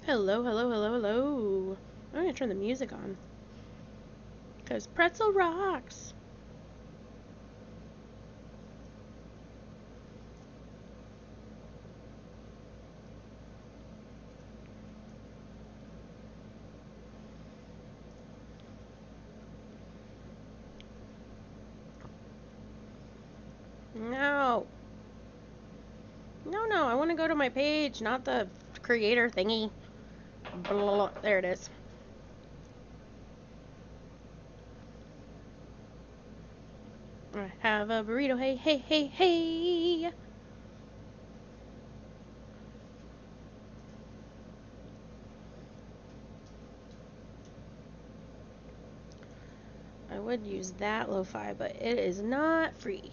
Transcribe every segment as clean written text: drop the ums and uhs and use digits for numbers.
Hello, hello, hello, hello. I'm gonna turn the music on. Because pretzel rocks. No. No, I want to go to my page, not the creator thingy. Blah, there it is. I have a burrito. Hey, hey, hey, hey. I would use that lo-fi, but it is not free.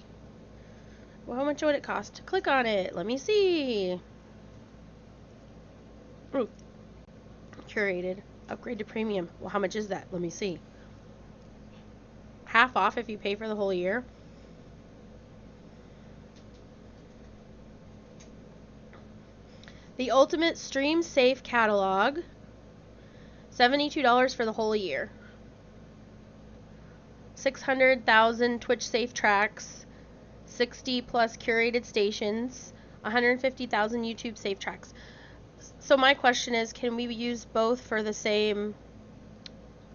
Well, how much would it cost to click on it? Let me see. Ooh. Curated. Upgrade to premium. Well, how much is that? Let me see. Half off if you pay for the whole year. The Ultimate Stream Safe Catalog. $72 for the whole year. 600,000 Twitch Safe tracks. 60 plus curated stations. 150,000 YouTube Safe tracks. So my question is, can we use both for the same?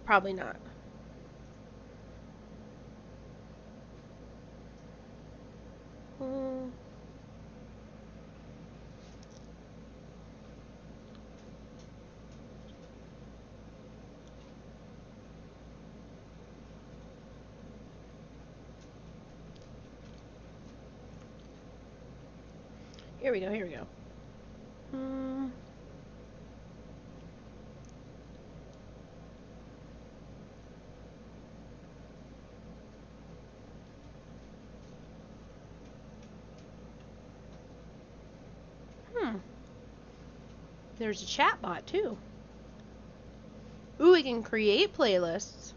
Probably not. Here we go, here we go. There's a chat bot too. Ooh, we can create playlists.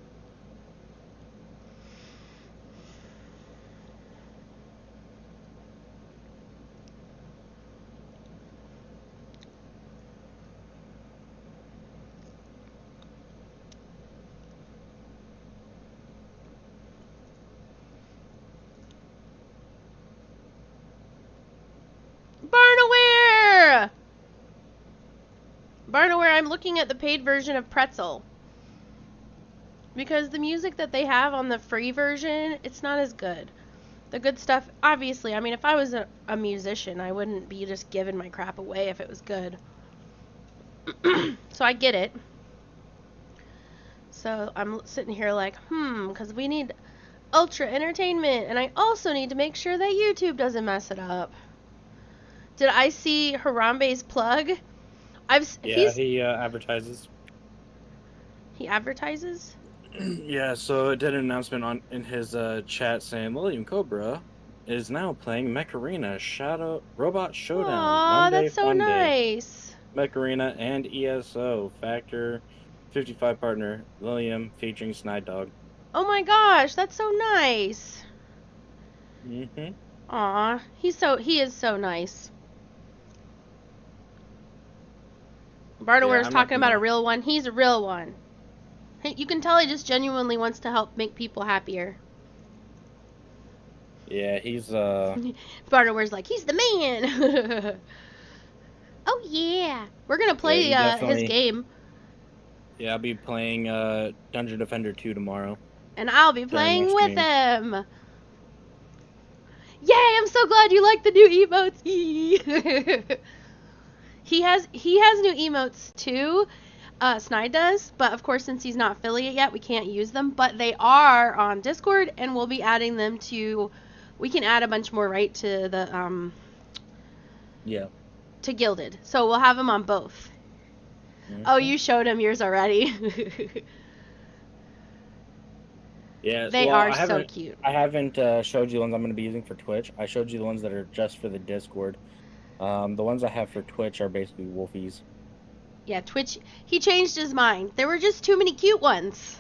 Barnaware! Barnaware, I'm looking at the paid version of Pretzel. Because the music that they have on the free version, it's not as good. The good stuff, obviously, I mean, if I was a musician, I wouldn't be just giving my crap away if it was good. So I get it. So I'm sitting here like, because we need ultra entertainment, and I also need to make sure that YouTube doesn't mess it up. Did I see Harambe's plug? He advertises. He advertises? Yeah, so it did an announcement in his chat saying LiliumCobra is now playing Mech Arena Robot Showdown Aw, Monday, that's so FUNday. nice. Mech Arena and ESO Factor 55 partner Lilium featuring SnideDog. Oh my gosh, that's so nice. Mm-hmm. Aw, he is so nice. Barnaware's talking about a real one. He's a real one. Hey, you can tell he just genuinely wants to help make people happier. Yeah, he's Barnaware's like, he's the man. Oh yeah, we're gonna play his game. Yeah, I'll be playing Dungeon Defender 2 tomorrow. And I'll be playing with him. Yay, I'm so glad you like the new emotes. He has new emotes too. Snide does, but of course since he's not affiliate yet, we can't use them. But they are on Discord, and we'll be adding them to. We can add a bunch more, right, to the to Gilded. So we'll have them on both. Mm-hmm. Oh, you showed him yours already. Yeah, they are so cute. I haven't showed you the ones I'm going to be using for Twitch. I showed you the ones that are just for the Discord. The ones I have for Twitch are basically Wolfies. Yeah, Twitch. He changed his mind. There were just too many cute ones.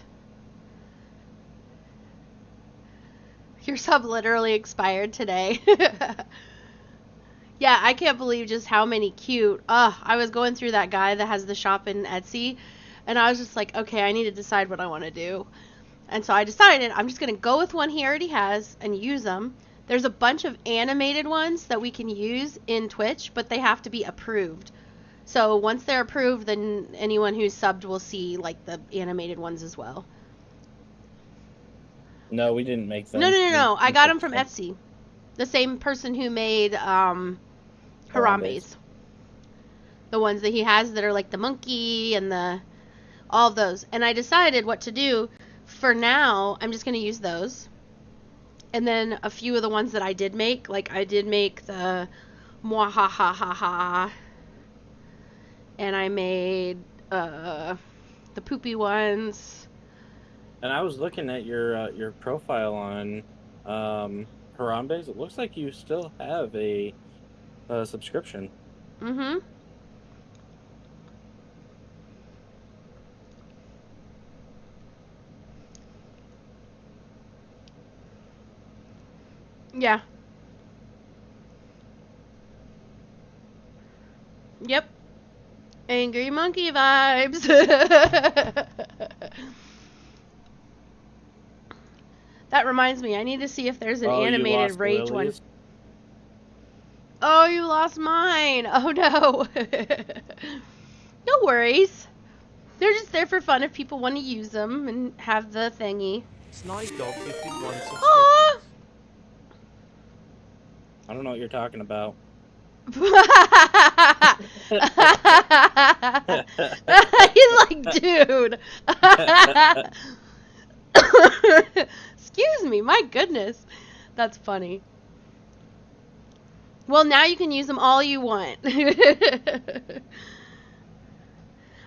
Your sub literally expired today. Yeah, I can't believe just how many cute. I was going through that guy that has the shop in Etsy, and I was just like, okay, I need to decide what I want to do. And so I decided I'm just going to go with one he already has and use them. There's a bunch of animated ones that we can use in Twitch, but they have to be approved. So once they're approved, then anyone who's subbed will see like the animated ones as well. No, we didn't make them. No. I got them from Etsy. The same person who made Harambe's. The ones that he has that are like the monkey and all of those. And I decided what to do. For now, I'm just going to use those. And then a few of the ones that I did make. Like I did make the Mwahahaha. And I made the poopy ones. And I was looking at your profile on Harambe's. It looks like you still have a subscription. Mm-hmm. Yeah. Yep. Angry monkey vibes. That reminds me, I need to see if there's an animated Rage one. Oh, you lost mine. Oh no. No worries. They're just there for fun if people want to use them and have the thingy. SnideDog 51 subscriptions. Aww. I don't know what you're talking about. He's like, dude. Excuse me, my goodness. That's funny. Well, now you can use them all you want.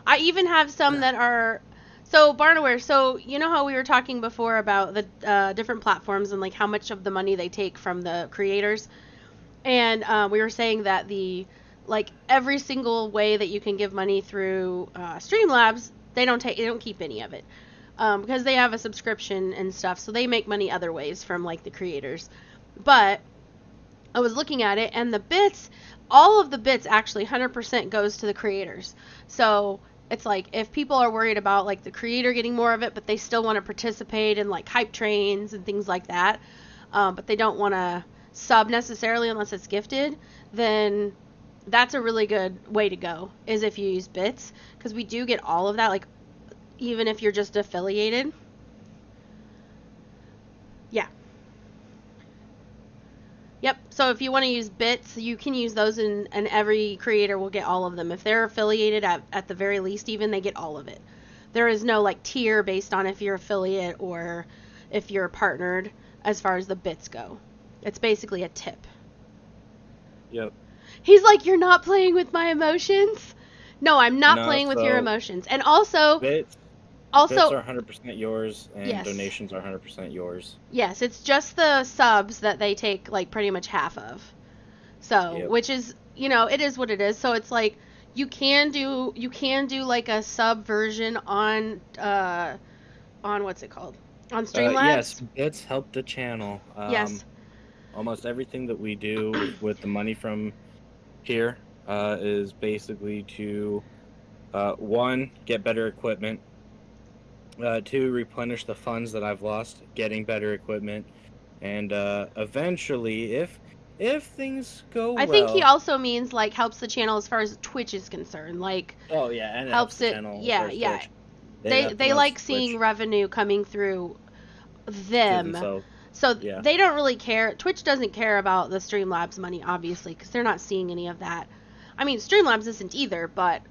I even have some that are... So, Barnaware, so you know how we were talking before about the different platforms and like how much of the money they take from the creators? And we were saying that every single way that you can give money through Streamlabs, they don't keep any of it. Because they have a subscription and stuff, so they make money other ways from like the creators. But I was looking at it, and the bits, all of the bits actually 100% goes to the creators. So it's like if people are worried about like the creator getting more of it, but they still want to participate in like hype trains and things like that, but they don't want to sub necessarily unless it's gifted, then that's a really good way to go, is if you use bits, because we do get all of that, like even if you're just affiliated. Yeah. Yep. So if you want to use bits, you can use those, and every creator will get all of them. If they're affiliated, at the very least, even, they get all of it. There is no like tier based on if you're affiliate or if you're partnered as far as the bits go. It's basically a tip. Yep. He's like, you're not playing with my emotions? No, I'm not playing with your emotions. And also... Bits are 100% yours, and yes, donations are 100% yours. Yes, it's just the subs that they take like pretty much half of. So, yep. Which is, it is what it is. So it's like you can do like a sub version on what's it called? On Streamlabs? Yes, bits help the channel. Yes. Almost everything that we do with the money from here is basically to one, get better equipment. 2, replenish the funds that I've lost getting better equipment, and eventually, if things go well, I think he also means like helps the channel as far as Twitch is concerned, like and helps the it. Channel Yeah. Twitch. They like seeing revenue coming through them. So they don't really care. Twitch doesn't care about the Streamlabs money, obviously, because they're not seeing any of that. I mean, Streamlabs isn't either, but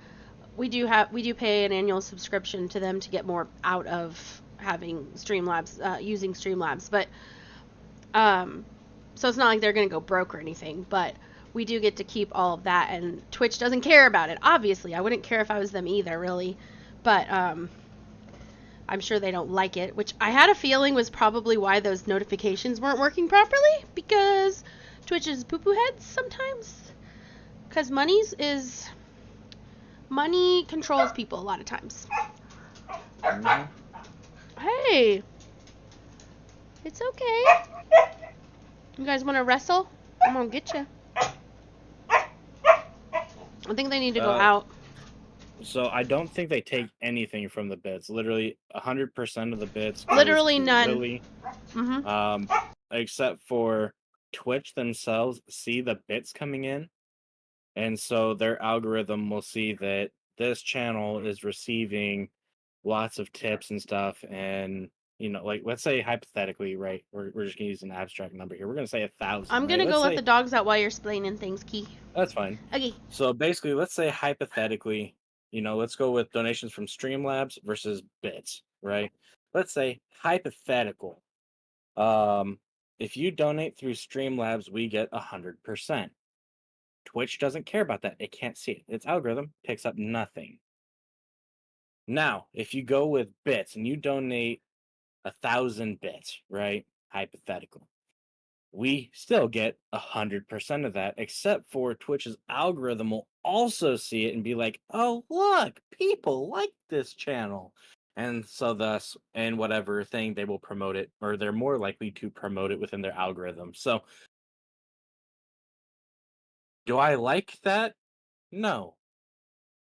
we do pay an annual subscription to them to get more out of having Streamlabs, using Streamlabs. But so it's not like they're gonna go broke or anything. But we do get to keep all of that, and Twitch doesn't care about it. Obviously, I wouldn't care if I was them either, really. But I'm sure they don't like it, which I had a feeling was probably why those notifications weren't working properly, because Twitch is poo-poo heads sometimes. Because money controls people a lot of times. Mm-hmm. Hey, it's okay. You guys want to wrestle? I'm gonna get you. I think they need to go out. So I don't think they take anything from the bits. Literally 100% of the bits goes Literally to none. Lily. Mm-hmm. Except for Twitch themselves see the bits coming in, and so their algorithm will see that this channel is receiving lots of tips and stuff, and like let's say hypothetically, right? We're just gonna use an abstract number here. We're gonna say 1,000. I'm gonna right? go Let's let say, the dogs out while you're explaining things, Key. That's fine. Okay. So basically, let's say hypothetically, let's go with donations from Streamlabs versus bits, right? Let's say hypothetical. If you donate through Streamlabs, we get 100%. Twitch doesn't care about that. It can't see it. Its algorithm picks up nothing. Now, if you go with bits and you donate 1,000 bits, right? Hypothetical. We still get 100% of that, except for Twitch's algorithm will also see it and be like, oh, look, people like this channel. And so thus, in whatever thing, they will promote it, or they're more likely to promote it within their algorithm. So, do I like that? No.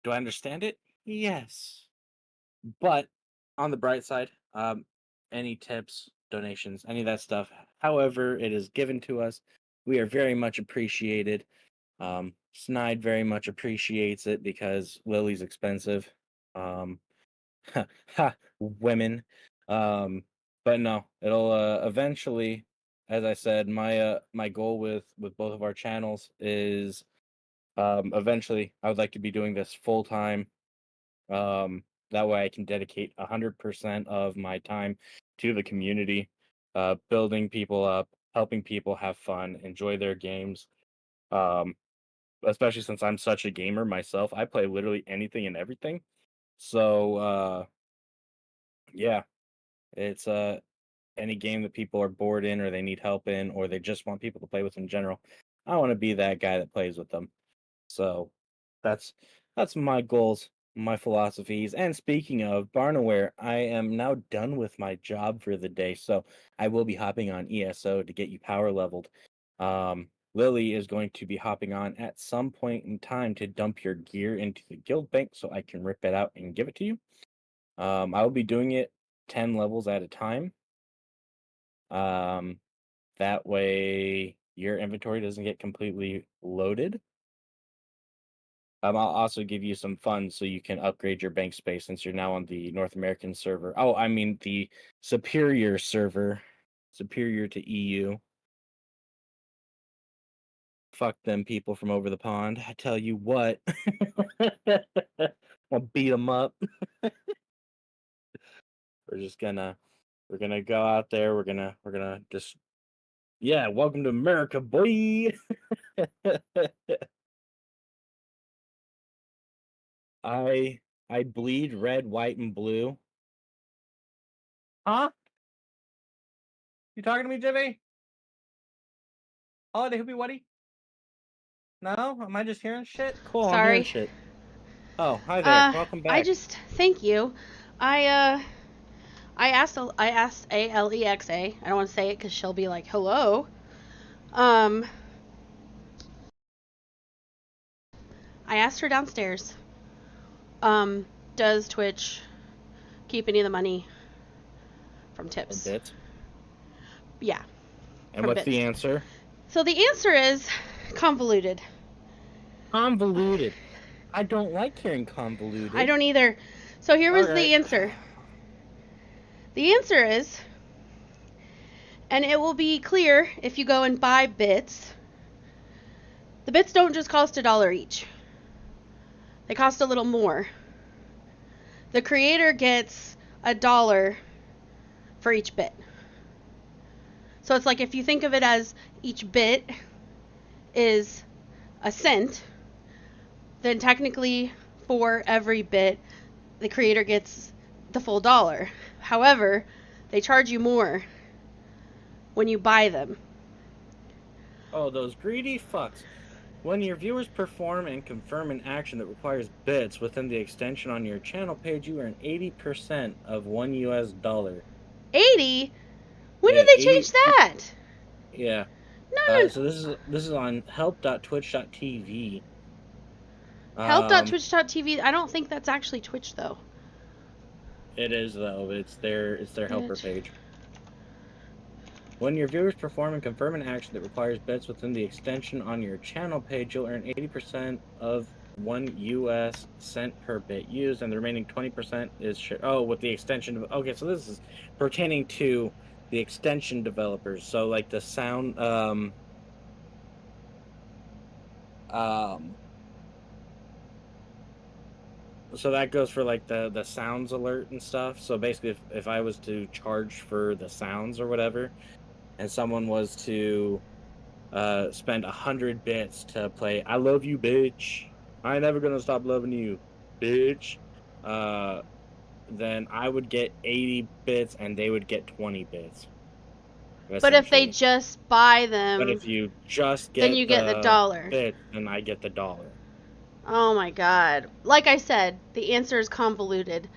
Do I understand it? Yes. But on the bright side, any tips, donations, any of that stuff, however it is given to us, we are very much appreciated. Snide very much appreciates it because Lily's expensive. Women. But no, it'll eventually, as I said, my goal with both of our channels is eventually I would like to be doing this full time. That way I can dedicate 100% of my time to the community, building people up, helping people have fun, enjoy their games. Especially since I'm such a gamer myself, I play literally anything and everything. So yeah, it's any game that people are bored in or they need help in or they just want people to play with in general. I want to be that guy that plays with them. So that's my goals, my philosophies. And speaking of Barnaware, I am now done with my job for the day, so I will be hopping on ESO to get you power leveled. Lily is going to be hopping on at some point in time to dump your gear into the guild bank so I can rip it out and give it to you. I will be doing it 10 levels at a time. That way your inventory doesn't get completely loaded. I'll also give you some funds so you can upgrade your bank space since you're now on the North American server. Oh, I mean the superior server, superior to EU. Fuck them people from over the pond. I tell you what. I'll beat them up. We're gonna go out there. We're gonna just, yeah, welcome to America, boy. I bleed red, white, and blue. Huh? You talking to me, Jimmy? Holiday Hoopy Wuddy? No? Am I just hearing shit? Cool, I'm hearing Sorry. shit. Oh, hi there. Welcome back. Thank you. I asked Alexa. I don't want to say it because she'll be like, hello. I asked her downstairs, does Twitch keep any of the money from tips? A bit. Yeah. And what's the answer? So the answer is convoluted. Convoluted. I don't like hearing convoluted. I don't either. So here was the answer. The answer is, and it will be clear if you go and buy bits, the bits don't just cost $1 each. They cost a little more. The creator gets $1 for each bit. So it's like if you think of it as each bit is a cent, then technically for every bit, the creator gets the full $1. However, they charge you more when you buy them. Oh, those greedy fucks. When your viewers perform and confirm an action that requires bits within the extension on your channel page, you earn 80% of $1. 80? When did they change that? Yeah. No. So this is on help.twitch.tv. Help.twitch.tv. I don't think that's actually Twitch though. It is though. It's their helper Bitch. page. When your viewers perform and confirm an action that requires bits within the extension on your channel page, you'll earn 80% of 1 US cent per bit used, and the remaining 20% is with the extension. Okay, so this is pertaining to the extension developers. So like the sound so that goes for like the sounds alert and stuff. So basically if I was to charge for the sounds or whatever, and someone was to spend 100 bits to play "I Love You, Bitch," I ain't never gonna stop loving you, bitch, then I would get 80 bits and they would get 20 bits. But if they Essentially. just buy them, But if you just get then you get the dollar. bit, then I get the dollar. Oh my god. Like I said, the answer is convoluted.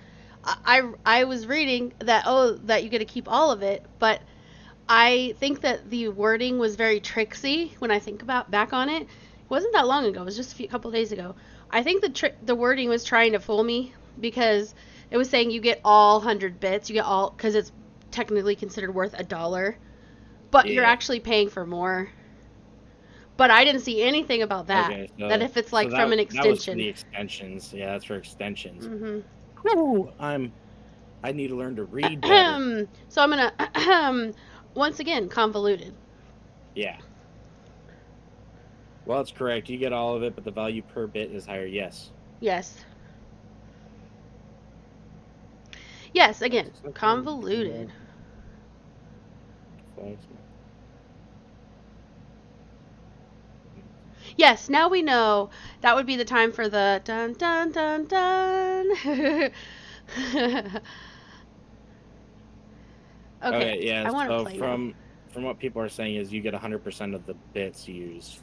I was reading that that you get to keep all of it, but I think that the wording was very tricksy when I think back on it. It wasn't that long ago. It was just a couple days ago. I think the wording was trying to fool me because it was saying you get all 100 bits. You get all, because it's technically considered worth $1, but you're actually paying for more. But I didn't see anything about that. Okay, so, that if it's like from an extension. That was for the extensions. Yeah, that's for extensions. Mm-hmm. Ooh, I need to learn to read better. So I'm gonna once again convoluted. Yeah. Well, it's correct. You get all of it, but the value per bit is higher. Yes. Yes. Yes, again, convoluted. Yes, now we know. That would be the time for the dun dun dun dun. Okay, yeah. I want to So play from what people are saying is you get 100% of the bits used.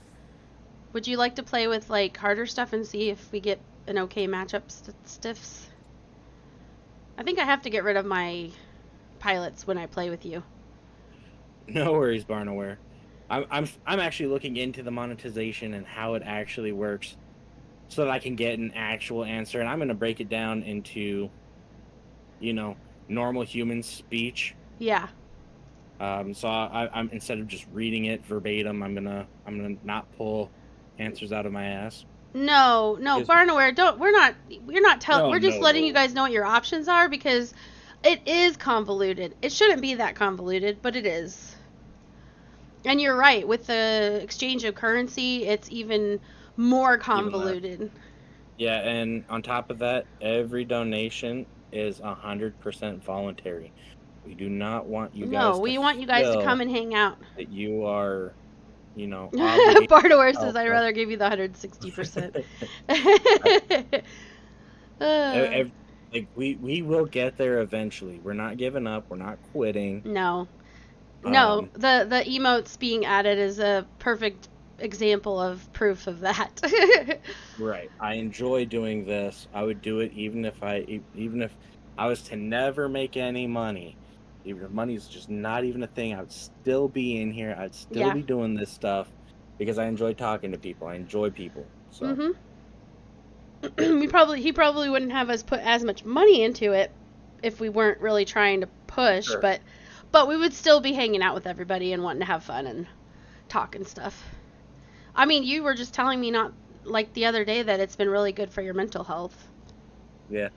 Would you like to play with like harder stuff and see if we get an okay matchup stiffs? I think I have to get rid of my pilots when I play with you. No worries, Barnaware. I'm actually looking into the monetization and how it actually works, so that I can get an actual answer, and I'm gonna break it down into, normal human speech. Yeah. So I'm instead of just reading it verbatim, I'm gonna not pull answers out of my ass. No, Barnaware, we're just letting you guys know what your options are, because it is convoluted. It shouldn't be that convoluted, but it is. And you're right, with the exchange of currency, it's even more convoluted. Yeah, and on top of that, every donation is 100% voluntary. We do not want you guys No, we want you guys to come and hang out. That you are, Barnaware says I'd rather give you the 160%. Like we will get there eventually. We're not giving up. We're not quitting. No, the emotes being added is a perfect example of proof of that. Right. I enjoy doing this. I would do it even if I was to never make any money. Even if money's just not even a thing, I would still be in here. I'd still be doing this stuff because I enjoy talking to people. I enjoy people. So. He probably wouldn't have us put as much money into it if we weren't really trying to push, Sure. but we would still be hanging out with everybody and wanting to have fun and talk and stuff. I mean, you were just telling me not like the other day that it's been really good for your mental health. Yeah.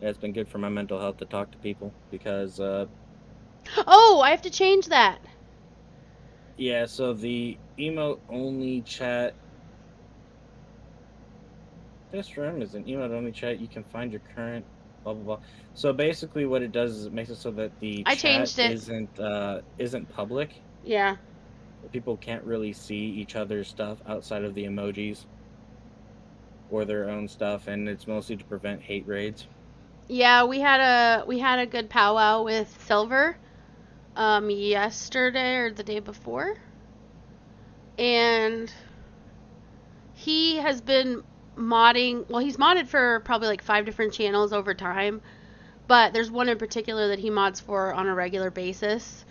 Yeah, it's been good for my mental health to talk to people because Oh, I have to change that. Yeah, so the emote only chat. This room is an emote only chat. You can find your current blah blah blah. So basically, what it does is it makes it so that the chat isn't public. Yeah. People can't really see each other's stuff outside of the emojis or their own stuff, and it's mostly to prevent hate raids. Yeah, we had a good powwow with Silver yesterday or the day before. And he has been modding, well, he's modded for probably like 5 different channels over time, but there's one in particular that he mods for on a regular basis,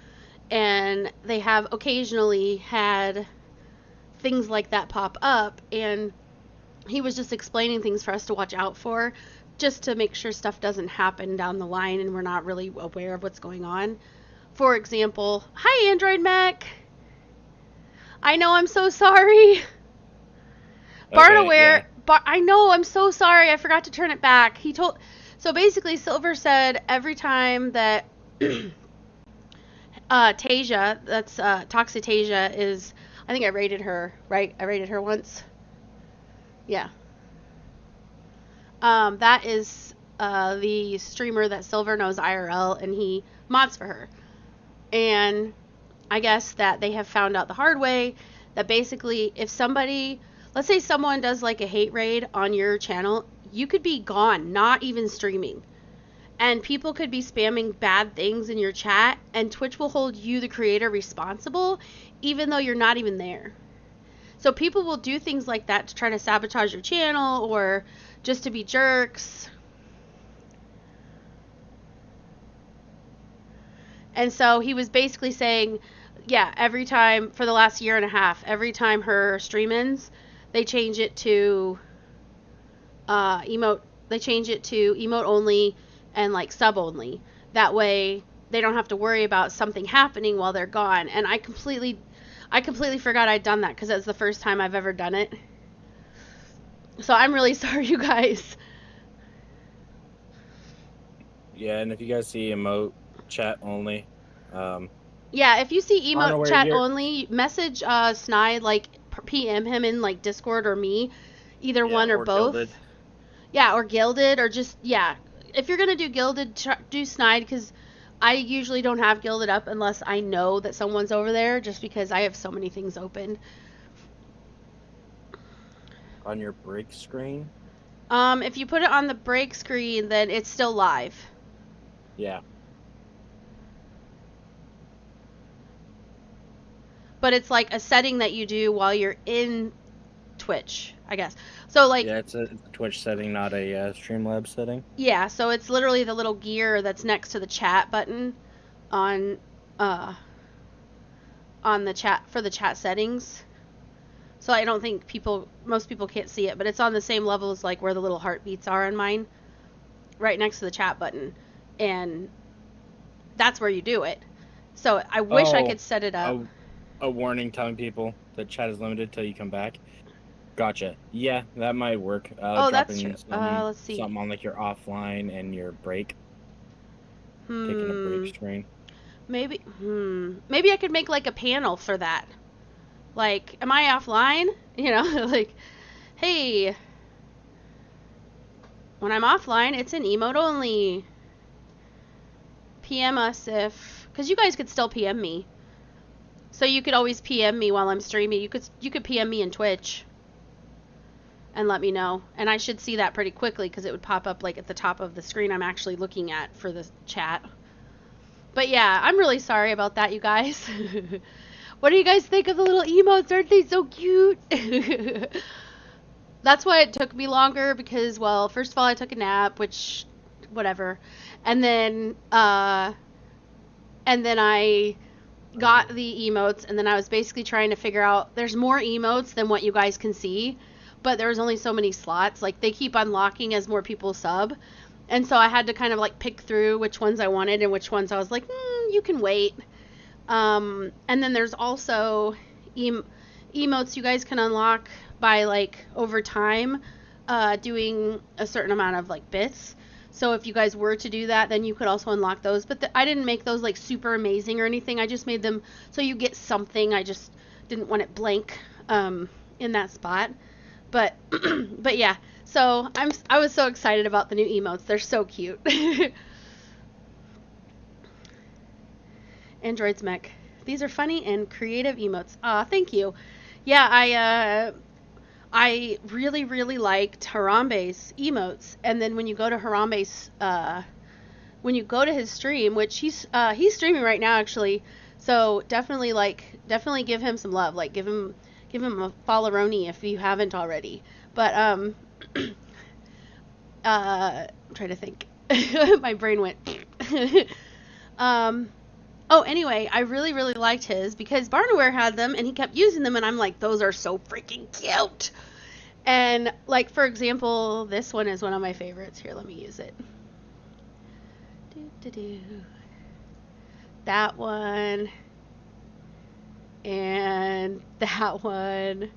and they have occasionally had things like that pop up, and he was just explaining things for us to watch out for, just to make sure stuff doesn't happen down the line and we're not really aware of what's going on. For example, hi Android Mech. I know, I'm so sorry. Barnaware, yeah. I know, I'm so sorry. I forgot to turn it back. So basically Silver said every time that Tasia, that's Toxitasia is, I think I rated her, right? I rated her once. Yeah. That is the streamer that Silver knows IRL, and he mods for her. And I guess that they have found out the hard way that basically if somebody, let's say someone does like a hate raid on your channel, you could be gone, not even streaming. And people could be spamming bad things in your chat, and Twitch will hold you, the creator, responsible, even though you're not even there. So people will do things like that to try to sabotage your channel or just to be jerks. And so he was basically saying, yeah, every time for the last year and a half, every time her stream ends, they change it to emote. They change it to emote only and like sub only. That way they don't have to worry about something happening while they're gone. And I completely forgot I'd done that because that's the first time I've ever done it. So I'm really sorry, you guys. Yeah, and if you guys see emote chat only, yeah, if you see emote chat you're... only, message Snide, like PM him in like Discord or me, either one or both. Gilded. Yeah, or Gilded, or just, yeah. If you're gonna do Gilded, do Snide, because I usually don't have Gilded up unless I know that someone's over there, just because I have so many things open. On your break screen? If you put it on the break screen, then it's still live. Yeah. But it's like a setting that you do while you're in Twitch, I guess. So like, yeah, it's a Twitch setting, not a Streamlabs setting. Yeah, so it's literally the little gear that's next to the chat button on the chat, for the chat settings. So I don't think most people can't see it, but it's on the same level as like where the little heartbeats are on mine, right next to the chat button, and that's where you do it. So I wish I could set it up. A warning telling people that chat is limited till you come back. Gotcha. Yeah, that might work. That's true. Let's see. Something on like your offline and your break. Taking a break screen. Maybe I could make like a panel for that. Like, am I offline? You know, like, hey, when I'm offline, it's an emote only. PM us if, because you guys could still PM me. So you could always PM me while I'm streaming. You could PM me in Twitch and let me know. And I should see that pretty quickly because it would pop up like at the top of the screen I'm actually looking at for the chat. But yeah, I'm really sorry about that, you guys. What do you guys think of the little emotes? Aren't they so cute? That's why it took me longer because, well, first of all, I took a nap, which, whatever. And then I got the emotes, and then I was basically trying to figure out, there's more emotes than what you guys can see, but there was only so many slots. Like, they keep unlocking as more people sub, and so I had to kind of like pick through which ones I wanted and which ones I was like, you can wait. And then there's also emotes you guys can unlock by like over time, doing a certain amount of like bits. So if you guys were to do that, then you could also unlock those. But I didn't make those like super amazing or anything. I just made them so you get something. I just didn't want it blank in that spot. But but yeah. So I was so excited about the new emotes. They're so cute. Androids Mech. These are funny and creative emotes. Thank you. Yeah, I really, really liked Harambe's emotes, and then when you go to Harambe's, when you go to his stream, which he's streaming right now actually, so definitely give him some love, like give him a followeroni if you haven't already. But I'm trying to think, my brain went. Oh, anyway, I really, really liked his because Barnaware had them and he kept using them, and I'm like, those are so freaking cute. And like for example, this one is one of my favorites. Here, let me use it. That one and that one.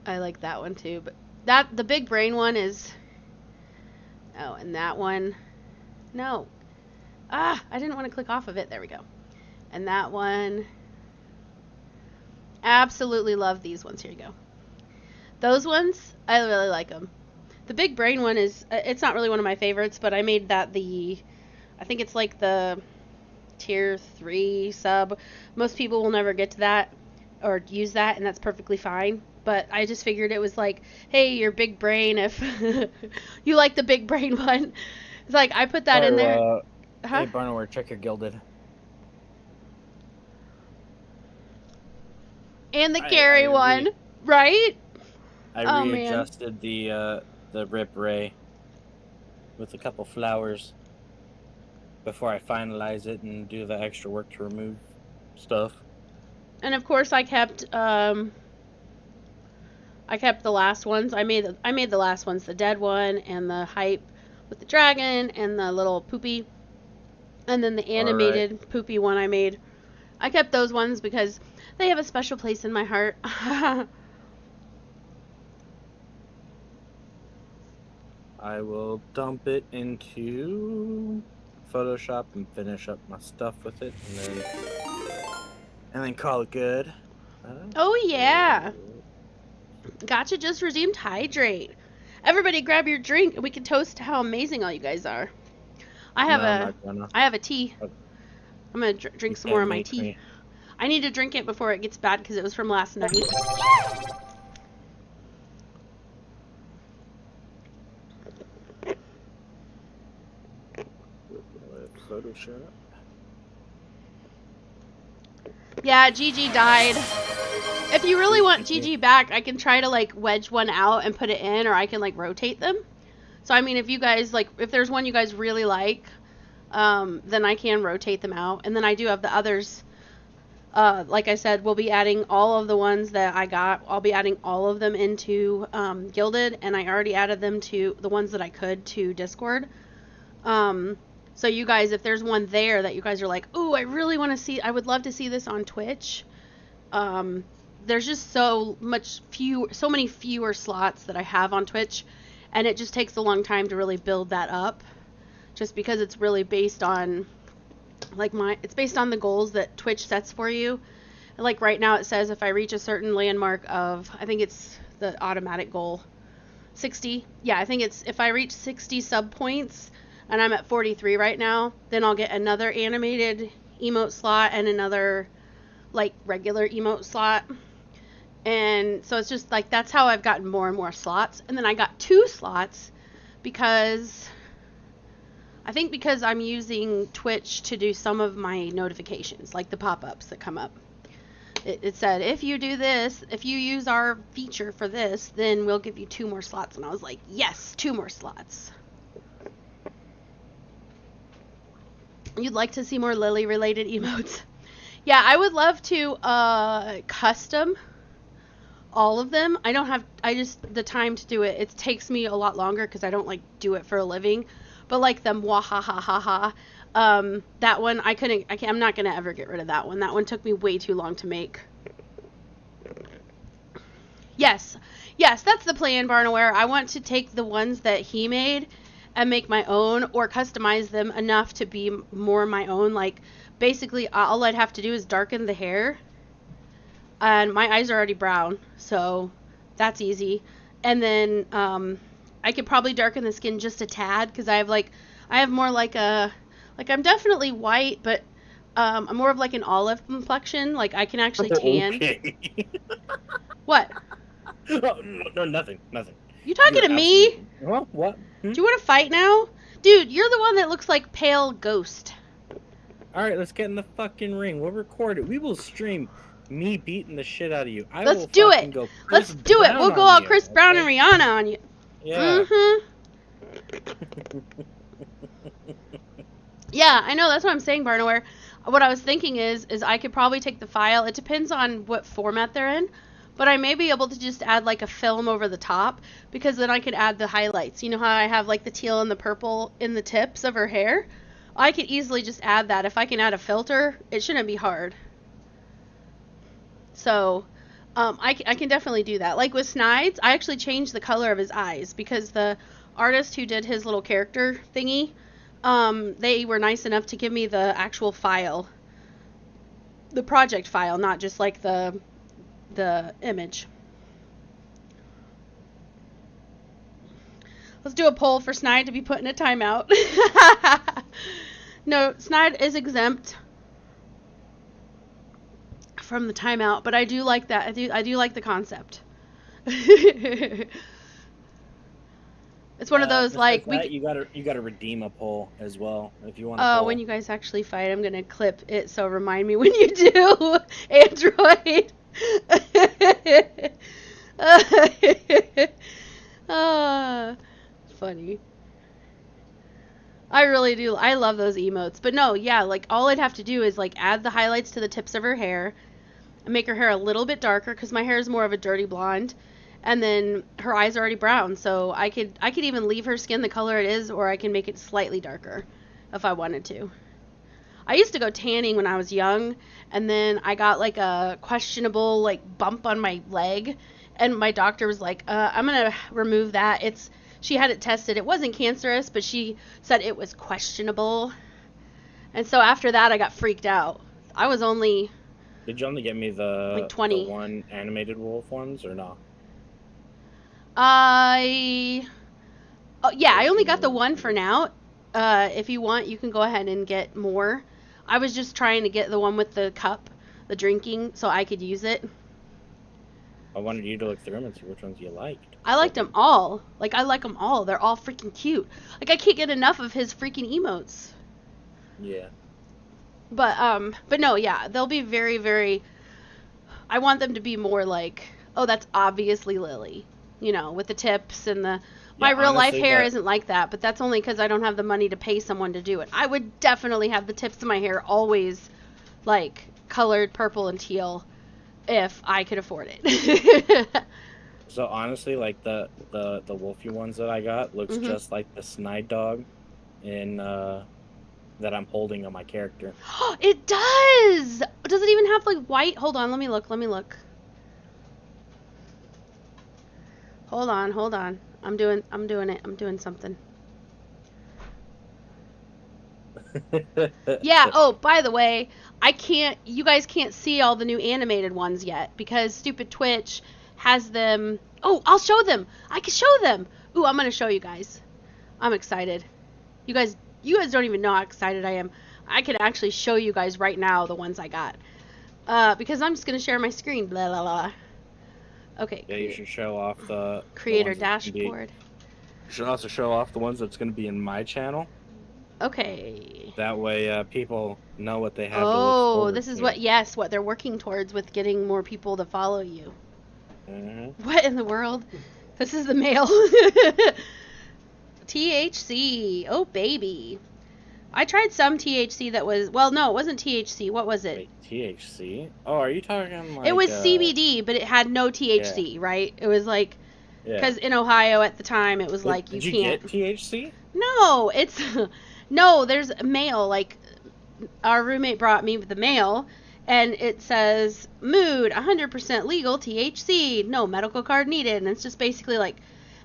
I like that one too, but the big brain one is, oh, and that one, no, I didn't want to click off of it. There we go. And that one, absolutely love these ones. Here you go. Those ones, I really like them. The big brain one is, it's not really one of my favorites, but I made that I think it's like the tier 3 sub. Most people will never get to that or use that, and that's perfectly fine. But I just figured it was like, hey, your big brain, if you like the big brain one. It's like, I put that in there. Hey, Barnoware, check your gilded. And the carry one, right? I readjusted the rip ray with a couple flowers before I finalize it and do the extra work to remove stuff. And of course, I kept the last ones. I made the last ones, the dead one and the hype with the dragon and the little poopy, and then the animated poopy one I made. I kept those ones because they have a special place in my heart. I will dump it into Photoshop and finish up my stuff with it, and then call it good. Oh yeah. Gotcha just resumed hydrate. Everybody grab your drink and we can toast how amazing all you guys are. I have a tea. I'm going to drink some more of my tea. Me. I need to drink it before it gets bad because it was from last night. Photoshop. Yeah, Gigi died. If you really want Gigi back, I can try to like wedge one out and put it in, or I can like rotate them. So I mean, if you guys like, if there's one you guys really like, then I can rotate them out. And then I do have the others. Like I said, we'll be adding all of the ones that I got. I'll be adding all of them into Gilded, and I already added them to the ones that I could to Discord. So you guys, if there's one there that you guys are like, ooh, I really want to see, I would love to see this on Twitch. There's just so many fewer slots that I have on Twitch, and it just takes a long time to really build that up, just because it's really based on, like it's based on the goals that Twitch sets for you. And like right now it says if I reach a certain landmark of, I think it's the automatic goal, 60. Yeah, I think it's if I reach 60 sub points, and I'm at 43 right now, then I'll get another animated emote slot and another like regular emote slot. And so it's just like, that's how I've gotten more and more slots. And then I got 2 slots because I'm using Twitch to do some of my notifications, like the pop-ups that come up. It said, if you do this, if you use our feature for this, then we'll give you 2 more slots. And I was like, yes, 2 more slots. You'd like to see more Lily related emotes? Yeah, I would love to custom all of them. I don't have the time to do it. It takes me a lot longer because I don't like do it for a living. But like the mwahahaha, that one I'm not gonna ever get rid of that one. That one took me way too long to make. Yes, that's the plan, Barnaware. I want to take the ones that he made and make my own, or customize them enough to be more my own. Like basically all I'd have to do is darken the hair, and my eyes are already brown, so that's easy. And then I could probably darken the skin just a tad, because I have more like I'm definitely white, but I'm more of like an olive complexion. Like I can actually tan. Okay. What? Oh, no, nothing. You talking to me? Well, what? Do you want to fight now? Dude, you're the one that looks like pale ghost. Alright, let's get in the fucking ring. We'll record it. We will stream me beating the shit out of you. Let's do it. Let's do it. We'll go all Chris Brown and Rihanna on you. Yeah. Yeah, I know. That's what I'm saying, Barnaware. What I was thinking is I could probably take the file. It depends on what format they're in. But I may be able to just add like a film over the top, because then I could add the highlights. You know how I have like the teal and the purple in the tips of her hair? I could easily just add that. If I can add a filter, it shouldn't be hard. So I can definitely do that. Like with Snides, I actually changed the color of his eyes because the artist who did his little character thingy, they were nice enough to give me the actual file, the project file, not just like the image. Let's do a poll for Snide to be put in a timeout. No, Snide is exempt from the timeout, but I do like that. I do like the concept. It's one of those like you gotta redeem a poll as well if you want. Oh, when you guys actually fight, I'm gonna clip it. So remind me when you do, Android. Funny. I really do. I love those emotes. But no, yeah, like all I'd have to do is like add the highlights to the tips of her hair, and make her hair a little bit darker because my hair is more of a dirty blonde, and then her eyes are already brown. So I could even leave her skin the color it is, or I can make it slightly darker if I wanted to. I used to go tanning when I was young, and then I got like a questionable like bump on my leg, and my doctor was like, I'm gonna remove that. She had it tested. It wasn't cancerous, but she said it was questionable. And so after that, I got freaked out. I was only... Did you only get me the, like 20. the one animated wolf ones, or no? Yeah, I only got the one for now. If you want, you can go ahead and get more. I was just trying to get the one with the cup, the drinking, so I could use it. I wanted you to look through them and see which ones you liked. I liked them all. Like, I like them all. They're all freaking cute. Like, I can't get enough of his freaking emotes. Yeah. But no, yeah, they'll be very, very... I want them to be more like, oh, that's obviously Lily. You know, with the tips and the... My real life hair isn't like that, but that's only because I don't have the money to pay someone to do it. I would definitely have the tips of my hair always, like, colored purple and teal if I could afford it. So honestly, like the wolfy ones that I got looks just like the SnideDog in that I'm holding on my character. It does. Does it even have like white? Hold on, let me look. Hold on. I'm doing it. I'm doing something. Yeah, oh, by the way, you guys can't see all the new animated ones yet because stupid Twitch has them. Oh, I'll show them. I can show them. Ooh, I'm going to show you guys. I'm excited. You guys don't even know how excited I am. I can actually show you guys right now the ones I got. Because I'm just going to share my screen. Blah, blah, blah. Okay. Yeah, you should show off the creator the dashboard. You should also show off the ones that's going to be in my channel. Okay. That way people know what they have to look Oh, forward this is to. what they're working towards with getting more people to follow you. Mm-hmm. What in the world? This is the mail. THC. Oh, baby. I tried some THC that was... Well, no, it wasn't THC. What was it? Wait, THC? Oh, are you talking like... It was CBD, but it had no THC, right? It was like... Because in Ohio at the time, it was like, you can't... Did you get THC? No, it's... No, there's mail. Like, our roommate brought me the mail, and it says, mood, 100% legal, THC, no medical card needed. And it's just basically like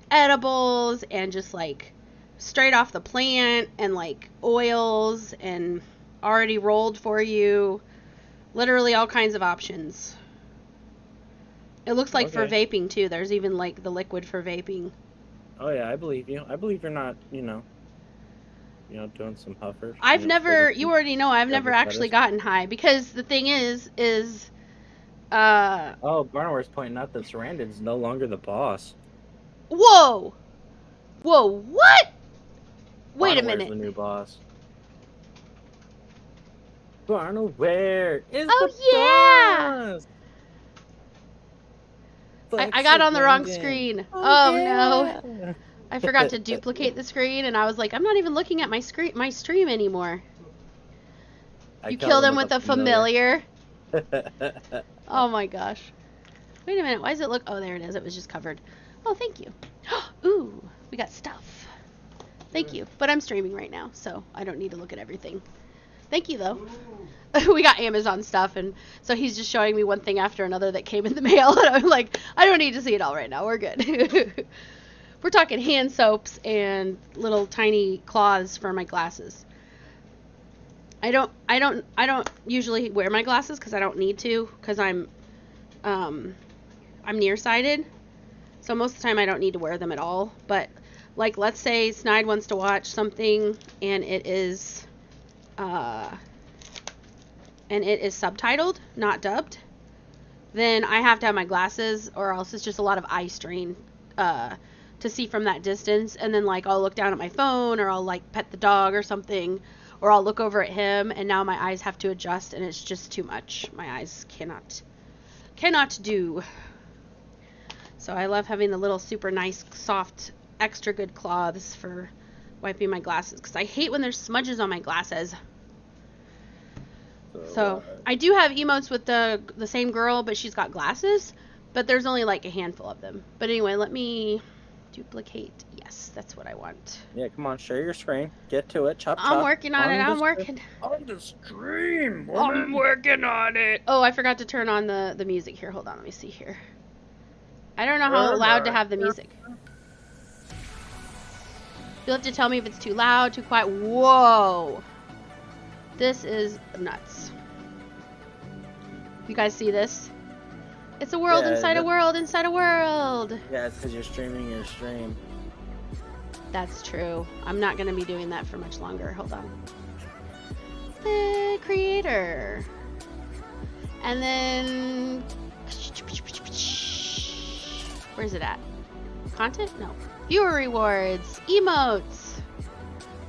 edibles and just like straight off the plant and like oils and already rolled for you. Literally all kinds of options. It looks like for vaping too. There's even like the liquid for vaping. Oh yeah, I believe you. I believe you're not, doing some huffers. I've never, you already know, I've never actually gotten high because the thing is Oh, Barnware's pointing out that Sarandon's no longer the boss. Whoa, what? Wait a minute. The new boss. Barnware is the boss. I got on the wrong screen. Oh no. I forgot to duplicate the screen, and I was like, I'm not even looking at my stream anymore. You killed him with a familiar. Oh my gosh. Wait a minute. Why does it look... Oh, there it is. It was just covered. Oh, thank you. Ooh, we got stuff. Thank you. But I'm streaming right now, so I don't need to look at everything. Thank you, though. We got Amazon stuff, and so he's just showing me one thing after another that came in the mail, and I'm like, I don't need to see it all right now. We're good. We're talking hand soaps and little tiny cloths for my glasses. I don't usually wear my glasses because I don't need to, because I'm nearsighted, so most of the time I don't need to wear them at all. But like, let's say Snide wants to watch something and it is subtitled, not dubbed, then I have to have my glasses, or else it's just a lot of eye strain to see from that distance. And then like I'll look down at my phone, or I'll like pet the dog or something, or I'll look over at him, and now my eyes have to adjust, and it's just too much. My eyes cannot do. So I love having the little super nice, soft, extra good cloths for wiping my glasses, because I hate when there's smudges on my glasses. So I do have emotes with the same girl, but she's got glasses, but there's only like a handful of them. But anyway, let me duplicate. Yes, that's what I want. Yeah, come on, share your screen. Get to it. Chop, I'm working on it. I'm working. On the stream, I'm working on it. Oh, I forgot to turn on the music here. Hold on, let me see here. I don't know how loud to have the music. You'll have to tell me if it's too loud, too quiet. Whoa. This is nuts. You guys see this? It's a world inside a world inside a world. Yeah, it's because you're streaming your stream. That's true. I'm not going to be doing that for much longer. Hold on. Creator. And then... Where's it at? Content? No. Viewer rewards. Emotes.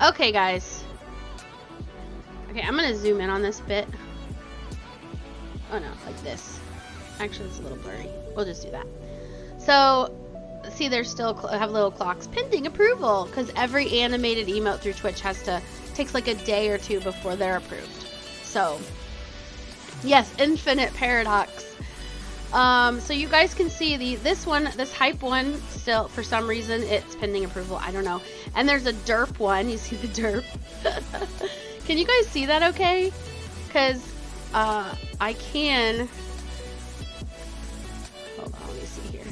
Okay, guys. Okay, I'm going to zoom in on this bit. Oh, no. Like this. Actually, it's a little blurry. We'll just do that. So... See, there's still have little clocks pending approval, because every animated emote through Twitch takes like a day or two before they're approved. So, yes, infinite paradox. So you guys can see this hype one, still for some reason it's pending approval. I don't know. And there's a derp one. You see the derp? Can you guys see that? Okay, because I can. Hold on, let me see here.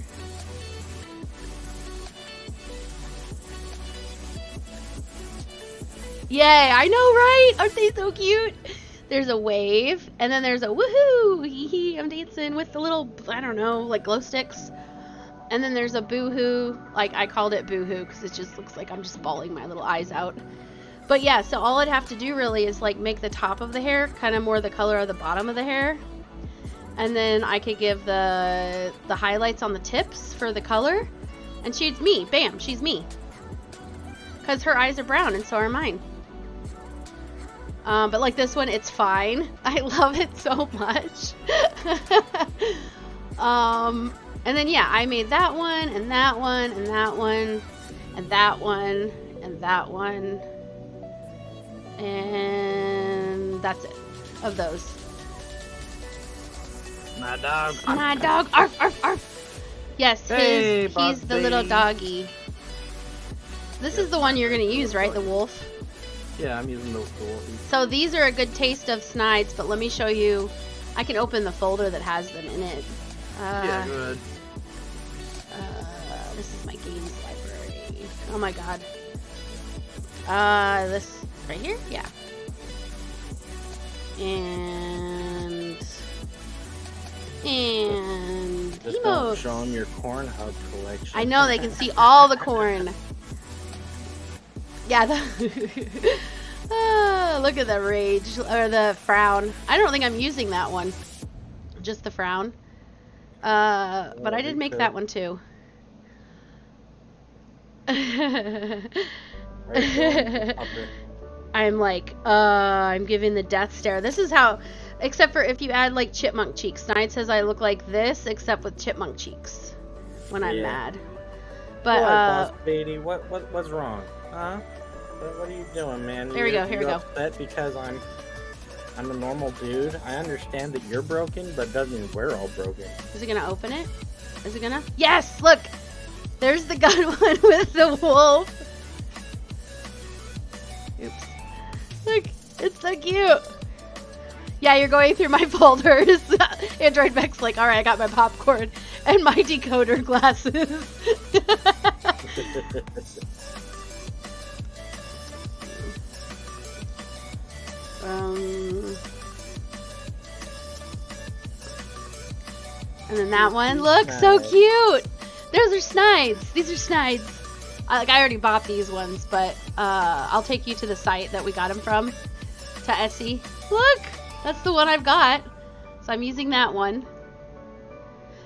Yay, I know, right? Aren't they so cute? There's a wave, and then there's a woohoo, hee hee, I'm dancing with the little, I don't know, like glow sticks. And then there's a boohoo, like I called it boohoo because it just looks like I'm just bawling my little eyes out. But yeah, so all I'd have to do really is like make the top of the hair kind of more the color of the bottom of the hair. And then I could give the highlights on the tips for the color. And she's me, bam, she's me. Because her eyes are brown and so are mine. But like this one, it's fine. I love it so much. And then yeah, I made that one, and that one, and that one, and that one, and that one. And that's it, of those. My dog. My dog, arf, arf, arf. Yes, hey, he's the little doggy. This is the one you're going to use, right? The wolf? Yeah, I'm using the wolf. So these are a good taste of Snides, but let me show you. I can open the folder that has them in it. Yeah, go ahead. This is my games library. Oh my god. This right here? Yeah. And Just don't emotes. show them your corn hub collection. I know, they can see all the corn. Yeah, look at the rage, or the frown. I don't think I'm using that one. Just the frown. But I did make that one too. I'm like, I'm giving the death stare. This is how, except for if you add like chipmunk cheeks. Snide says I look like this, except with chipmunk cheeks when I'm mad. But boss baby, what's wrong? Huh? What are you doing, man? Here we go. Here we go. Upset because I'm I'm a normal dude. I understand that you're broken, but it doesn't mean we're all broken. Is it gonna open it? Is it gonna? Yes! Look! There's the gun one with the wolf. Oops. Look, it's so cute. Yeah, you're going through my folders. Android Mech's like, alright, I got my popcorn and my decoder glasses. And then that one, look, so cute. Those are Snides. These are Snides. I already bought these ones, but I'll take you to the site that we got them from, to Etsy. Look, that's the one I've got. So I'm using that one.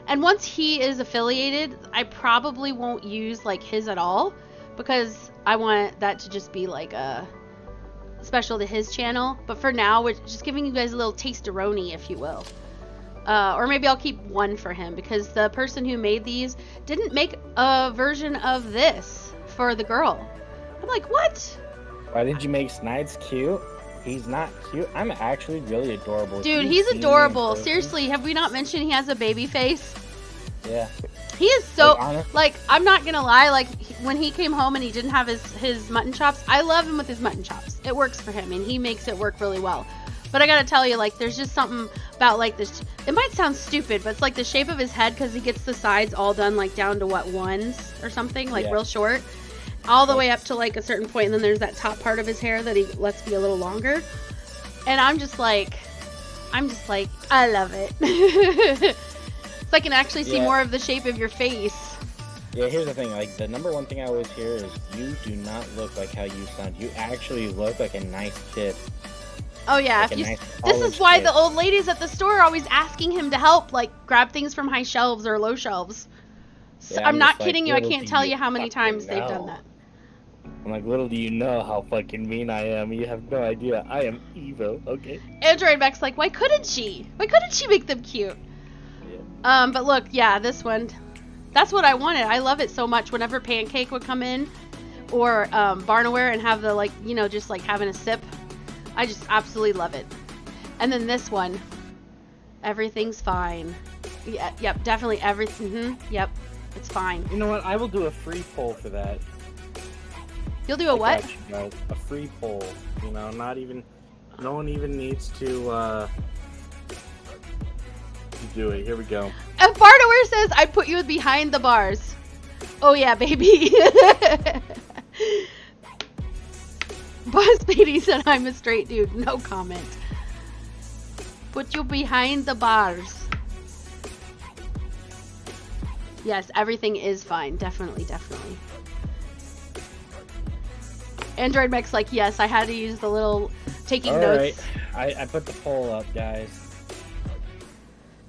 And once he is affiliated, I probably won't use like his at all, because I want that to just be like a special to his channel. But for now, we're just giving you guys a little taste-a-roni, if you will. Or maybe I'll keep one for him, because the person who made these didn't make a version of this for the girl. I'm like, what? Why did you make Snides cute? He's not cute. I'm actually really adorable. Dude, he's adorable. Seriously, have we not mentioned he has a baby face? Yeah. He is so, like, I'm not gonna lie, like, when he came home and he didn't have his mutton chops, I love him with his mutton chops. It works for him, and he makes it work really well. But I gotta tell you, like, there's just something about, like, this, it might sound stupid, but it's like the shape of his head, because he gets the sides all done, like, down to, what, ones or something, like, real short. All the way up to, like, a certain point, and then there's that top part of his hair that he lets be a little longer. And I'm just like, I love it. So I can actually see more of the shape of your face. Yeah, here's the thing, like, the number one thing I always hear is, you do not look like how you sound. You actually look like a nice kid. Oh yeah, Like this is why the old ladies at the store are always asking him to help, like, grab things from high shelves or low shelves. So Yeah, I'm not like, kidding you, I can't tell you how many times they've done that. I'm like, little do you know how fucking mean I am. You have no idea. I am evil, okay? Android Mech's like, why couldn't she? Why couldn't she make them cute? Yeah. But look, yeah, this one, that's what I wanted. I love it so much. Whenever Pancake would come in, or Barnaware, and have the, like, you know, just like having a sip, I just absolutely love it. And then this one, everything's fine. Yeah, yep, definitely everything. Yep, it's fine. You know what? I will do a free poll for that. You'll do a what? A free poll. You know, not even, no one even needs to do it. Here we go. And Barnaware says, I put you behind the bars. Oh yeah, baby. Boss Beatty said, I'm a straight dude. No comment. Put you behind the bars. Yes, everything is fine. Definitely, definitely. Android Mech's like, yes, I had to use the little taking notes. Alright, I put the poll up, guys.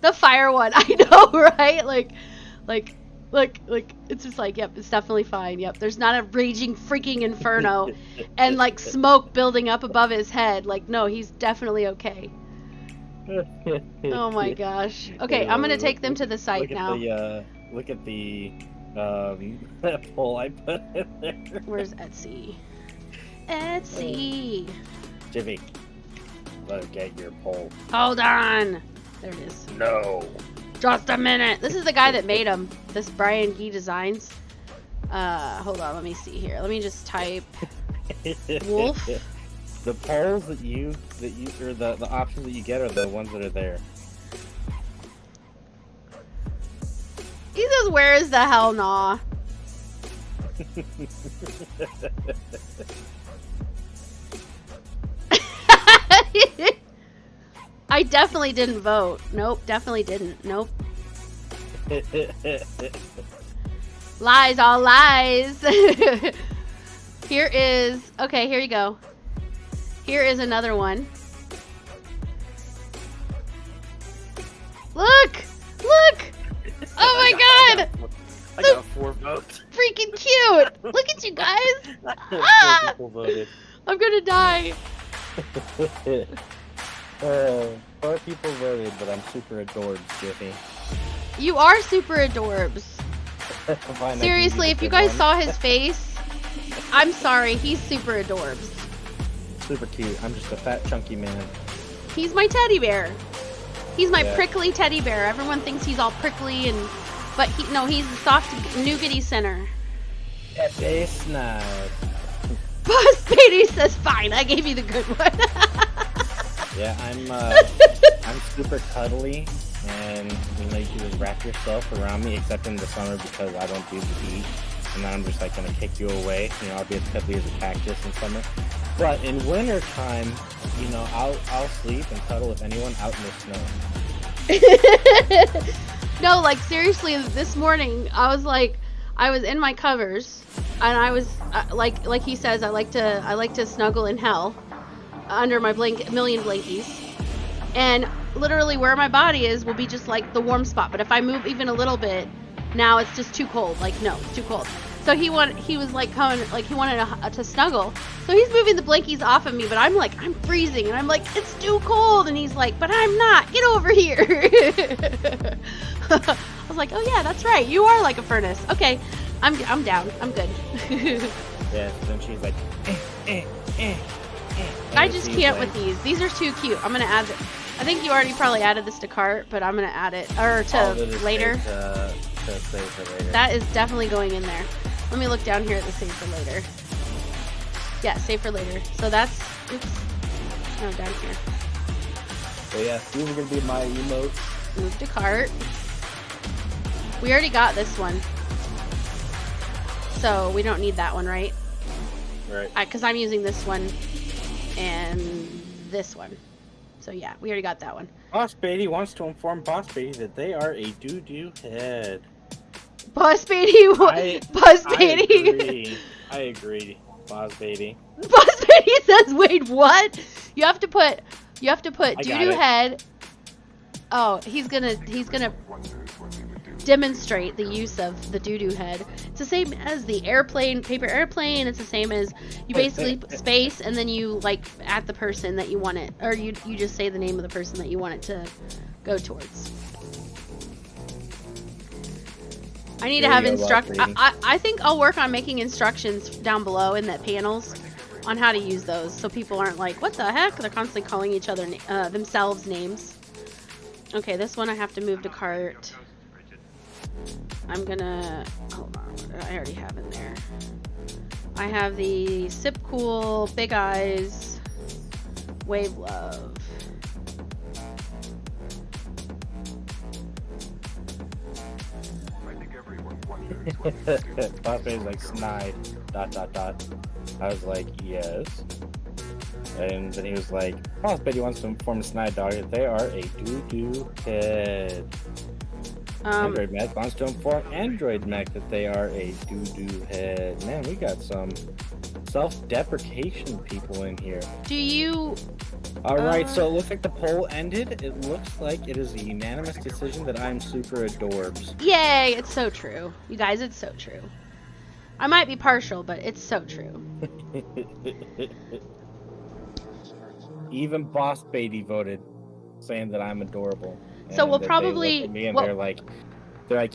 The fire one, I know, right? Like, it's just like, yep, it's definitely fine. Yep, there's not a raging freaking inferno and, like, smoke building up above his head. Like, no, he's definitely okay. Oh my gosh. Okay, I'm gonna take them to the site now. Look at the poll I put in there. Where's Etsy? Etsy. Jimmy, look at your poll. Hold on. There it is. No. Just a minute. This is the guy that made them. This Brian Gee Designs. Hold on. Let me see here. Let me just type wolf. The polls that you or the options that you get are the ones that are there. He says, where is the hell nah? I definitely didn't vote. Nope, definitely didn't. Nope. Lies, all lies. Here is, okay, here you go. Here is another one. Look! Look! Oh my god! I got 4 votes. Freaking cute! Look at you guys! Ah! 4 people voted. I'm gonna die. 4 people voted, but I'm super adored, Jiffy. You are super adorbs. Seriously, if you guys saw his face, I'm sorry, he's super adorbs. Super cute. I'm just a fat, chunky man. He's my teddy bear. He's my Yeah. prickly teddy bear. Everyone thinks he's all prickly but he's the soft nougaty center. F.A. Snide. Boss Beatty says, fine, I gave you the good one. Yeah, I'm super cuddly, and you know you can just wrap yourself around me, except in the summer because I don't do the heat, and then I'm just like gonna kick you away. You know, I'll be as cuddly as a cactus in summer. But in winter time, you know, I'll sleep and cuddle with anyone out in the snow. No, like seriously, this morning I was in my covers, and I was like he says, I like to snuggle in hell under my million blankies, and literally where my body is will be just like the warm spot. But if I move even a little bit, now it's just too cold. Like no, it's too cold. So he was like coming, like he wanted to snuggle. So he's moving the blankies off of me, but I'm freezing, and I'm like, it's too cold, and he's like, but I'm not. Get over here. I was like, oh yeah, that's right. You are like a furnace. Okay, I'm down. I'm good. Yeah, then she's like, I just can't with these. These are too cute. I'm gonna add. I think you already probably added this to cart, but I'm gonna add it to later. To save for later. That is definitely going in there. Let me look down here at the save for later. Yeah, save for later. So that's, oops. Oh, down here. So yeah, these are gonna be my emotes. Move to cart. We already got this one. So we don't need that one, right? Right. Because I'm using this one and this one. So yeah, we already got that one. Boss Beatty wants to inform Boss Beatty that they are a doo-doo head. Boss Beatty, Boss Beatty. I agree, Boss Beatty. Boss Beatty says, wait, what? You have to put doo-doo head. Oh, he's gonna demonstrate the use of the doo-doo head. It's the same as the paper airplane. It's the same as you basically space, and then you like at the person that you want it, or you just say the name of the person that you want it to go towards. I need to have I think I'll work on making instructions down below in the panels on how to use those, so people aren't like, what the heck? They're constantly calling each other themselves names. Okay, this one I have to move to cart. I'm gonna hold on. What did I already have in there? I have the Sip Cool, Big Eyes, Wave Love. Boss Beatty's like Snide ... I was like, yes. And then he was like, Boss Beatty wants to inform SnideDog that they are a doo-doo head. Android Mech wants to inform Android Mech that they are a doo-doo head. Man, we got some self-deprecation people in here. Do you... Alright, so it looks like the poll ended. It looks like it is a unanimous decision that I'm super adorbs. Yay! It's so true. You guys, it's so true. I might be partial, but it's so true. Even Boss Beatty voted, saying that I'm adorable. So and we'll that probably... they look at me and they're like,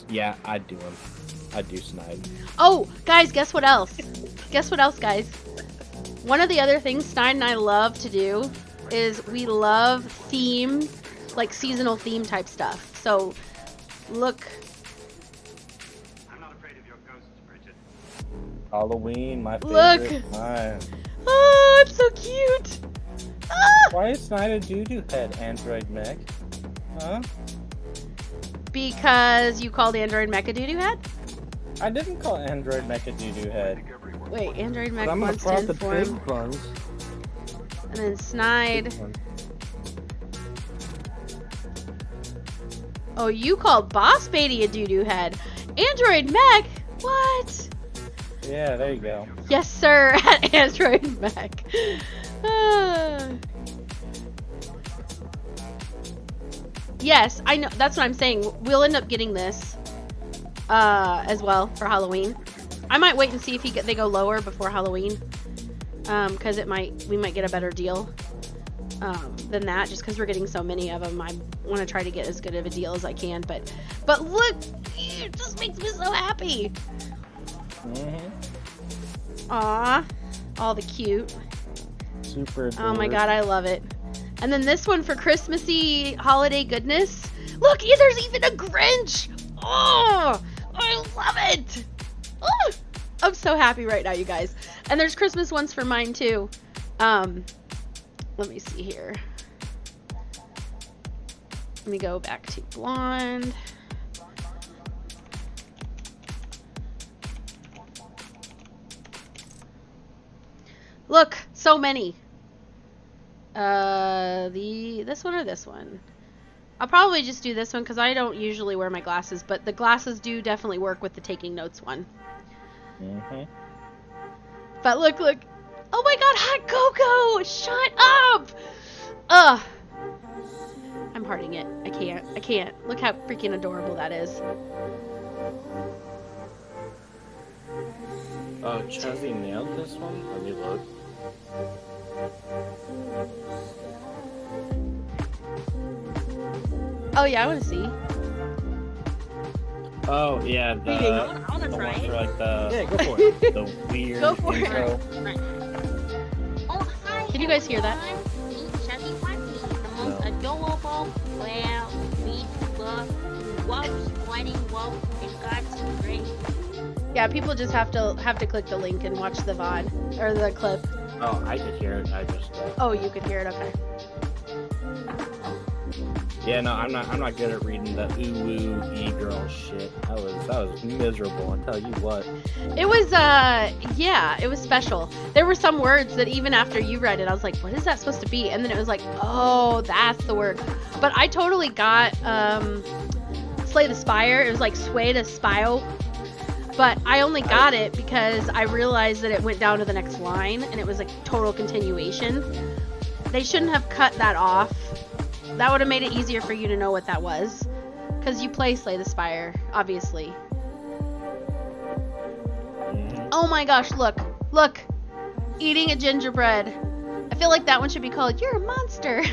yeah, I'd do him. I'd do Snide. Oh, guys, guess what else? Guess what else, guys? One of the other things Snide and I love to do is we love theme, like seasonal theme type stuff. So, look. I'm not afraid of your ghosts, Bridget. Halloween, my Look. favorite time. Oh, it's so cute. Ah! Why is Snide a doo-doo head, Android Mech? Huh? Because you called Android Mech a doo-doo head? I didn't call Android Mech a doo-doo head. Wait, Android Mech But I'm gonna wants to cross the inform. big ones. And then Snide. Oh, you called Boss Beatty a doo-doo head. Android Mech? What? Yeah, there you go. Yes, sir, at Android Mech. Yes, I know. That's what I'm saying. We'll end up getting this as well for Halloween. I might wait and see if they go lower before Halloween, because we might get a better deal than that. Just because we're getting so many of them, I want to try to get as good of a deal as I can. But look, it just makes me so happy. Aw, all the cute. Super. Oh my god, I love it. And then this one for Christmassy holiday goodness. Look, there's even a Grinch. Oh, I love it. Oh, I'm so happy right now, you guys. And there's Christmas ones for mine too. Let me see here. Let me go back to blonde. Look, so many. This one or this one? I'll probably just do this one because I don't usually wear my glasses, but the glasses do definitely work with the taking notes one. Mm-hmm. But look. Oh my god, hot cocoa! Shut up! Ugh. I'm hearting it. I can't. Look how freaking adorable that is. Oh, Chuzzy nailed this one? Let me look. Oh yeah, I want to see. Oh, yeah, I wanna the try one it. for like the... Yeah, go for it. The weird Go for it. intro. Oh, hi. Can you guys hear that? everyone. Me, Chubby Watty, the most No. adorable, well, sweet, wolf, sweating wolf in God's grace. Yeah, people just have to click the link and watch the VOD or the clip. Oh, I could hear it. I just... Oh, you could hear it. Okay. Yeah, no, I'm not good at reading the ooh e-girl shit. That was miserable, I'll tell you what. It was yeah, it was special. There were some words that even after you read it, I was like, what is that supposed to be? And then it was like, oh, that's the word. But I totally got Slay the Spire. It was like Sway to Spile. But I only got it because I realized that it went down to the next line and it was a total continuation. They shouldn't have cut that off. That would have made it easier for you to know what that was. Because you play Slay the Spire, obviously. Oh my gosh, look. Look. Eating a gingerbread. I feel like that one should be called You're a Monster.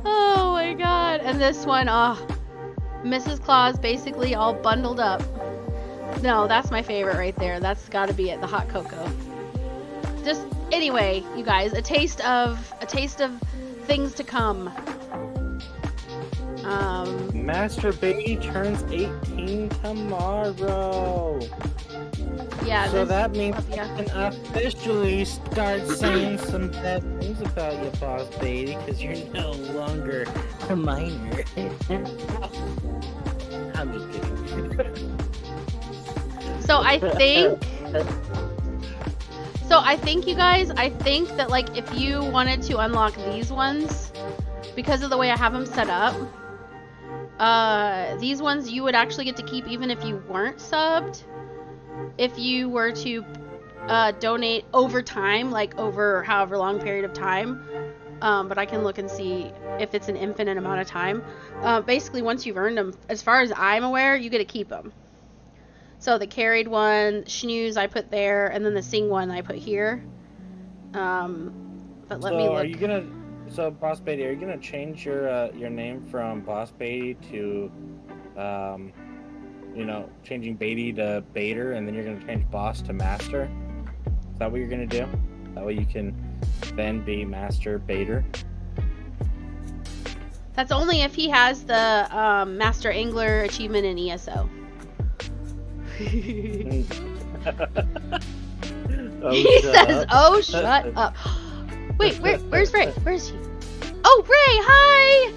Oh my god. And this one, Mrs. Claus basically all bundled up. No, that's my favorite right there. That's gotta be it, the hot cocoa. Just anyway, you guys, a taste of things to come. Master Baby turns 18 tomorrow. Yeah. So that means yeah. I can officially start saying some bad things about you, boss baby, because you're no longer a minor. I'm just kidding. So I think you guys, I think that like if you wanted to unlock these ones, because of the way I have them set up, these ones you would actually get to keep even if you weren't subbed. If you were to donate over time, like over however long period of time, but I can look and see if it's an infinite amount of time. Basically, once you've earned them, as far as I'm aware, you get to keep them. So the carried one, Schnooze I put there, and then the sing one I put here. But let me look. Are you gonna? So Boss Baby, are you gonna change your name from Boss Baby to, changing Baby to Bader, and then you're gonna change Boss to Master? Is that what you're gonna do? That way you can then be Master Bader. That's only if he has the Master Angler achievement in ESO. He says, "Oh, shut up." Wait, where's Ray? Where's he? Oh, Ray, hi!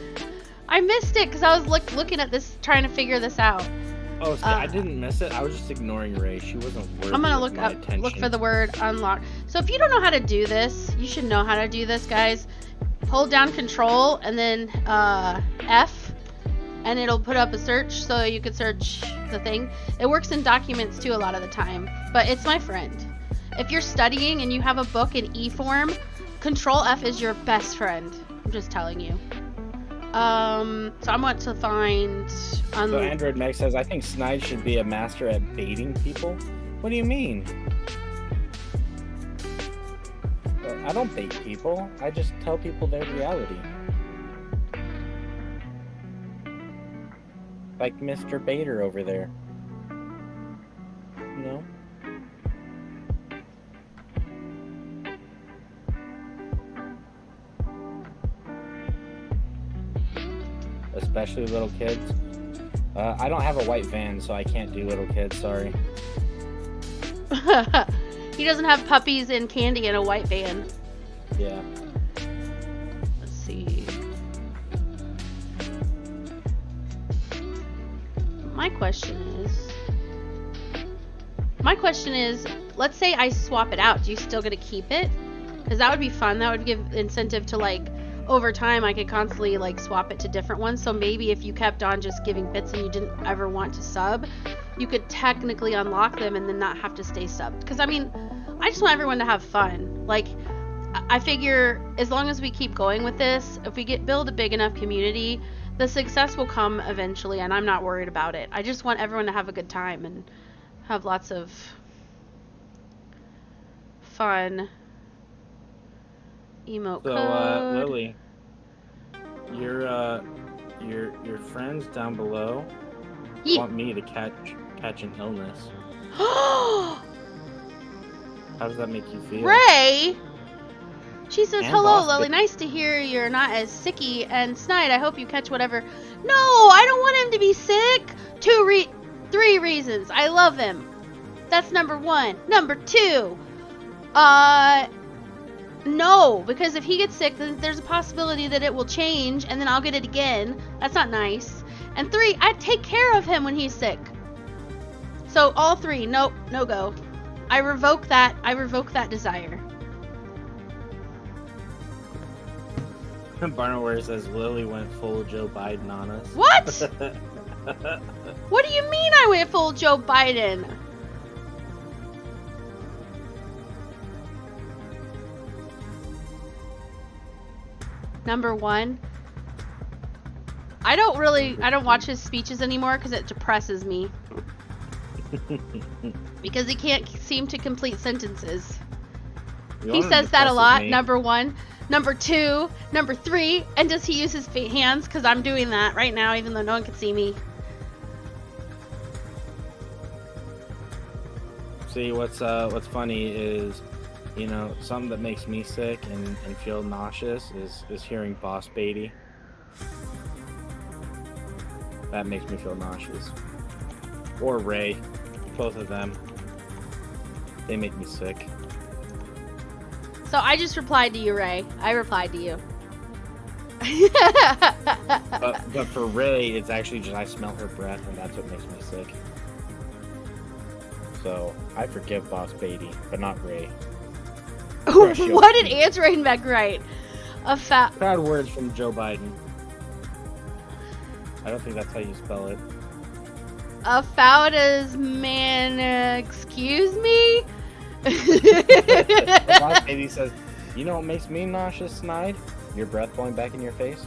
I missed it because I was looking at this, trying to figure this out. Oh, see, I didn't miss it. I was just ignoring Ray. She wasn't worthy I'm gonna of look my up, attention. look for the word unlock. So if you don't know how to do this, you should know how to do this, guys. Hold down Control and then F, and it'll put up a search so you could search the thing. It works in documents too a lot of the time, but it's my friend. If you're studying and you have a book in E-form, Control F is your best friend. I'm just telling you. So I want to find. So Android Mech says, I think Snide should be a master at baiting people. What do you mean? I don't bait people. I just tell people their reality. Like Mr. Bader over there. You know? especially little kids. I don't have a white van, so I can't do little kids. Sorry. He doesn't have puppies and candy in a white van. Yeah. Let's see. My question is, let's say I swap it out. Do you still get to keep it? Because that would be fun. That would give incentive to, like, over time I could constantly, like, swap it to different ones. So maybe if you kept on just giving bits and you didn't ever want to sub, you could technically unlock them and then not have to stay subbed. Because, I mean, I just want everyone to have fun. Like, I figure as long as we keep going with this, if we build a big enough community, the success will come eventually, and I'm not worried about it. I just want everyone to have a good time and have lots of fun. Emote So, code. Lily, your friends down below Ye- want me to catch an illness. How does that make you feel? Ray! She says, And hello, Boss Lily. Bitch. Nice to hear you're not as sicky. And Snide, I hope you catch whatever. No, I don't want him to be sick. 3 reasons. I love him. That's number 1. Number 2, no, because if he gets sick, then there's a possibility that it will change, and then I'll get it again. That's not nice. And 3, I take care of him when he's sick. So all 3, nope, no go. I revoke that desire. Barnaware says Lily went full Joe Biden on us. What? What do you mean I went full Joe Biden? Number 1. I don't watch his speeches anymore because it depresses me. Because he can't seem to complete sentences. He says that a lot, number 1. Number 2, number 3, and does he use his hands? Because I'm doing that right now, even though no one can see me. See, what's funny is, you know, something that makes me sick and feel nauseous is hearing Boss Beatty. That makes me feel nauseous. Or Ray. Both of them. They make me sick. So I just replied to you, Ray. I replied to you. But for Ray, it's actually just I smell her breath and that's what makes me sick. So I forgive Boss Beatty, but not Ray. What did Ants Rainback write? Proud words from Joe Biden. I don't think that's how you spell it. A Fauda's man, excuse me? Boss Baby says, you know what makes me nauseous, Snide? Your breath blowing back in your face.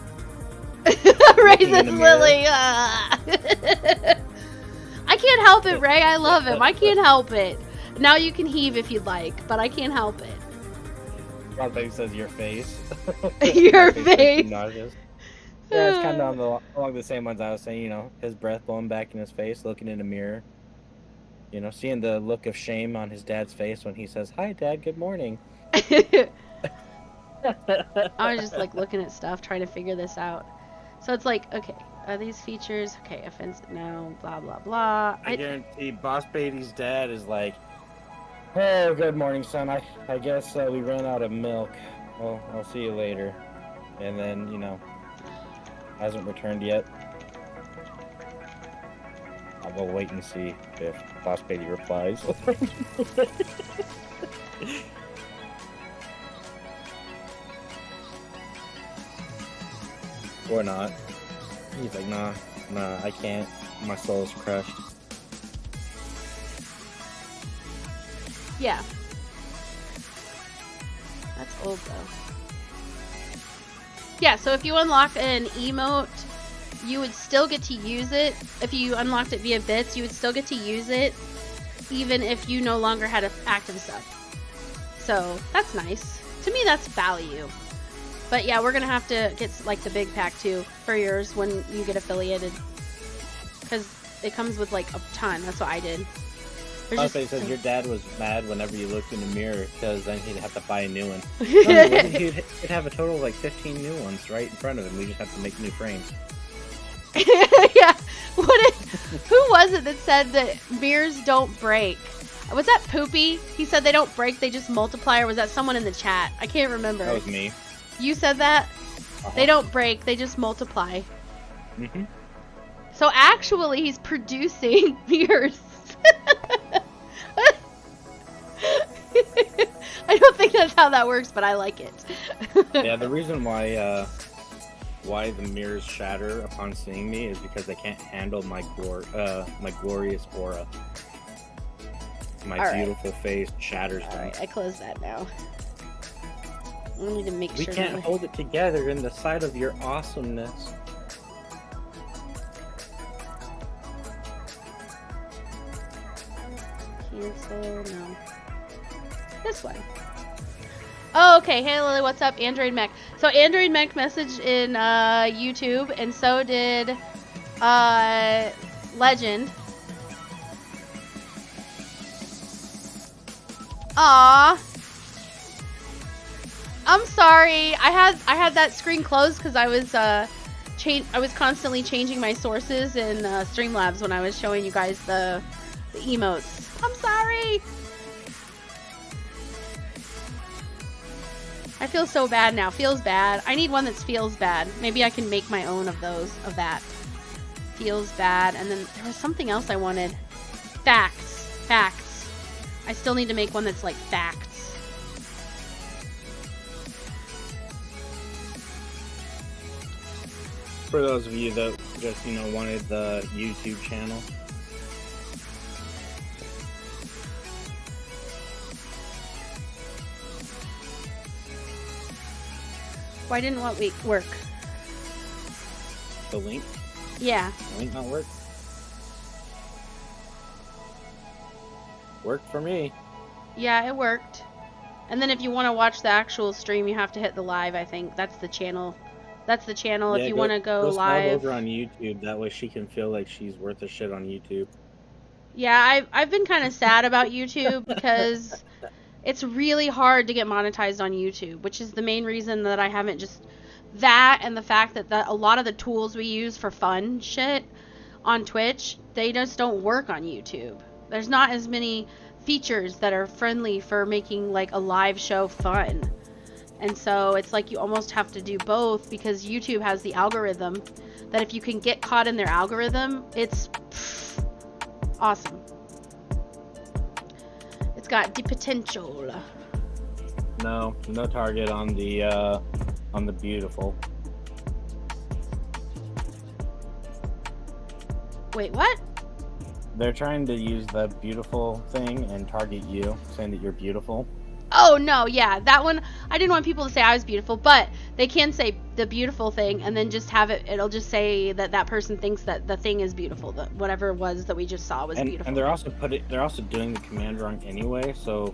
Ray says Lily. I can't help it, Ray. I love him. I can't help it. Now you can heave if you'd like, but I can't help it. Boss Baby says your face. Your face. Nauseous. Yeah, it's kind of along the same ones I was saying, you know, his breath blowing back in his face, looking in a mirror. You know, seeing the look of shame on his dad's face when he says, "Hi, Dad, good morning." I was just like looking at stuff, trying to figure this out. So it's like, okay, are these features? Okay, offensive, no, blah, blah, blah. I guarantee Boss Baby's dad is like, "Oh, good morning, son. I guess we ran out of milk. Well, I'll see you later." And then, you know, hasn't returned yet. I will wait and see if Boss Baby replies. Or not. He's like, nah, I can't. My soul is crushed. Yeah. That's old though. Yeah, so if you unlock an emote, you would still get to use it. If you unlocked it via bits, you would still get to use it, even if you no longer had an active sub. So that's nice. To me, that's value. But yeah, we're gonna have to get like the big pack too for yours when you get affiliated, because it comes with like a ton. That's what I did. It says your dad was mad whenever you looked in the mirror because then he'd have to buy a new one. He'd have a total of like 15 new ones right in front of him. We just have to make new frames. Yeah. Who was it that said that mirrors don't break? Was that Poopy? He said they don't break, they just multiply, or was that someone in the chat? I can't remember. That was me. You said that? Uh-huh. They don't break, they just multiply. Mm-hmm. So actually, he's producing mirrors. I don't think that's how that works, but I like it. Yeah, the reason why the mirrors shatter upon seeing me is because they can't handle my glorious aura. My beautiful face shatters them. Alright, I close that now. I need to make We sure can't that hold it together in the sight of your awesomeness. cancel, no. This one. Oh, okay. Hey, Lily, what's up? Android Mech. So, Android Mech messaged in YouTube, and so did Legend. Aw. I'm sorry. I had that screen closed because I was I was constantly changing my sources in Streamlabs when I was showing you guys the emotes. I'm sorry. I feel so bad now. Feels bad. I need one that feels bad. Maybe I can make my own of those, of that. Feels bad. And then there was something else I wanted. Facts. Facts. I still need to make one that's like facts. For those of you that just, wanted the YouTube channel. Why didn't what work? The link? Yeah. The link not work? Worked for me. Yeah, it worked. And then if you want to watch the actual stream, you have to hit the live, I think. That's the channel. That's the channel if you want to go live. Over on YouTube. That way she can feel like she's worth a shit on YouTube. Yeah, I've been kind of sad about YouTube because it's really hard to get monetized on YouTube, which is the main reason that I haven't just... That and the fact that a lot of the tools we use for fun shit on Twitch, they just don't work on YouTube. There's not as many features that are friendly for making like a live show fun. And so it's like you almost have to do both because YouTube has the algorithm that if you can get caught in their algorithm, it's awesome. It's got the potential. No target on the beautiful. Wait, what? They're trying to use the beautiful thing and target you, saying that you're beautiful. Oh, no, yeah, that one, I didn't want people to say I was beautiful, but they can say the beautiful thing and then just have it'll just say that that person thinks that the thing is beautiful, that whatever it was that we just saw was beautiful. And they're also doing the command wrong anyway, so...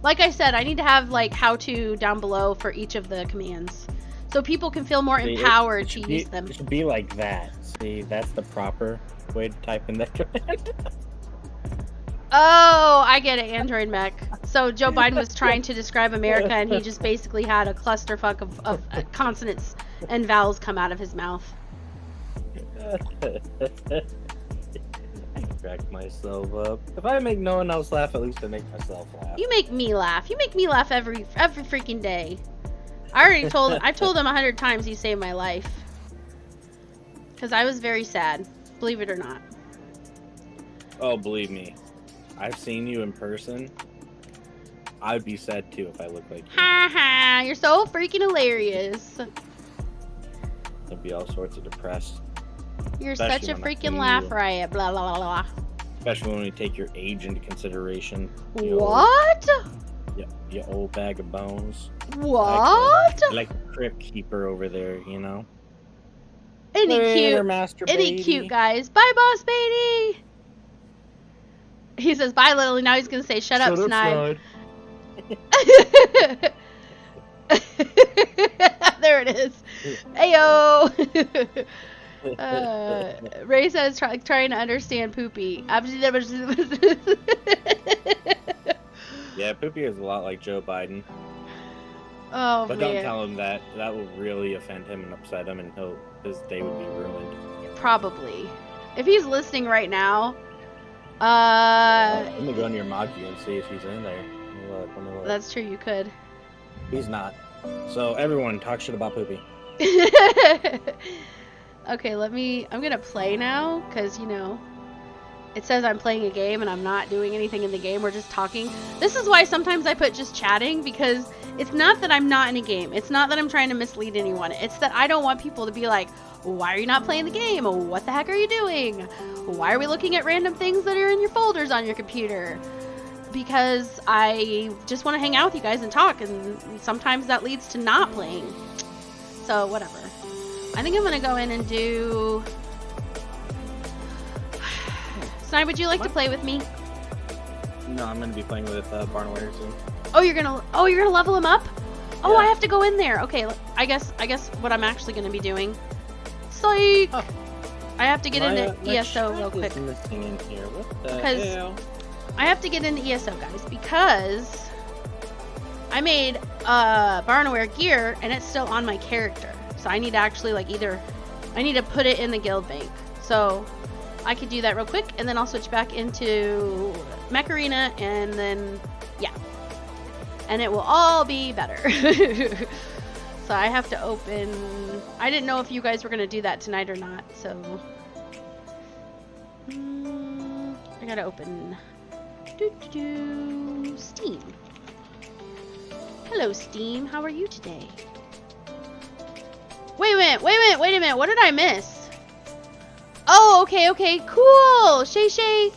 Like I said, I need to have like how-to down below for each of the commands. So people can feel more empowered to use them. It should be like that. See, that's the proper way to type in that command. Oh, I get it, Android Mech. So Joe Biden was trying to describe America and he just basically had a clusterfuck of consonants and vowels come out of his mouth. I crack myself up. If I make no one else laugh, at least I make myself laugh. You make me laugh. You make me laugh every freaking day. I've told him 100 times you saved my life. Because I was very sad. Believe it or not. Oh, believe me. I've seen you in person. I'd be sad too if I looked like you. Ha ha, you're so freaking hilarious. I'd be all sorts of depressed. You're Especially such a when I freaking see laugh you. riot. Blah, blah, blah, blah. Especially when you take your age into consideration. What? You old bag of bones. What? Like the crypt keeper over there, you know? Any Later, cute. Master Any Baby. cute, guys. Bye, Boss Baby. He says bye, Lily. Now he's going to say, shut up, Snide. There it is. Ayo. Ray says trying to understand Poopy. Yeah, Poopy is a lot like Joe Biden. Oh, But man. don't tell him that. That will really offend him and upset him, and his day would be ruined. Probably. If he's listening right now, Let me go into your mod view and see if he's in there. Let me look. that's true, you could. He's not. So everyone, talk shit about Poopy. Okay, I'm gonna play now, because, it says I'm playing a game and I'm not doing anything in the game, we're just talking. This is why sometimes I put just chatting, because it's not that I'm not in a game. It's not that I'm trying to mislead anyone. It's that I don't want people to be like, why are you not playing the game? What the heck are you doing? Why are we looking at random things that are in your folders on your computer? Because I just want to hang out with you guys and talk, and sometimes that leads to not playing. So, whatever. I think I'm going to go in and do... Snide, would you like to play with me? No, I'm gonna be playing with Barnaware soon. Oh, you're gonna level him up? Oh, Yeah. I have to go in there. Okay, I guess what I'm actually gonna be doing. Psych! Oh. I have to get into my ESO real chat quick. is missing in here. What the Because- hell? I have to get into ESO, guys, because I made Barnaware gear and it's still on my character. So I need to actually I need to put it in the guild bank. So I could do that real quick, and then I'll switch back into Mech Arena, and then, yeah. And it will all be better. So I have to open... I didn't know if you guys were going to do that tonight or not, so... I gotta open... Steam. Hello, Steam. How are you today? Wait a minute. What did I miss? Oh, okay, cool. Shay.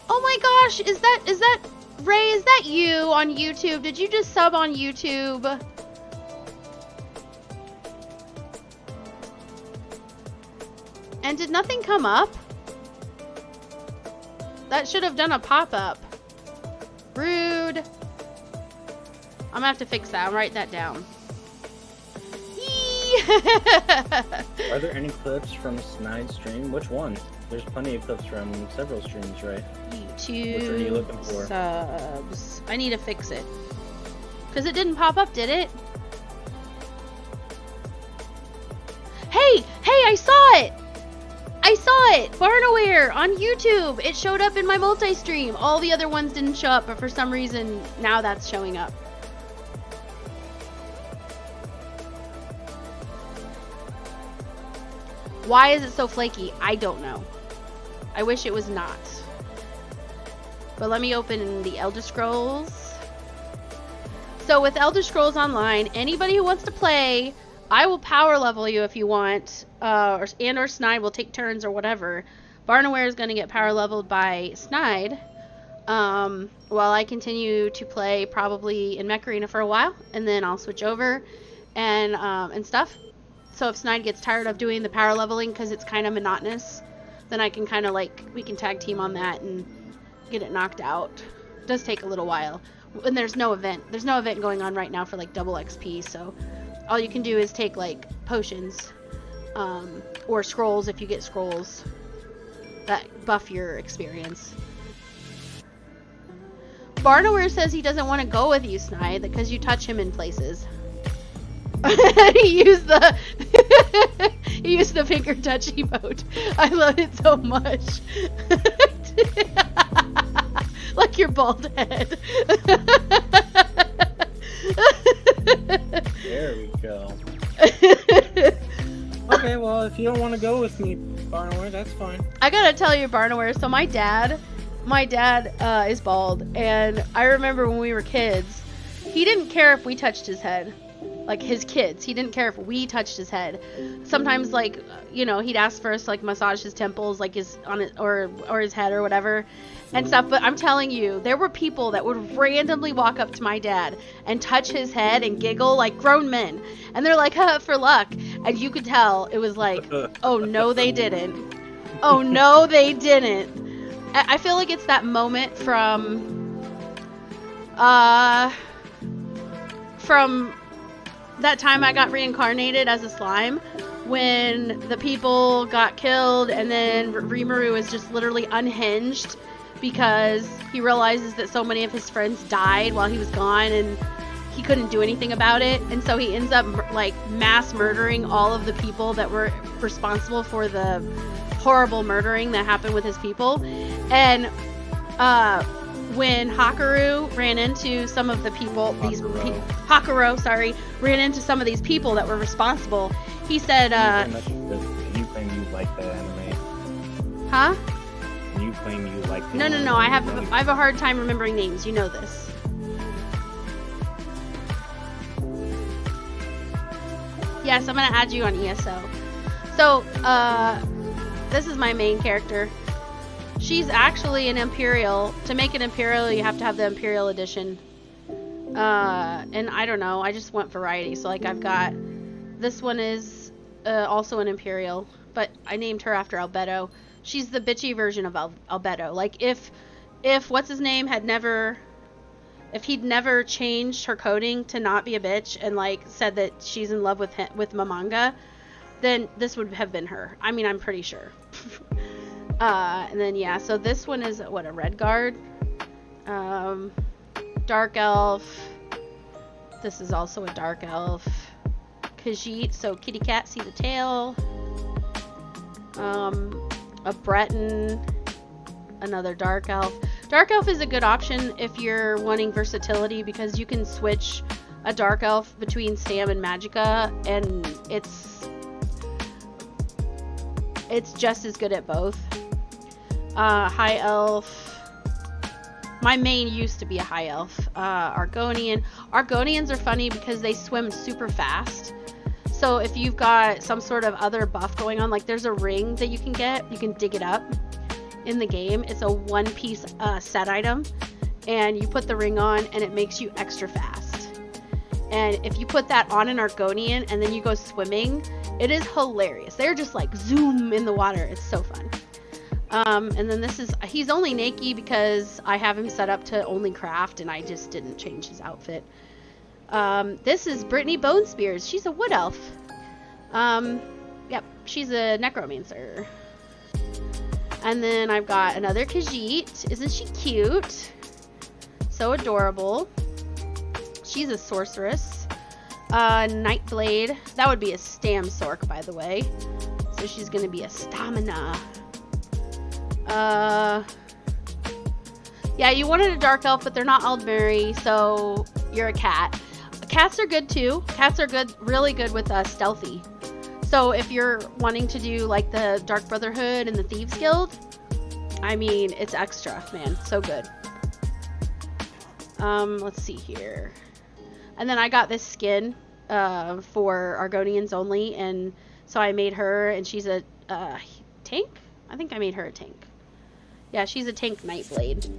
Oh my gosh, is that Ray? Is that you on YouTube? Did you just sub on YouTube? And did nothing come up? That should have done a pop-up. Rude. I'm gonna have to fix that. I'm writing that down. Are there any clips from Snide's stream? Which one? There's plenty of clips from several streams, right? YouTube Which are you looking for? subs. I need to fix it. Because it didn't pop up, did it? Hey, I saw it! Barnaware on YouTube. It showed up in my multi-stream. All the other ones didn't show up, but for some reason, now that's showing up. Why is it so flaky? I don't know. I wish it was not. But let me open the Elder Scrolls. So with Elder Scrolls Online, anybody who wants to play, I will power level you if you want, or Snide will take turns or whatever. Barnaware is going to get power leveled by Snide, while I continue to play probably in Mech Arena for a while, and then I'll switch over and stuff. So if Snide gets tired of doing the power leveling because it's kind of monotonous, then I can kind of we can tag team on that and get it knocked out. It does take a little while. And there's no event. There's no event going on right now for double XP, so all you can do is take potions, or scrolls if you get scrolls that buff your experience. Barnaware says he doesn't want to go with you, Snide, because you touch him in places. he used the finger touch emote. I love it so much. Like your bald head. There we go. Okay, well, if you don't want to go with me, Barnaware, that's fine. I gotta tell you, Barnaware, so my dad is bald, and I remember when we were kids, he didn't care if we touched his head. Like his kids, he didn't care if we touched his head. Sometimes, he'd ask for us to massage his temples, or his head or whatever, and stuff. But I'm telling you, there were people that would randomly walk up to my dad and touch his head and giggle like grown men, and they're like, for luck, and you could tell it was like, oh no, they didn't. Oh no, they didn't. I feel like it's that moment from that time I got reincarnated as a slime, when the people got killed and then Rimuru is just literally unhinged because he realizes that so many of his friends died while he was gone, and he couldn't do anything about it, and so he ends up like mass murdering all of the people that were responsible for the horrible murdering that happened with his people. And when Hakaru ran into some of the people, Hakuro, sorry, ran into some of these people that were responsible, he said, you claim you like the anime. huh? You claim you like the No, anime. I have a hard time remembering names. You know this. Yes, I'm gonna add you on ESO. So, this is my main character. She's actually an Imperial. To make an Imperial, you have to have the Imperial Edition. And I don't know, I just want variety. So, like, I've got... This one is also an Imperial, but I named her after Albedo. She's the bitchy version of Albedo. Like, if what's-his-name had never... If he'd never changed her coding to not be a bitch and, like, said that she's in love with Mamanga, then this would have been her. I mean, I'm pretty sure. And then, yeah, so this one is, what, a red guard? Dark elf. This is also a dark elf. Khajiit, so kitty cat, see the tail. A Breton. Another dark elf. Dark elf is a good option if you're wanting versatility, because you can switch a dark elf between Sam and Magicka, and it's just as good at both. High elf. My main used to be a high elf. Argonian. Argonians are funny because they swim super fast. So if you've got some sort of other buff going on, like there's a ring that you can get, you can dig it up in the game. It's a one-piece set item, and you put the ring on and it makes you extra fast. And if you put that on an Argonian and then you go swimming, it is hilarious. They're just like zoom in the water. It's so fun. And then he's only Naked because I have him set up to only craft and I just didn't change his outfit. This is Brittany Bonespears. She's a wood elf. Yep, she's a necromancer. And then I've got another Khajiit. Isn't she cute? So adorable. She's a sorceress. Nightblade. That would be a Stam Sork, by the way. So she's gonna be a stamina. Yeah, you wanted a dark elf, but they're not Aldmeri, so you're a cat. Cats are good too. Cats are good, really good with stealthy. So if you're wanting to do like the Dark Brotherhood and the Thieves Guild, I mean, it's extra, man. So good. Let's see here. And then I got this skin for Argonians only, and so I made her, and she's a tank? I think I made her a tank. Yeah, she's a tank Nightblade.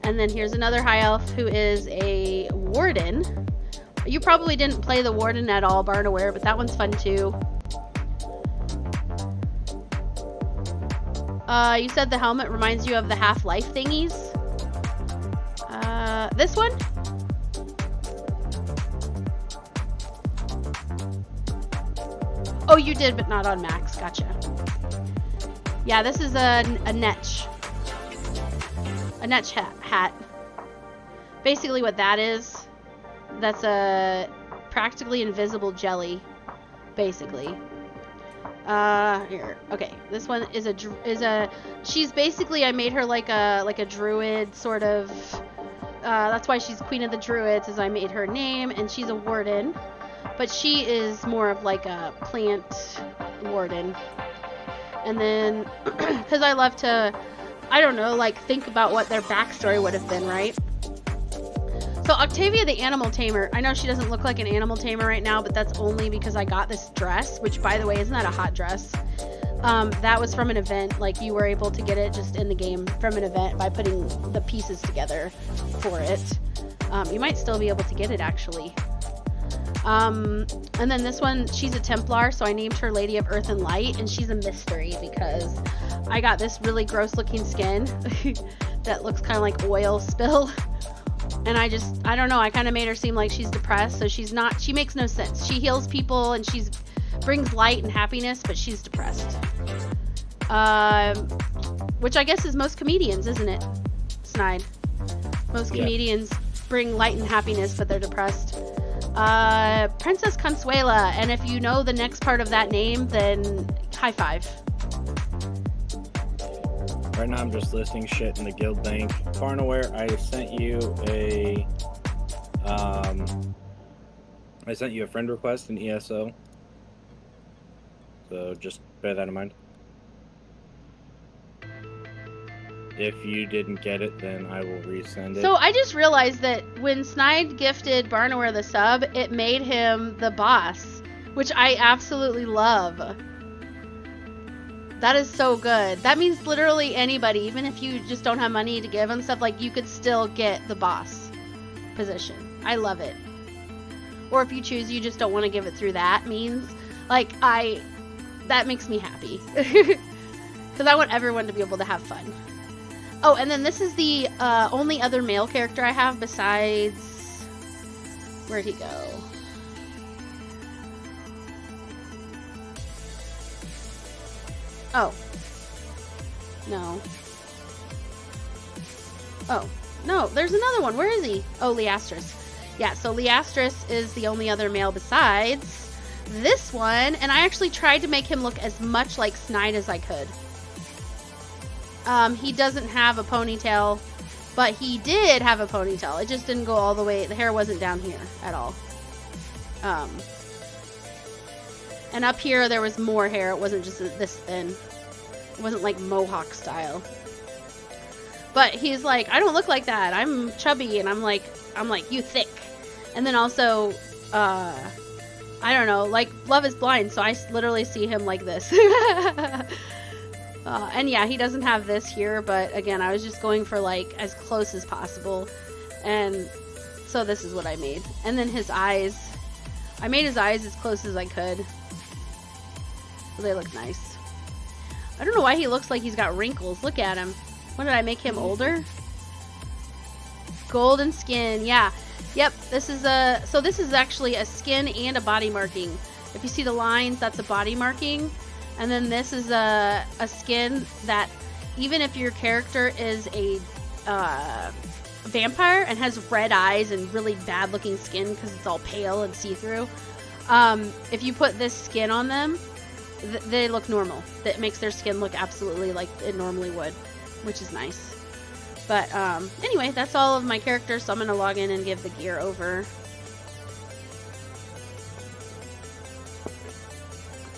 And then here's another high elf who is a warden. You probably didn't play the warden at all, Barnaware, but that one's fun too. You said the helmet reminds you of the Half-Life thingies. This one? Oh, you did, but not on Max. Gotcha. Yeah, this is a Netch. A Netch hat. Basically what that is, that's a practically invisible jelly, basically. Here. Okay, this one is she's basically, I made her like a druid sort of, that's why she's Queen of the Druids, is I made her name, and she's a warden. But she is more of like a plant warden. And then, because I love to, I don't know, like think about what their backstory would have been, right? So Octavia the Animal Tamer, I know she doesn't look like an animal tamer right now, but that's only because I got this dress, which by the way, isn't that a hot dress? That was from an event, like you were able to get it just in the game from an event by putting the pieces together for it. You might still be able to get it actually. And then this one, she's a Templar, so I named her Lady of Earth and Light, and she's a mystery because I got this really gross looking skin that looks kind of like oil spill. And I don't know, I kind of made her seem like she's depressed, so she makes no sense. She heals people and brings light and happiness, but she's depressed. Which I guess is most comedians, isn't it, Snide? Most comedians bring light and happiness, but they're depressed. Princess Consuela, and if you know the next part of that name, then high five. Right now I'm just listing shit in the guild bank. Farnaware, I sent you a friend request in ESO. So just bear that in mind. If you didn't get it, then I will resend it. So I just realized that when Snide gifted Barnaware the sub, it made him the boss, which I absolutely love. That is so good. That means literally anybody, even if you just don't have money to give and stuff, like you could still get the boss position. I love it. Or if you choose, you just don't want to give it through that means, like that makes me happy. Because I want everyone to be able to have fun. Oh, and then this is the only other male character I have besides... Where'd he go? Oh. No. Oh. No, there's another one. Where is he? Oh, Leastris. Yeah, so Leastris is the only other male besides this one, and I actually tried to make him look as much like Snide as I could. He doesn't have a ponytail, but he did have a ponytail. It just didn't go all the way. The hair wasn't down here at all. And up here there was more hair. It wasn't just this thin. It wasn't like mohawk style. But he's like, I don't look like that. I'm chubby, and I'm like, you thick. And then also, I don't know, like Love is Blind, so I literally see him like this. And yeah, he doesn't have this here, but again, I was just going for like as close as possible. And so this is what I made. And then his eyes, I made his eyes as close as I could. So they look nice. I don't know why he looks like he's got wrinkles. Look at him. What, did I make him older? Golden skin, yeah. Yep, this is so this is actually a skin and a body marking. If you see the lines, that's a body marking. And then this is a skin that, even if your character is a vampire and has red eyes and really bad looking skin because it's all pale and see-through, if you put this skin on them, they look normal. That makes their skin look absolutely like it normally would, which is nice. But anyway, that's all of my characters, so I'm going to log in and give the gear over.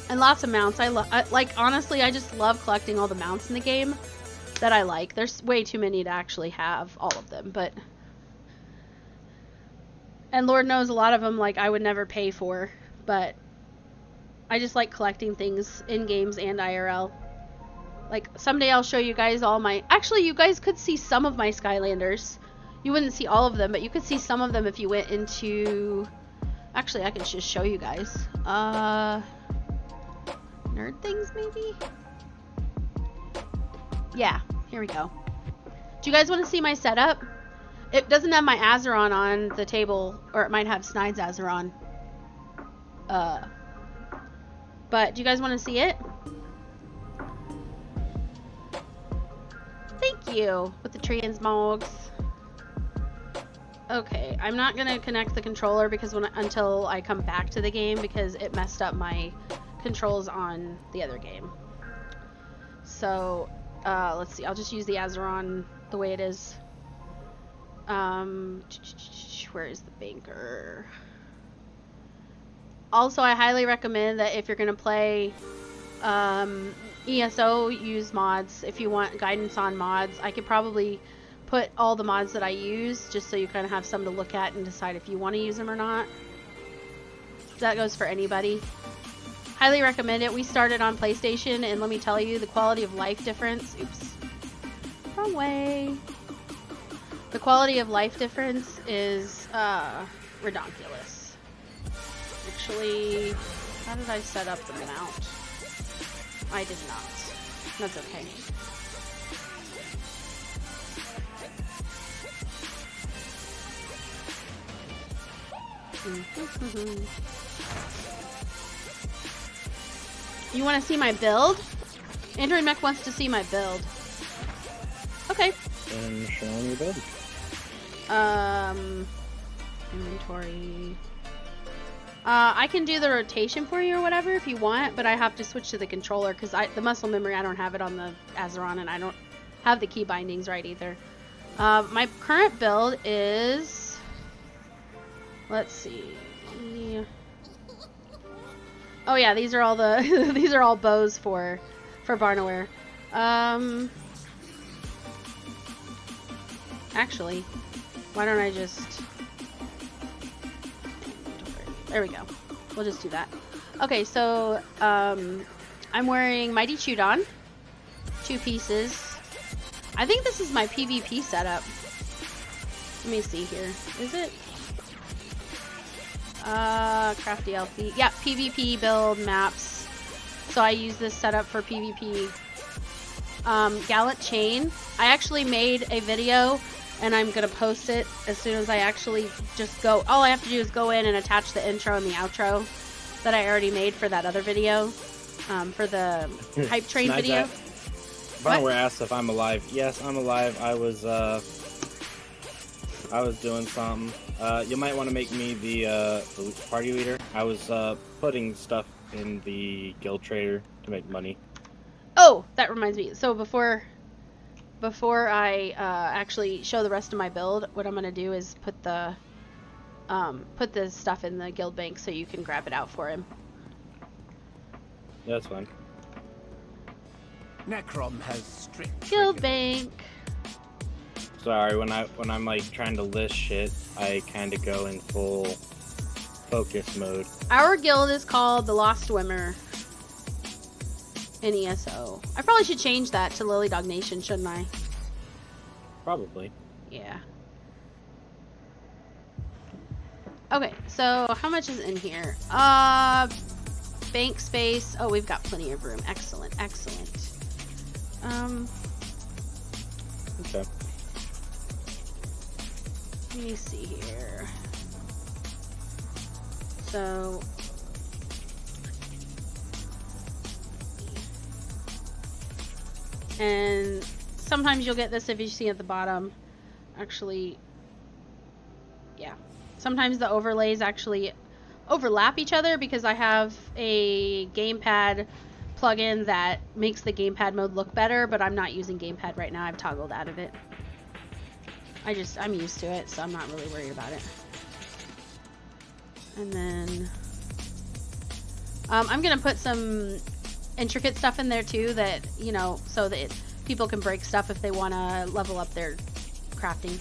And lots of mounts. Like, honestly, I just love collecting all the mounts in the game that I like. There's way too many to actually have all of them, but... And Lord knows a lot of them, like, I would never pay for, but I just like collecting things in games and IRL. Like, someday I'll show you guys all my... Actually, you guys could see some of my Skylanders. You wouldn't see all of them, but you could see some of them if you went into... Actually, I can just show you guys. Nerd things, maybe? Yeah, here we go. Do you guys want to see my setup? It doesn't have my Azeron on the table, or it might have Snide's Azeron. But do you guys want to see it? Thank you, with the tree and smogs. Okay, I'm not gonna connect the controller because until I come back to the game, because it messed up my controls on the other game. So let's see, I'll just use the Azeron the way it is. Where is the banker? Also, I highly recommend that if you're gonna play ESO, use mods. If you want guidance on mods, I could probably put all the mods that I use just so you kind of have some to look at and decide if you want to use them or not. That goes for anybody. Highly recommend it. We started on PlayStation, and let me tell you, the quality of life difference... Oops. Wrong way. The quality of life difference is ridiculous. Actually, how did I set up the mount? I did not. That's okay. You want to see my build? Android Mech wants to see my build. Okay. And show me your build. Inventory. I can do the rotation for you or whatever if you want, but I have to switch to the controller because the muscle memory, I don't have it on the Azeron, and I don't have the key bindings right either. My current build is, let's see. Oh yeah, these are all the these are all bows for Barnaware. Actually, why don't I just, there we go. We'll just do that. Okay, so I'm wearing Mighty Chudon, 2 pieces. I think this is my PvP setup. Let me see here. Is it? Crafty LP. Yeah, PvP build maps. So I use this setup for PvP. Gallant Chain. I actually made a video and I'm gonna post it as soon as I actually just go. All I have to do is go in and attach the intro and the outro that I already made for that other video. For the hype train video. Barnaware asked if I'm alive. Yes, I'm alive. I was doing something. You might want to make me the party leader. I was putting stuff in the guild trader to make money. Oh, that reminds me. So before I actually show the rest of my build, what I'm gonna do is put the stuff in the guild bank so you can grab it out for him. Yeah, that's fine. Necrom has strict Guild regulations. bank. Sorry, when I'm like trying to list shit, I kind of go in full focus mode. Our guild is called the Lost Swimmer in ESO. I probably should change that to LiliumCobra Nation, shouldn't I? Probably. Yeah. Okay, so how much is in here? Bank space. Oh, we've got plenty of room. Excellent, excellent. Okay. Let me see here. So, and sometimes you'll get this if you see at the bottom. Actually, yeah. Sometimes the overlays actually overlap each other because I have a gamepad plugin that makes the gamepad mode look better, but I'm not using gamepad right now. I've toggled out of it. I'm used to it, so I'm not really worried about it. And then I'm gonna put some intricate stuff in there too, that, you know, so that people can break stuff if they want to level up their crafting.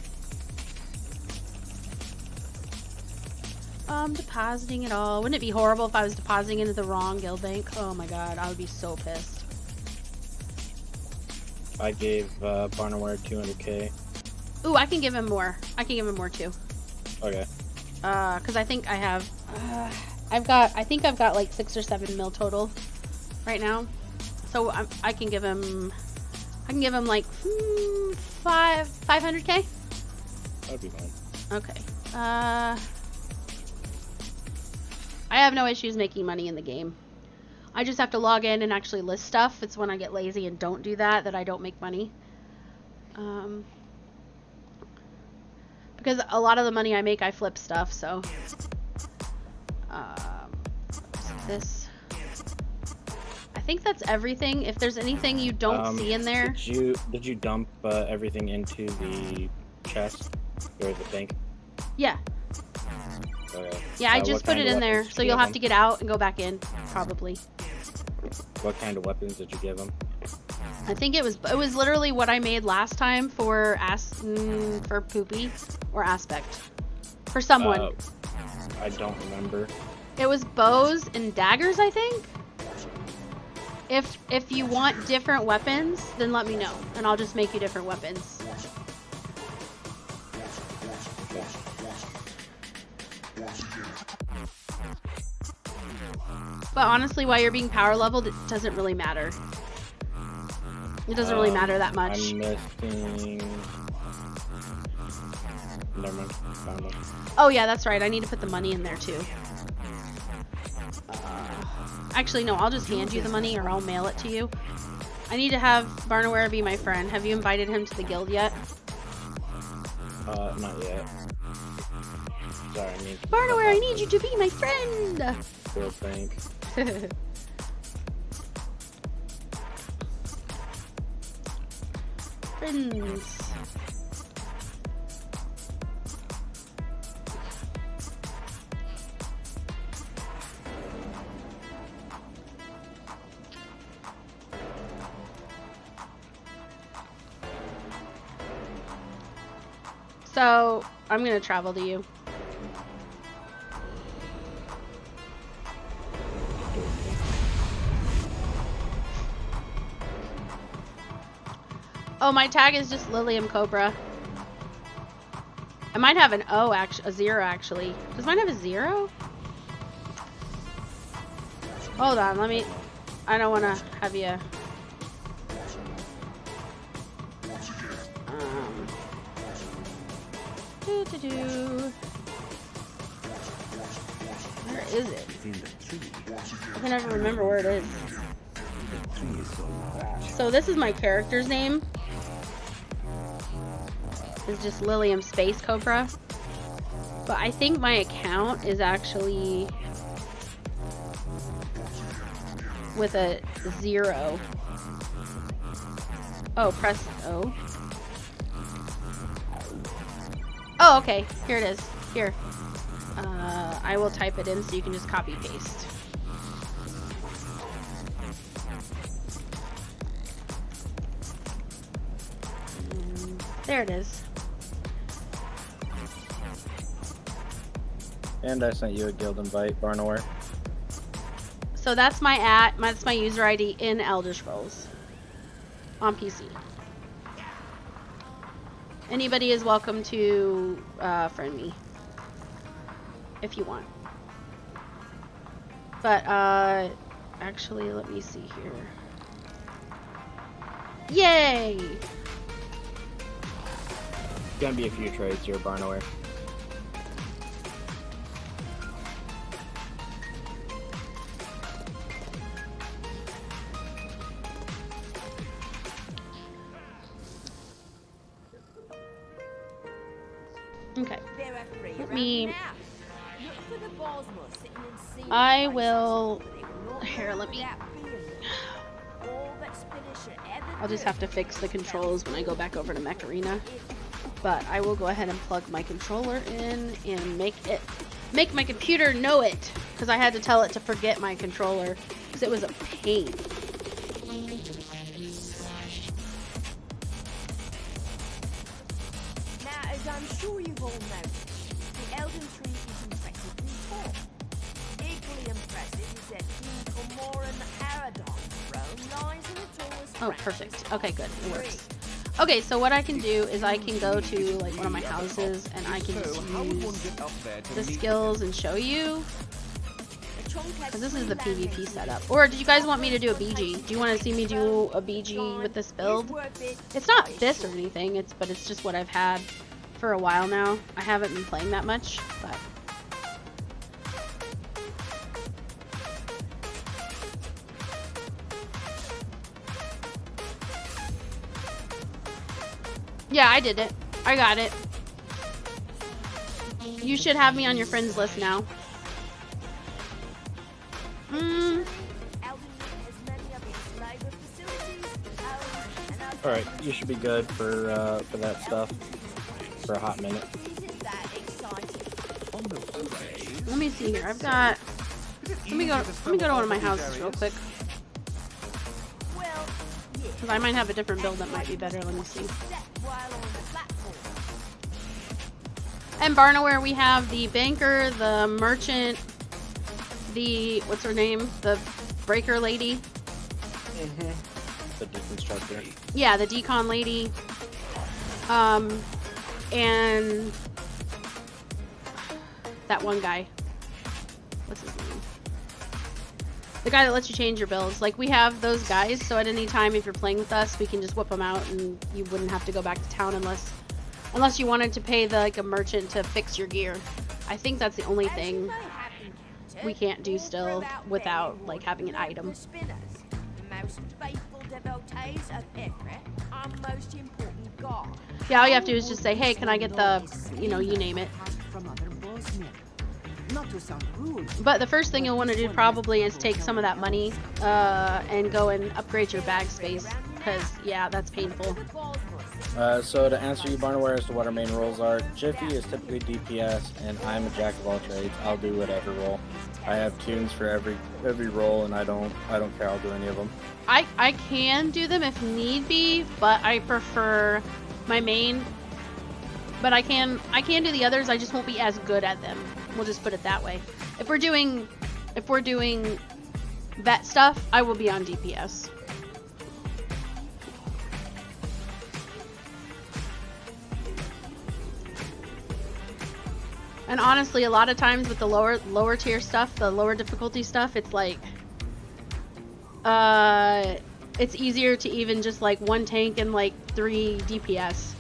Depositing it all. Wouldn't it be horrible if I was depositing into the wrong guild bank? Oh my god, I would be so pissed. I gave Barnaware 200k. Ooh, I can give him more. I can give him more too. Okay. Because I think I have, I think I've got like 6 or 7 mil total right now. So I can give him like 500k. That'd be fine. Okay. I have no issues making money in the game. I just have to log in and actually list stuff. It's when I get lazy and don't do that I don't make money. Because a lot of the money I make, I flip stuff, so. This. I think that's everything. If there's anything you don't see in there. Did you dump everything into the chest or the bank? Yeah. Yeah, I just put it in there, so you'll have to get out and go back in, probably. What kind of weapons did you give them? I think it was literally what I made last time for for Poopy or Aspect. For someone. I don't remember. It was bows and daggers, I think. If you want different weapons, then let me know, and I'll just make you different weapons. But honestly, while you're being power leveled, it doesn't really matter. It doesn't really matter that much. I'm missing. Never mind. Found it. Oh yeah, that's right. I need to put the money in there too. Actually, no. I'll just hand you the money, or I'll mail it to you. I need to have Barnaware be my friend. Have you invited him to the guild yet? Not yet. Sorry, I mean. Barnaware, I need you to be my friend! Cool, thanks. Friends. So, I'm gonna travel to you. Oh, my tag is just LiliumCobra. I might have an O, a 0 actually. Does mine have a 0? Hold on, let me. I don't want to have you. Where is it? I can never remember where it is. So this is my character's name. It's just Lilium Space Cobra. But I think my account is actually with a 0. Oh, press O. Oh, okay. Here it is. Here. I will type it in so you can just copy paste. There it is. And I sent you a guild invite, Barnaware. So that's my that's my user ID in Elder Scrolls on PC. Anybody is welcome to friend me if you want. But actually, let me see here. Yay! Gonna be a few trades here, Barnaware. Okay. Let me. I will. Here, let me. I'll just have to fix the controls when I go back over to Mech Arena. But I will go ahead and plug my controller in and make my computer know it, because I had to tell it to forget my controller because it was a pain. Now, as I'm sure you've all noticed, the Elden Tree is impressively tall. Equally impressive is that King Comoran Paradox throne lies in the tallest. Oh, perfect. Okay, good. It works. Okay, so what I can do is I can go to like one of my houses and I can just use the skills and show you. Because this is the PvP setup. Or do you guys want me to do a BG? Do you want to see me do a BG with this build? It's not this or anything, but it's just what I've had for a while now. I haven't been playing that much, but... Yeah, I did it. I got it. You should have me on your friends list now. Alright, you should be good for that stuff for a hot minute. Let me see here. I've got. Let me go to one of my houses real quick. Because I might have a different build that might be better. Let me see. And Barnaware, we have the banker, the merchant, the, what's her name? The breaker lady. The deconstructor. Yeah, the decon lady. And that one guy. What's his name? The guy that lets you change your builds. Like, we have those guys, so at any time if you're playing with us, we can just whip them out and you wouldn't have to go back to town unless you wanted to pay a merchant to fix your gear. I think that's the only thing we can't do still without like having an item. The most faithful devotees of Ifrit, our most important guard. Yeah, all you have to do is just say, hey, can I get the, you know, you name it. From other bossmen. Not to sound rude. But the first thing you'll want to do probably is take some of that money and go and upgrade your bag space. Because, yeah, that's painful. So to answer you, Barnaware, as to what our main roles are, Jiffy is typically DPS, and I'm a jack of all trades. I'll do whatever role. I have tunes for every role, and I don't care. I'll do any of them. I can do them if need be, but I prefer my main. But I can do the others. I just won't be as good at them. We'll just put it that way. If we're doing vet stuff, I will be on DPS. And honestly, a lot of times with the lower tier stuff, the lower difficulty stuff, it's like it's easier to even just like one tank and like 3 DPS.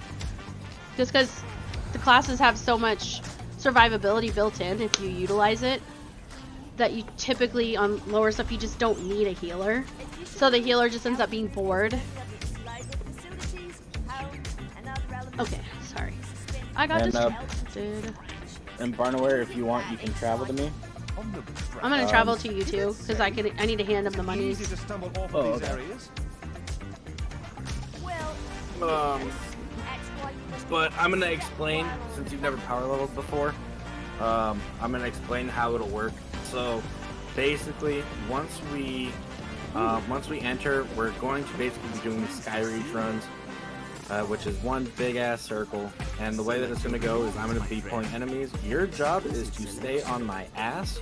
Just because the classes have so much survivability built in if you utilize it, that you typically on lower stuff you just don't need a healer. So the healer just ends up being bored. Okay, sorry. I got distracted. And Barnaware, if you want, you can travel to me. I'm gonna travel to you too, because I need to hand him the money. Easy to stumble off Oh, of these okay. areas. But I'm gonna explain, since you've never power leveled before, I'm gonna explain how it'll work. So basically, once we enter, we're going to basically be doing sky reach runs, which is one big ass circle. And the way that it's gonna go is I'm gonna be pulling enemies. Your job is to stay on my ass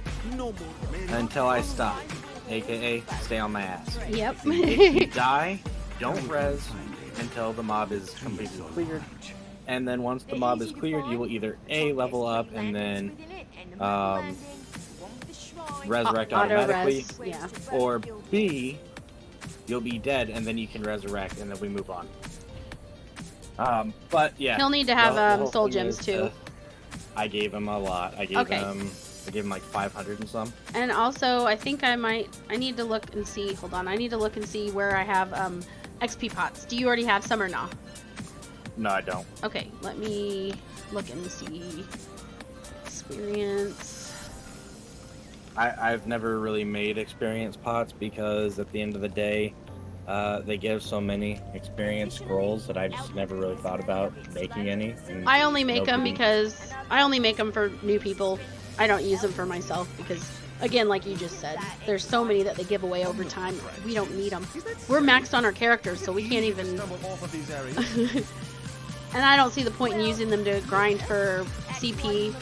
until I stop, aka stay on my ass. Yep. If you die, don't res until the mob is completely cleared. And then once the mob is cleared, you will either A, level up, and then resurrect automatically, yeah. or B, you'll be dead, and then you can resurrect, and then we move on. But yeah, He'll need to have the whole soul thing gems is, too. I gave him a lot. I gave him like 500 and some. And also, I think I need to look and see. Hold on, I need to look and see where I have XP pots. Do you already have some or not? No, I don't. Okay, let me look and see. Experience. I've never really made experience pots because at the end of the day, they give so many experience scrolls that I just never really thought about making any. And I only make them nobody- because I only make them for new people. I don't use them for myself because, again, like you just said, there's so many that they give away over time. We don't need them. We're maxed on our characters, so we can't even. Stumble off of these areas. And I don't see the point in using them to grind for CP.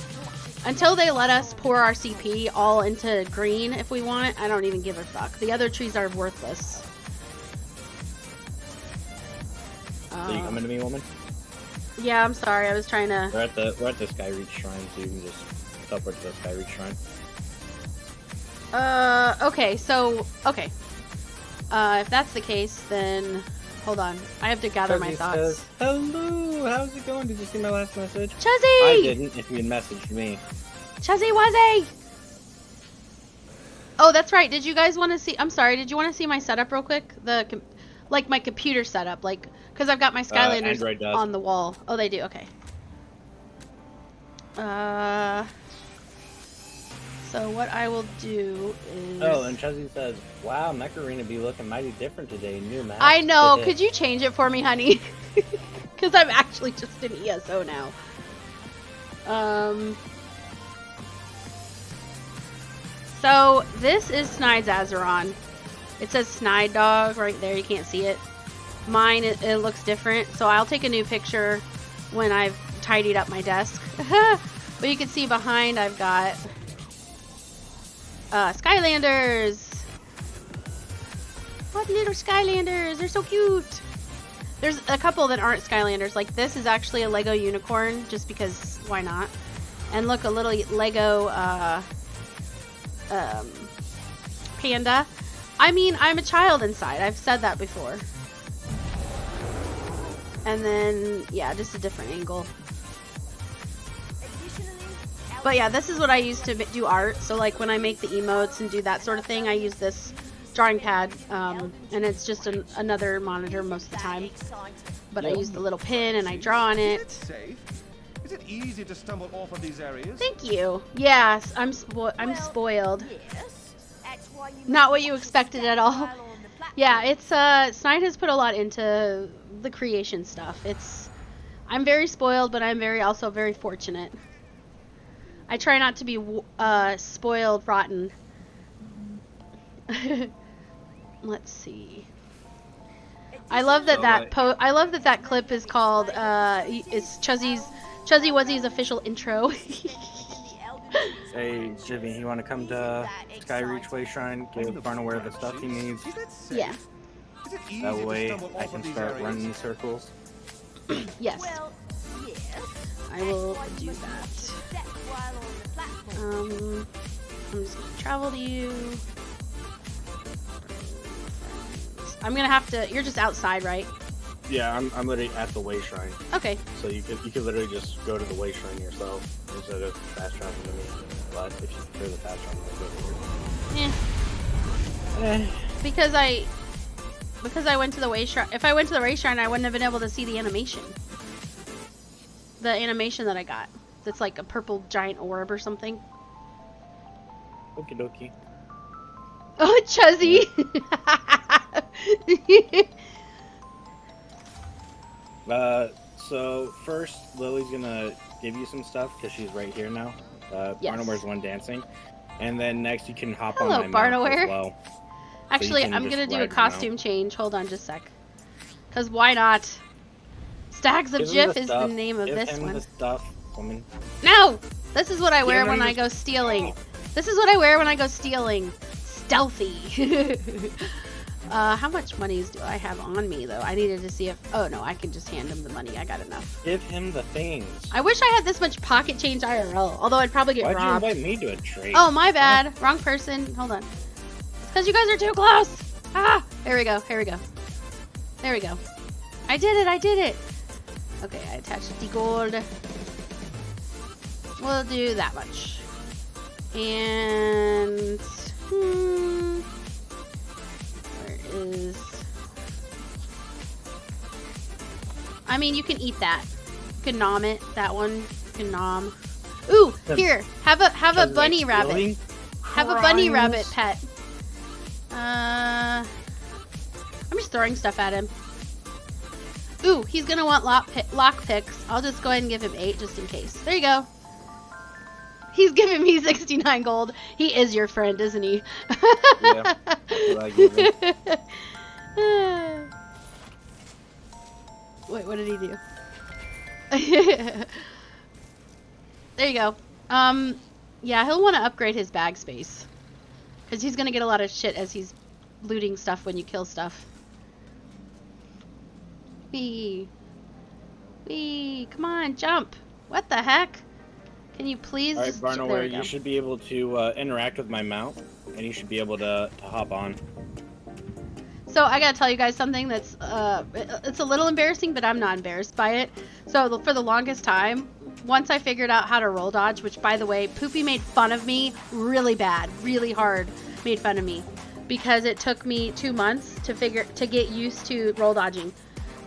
Until they let us pour our CP all into green if we want, I don't even give a fuck. The other trees are worthless. So you coming to me, woman? Yeah, I'm sorry. I was trying to. We're at the Skyreach Shrine, so you can just teleport to the Skyreach Shrine. Okay, so, okay. If that's the case, then, hold on. I have to gather my Chuzzy thoughts. says, hello, how's it going? Did you see my last message? Chuzzy! I didn't, if you had messaged me. Chuzzy Wuzzy! Oh, that's right. Did you guys want to see, I'm sorry, did you want to see my setup real quick? Like my computer setup, like, because I've got my Skylanders Android does. on the wall. Oh, they do, okay. So what I will do is... Oh, and Chuzzy says, wow, Mech Arena be looking mighty different today. New map. I know. Could you change it for me, honey? Because I'm actually just an ESO now. So this is Snide's Azeron. It says SnideDog right there. You can't see it. Mine, it looks different. So I'll take a new picture when I've tidied up my desk. But you can see behind I've got Skylanders. What little Skylanders? They're so cute. There's a couple that aren't Skylanders. Like this is actually a Lego unicorn, just because why not? And look, a little Lego panda. I mean, I'm a child inside. I've said that before. And then, yeah, just a different angle. But yeah, this is what I use to do art. So like when I make the emotes and do that sort of thing, I use this drawing pad. And it's just another monitor most of the time. but I use the little pin and I draw on Is it. safe? Is it easy to stumble off of these areas? Thank you. Yes, I'm spoiled. Yes. That's why you Not must what you watch expected your at step all. while on the platform. Yeah, it's Snide has put a lot into the creation stuff. I'm very spoiled, but I'm also very fortunate. I try not to be spoiled rotten. Let's see. I love that I love that clip is called it's Chuzzy Wuzzy's official intro. Hey, Jimmy, you want to come to Skyreach Way Shrine? Give Barnaware the stuff he needs. Is it safe? Yeah. Is it easy That to way stumble I off can of these start areas? running in circles. Yes. Well, yes. I will That's why you do must watch that. your step while on the platform. I'm just gonna travel to you. I'm gonna have to. You're just outside, right? Yeah, I'm literally at the Way Shrine. Okay. So you could literally just go to the Way Shrine yourself instead of fast traveling to me. But if you prefer the fast travel, then go to Because I went to the Way Shrine. If I went to the Way Shrine, I wouldn't have been able to see the animation. The animation that I got. That's like a purple giant orb or something. Okie dokie. Oh, Chuzzy! So first, Lily's gonna give you some stuff because she's right here now. Yes. Barnaware's one dancing, and then next you can hop Hello, on my mount Barnaware. as well. Actually, can I'm just gonna do a ride them costume change. Hold on just a sec. Because why not? Stags of Give him Jif the is stuff. the name of Give this him one. the stuff, woman. No! This is what I wear no, when you I just- go stealing. This is what I wear when I go stealing. Stealthy. How much monies do I have on me, though? I needed to see if... Oh, no, I can just hand him the money. I got enough. Give him the things. I wish I had this much pocket change IRL, although I'd probably get Why'd robbed. you invite me to a trade? Oh, my bad. Wrong person. Hold on. It's because you guys are too close. Ah! Here we go. Here we go. There we go. I did it. I did it. Okay, I attached the gold. We'll do that much. And... where is... I mean, you can eat that. You can nom it. That one. You can nom. Ooh, here. Have a bunny rabbit. Have a bunny rabbit pet. I'm just throwing stuff at him. Ooh, he's gonna want lock picks. I'll just go ahead and give him 8 just in case. There you go. He's giving me 69 gold. He is your friend, isn't he? Yeah. I give him. Wait, what did he do? There you go. Yeah, he'll want to upgrade his bag space. Because he's going to get a lot of shit as he's looting stuff when you kill stuff. Wee. Wee. Come on, jump. What the heck? Can you please Alright, just... There we Barnaware, go. you should be able to interact with my mount, and you should be able to hop on. So I gotta tell you guys something that's it's a little embarrassing, but I'm not embarrassed by it. So for the longest time, once I figured out how to roll dodge, which by the way, Poopy made fun of me really bad, really hard, made fun of me because it took me 2 months to get used to roll dodging.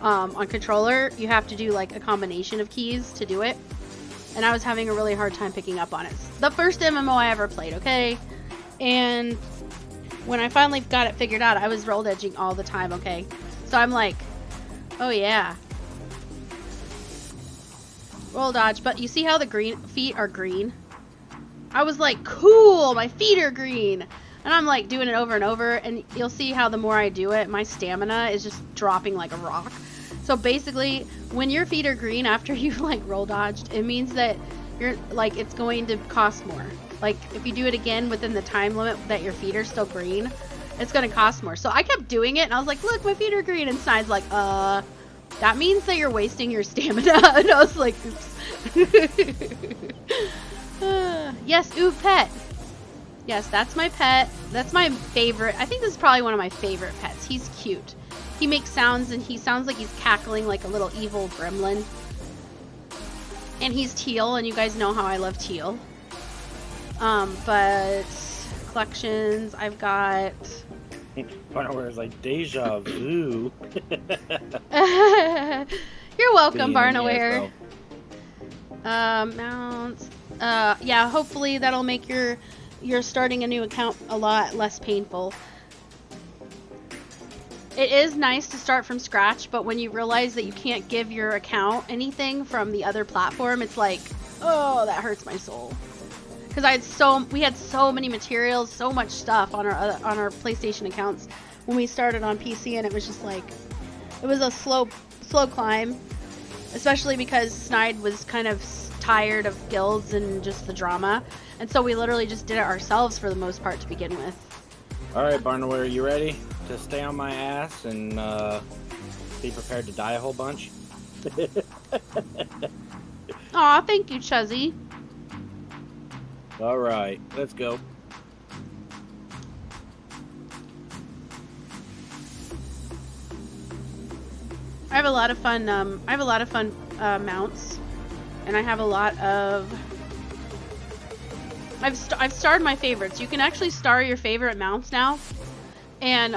On controller, you have to do like a combination of keys to do it, and I was having a really hard time picking up on it. The first MMO I ever played, okay, and when I finally got it figured out, I was roll dodging all the time, okay? So I'm like, oh yeah. Roll dodge, but you see how the green feet are green? I was like, cool, my feet are green. And I'm like doing it over and over, and you'll see how the more I do it, my stamina is just dropping like a rock. So basically, when your feet are green after you've like roll dodged, it means that you're like, it's going to cost more. Like, if you do it again within the time limit that your feet are still green, it's going to cost more. So I kept doing it, and I was like, look, my feet are green. And Snide's like, that means that you're wasting your stamina. And I was like, oops. Yes, ooh, pet. Yes, that's my pet. That's my favorite. I think this is probably one of my favorite pets. He's cute. He makes sounds, and he sounds like he's cackling like a little evil gremlin. And he's teal, and you guys know how I love teal. But collections, I've got Barnaware is like deja vu. You're welcome, Being an Barnaware. ESO. Mounts. Yeah, hopefully that'll make your starting a new account a lot less painful. It is nice to start from scratch, but when you realize that you can't give your account anything from the other platform, it's like, oh, that hurts my soul. Because we had so many materials, so much stuff on our PlayStation accounts when we started on PC, and it was just like, it was a slow climb, especially because Snide was kind of tired of guilds and just the drama, and so we literally just did it ourselves for the most part to begin with. All right, Barnaware, you ready to stay on my ass and be prepared to die a whole bunch? Aw, thank you, Chuzzy. All right, let's go. I have a lot of fun. Mounts, and I have a lot of. I've starred my favorites. You can actually star your favorite mounts now, and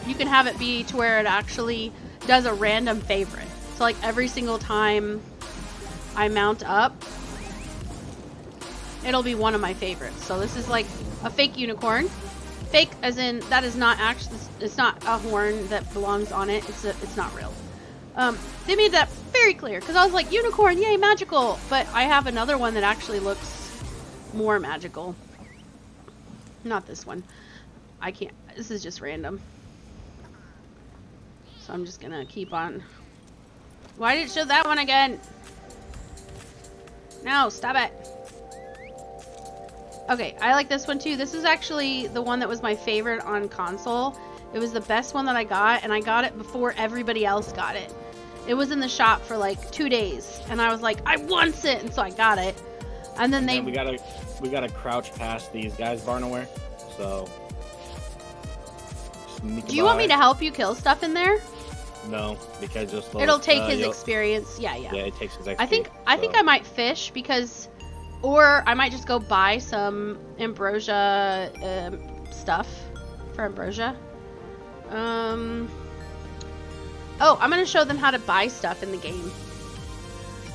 you can have it be to where it actually does a random favorite. So like every single time I mount up, it'll be one of my favorites. So this is like a fake unicorn. Fake as in that is not actually, it's not a horn that belongs on it. It's not real. They made that very clear because I was like, unicorn, yay, magical. But I have another one that actually looks more magical. Not this one. I can't. This is just random. So I'm just gonna keep on. Why did it show that one again? No, stop it. Okay, I like this one too. This is actually the one that was my favorite on console. It was the best one that I got, and I got it before everybody else got it. It was in the shop for like 2 days, and I was like, I want it, and so I got it. And then we gotta crouch past these guys, Barnaware. So. Do you want me to help you kill stuff in there? No, because just it'll take his experience. Yeah. Yeah, it takes his experience. I think I might fish because, or I might just go buy some ambrosia stuff for ambrosia. Oh, I'm gonna show them how to buy stuff in the game.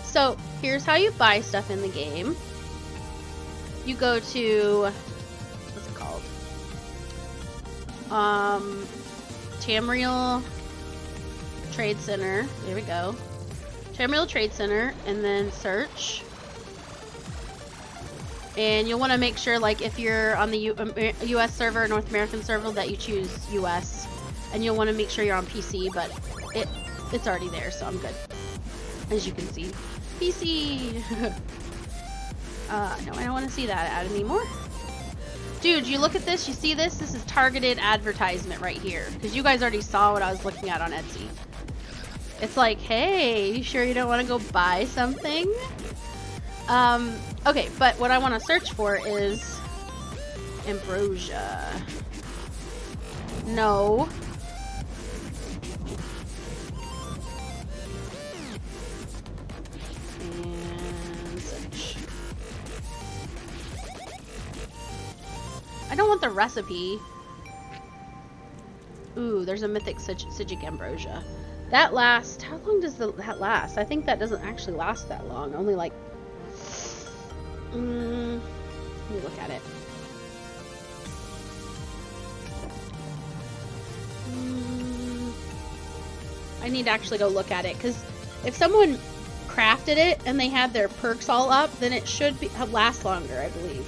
So here's how you buy stuff in the game. You go to, what's it called? Tamriel Trade Center. There we go. Tamriel Trade Center, and then search. And you'll want to make sure, like, if you're on the US server, North American server, that you choose US. And you'll want to make sure you're on PC, but it's already there, so I'm good. As you can see. PC! No, I don't want to see that ad anymore. Dude, you look at this, you see this? This is targeted advertisement right here. Because you guys already saw what I was looking at on Etsy. It's like, hey, you sure you don't want to go buy something? Okay, but what I want to search for is ambrosia. No. And search. I don't want the recipe. Ooh, there's a mythic Sigic ambrosia. That lasts, how long does that last? I think that doesn't actually last that long. Only like, let me look at it. I need to actually go look at it, because if someone crafted it and they had their perks all up, then it should last longer, I believe.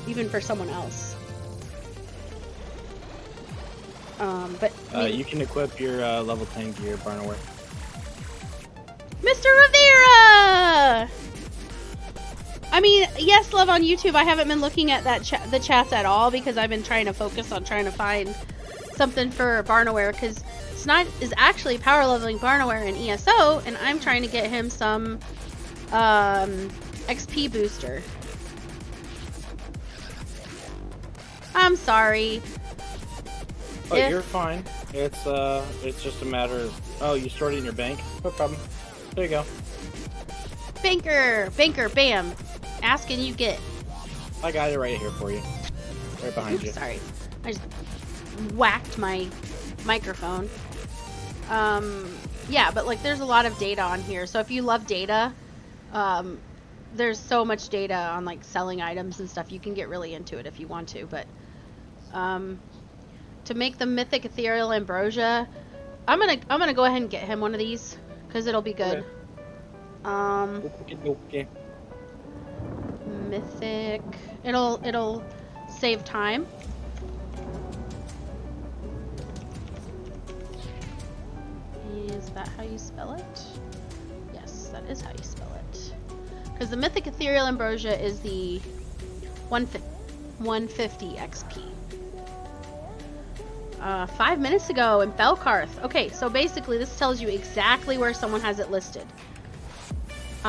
Even for someone else. But you can equip your level 10 gear, Barnaware. Mr. Rivera! I mean, yes, love on YouTube. I haven't been looking at that the chats at all because I've been trying to focus on trying to find something for Barnaware, because Snide is actually power leveling Barnaware in ESO, and I'm trying to get him some XP booster. I'm sorry. Oh, you're fine. It's just a matter of, oh, you stored it in your bank? No problem. There you go. Banker, bam. Ask and you get. I got it right here for you. Right behind you. Sorry. whacked my microphone. Yeah, but like there's a lot of data on here. So if you love data, there's so much data on like selling items and stuff. You can get really into it if you want to. But to make the mythic ethereal ambrosia, I'm gonna go ahead and get him one of these because it'll be good. Okay. Mythic. It'll save time. Is that how you spell it? Yes, that is how you spell it. Because the mythic ethereal ambrosia is the 150 XP. 5 minutes ago in Belkarth. Okay, so basically this tells you exactly where someone has it listed. So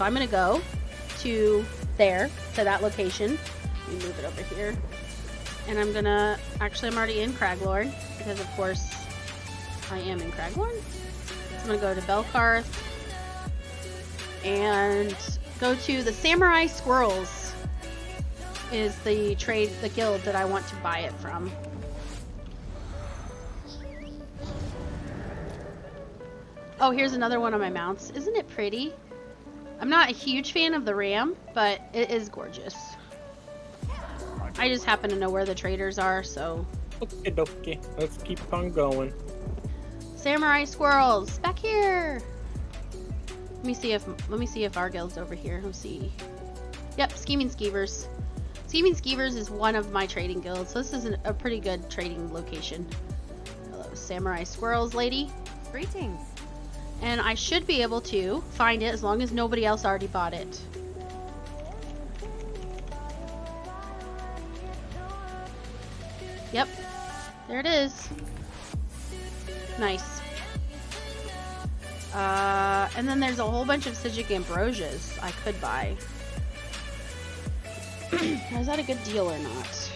I'm gonna go to that location. Let me move it over here. And I'm already in Craglorn, because of course I am in Craglorn. So I'm gonna go to Belkarth and go to the Samurai Squirrels is the guild that I want to buy it from. Oh, here's another one of my mounts. Isn't it pretty? I'm not a huge fan of the ram, but it is gorgeous. I just happen to know where the traders are, so... Okay. Let's keep on going. Samurai Squirrels! Back here! Let me see if our guild's over here. Let's see. Yep, Scheming Skeevers. Scheming Skeevers is one of my trading guilds, so this is a pretty good trading location. Hello, Samurai Squirrels lady. Greetings. And I should be able to find it as long as nobody else already bought it. Yep. There it is. Nice. And then there's a whole bunch of Sigic Ambrosias I could buy. Is that a good deal or not?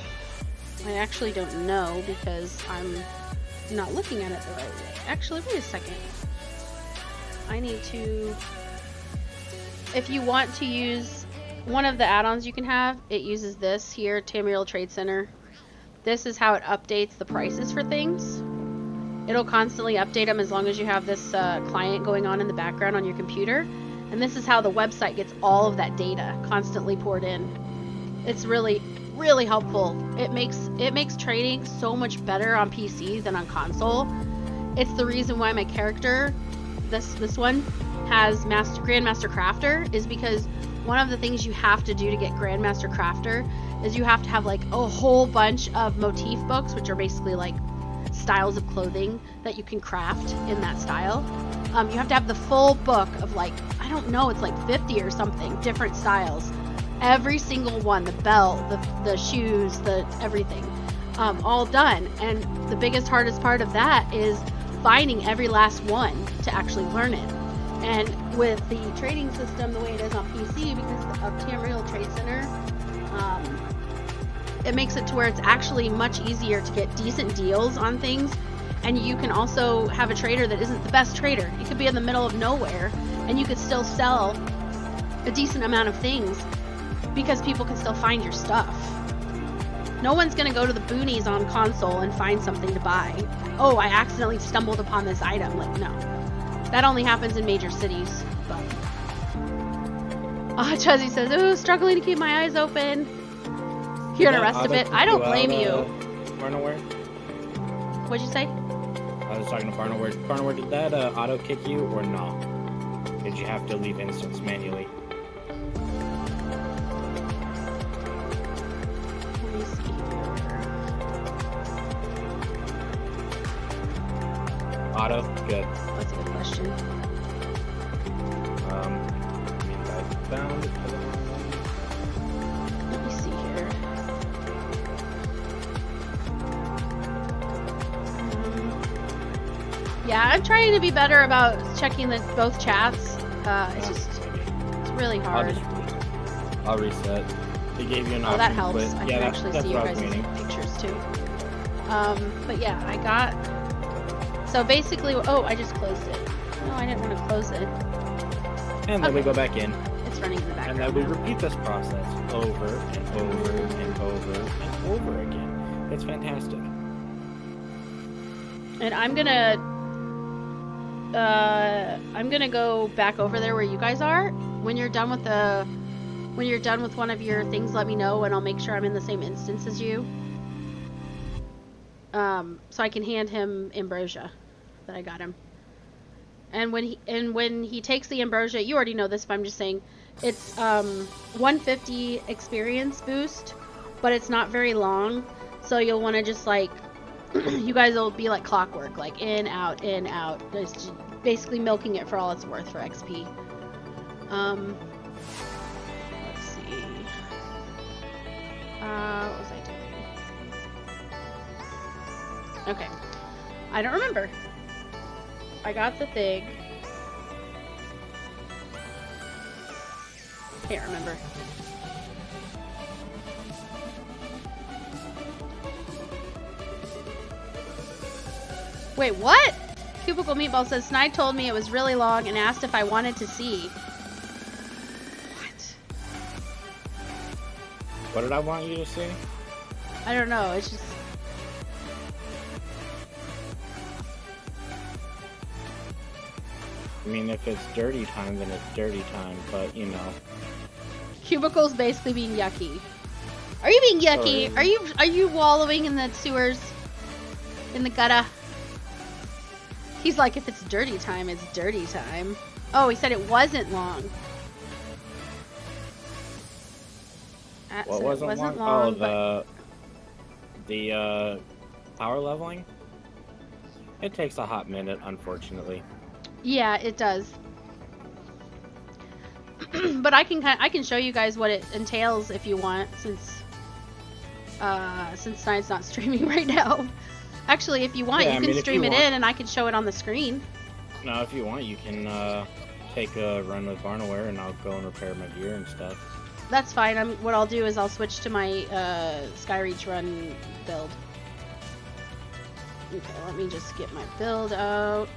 I actually don't know because I'm not looking at it the right way. Actually, wait a second. I need to... If you want to use one of the add-ons you can have, it uses this here, Tamriel Trade Center. This is how it updates the prices for things. It'll constantly update them as long as you have this client going on in the background on your computer. And this is how the website gets all of that data constantly poured in. It's really, really helpful. It makes trading so much better on PC than on console. It's the reason why my character, this one, has Grandmaster Crafter, is because one of the things you have to do to get Grandmaster Crafter is you have to have like a whole bunch of motif books, which are basically like styles of clothing that you can craft in that style. You have to have the full book of like, I don't know, it's like 50 or something different styles. Every single one, the belt, the shoes, the everything, all done. And the biggest, hardest part of that is finding every last one to actually learn it. And with the trading system the way it is on PC, because of Tamriel Trade Center, it makes it to where it's actually much easier to get decent deals on things. And you can also have a trader that isn't the best trader. You could be in the middle of nowhere and you could still sell a decent amount of things because people can still find your stuff. No one's gonna go to the boonies on console and find something to buy. Oh, I accidentally stumbled upon this item. Like, no. That only happens in major cities. But Chuzzy says, "Oh, struggling to keep my eyes open." Hearing the rest of it, I don't blame you. Barnoware? What'd you say? I was talking to Barnoware. Barnoware, did that auto kick you or no? Did you have to leave instance manually? Let me see here. Auto? Good. That's a good question. You guys found it. Let me see here. Yeah, I'm trying to be better about checking both chats. It's really hard. I'll reset. They gave you an Oh, option. that helps. But I yeah, can actually see you what I was guys' meaning. pictures too. But yeah, I got... So basically... Oh, I just closed it. No, I didn't want to close it. And then we go back in. It's running in the And background then we now. repeat this process over and over and over and over again. It's fantastic. And I'm gonna go back over there where you guys are. When you're done with one of your things, let me know, and I'll make sure I'm in the same instance as you. So I can hand him ambrosia that I got him. And when he takes the ambrosia, you already know this, but I'm just saying, it's 150 experience boost, but it's not very long, so you'll want to just like, you guys will be like clockwork, like in, out, just basically milking it for all it's worth for XP. Let's see. What was I doing? Okay. I don't remember. I got the thing. Can't remember. Wait, what? Cubicle Meatball says, Snide told me it was really long and asked if I wanted to see. What? What did I want you to see? I don't know, it's just... I mean, if it's dirty time, then it's dirty time, but, you know. Cubicle's basically being yucky. Are you being yucky? Sorry. Are you wallowing in the sewers? In the gutter? He's like, if it's dirty time, it's dirty time. Oh, he said it wasn't long. What wasn't long? Oh, the power leveling? It takes a hot minute, unfortunately. Yeah, it does. But I can show you guys what it entails if you want, since Snide's not streaming right now. Actually, if you want, Yeah, you can stream it in, and I can show it on the screen. No, if you want, you can take a run with Barnaware, and I'll go and repair my gear and stuff. That's fine. What I'll do is I'll switch to my Skyreach run build. Okay, let me just get my build out.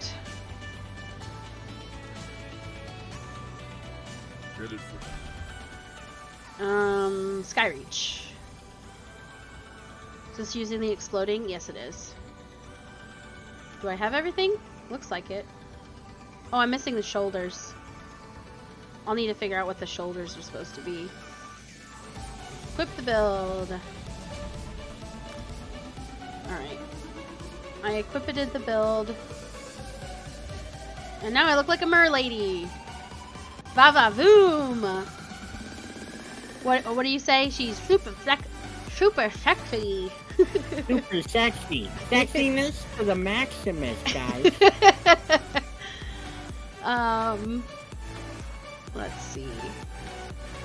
Skyreach. Is this using the exploding? Yes, it is. Do I have everything? Looks like it. Oh, I'm missing the shoulders. I'll need to figure out what the shoulders are supposed to be. Equip the build. Alright. I equipped the build. And now I look like a merlady. Va-va-voom! What do you say? She's super sexy. Super sexy. Super sexy. Sexiness to the maximus, guys. Let's see.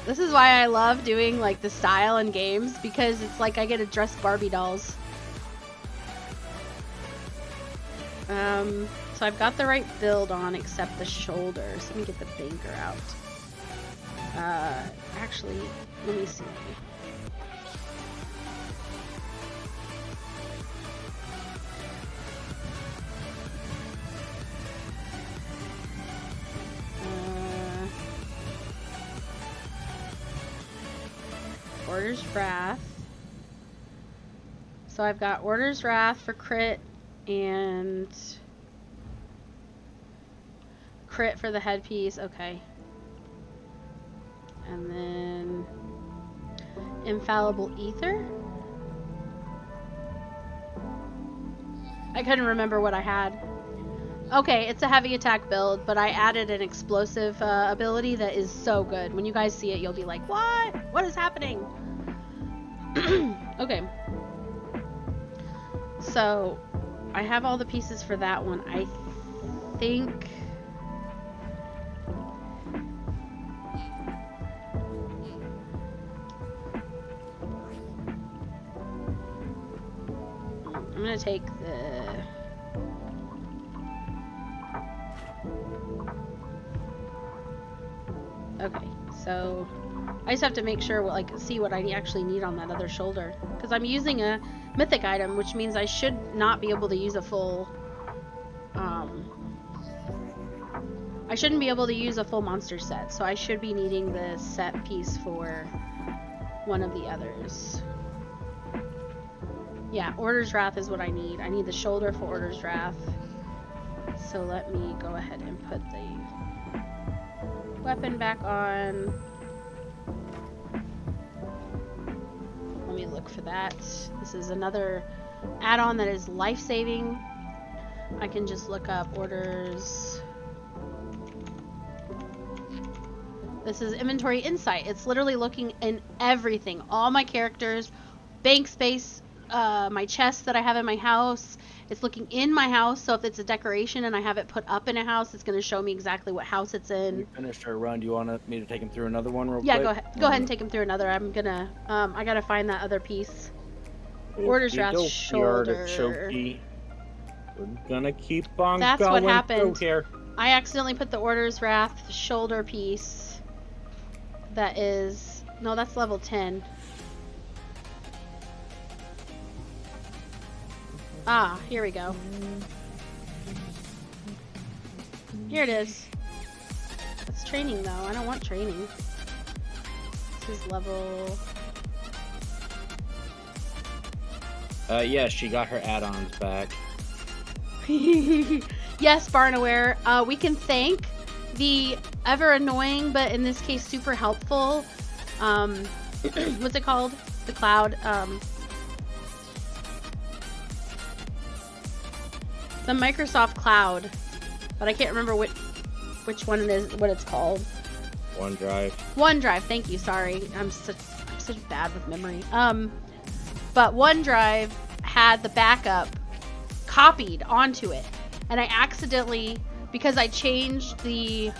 This is why I love doing like the style in games, because it's like I get to dress Barbie dolls. So I've got the right build on except the shoulders. Let me get the banker out. Actually, let me see. Order's Wrath. So I've got Order's Wrath for crit and crit for the headpiece. Okay. And then Infallible Ether. I couldn't remember what I had. Okay, it's a heavy attack build, but I added an explosive ability that is so good. When you guys see it, you'll be like, what? What is happening? Okay. So, I have all the pieces for that one. I think... I'm gonna take the... Okay, so I just have to make sure, like, see what I actually need on that other shoulder, because I'm using a mythic item, which means I should not be able to use a full, I shouldn't be able to use a full monster set, so I should be needing the set piece for one of the others. Yeah, Order's Wrath is what I need. I need the shoulder for Order's Wrath. So let me go ahead and put the weapon back on. Let me look for that. This is another add-on that is life-saving. I can just look up orders. This is Inventory Insight. It's literally looking in everything. All my characters, bank space, my chest that I have in my house. It's looking in my house, so if it's a decoration and I have it put up in a house, it's going to show me exactly what house it's in. We finished our run. Do you want me to take him through another one real quick? Yeah, go ahead. Go ahead and take him through another. I'm gonna, I gotta find that other piece. Order's Wrath shoulder. We're gonna keep on That's going what happened. through here. I accidentally put the Order's Wrath shoulder piece. That is, no, that's level 10. Ah, here we go. Here it is. That's training though. I don't want training. This is level... Yeah, she got her add-ons back. Yes, Barnaware. We can thank the ever annoying, but in this case super helpful, what's it called? The cloud, the Microsoft Cloud, but I can't remember which one it is, what it's called. OneDrive. OneDrive, thank you, sorry. I'm such bad with memory. But OneDrive had the backup copied onto it, and I accidentally, because I changed the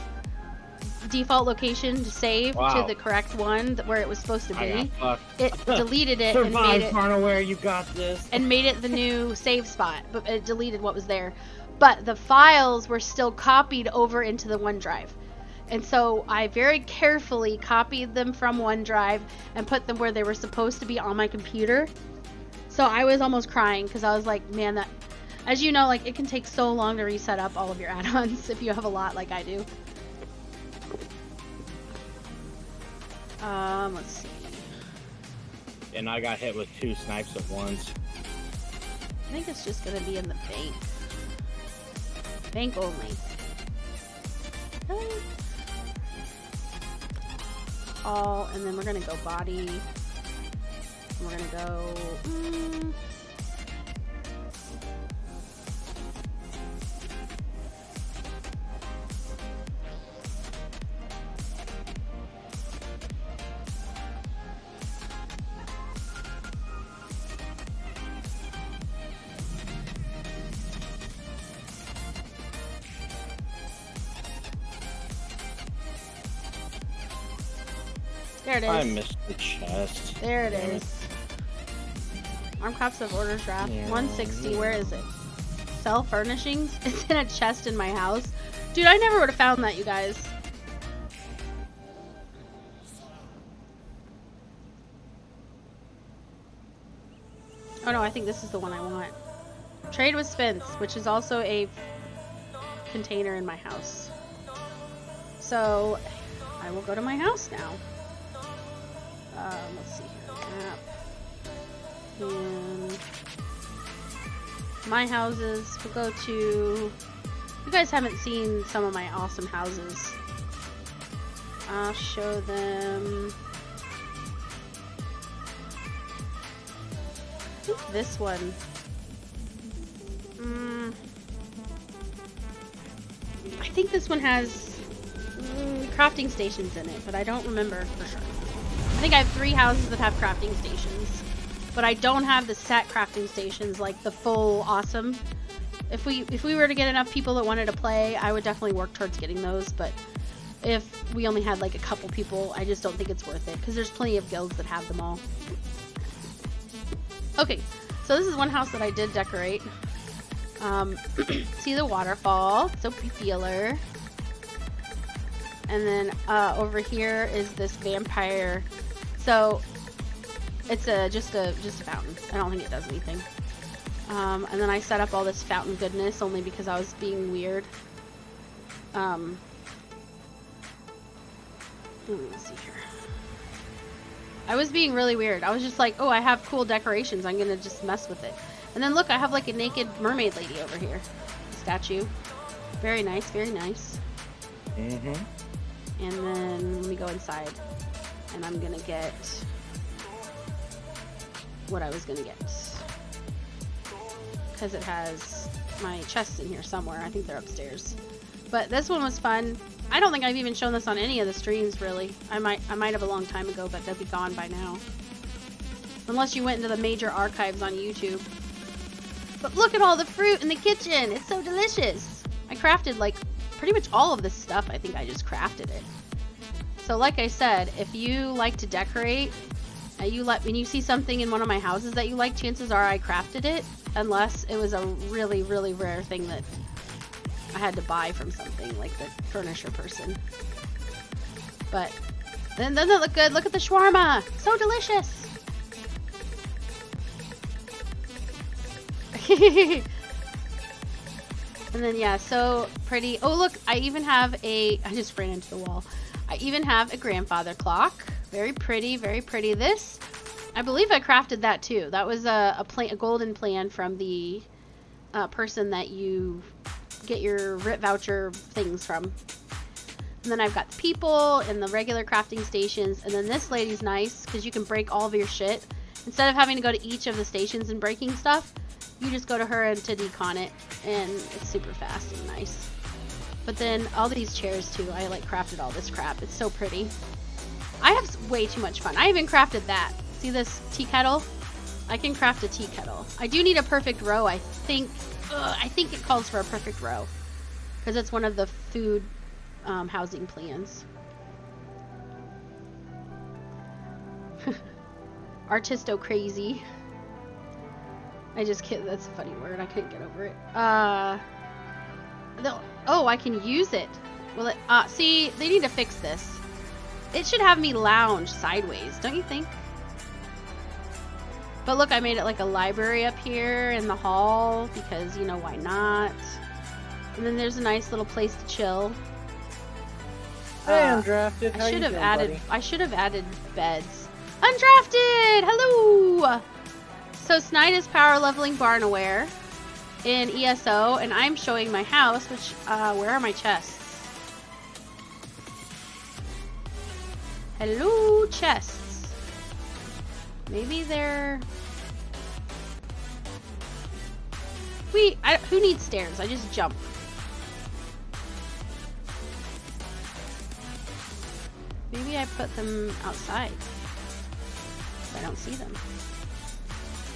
default location to save to the correct one where it was supposed to be, it deleted it and made it Barnaware, you got this. And made it the new save spot, but it deleted what was there. But the files were still copied over into the OneDrive. And so I very carefully copied them from OneDrive and put them where they were supposed to be on my computer. So I was almost crying because I was like, man, that, as you know, like it can take so long to reset up all of your add-ons if you have a lot like I do. Let's see. And I got hit with 2 snipes at once. I think it's just gonna be in the bank. Bank only. All, and then we're gonna go body. And we're gonna go. There it is. I missed the chest. There it is. Arm Cops of Order's Wrath. 160. Where is it? Sell furnishings? It's in a chest in my house. Dude, I never would have found that, you guys. Oh no, I think this is the one I want. Trade with Spence, which is also a container in my house. So, I will go to my house now. Let's see here. Map. And my houses. We'll go to... You guys haven't seen some of my awesome houses. I'll show them... I think this one. I think this one has crafting stations in it, but I don't remember for sure. I think I have 3 houses that have crafting stations, but I don't have the set crafting stations, like the full awesome. If we were to get enough people that wanted to play, I would definitely work towards getting those, but if we only had like a couple people, I just don't think it's worth it, because there's plenty of guilds that have them all. Okay, so this is one house that I did decorate. See the waterfall, so popular. And then over here is this vampire. So it's just a fountain. I don't think it does anything. And then I set up all this fountain goodness only because I was being weird. Let's see here. I was being really weird. I was just like, oh, I have cool decorations. I'm gonna just mess with it. And then look, I have like a naked mermaid lady over here. Statue. Very nice, very nice. Mm-hmm. And then let me go inside. And I'm gonna get what I was gonna get. Because it has my chests in here somewhere. I think they're upstairs. But this one was fun. I don't think I've even shown this on any of the streams, really. I might have a long time ago, but they'll be gone by now. Unless you went into the major archives on YouTube. But look at all the fruit in the kitchen! It's so delicious! I crafted, like, pretty much all of this stuff. I think I just crafted it. So like I said, if you like to decorate, when you see something in one of my houses that you like, chances are I crafted it. Unless it was a really, really rare thing that I had to buy from something, like the furniture person. But, then doesn't it look good? Look at the shawarma! So delicious! And then, yeah, so pretty. Oh, look, I even have I just ran into the wall. I even have a grandfather clock. Very pretty, very pretty. This, I believe I crafted that too. That was a golden plan from the person that you get your RIT voucher things from. And then I've got the people and the regular crafting stations. And then this lady's nice because you can break all of your shit. Instead of having to go to each of the stations and breaking stuff, you just go to her and to decon it. And it's super fast and nice. But then all these chairs too. I like crafted all this crap. It's so pretty. I have way too much fun. I even crafted that. See this tea kettle? I can craft a tea kettle. I do need a perfect row, I think. I think it calls for a perfect row. Because it's one of the food housing plans. Artisto crazy. I just can't, that's a funny word. I couldn't get over it. Oh, I can use it. Well, see, they need to fix this. It should have me lounge sideways, don't you think? But look, I made it like a library up here in the hall because, you know, why not? And then there's a nice little place to chill. Hey, Undrafted. How I should you have doing, added. buddy? I should have added beds. Undrafted. Hello. So Snide is power leveling Barnaware in ESO, and I'm showing my house. Which where are my chests? Hello, chests. Maybe they're. Who needs stairs? I just jump. Maybe I put them outside. I don't see them.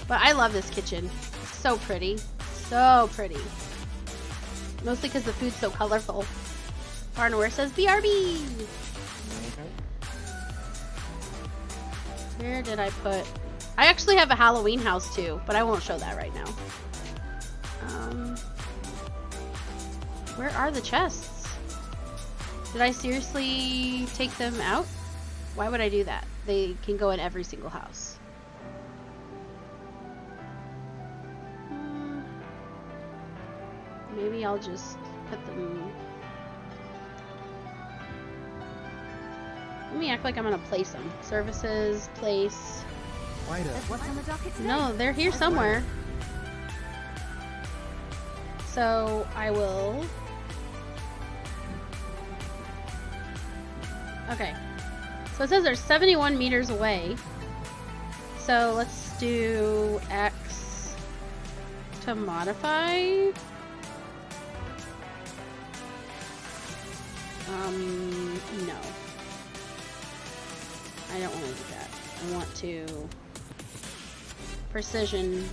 But I love this kitchen. It's so pretty. So pretty. Mostly because the food's so colorful. Barnaware says BRB! Where did I put... I actually have a Halloween house too, but I won't show that right now. Where are the chests? Did I seriously take them out? Why would I do that? They can go in every single house. Maybe I'll just put them... Let me act like I'm gonna place them. Services, place... What's on the docket today? No, they're here somewhere. So I will... Okay. So it says they're 71 meters away. So let's do X to modify. No. I don't want to do that. I want to precision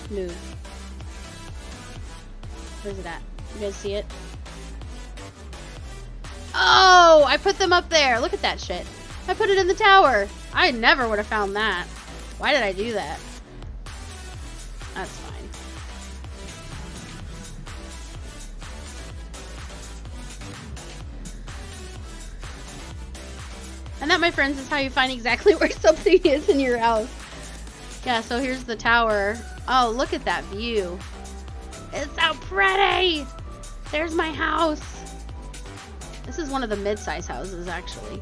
move. Where's it at? You guys see it? Oh, I put them up there. Look at that shit. I put it in the tower. I never would have found that. Why did I do that? That's fine. And that, my friends, is how you find exactly where something is in your house. Yeah, so here's the tower. Oh, look at that view. It's so pretty! There's my house. This is one of the mid-size houses, actually.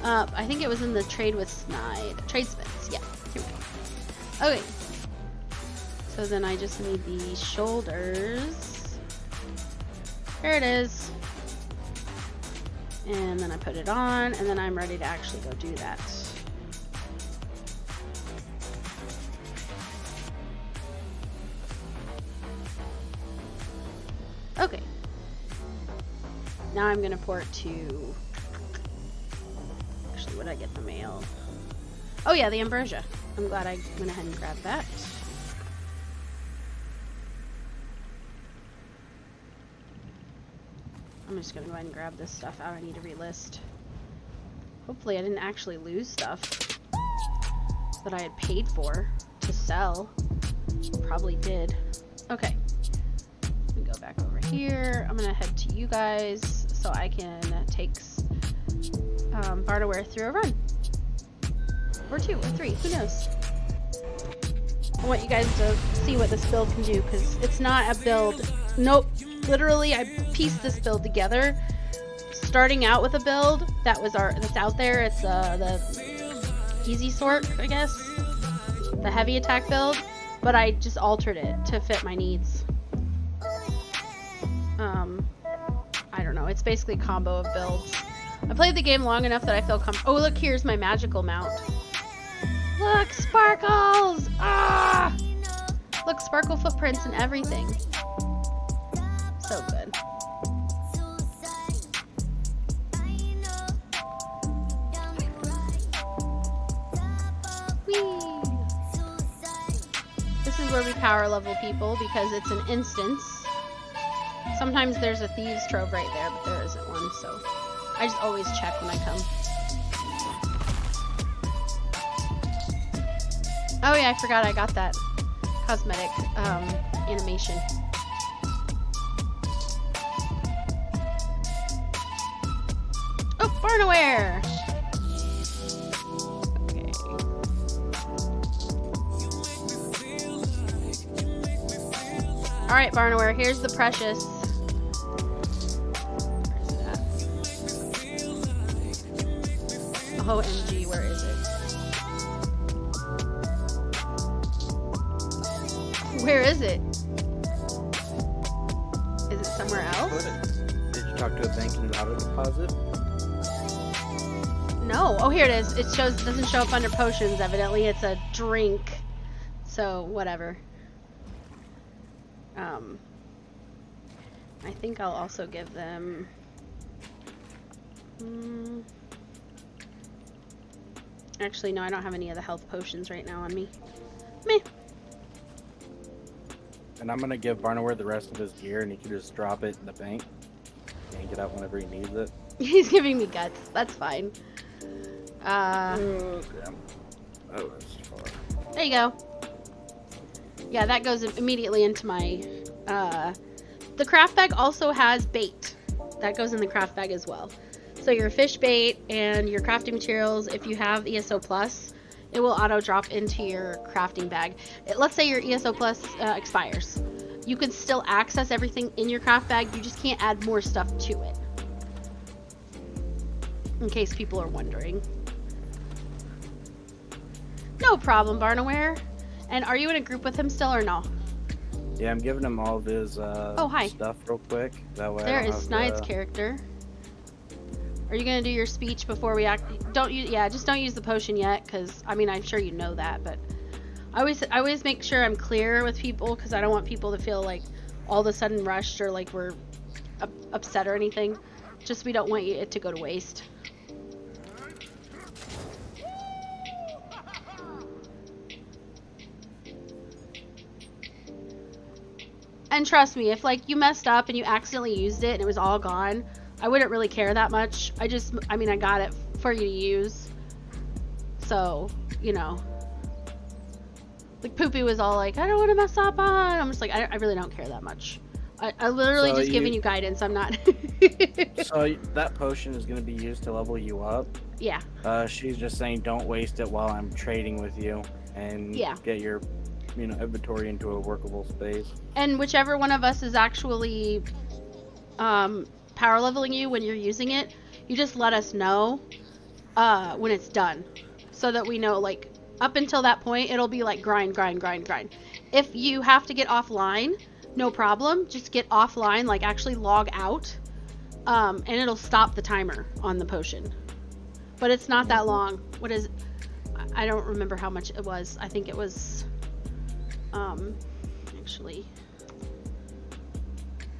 I think it was in the trade with Tradesmiths. Yeah, here we go. Okay. So then I just need the shoulders. There it is. And then I put it on, and then I'm ready to actually go do that. Okay. Now I'm gonna port to... Actually, what did I get in the mail? Oh yeah, the Ambrosia. I'm glad I went ahead and grabbed that. I'm just gonna go ahead and grab this stuff out. I need to relist. Hopefully I didn't actually lose stuff that I had paid for to sell. Probably did. Okay. Let me go back over here. I'm gonna head to you guys so I can take Barnaware through a run. Or 2 or 3, who knows? I want you guys to see what this build can do, because it's not a build. Nope. Literally, I pieced this build together, starting out with a build that's out there. It's the easy sort, I guess, the heavy attack build, but I just altered it to fit my needs. I don't know. It's basically a combo of builds. I played the game long enough that I feel comfortable. Oh, look, here's my magical mount. Look, sparkles! Ah! Look, sparkle footprints and everything. So good. Whee! This is where we power level people because it's an instance. Sometimes there's a thieves trove right there, but there isn't one, so I just always check when I come. Oh yeah, I forgot I got that cosmetic animation. Oh, Barnaware! Okay. Alright, Barnaware, here's the precious. Where's that? OMG, where is it? Where is it? Is it somewhere else? Did you talk to a bank and auto deposit? No. Oh, here it is. It doesn't show up under potions, evidently. It's a drink. So, whatever. I think I'll also give them... Actually, no, I don't have any of the health potions right now on me. Meh. And I'm gonna give Barnaware the rest of his gear, and he can just drop it in the bank and get out whenever he needs it. He's giving me guts. That's fine. Oh, damn. Oh, that's far. There you go. Yeah, that goes immediately into my... the craft bag also has bait. That goes in the craft bag as well. So your fish bait and your crafting materials, if you have ESO Plus, it will auto drop into your crafting bag. Let's say your ESO Plus expires. You can still access everything in your craft bag, you just can't add more stuff to it. In case people are wondering. No problem, Barnaware. And are you in a group with him still or no? Yeah, I'm giving him all of his stuff real quick. That way there is Snide's character. Are you gonna do your speech before we act? Just don't use the potion yet, because I mean I'm sure you know that, but I always make sure I'm clear with people because I don't want people to feel like all of a sudden rushed or like we're upset or anything. Just we don't want it to go to waste. And trust me, if like you messed up and you accidentally used it and it was all gone, I wouldn't really care that much. I got it for you to use. So, you know. Like Poopy was all like, I don't want to mess up on. I'm just like, I really don't care that much. I literally just giving you guidance. I'm not. So that potion is going to be used to level you up. Yeah. She's just saying don't waste it while I'm trading with you and get your inventory into a workable space. And whichever one of us is actually power leveling you when you're using it, you just let us know. when it's done, so that we know, like, up until that point, it'll be like grind. If you have to get offline, no problem. Just get offline, like actually log out, and it'll stop the timer on the potion. But it's not that long. What is? I don't remember how much it was. I think it was, actually,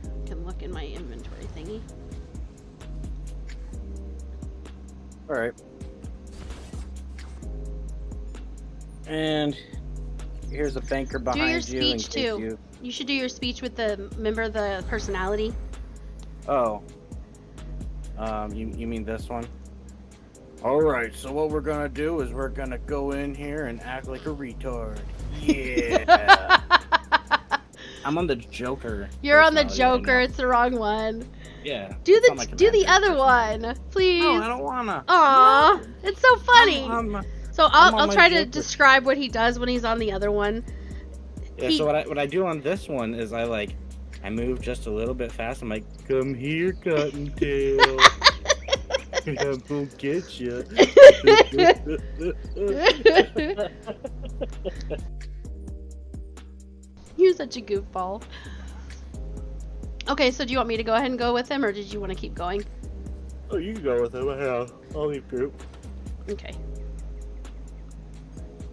I can look in my inventory thingy. All right. And here's a banker behind you. Do your in speech case too. You should do your speech with the member, the personality. Oh. You mean this one? All right. So what we're gonna do is we're gonna go in here and act like a retard. Yeah. I'm on the Joker. You're on the personality Joker. right now. It's the wrong one. Yeah. Do it's the on my do the commander other personality. one, please. No, I don't wanna. Aw, it's so funny. So I'm on I'll my try to Joker. describe what he does when he's on the other one. Yeah, so what I do on this one is I move just a little bit fast. I'm like, come here, Cottontail. I'm gonna get you. You're such a goofball. Okay, so do you want me to go ahead and go with him, or did you want to keep going? Oh, you can go with him. I'll leave group. Okay.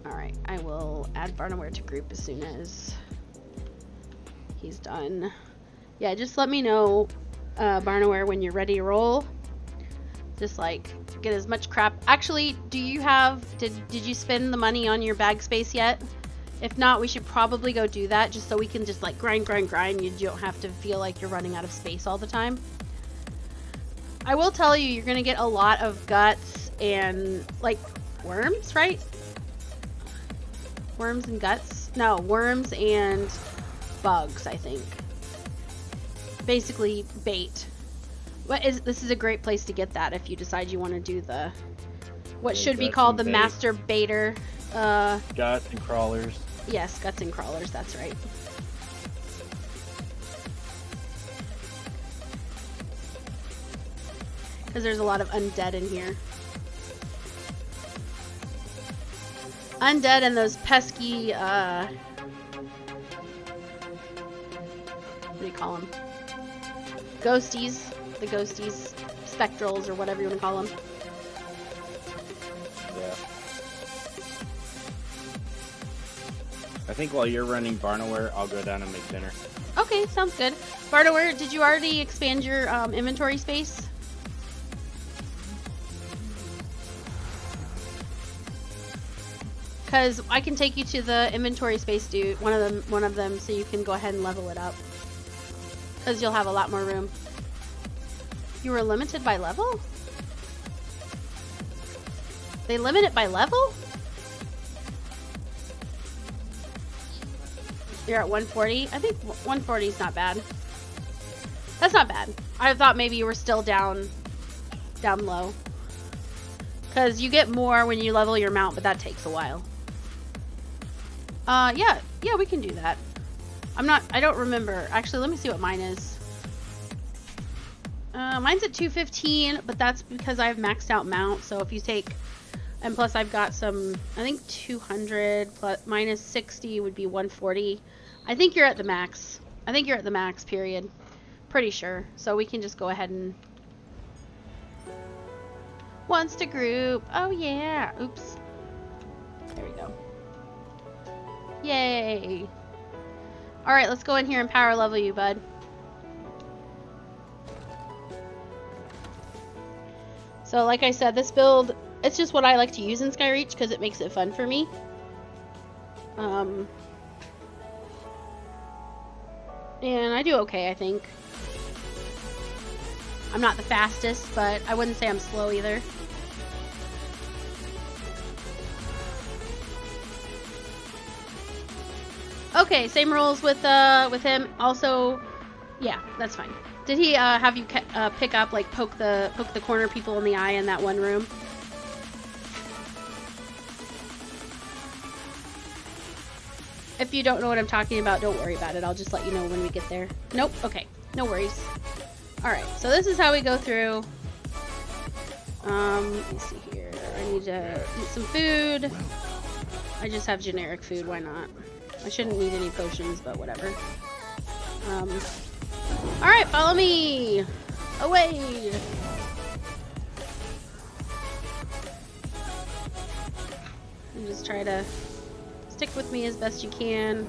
Alright, I will add Barnaware to group as soon as he's done. Yeah, just let me know, Barnaware, when you're ready to roll. Just, like, get as much crap. Actually, do you have... Did you spend the money on your bag space yet? If not, we should probably go do that, just so we can just, like, grind. You don't have to feel like you're running out of space all the time. I will tell you, you're gonna get a lot of guts and, like, worms, right? Worms and guts? No, worms and bugs, I think. Basically, bait. This is a great place to get that if you decide you want to do the... What should be called the bait. master baiter. Guts and crawlers. Yes, guts and crawlers, that's right. Because there's a lot of undead in here. Undead and those pesky, what do you call them? Ghosties. The ghosties. Spectrals, or whatever you want to call them. Yeah. I think while you're running Barnaware, I'll go down and make dinner. Okay, sounds good. Barnaware, did you already expand your inventory space? Because I can take you to the inventory space, dude. One of them, so you can go ahead and level it up. Because you'll have a lot more room. You were limited by level? They limit it by level? You're at 140? I think 140 is not bad. That's not bad. I thought maybe you were still down low. Because you get more when you level your mount, but that takes a while. Yeah, we can do that. I don't remember. Actually, let me see what mine is. Mine's at 215, but that's because I have maxed out mount, so if you take... And plus I've got some, I think 200 plus minus 60 would be 140. I think you're at the max. I think you're at the max, period. Pretty sure. So we can just go ahead and... Wants to group. Oh yeah. Oops. There we go. Yay. Alright, let's go in here and power level you, bud. So like I said, this build, it's just what I like to use in Skyreach because it makes it fun for me. And I do okay, I think. I'm not the fastest, but I wouldn't say I'm slow either. Okay, same rules with him. Also, yeah, that's fine. Did he have you pick up, like, poke the corner people in the eye in that one room? If you don't know what I'm talking about, don't worry about it. I'll just let you know when we get there. Nope. Okay. No worries. Alright, so this is how we go through. Let me see here. I need to eat some food. I just have generic food, why not? I shouldn't need any potions, but whatever. Alright, follow me! Away! And just try to stick with me as best you can.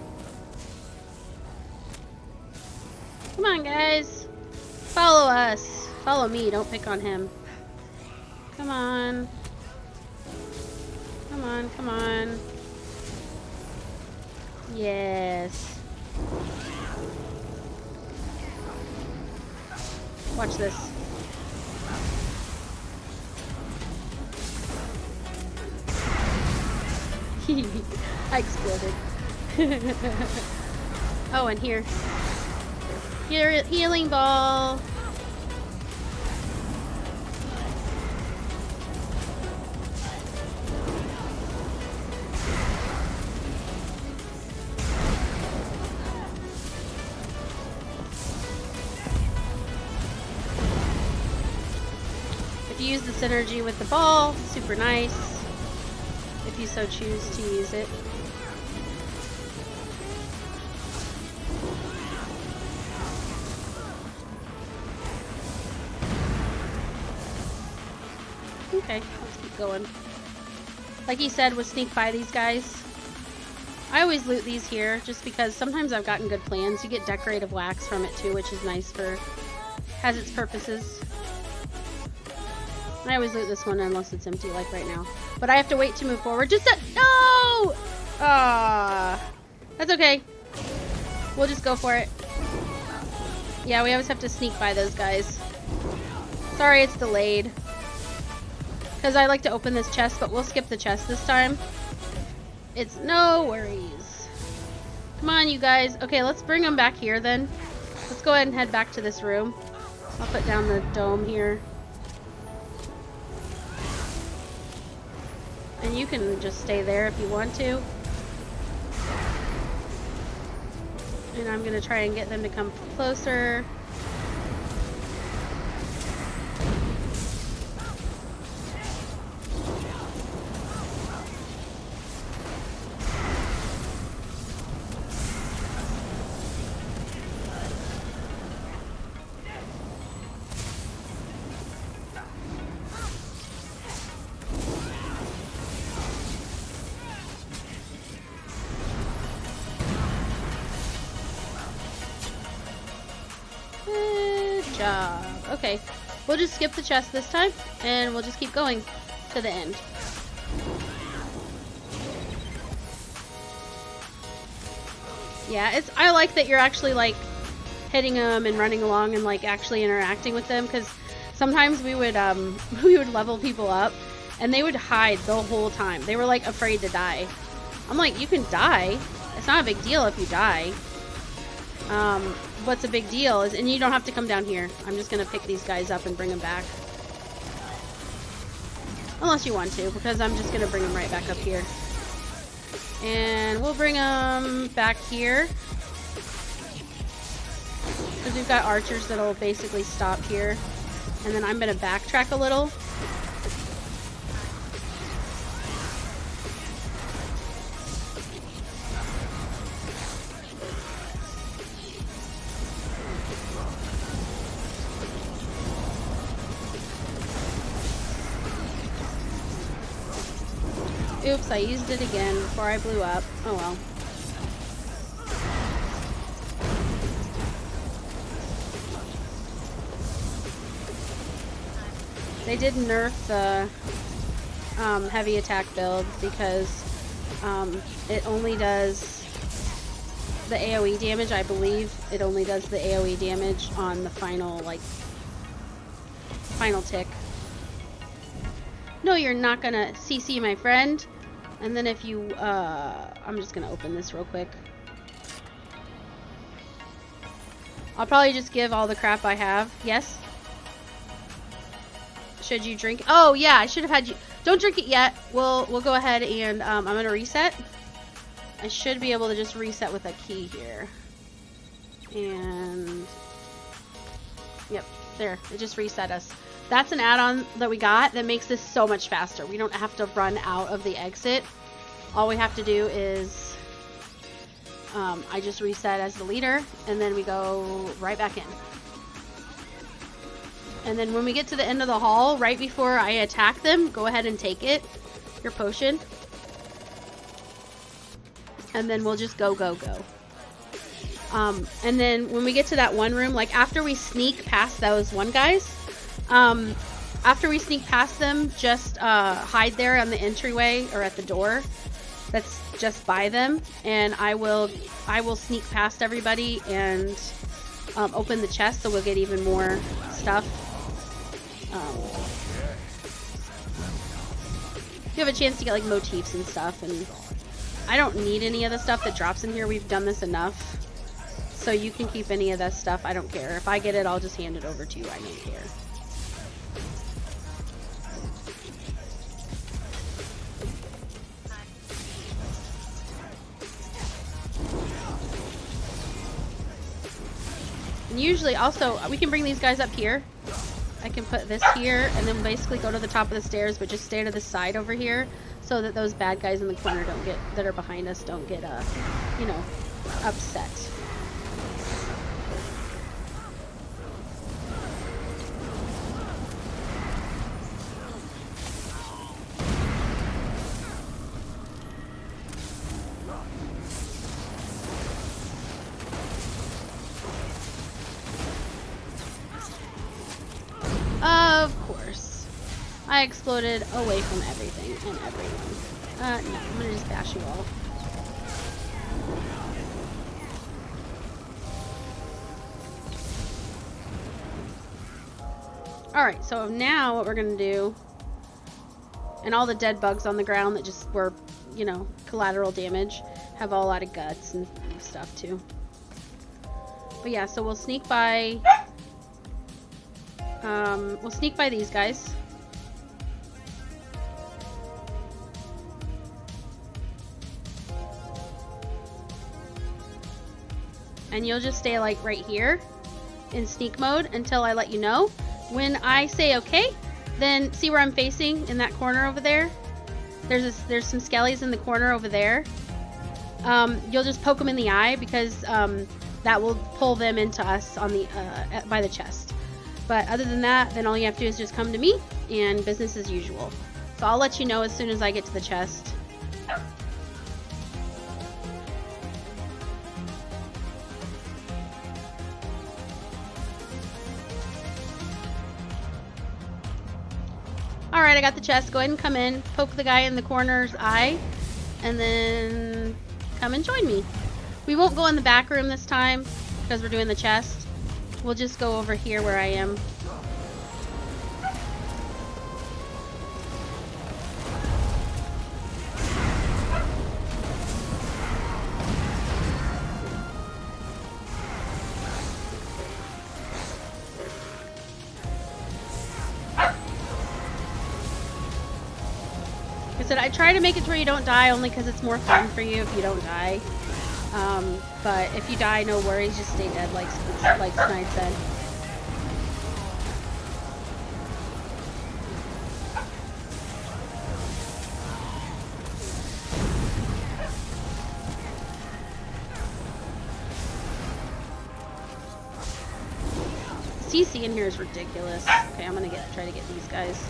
Come on, guys. Follow us. Follow me, don't pick on him. Come on. Come on, come on. Yes. Watch this. I exploded. Oh, and here. Here, healing ball. If you use the synergy with the ball, super nice. If you so choose to use it. Okay, let's keep going. Like he said, we'll sneak by these guys. I always loot these here just because sometimes I've gotten good plans. You get decorative wax from it too, which is nice for, has its purposes. I always loot this one unless it's empty, like right now. But I have to wait to move forward. Just a, no! That's okay. We'll just go for it. Yeah, we always have to sneak by those guys. Sorry it's delayed. Because I like to open this chest, but we'll skip the chest this time. It's no worries. Come on, you guys. Okay, let's bring them back here then. Let's go ahead and head back to this room. I'll put down the dome here. And you can just stay there if you want to. And I'm going to try and get them to come closer. Okay, we'll just skip the chest this time, and we'll just keep going to the end. Yeah, I like that you're actually like hitting them and running along and like actually interacting with them, because sometimes we would level people up and they would hide the whole time. They were like afraid to die. I'm like, you can die. It's not a big deal if you die. What's a big deal is, and you don't have to come down here. I'm just gonna pick these guys up and bring them back. Unless you want to, because I'm just gonna bring them right back up here. And we'll bring them back here. Because we've got archers that'll basically stop here. And then I'm gonna backtrack a little. Oops, I used it again before I blew up. Oh well. They did nerf the heavy attack build because it only does the AoE damage, I believe. It only does the AoE damage on the final, like, final tick. No, you're not gonna CC my friend. And then if you, I'm just gonna open this real quick. I'll probably just give all the crap I have. Yes? Should you drink? Oh yeah, I should have had you. Don't drink it yet. We'll go ahead and I'm gonna reset. I should be able to just reset with a key here. And yep, there. It just reset us. That's an add-on that we got that makes this so much faster. We don't have to run out of the exit. All we have to do is I just reset as the leader, and then we go right back in. And then when we get to the end of the hall, right before I attack them, go ahead and take it, your potion. And then we'll just go. And then when we get to that one room, like after we sneak past those one guys, after we sneak past them, just hide there on the entryway or at the door that's just by them, and I will sneak past everybody and open the chest, so we'll get even more stuff. You have a chance to get like motifs and stuff, and I don't need any of the stuff that drops in here. We've done this enough, so you can keep any of that stuff. I don't care. If I get it, I'll just hand it over to you. I don't care. And usually also we can bring these guys up here. I can put this here and then basically go to the top of the stairs, but just stay to the side over here so that those bad guys in the corner that are behind us don't get you know, upset. Of course. I exploded away from everything and everyone. No, I'm gonna just bash you all. Alright, so now what we're gonna do, and all the dead bugs on the ground that just were, you know, collateral damage, have all a lot of guts and stuff too. But yeah, so we'll sneak by these guys. And you'll just stay like right here in sneak mode until I let you know. When I say okay, then see where I'm facing in that corner over there? There's some skellies in the corner over there. You'll just poke them in the eye because that will pull them into us on the by the chest. But other than that, then all you have to do is just come to me and business as usual. So I'll let you know as soon as I get to the chest. Alright, I got the chest. Go ahead and come in, poke the guy in the corner's eye, and then come and join me. We won't go in the back room this time because we're doing the chest. We'll just go over here where I am. Like I said, I try to make it to where you don't die only because it's more fun for you if you don't die. But if you die, no worries, just stay dead like Snide said. CC in here is ridiculous. Okay, I'm gonna try to get these guys.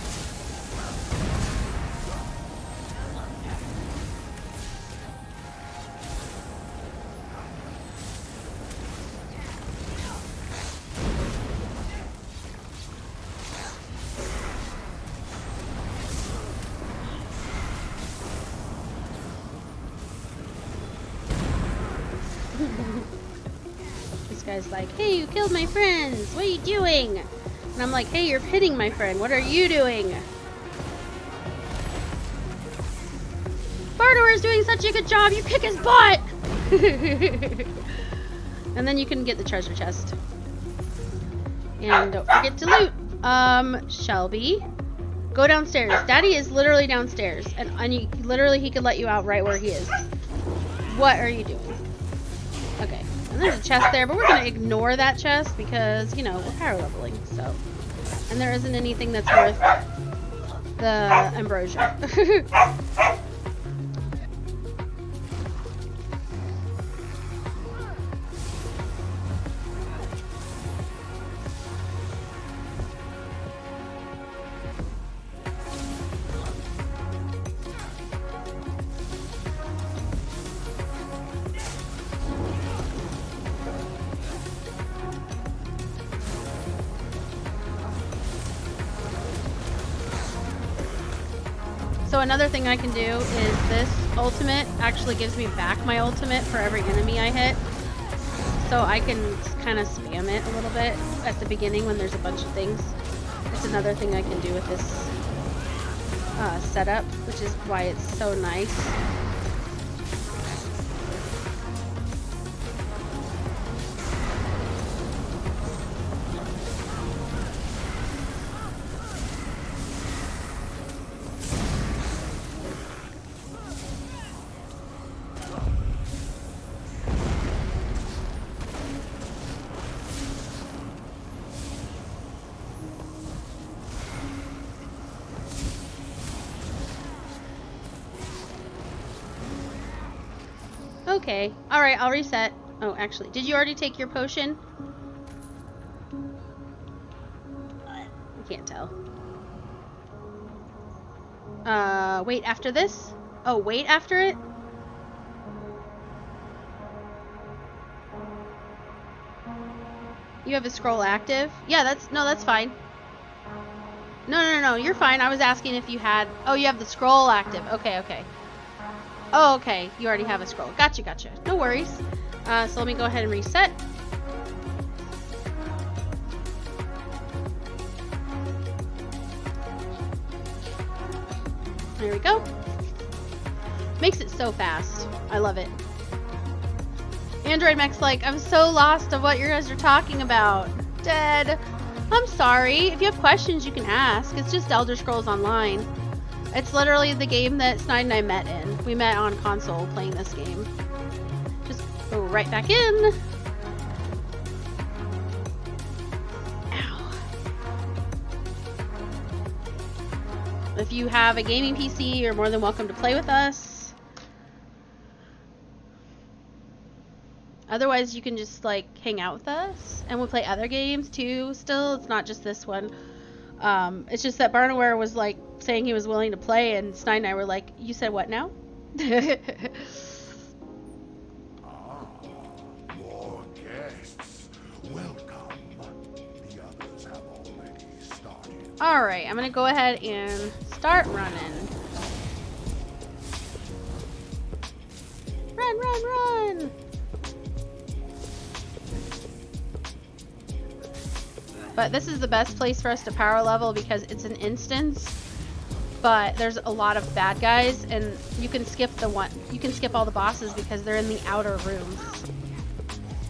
This guy's like, hey, you killed my friends. What are you doing? And I'm like, hey, you're hitting my friend. What are you doing? Bardor is doing such a good job. You kick his butt. And then you can get the treasure chest. And don't forget to loot. Shelby, go downstairs. Daddy is literally downstairs. And you, literally he could let you out right where he is. What are you doing? Okay, and there's a chest there, but we're going to ignore that chest because, you know, we're power leveling, so. And there isn't anything that's worth the ambrosia. So another thing I can do is this ultimate actually gives me back my ultimate for every enemy I hit. So I can kind of spam it a little bit at the beginning when there's a bunch of things. It's another thing I can do with this setup, which is why it's so nice. Okay. Alright, I'll reset. Oh, actually, did you already take your potion? I can't tell. Wait after this? Oh, wait after it? You have a scroll active? Yeah, that's fine. No, you're fine. I was asking if you had... Oh, you have the scroll active. Okay. Oh, okay. You already have a scroll. Gotcha. No worries. So let me go ahead and reset. There we go. Makes it so fast. I love it. Android Mech's like, I'm so lost of what you guys are talking about. Dead. I'm sorry. If you have questions, you can ask. It's just Elder Scrolls Online. It's literally the game that Snide and I met in. We met on console playing this game. Just go right back in. Ow. If you have a gaming PC, you're more than welcome to play with us. Otherwise, you can just like hang out with us, and we'll play other games too. Still, it's not just this one. It's just that Barnaware was like saying he was willing to play, and Snide and I were like, "You said what now?" More guests. Welcome. The others have already started. All right, I'm gonna go ahead and start running. Run! But this is the best place for us to power level because it's an instance, but there's a lot of bad guys, and you can skip all the bosses because they're in the outer rooms.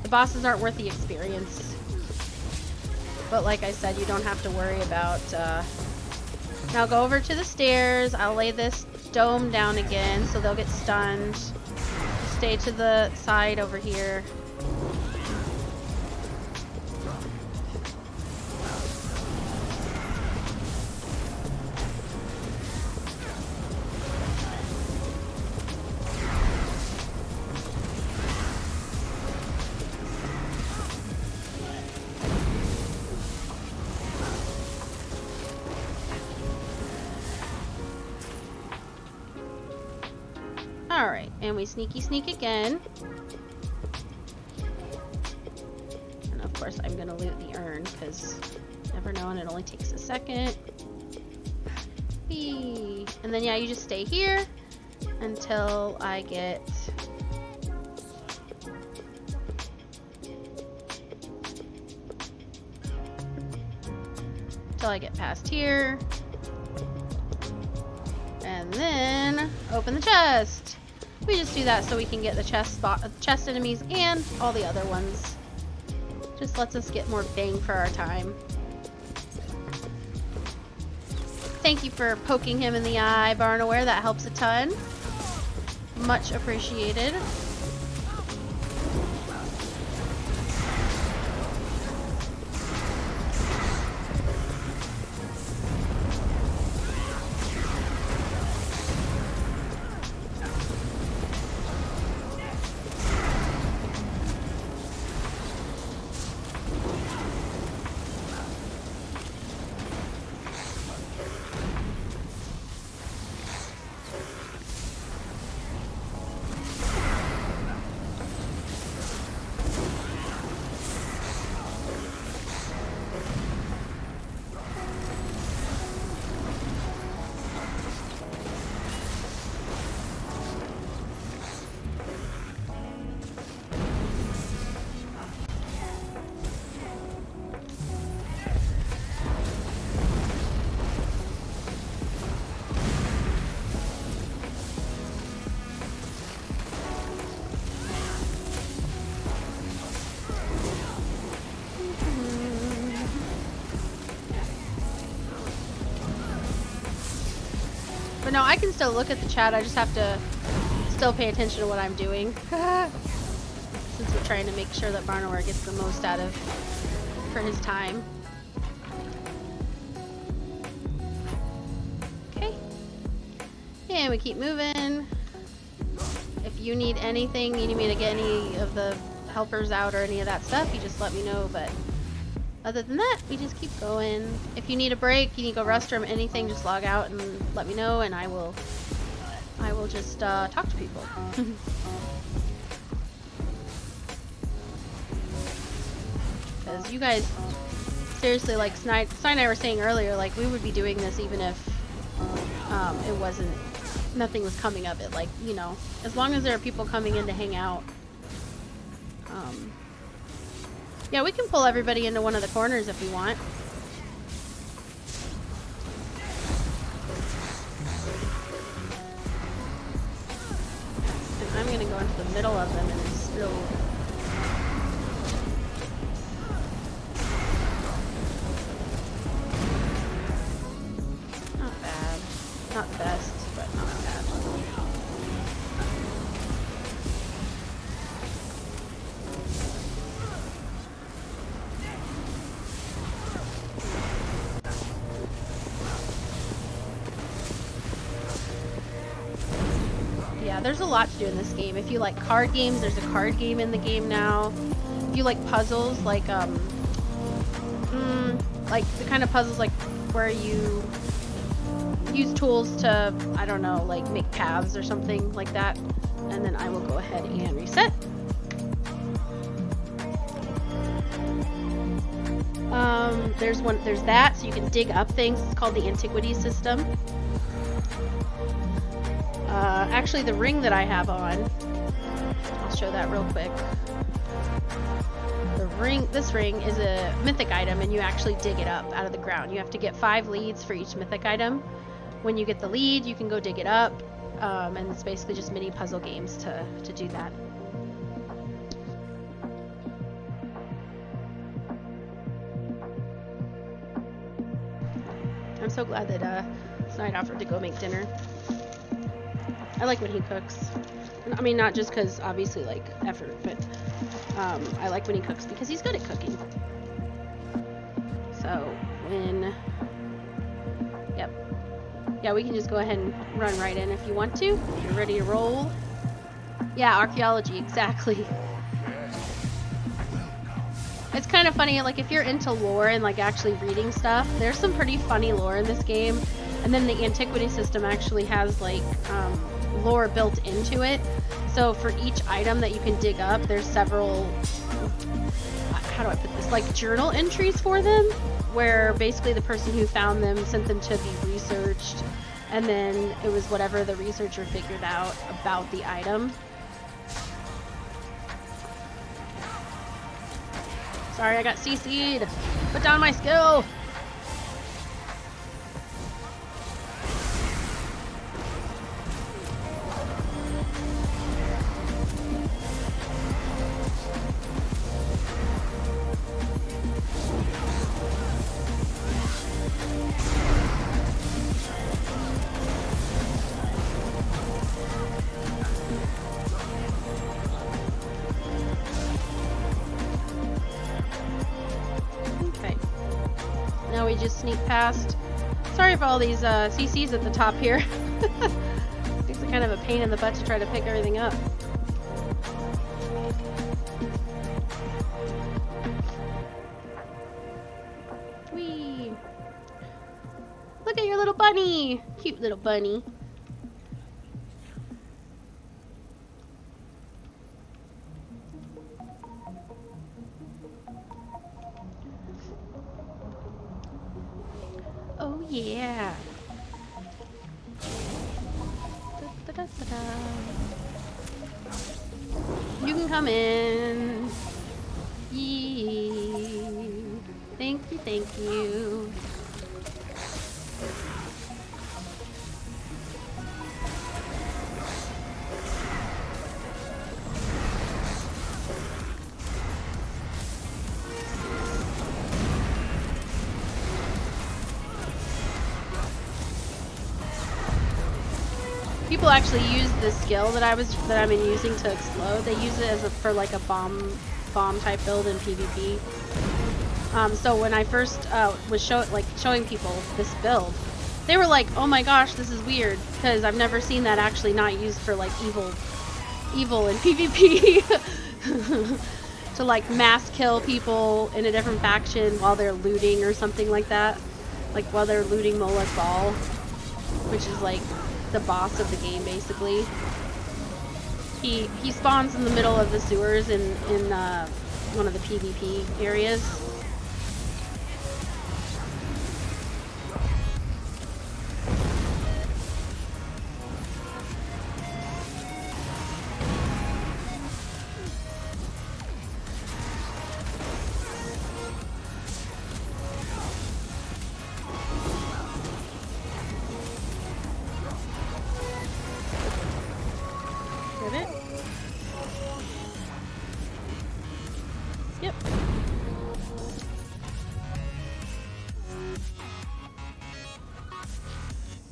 The bosses aren't worth the experience. But like I said, you don't have to worry about, now go over to the stairs. I'll lay this dome down again so they'll get stunned. Stay to the side over here. Alright, and we sneaky sneak again. And of course I'm gonna loot the urn, because you never know and it only takes a second. Whee! And then yeah, you just stay here until I get... past here. And then open the chest. We just do that so we can get the chest enemies and all the other ones. Just lets us get more bang for our time. Thank you for poking him in the eye, Barnaware. That helps a ton. Much appreciated. I can still look at the chat. I just have to still pay attention to what I'm doing. Since we're trying to make sure that Barnoware gets the most out of for his time. Okay. And we keep moving. If you need anything, you need me to get any of the helpers out or any of that stuff, you just let me know. But other than that, we just keep going. If you need a break, you need to go restroom, anything, just log out and let me know, and I will just talk to people. Because you guys, seriously, like Snide and I were saying earlier, like we would be doing this even if it wasn't, nothing was coming of it. Like, you know, as long as there are people coming in to hang out. Yeah, we can pull everybody into one of the corners if we want. And I'm gonna go into the middle of them and just real. Not bad. Not the best, but not bad. Yeah, there's a lot to do in this game. If you like card games, there's a card game in the game now. If you like puzzles, like the kind of puzzles like where you use tools to, I don't know, like make paths or something like that. And then I will go ahead and reset. There's that, so you can dig up things. It's called the antiquity system. Actually, the ring that I have on, I'll show that real quick. This ring is a mythic item, and you actually dig it up out of the ground. You have to get 5 leads for each mythic item. When you get the lead, you can go dig it up, and it's basically just mini puzzle games to do that. I'm so glad that Snide offered to go make dinner. I like when he cooks. I mean, not just because, obviously, like, effort, but I like when he cooks because he's good at cooking. So, when... Yep. Yeah, we can just go ahead and run right in if you want to. If you're ready to roll. Yeah, archaeology, exactly. It's kind of funny, like, if you're into lore and, like, actually reading stuff, there's some pretty funny lore in this game. And then the antiquity system actually has, like, lore built into it. So for each item that you can dig up, there's several, how do I put this, like journal entries for them, where basically the person who found them sent them to be researched, and then it was whatever the researcher figured out about the item. Sorry, I got CC'd. Put down my skill. Sneak past. Sorry for all these CCs at the top here. It's kind of a pain in the butt to try to pick everything up. Whee! Look at your little bunny! Cute little bunny. Oh yeah. Da, da, da, da, da. You can come in. Yee. Thank you, thank you. people actually use the skill that I've been using to explode. They use it for like a bomb type build in PvP. So when I first was showing people this build, they were like, "Oh my gosh, this is weird," because I've never seen that actually not used for like evil in PvP. To like mass kill people in a different faction while they're looting or something like that. Like while they're looting Moloch Ball, which is like the boss of the game basically. He spawns in the middle of the sewers in one of the PvP areas. Yep.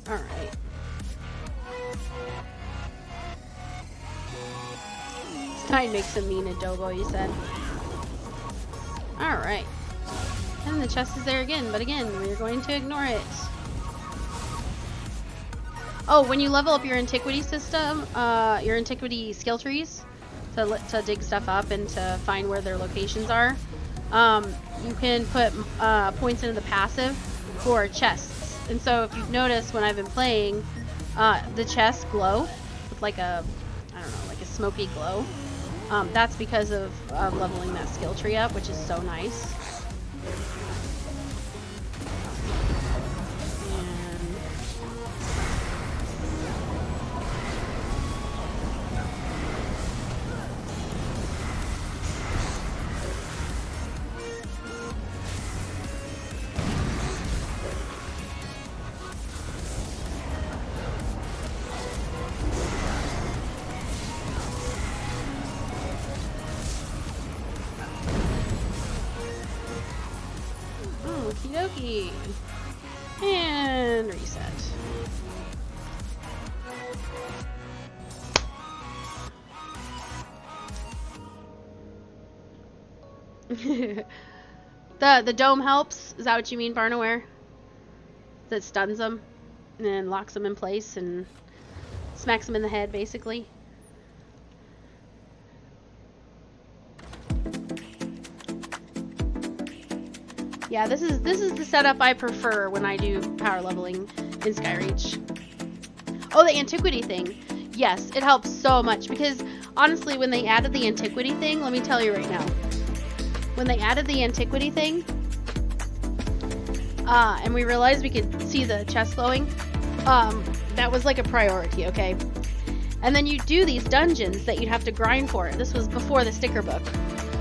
Alright. Snide makes a mean adobo, you said. Alright. And the chest is there again, but again, we're going to ignore it. Oh, when you level up your antiquity system, your antiquity skill trees, to dig stuff up and to find where their locations are, you can put points into the passive for chests. And so if you've noticed when I've been playing, the chests glow with like a, I don't know, like a smoky glow. That's because of leveling that skill tree up, which is so nice. Okie dokie. And reset. The dome helps? Is that what you mean, Barnaware? That stuns them and then locks them in place and smacks them in the head, basically. Yeah, this is the setup I prefer when I do power leveling in Skyreach. Oh, the antiquity thing. Yes, it helps so much because honestly, when they added the antiquity thing, let me tell you right now. When they added the antiquity thing, and we realized we could see the chest glowing, that was like a priority, okay? And then you do these dungeons that you'd have to grind for. This was before the sticker book,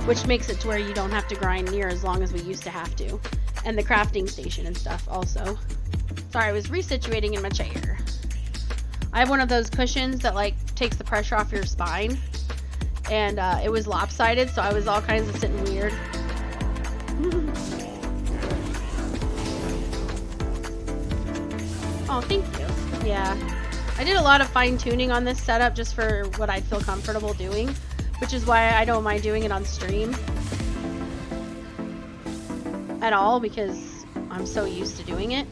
which makes it to where you don't have to grind near as long as we used to have to. And the crafting station and stuff also. Sorry, I was resituating in my chair. I have one of those cushions that like takes the pressure off your spine. And it was lopsided, so I was all kinds of sitting weird. Oh, thank you. Yeah. I did a lot of fine tuning on this setup just for what I'd feel comfortable doing. Which is why I don't mind doing it on stream at all, because I'm so used to doing it.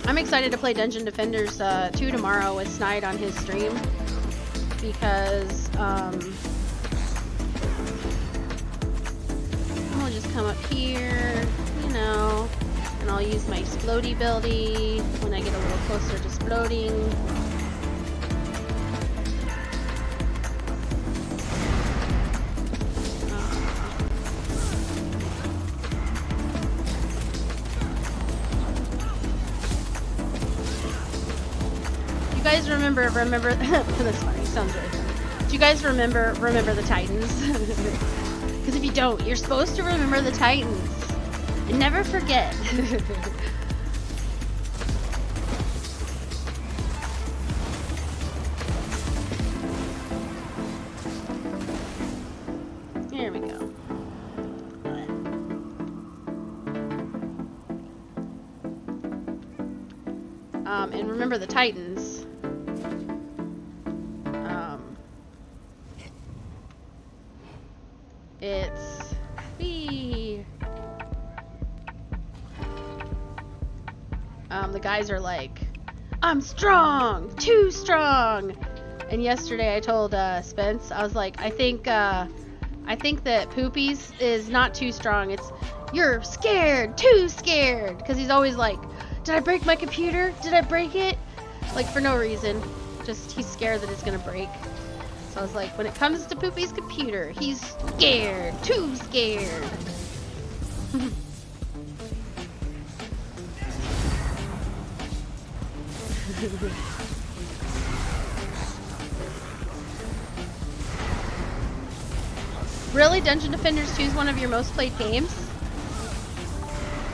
I'm excited to play Dungeon Defenders 2 tomorrow with Snide on his stream, because we'll just come up here, you know, and I'll use my explodey buildy when I get a little closer to exploding. You guys remember that's funny, sounds really funny. Do you guys remember the Titans? Because if you don't, you're supposed to remember the Titans. And never forget. There we go. And remember the Titans. It's me. The guys are like, I'm strong, too strong. And yesterday I told Spence, I was like, I think that Poopies is not too strong. It's you're scared, too scared. Because he's always like, did I break my computer? Did I break it? Like for no reason. Just he's scared that it's gonna break. So I was like, when it comes to Poopy's computer, he's scared, too scared. Really? Dungeon Defenders 2 is one of your most played games?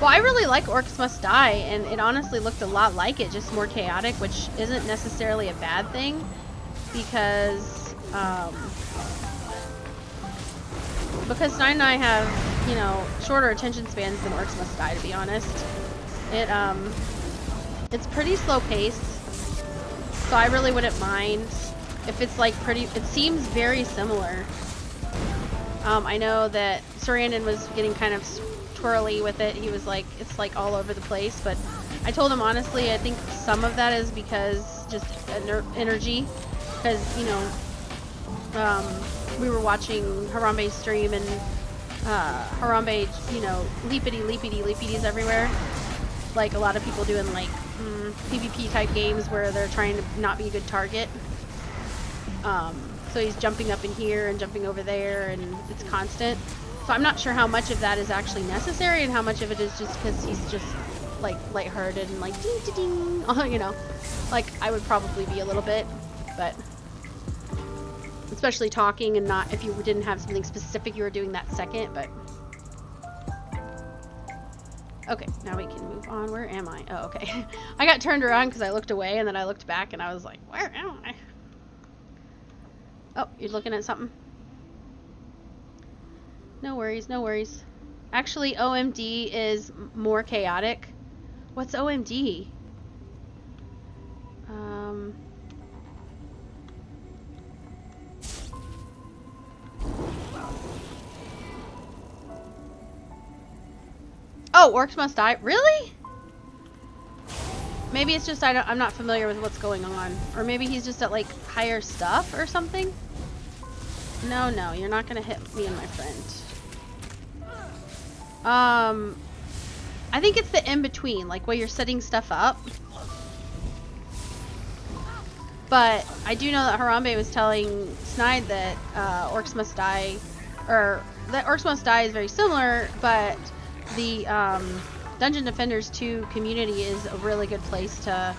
Well, I really like Orcs Must Die, and it honestly looked a lot like it, just more chaotic, which isn't necessarily a bad thing, because Snide and I have, you know, shorter attention spans than Orcs Must Die, to be honest. It's pretty slow paced, so I really wouldn't mind if it's like it seems very similar. I know that Sarandon was getting kind of twirly with it. He was like, it's like all over the place, but I told him honestly, I think some of that is because just energy, because, you know, we were watching Harambe's stream, and Harambe, you know, leapities everywhere. Like a lot of people doing like PvP type games where they're trying to not be a good target. So he's jumping up in here and jumping over there, and it's constant. So I'm not sure how much of that is actually necessary and how much of it is just because he's just like lighthearted and like ding ding ding, you know. Like I would probably be a little bit, but especially talking and not if you didn't have something specific you were doing that second, but okay, now we can move on. Where am I? Oh, okay. I got turned around because I looked away, and then I looked back and I was like, where am I? Oh, you're looking at something? No worries, no worries. Actually, OMD is more chaotic. What's OMD? Oh, Orcs Must Die? Really? Maybe it's just I'm not familiar with what's going on. Or maybe he's just at like higher stuff or something? No, no, you're not gonna hit me and my friend. I think it's the in-between, like where you're setting stuff up. But I do know that Harambe was telling Snide that Orcs Must Die, or that Orcs Must Die is very similar, but the Dungeon Defenders 2 community is a really good place to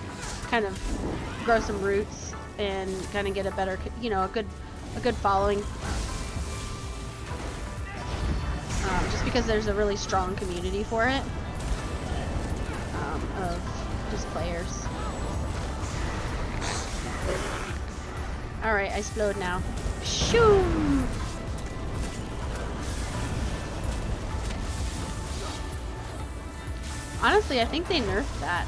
kind of grow some roots and kind of get a better, you know, a good following. Just because there's a really strong community for it, of just players. Alright, I explode now. Shoo! Honestly, I think they nerfed that.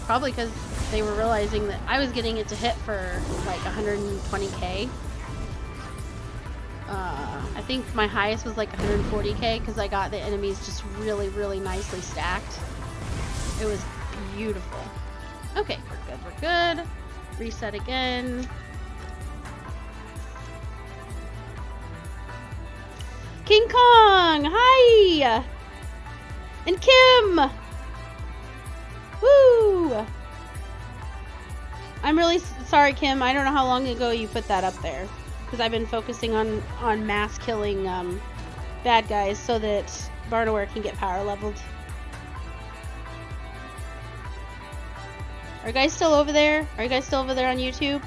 Probably because they were realizing that I was getting it to hit for like 120k. I think my highest was like 140k because I got the enemies just really, really nicely stacked. It was beautiful. Okay, we're good, we're good. Reset again. King Kong, hi! And Kim! Woo! I'm really sorry, Kim. I don't know how long ago you put that up there. Because I've been focusing on mass killing bad guys so that Barnoware can get power leveled. Are you guys still over there? Are you guys still over there on YouTube?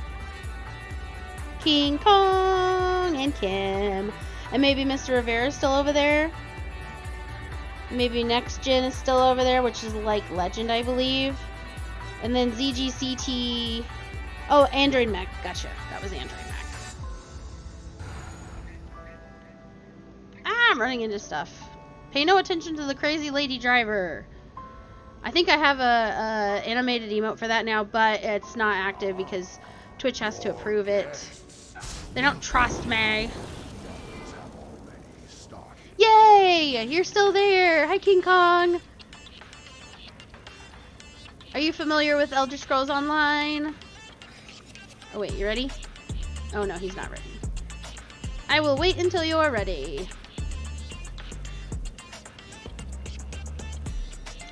King Kong and Kim. And maybe Mr. Rivera is still over there. Maybe Next Gen is still over there, which is like Legend, I believe. And then ZGCT. Oh, Android Mech. Gotcha. That was Android Mech. Ah, I'm running into stuff. Pay no attention to the crazy lady driver. I think I have a animated emote for that now, but it's not active because Twitch has to approve it. They don't trust me. Yay! You're still there! Hi, King Kong! Are you familiar with Elder Scrolls Online? Oh wait, you ready? Oh no, he's not ready. I will wait until you're ready.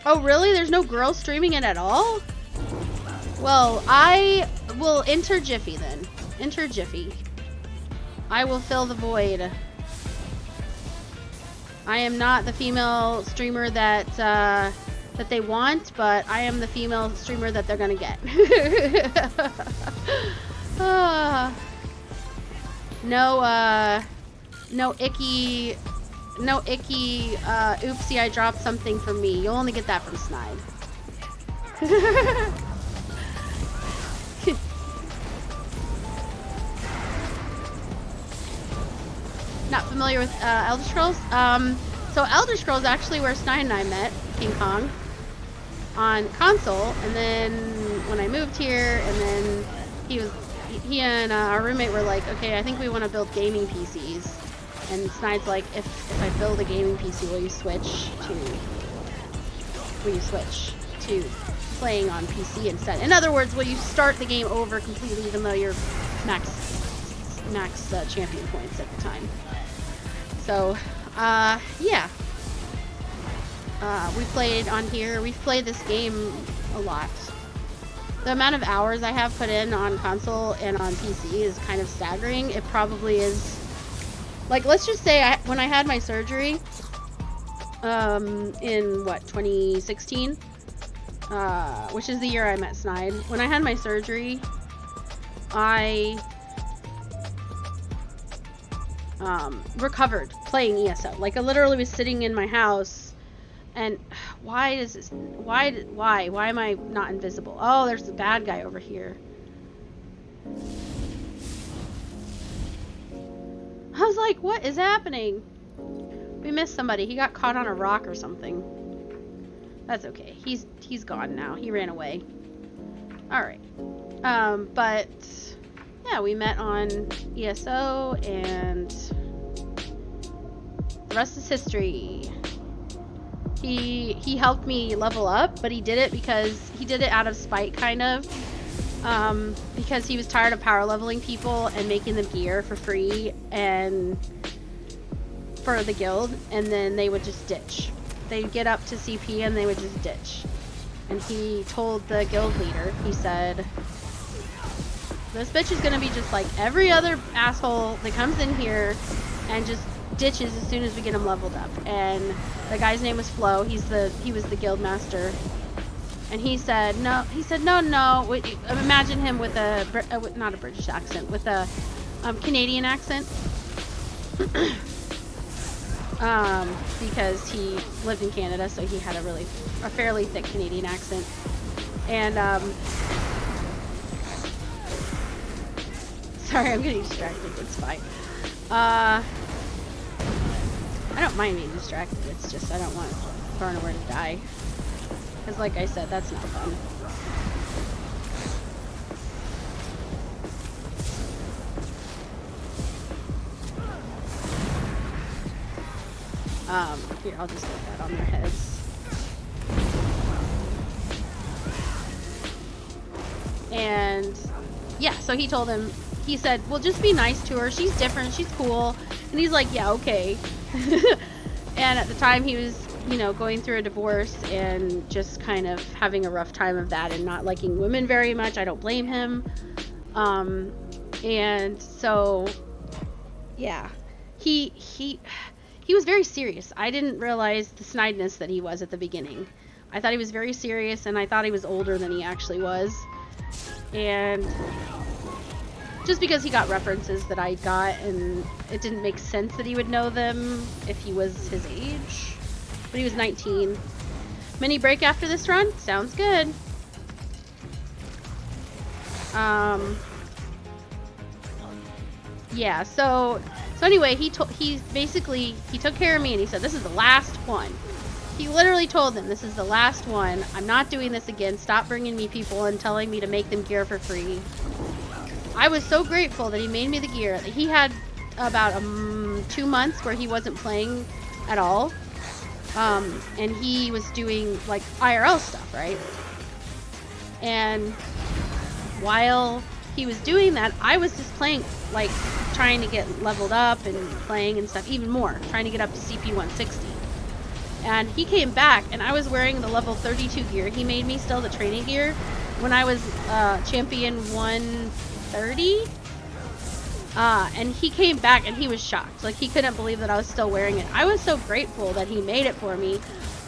Oh really? There's no girl streaming it at all? Well, I will enter Jiffy then. Enter Jiffy. I will fill the void. I am not the female streamer that that they want, but I am the female streamer that they're gonna get. No icky, oopsie, I dropped something from me. You'll only get that from Snide. Not familiar with Elder Scrolls? So Elder Scrolls actually where Snide and I met, King Kong, on console, and then when I moved here, and then he and our roommate were like, okay, I think we want to build gaming PCs. And Snide's like, if I build a gaming PC, will you switch to playing on PC instead? In other words, will you start the game over completely even though you're max champion points at the time? So, yeah. We played on here. We've played this game a lot. The amount of hours I have put in on console and on PC is kind of staggering. It probably is, like, let's just say when I had my surgery, in what, 2016, which is the year I met Snide. When I had my surgery, I recovered playing ESO. Like, I literally was sitting in my house. And why is this? Why am I not invisible? Oh, there's the bad guy over here. I was like, what is happening? We missed somebody. He got caught on a rock or something. That's okay. He's gone now. He ran away. All right. But yeah, we met on ESO, and the rest is history. He helped me level up, but he did it because he did it out of spite, kind of. Because he was tired of power leveling people and making them gear for free and for the guild, and then they would just ditch. They'd get up to CP and they would just ditch. And he told the guild leader, he said, this bitch is gonna be just like every other asshole that comes in here and just ditches as soon as we get him leveled up. And the guy's name was Flo. He was the guild master. And he said no. Imagine him with not a British accent, with a Canadian accent. Because he lived in Canada, so he had a fairly thick Canadian accent. And sorry, I'm getting distracted. It's fine. I don't mind being distracted. It's just I don't want Barnaware to die. Because like I said, that's not fun. Here, I'll just put that on their heads. And yeah, so he told him, he said, well, just be nice to her. She's different. She's cool. And he's like, yeah, okay. And at the time he was, you know, going through a divorce and just kind of having a rough time of that and not liking women very much. I don't blame him. And so, yeah, he was very serious. I didn't realize the snideness that he was at the beginning. I thought he was very serious, and I thought he was older than he actually was. And just because he got references that I got, and it didn't make sense that he would know them if he was his age. But he was 19. Mini break after this run? Sounds good. Yeah, so anyway, he took care of me, and he said, this is the last one. He literally told them, this is the last one. I'm not doing this again. Stop bringing me people and telling me to make them gear for free. I was so grateful that he made me the gear. He had about 2 months where he wasn't playing at all. And he was doing like IRL stuff, right? And while he was doing that, I was just playing, like trying to get leveled up and playing and stuff even more, trying to get up to CP 160. And he came back and I was wearing the level 32 gear. He made me still the training gear when I was champion 130. And he came back and he was shocked. Like, he couldn't believe that I was still wearing it. I was so grateful that he made it for me,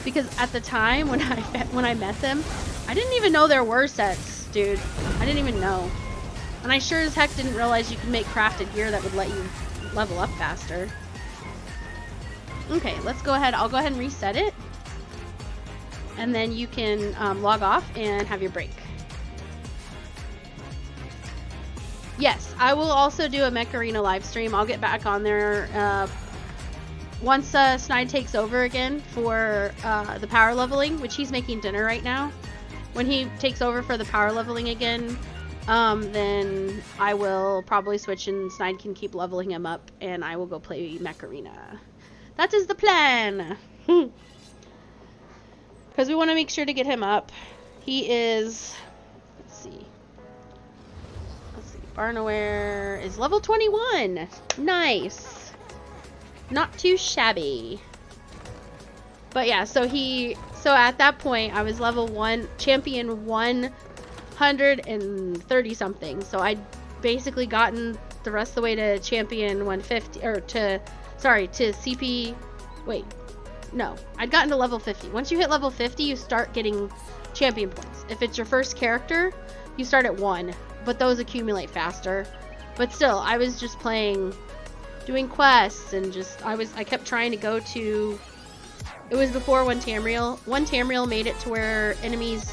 because at the time when I met him, I didn't even know there were sets, dude. I didn't even know. And I sure as heck didn't realize you could make crafted gear that would let you level up faster. Okay, let's go ahead. I'll go ahead and reset it. And then you can log off and have your break. Yes, I will also do a Mech Arena live stream. I'll get back on there once Snide takes over again for the power leveling, which he's making dinner right now. When he takes over for the power leveling again, then I will probably switch and Snide can keep leveling him up, and I will go play Mech Arena. That is the plan. Because we want to make sure to get him up. He is, let's see, Barnaware is level 21. Nice. Not too shabby. But yeah, so at that point I was level 1, champion 130 something. So I'd basically gotten the rest of the way to champion 150, or to CP, wait, no, I'd gotten to level 50. Once you hit level 50, you start getting champion points. If it's your first character, you start at 1. But those accumulate faster. But still, I was just playing, doing quests, and just I kept trying to go to. It was before one Tamriel made it to where enemies.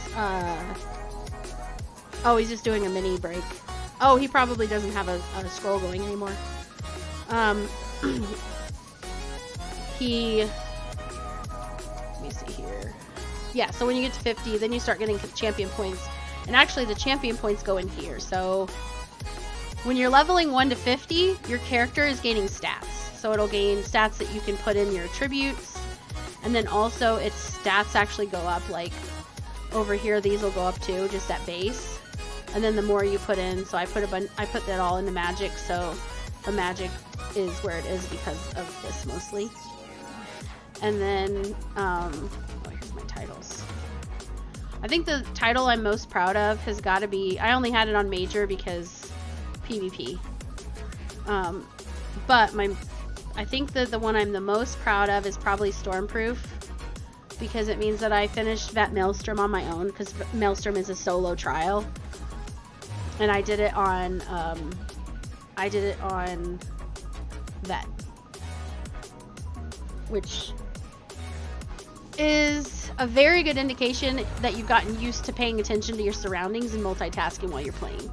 Oh, he's just doing a mini break. Oh, he probably doesn't have a scroll going anymore. Let me see here. Yeah, so when you get to 50, then you start getting champion points. And actually, the champion points go in here. So when you're leveling 1 to 50, your character is gaining stats. So it'll gain stats that you can put in your attributes. And then also its stats actually go up. Like over here, these will go up too, just at base. And then the more you put in, so I put that all into magic. So the magic is where it is because of this mostly. And then, here's my titles. I think the title I'm most proud of has got to be, I only had it on major because PvP. But I think that the one I'm the most proud of is probably Stormproof, because it means that I finished Vet Maelstrom on my own, because Maelstrom is a solo trial. And I did it on, Vet. Which is a very good indication that you've gotten used to paying attention to your surroundings and multitasking while you're playing.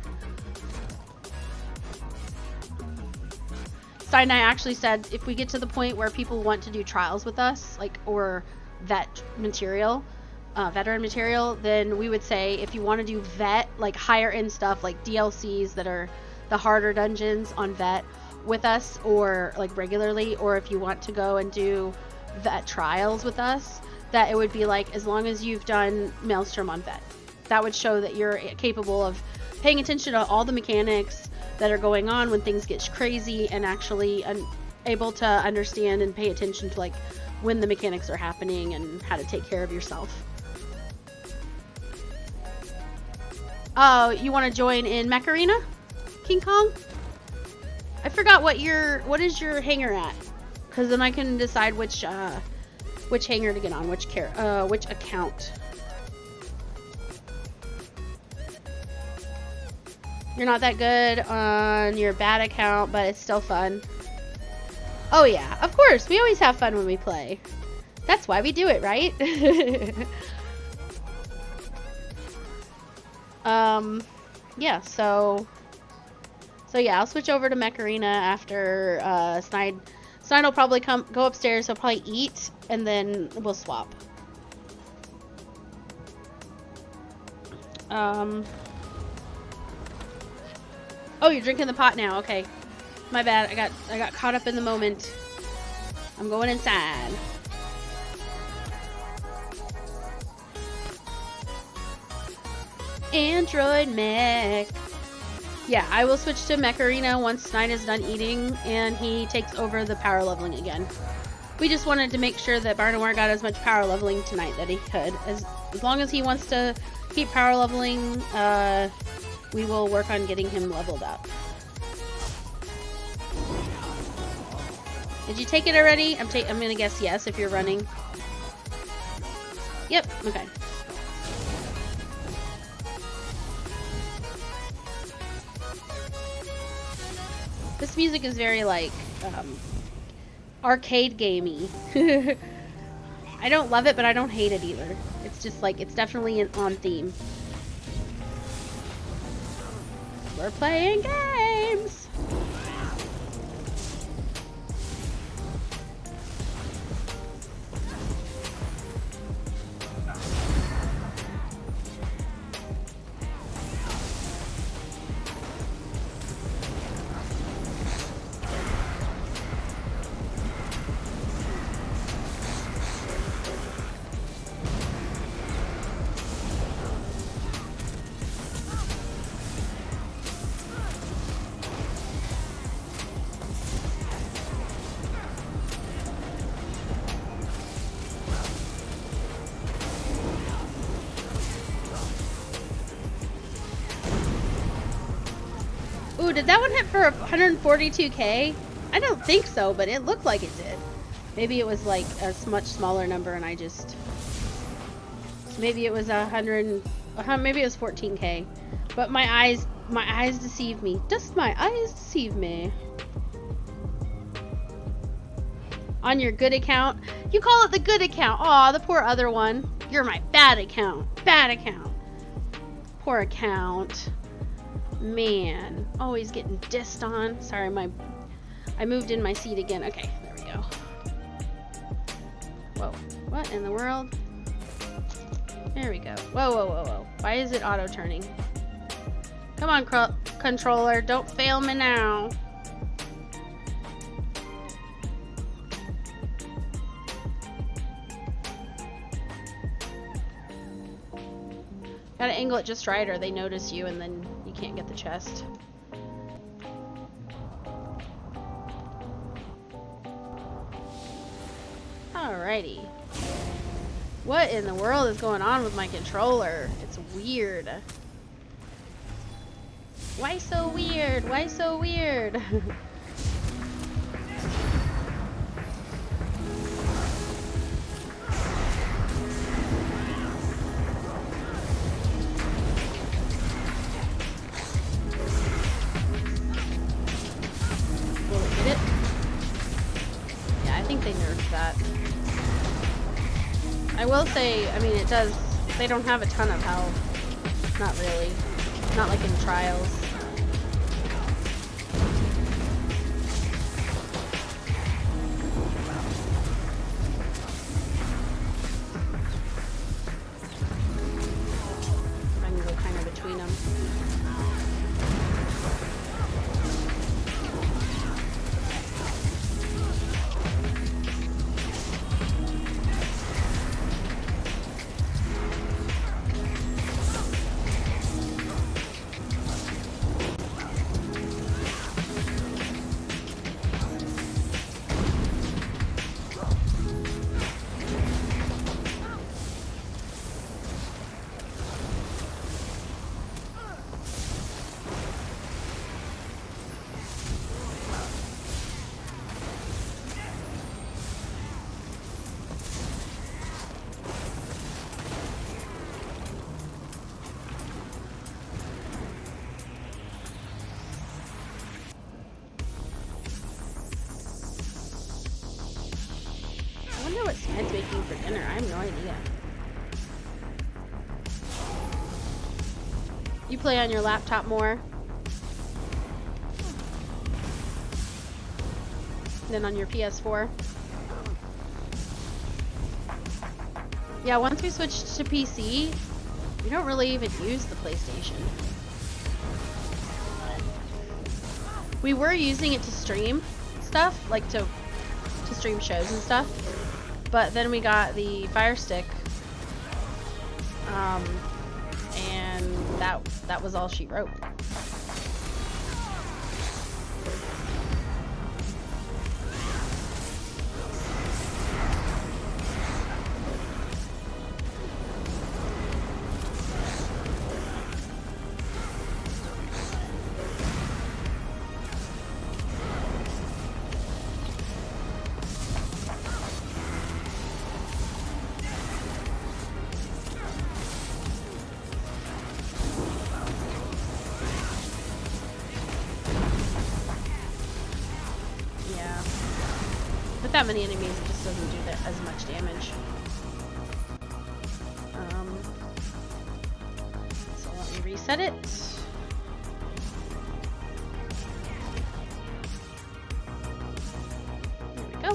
Stein and I actually said if we get to the point where people want to do trials with us, like, or vet material, veteran material, then we would say if you want to do vet, like higher end stuff like DLCs that are the harder dungeons on vet with us, or like regularly, or if you want to go and do vet trials with us, that it would be like, as long as you've done Maelstrom on vet. That would show that you're capable of paying attention to all the mechanics that are going on when things get crazy, and actually able to understand and pay attention to like when the mechanics are happening and how to take care of yourself. Oh, you want to join in Mech Arena, King Kong? I forgot what is your hanger at, because then I can decide which hanger to get on, which account. You're not that good on your bad account, but it's still fun. Oh yeah, of course, we always have fun when we play. That's why we do it, right? Yeah, so yeah, I'll switch over to Mech Arena after Snide will probably go upstairs, he'll probably eat, and then we'll swap. Oh, you're drinking the pot now. Okay. My bad. I got caught up in the moment. I'm going inside. Android Mech. Yeah, I will switch to Mech Arena once Snide is done eating and he takes over the power leveling again. We just wanted to make sure that Barnawar got as much power leveling tonight that he could. As long as he wants to keep power leveling, we will work on getting him leveled up. Did you take it already? I'm gonna guess yes if you're running. Yep, okay. This music is very like arcade gamey. I don't love it, but I don't hate it either. It's just like, it's definitely on theme. We're playing games! Ooh, did that one hit for 142k? I don't think so, but it looked like it did. Maybe it was like a much smaller number and I just... Maybe it was 100... maybe it was 14k. But my eyes deceive me. Just my eyes deceive me. On your good account? You call it the good account. Aw, the poor other one. You're my bad account. Bad account. Poor account. Man, always getting dissed on. Sorry, I moved in my seat again. Okay, there we go. Whoa, what in the world? There we go. Whoa, whoa, whoa, whoa. Why is it auto-turning? Come on, controller, don't fail me now. Gotta angle it just right or they notice you and then you can't get the chest. Alrighty. What in the world is going on with my controller? It's weird. Why so weird? Why so weird? I will say, I mean, it does, they don't have a ton of health. Not really. Not like in Trials. I can go kind of between them. I wonder what Snide's making for dinner. I have no idea. You play on your laptop more than on your PS4? Yeah, once we switched to PC, We don't really even use the PlayStation. We were using it to stream stuff, like to stream shows and stuff. But then we got the Fire Stick. And that was all she wrote. With that many enemies, it just doesn't do that as much damage. So let me reset it. There we go.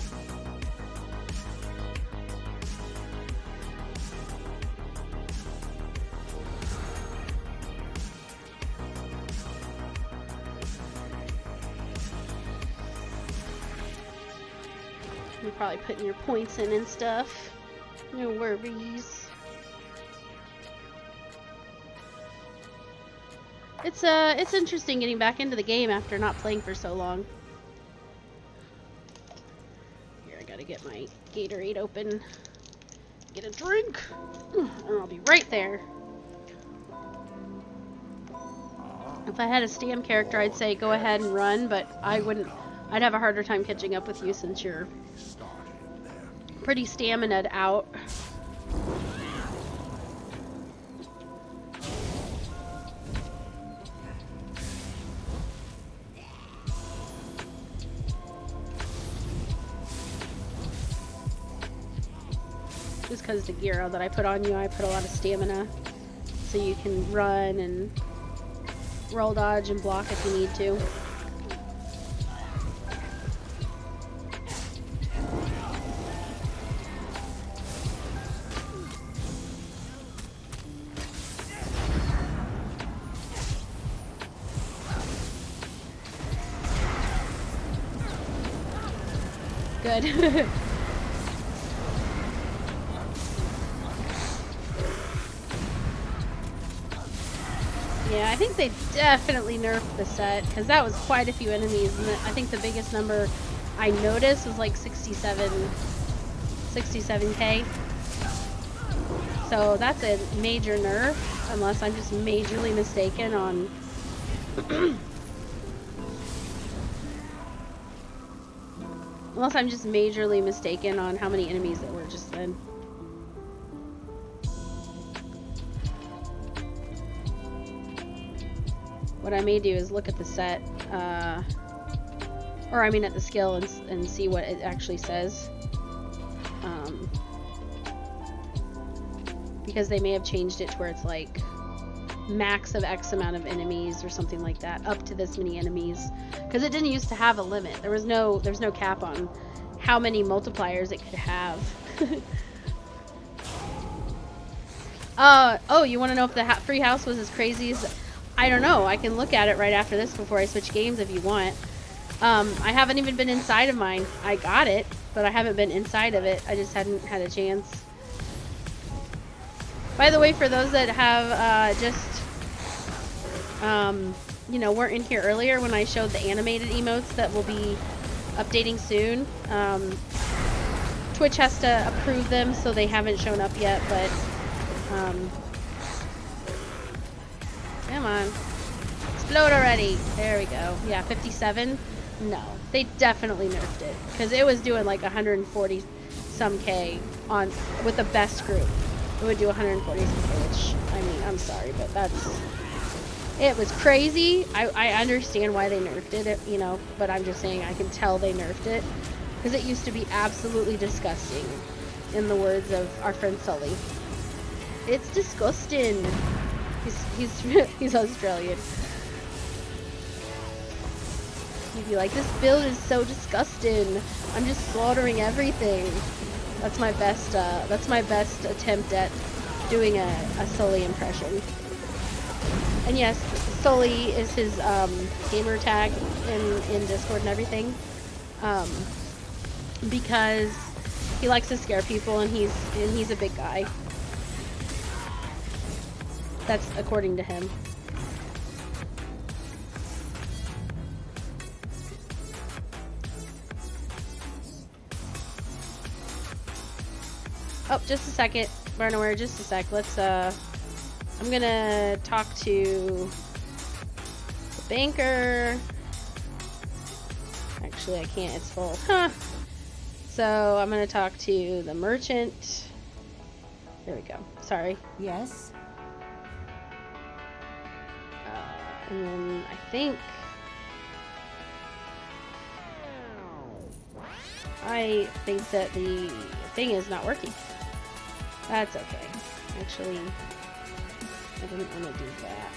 You're probably putting your points in and stuff. No worries. It's interesting getting back into the game after not playing for so long. Here, I gotta get my Gatorade open. Get a drink. And I'll be right there. If I had a Stam character, I'd say go ahead and run, but I wouldn't. I'd have a harder time catching up with you since you're pretty stamina'd out. Just because the gear that I put on you, I put a lot of stamina so you can run and roll dodge and block if you need to. Good. Yeah, I think they definitely nerfed the set because that was quite a few enemies, and I think the biggest number I noticed was like 67k. So that's a major nerf, unless I'm just majorly mistaken on unless I'm just majorly mistaken on how many enemies there were just then. What I may do is look at the set, or I mean at the skill and see what it actually says. Because they may have changed it to where it's like max of X amount of enemies or something like that, up to this many enemies. Because it didn't used to have a limit. There's no cap on how many multipliers it could have. Oh, you want to know if the free house was as crazy as... I don't know. I can look at it right after this before I switch games if you want. I haven't even been inside of mine. I got it, but I haven't been inside of it. I just hadn't had a chance. By the way, for those that have you know, weren't in here earlier when I showed the animated emotes that will be updating soon. Twitch has to approve them, so they haven't shown up yet, but come on. Explode already. There we go. Yeah, 57. No, they definitely nerfed it because it was doing like 140 some K on with the best group. It would do 140 some K, which, I mean, I'm sorry, but it was crazy. I understand why they nerfed it, you know, but I'm just saying I can tell they nerfed it because it used to be absolutely disgusting, in the words of our friend Sully. It's disgusting. He's Australian. He'd be like, this build is so disgusting. I'm just slaughtering everything. That's my best attempt at doing a Sully impression. And yes, Sully is his gamer tag in Discord and everything, because he likes to scare people, and he's a big guy. That's according to him. Oh, just a second, Barnaware, just a sec. Let's I'm gonna talk to the banker. Actually, I can't, it's full. Huh. So I'm gonna talk to the merchant. There we go. Sorry. Yes? And then I think that the thing is not working. That's okay. Actually, I didn't want to do that.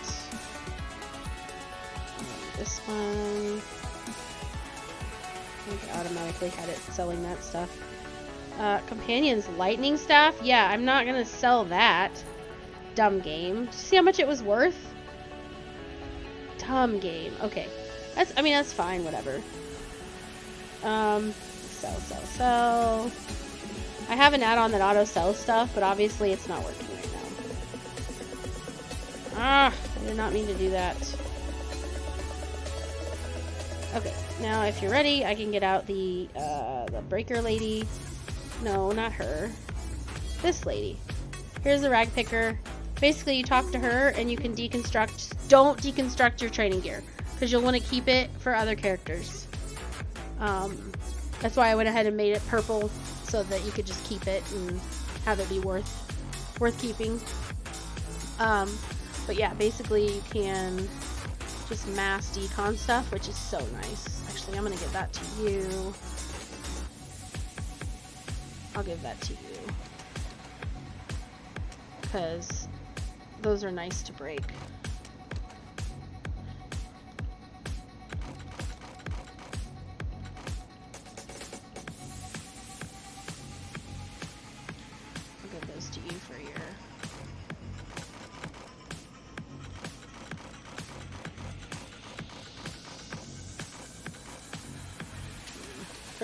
This one, I think it automatically had it selling that stuff. Companions lightning staff? Yeah, I'm not gonna sell that. Dumb game. See how much it was worth? Dumb game. Okay. I mean, that's fine, whatever. Sell. I have an add-on that auto-sells stuff, but obviously it's not working right now. Ah, I did not mean to do that. Okay, now if you're ready, I can get out the breaker lady. No, not her. This lady. Here's the rag picker. Basically, you talk to her and you can deconstruct. Don't deconstruct your training gear, because you'll want to keep it for other characters. That's why I went ahead and made it purple, so that you could just keep it and have it be worth keeping. But yeah, basically you can just mass decon stuff, which is so nice. Actually, I'm gonna give that to you. I'll give that to you, because those are nice to break. I'll give those to you for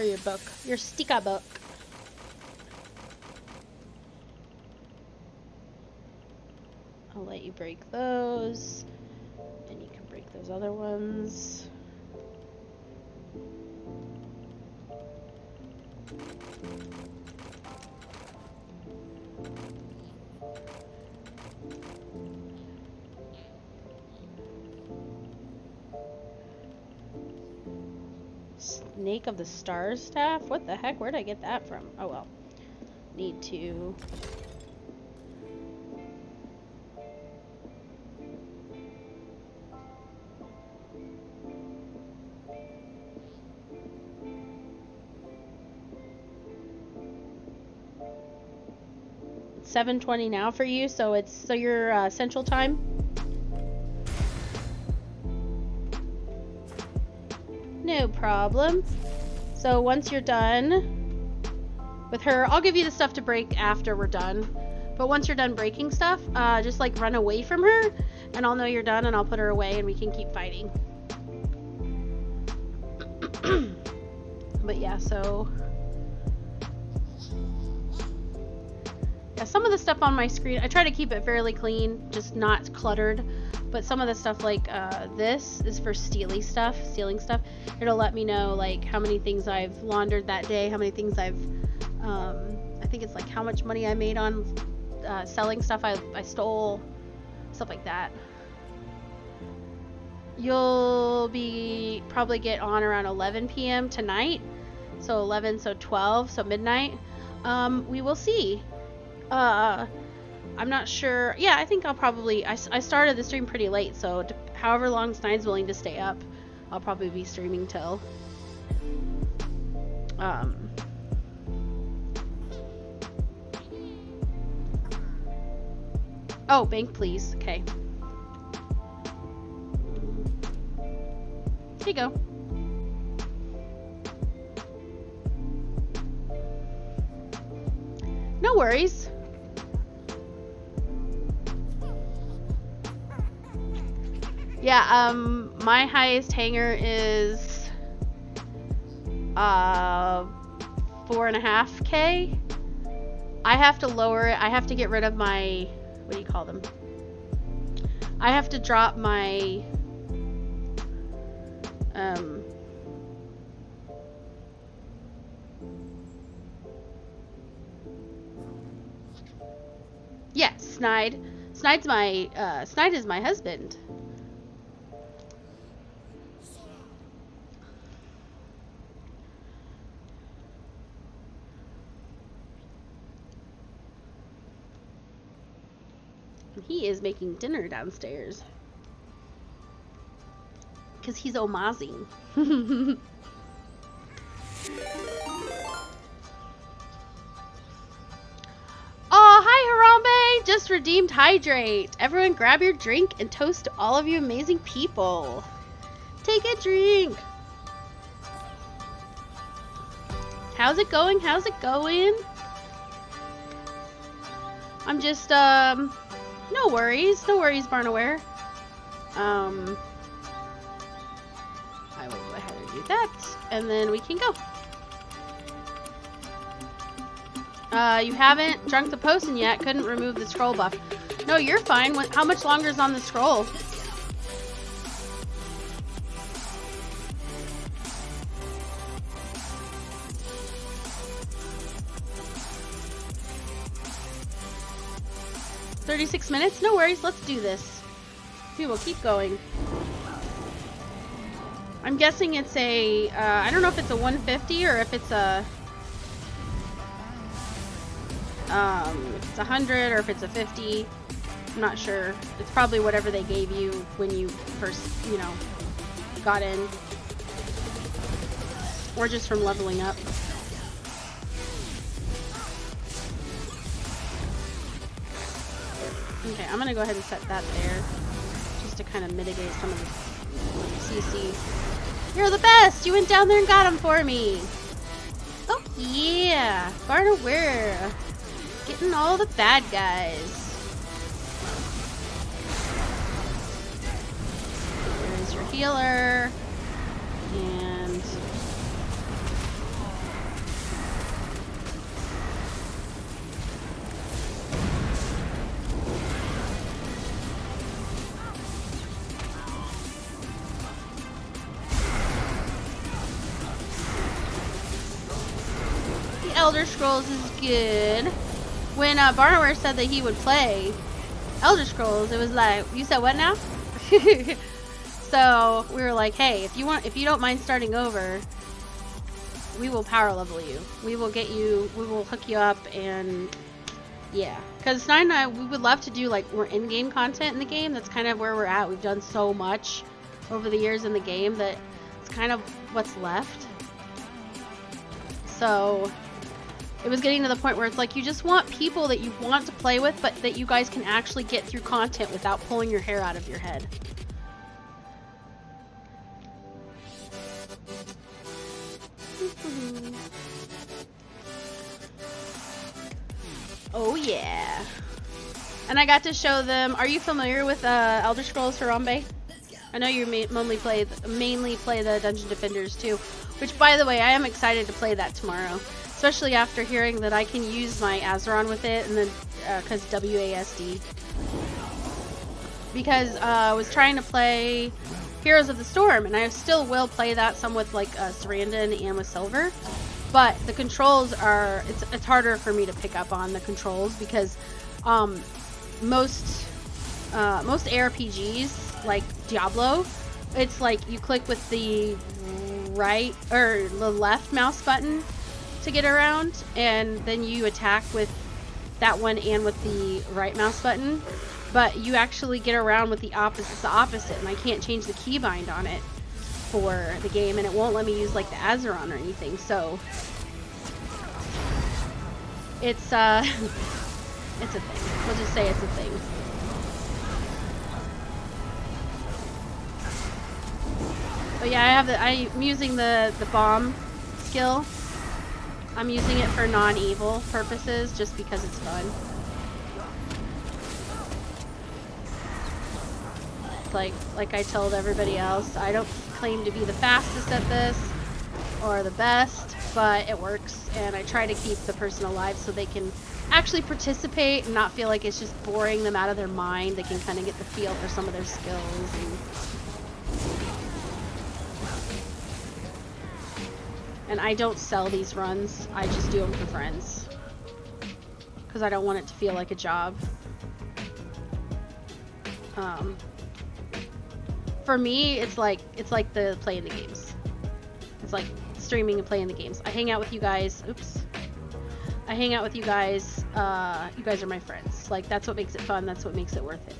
your book, your sticker book. I'll let you break those, and you can break those other ones. Snake of the Stars staff? What the heck? Where'd I get that from? Oh well. Need to... It's 7:20 now for you, so you're Central Time. No problem. So once you're done with her, I'll give you the stuff to break after we're done. But once you're done breaking stuff, just like run away from her, and I'll know you're done, and I'll put her away, and we can keep fighting. But yeah, so yeah, some of the stuff on my screen, I try to keep it fairly clean, just not cluttered. But some of the stuff like this is for stealing stuff. It'll let me know like how many things I've laundered that day, how many things I've, I think it's like how much money I made on selling stuff I stole, stuff like that. You'll be probably get on around 11 p.m. tonight, so 11, so 12, so midnight. We will see. I'm not sure. Yeah, I think I'll probably... I started the stream pretty late, so however long Snide's willing to stay up, I'll probably be streaming till. Oh, bank, please. Okay. Here you go. No worries. Yeah, my highest hanger is 4.5K. I have to lower it. I have to get rid of my, what do you call them? I have to drop my yeah, Snide. Snide is my husband. He is making dinner downstairs. Because he's omazing. Oh, hi Harambe! Just redeemed Hydrate. Everyone grab your drink and toast to all of you amazing people. Take a drink. How's it going? How's it going? I'm just, no worries, Barnaware. I will go ahead and do that, and then we can go. You haven't drunk the potion yet, couldn't remove the scroll buff. No, you're fine. How much longer is on the scroll? $36 minutes? No worries, let's do this. We will keep going. I'm guessing it's a, I don't know if it's a 150 or if it's a, if it's 100 or if it's a 50. I'm not sure. It's probably whatever they gave you when you first, you know, got in. Or just from leveling up. Okay, I'm gonna go ahead and set that there, just to kind of mitigate some of the CC. You're the best! You went down there and got him for me! Oh yeah! Barnaware! Getting all the bad guys. There's your healer. And... Elder Scrolls is good. When Barnaware said that he would play Elder Scrolls, it was like, you said what now? So we were like, hey, if you don't mind starting over, we will power level you. We will hook you up, and yeah. Because Snide and I, we would love to do like more in-game content in the game. That's kind of where we're at. We've done so much over the years in the game that it's kind of what's left. So it was getting to the point where it's like you just want people that you want to play with, but that you guys can actually get through content without pulling your hair out of your head. Oh yeah. And I got to show them, are you familiar with Elder Scrolls Harambe? I know you mainly play the Dungeon Defenders too, which by the way, I am excited to play that tomorrow. Especially after hearing that I can use my Azeron with it, and then because WASD. Because I was trying to play Heroes of the Storm, and I still will play that some with like Sarandon and with Silver. But the controls are, it's harder for me to pick up on the controls because most ARPGs like Diablo, it's like you click with the right or the left mouse button to get around, and then you attack with that one and with the right mouse button, but you actually get around with the opposite, and I can't change the keybind on it for the game, and it won't let me use like the Azeron or anything, so it's it's a thing. We'll just say it's a thing. But yeah, I'm using the bomb skill. I'm using it for non-evil purposes just because it's fun. like I told everybody else, I don't claim to be the fastest at this or the best, but it works, and I try to keep the person alive so they can actually participate and not feel like it's just boring them out of their mind. They can kind of get the feel for some of their skills. And I don't sell these runs, I just do them for friends. Because I don't want it to feel like a job. For me, it's like the playing the games. It's like streaming and playing the games. I hang out with you guys. Oops. I hang out with you guys. You guys are my friends. Like, that's what makes it fun. That's what makes it worth it.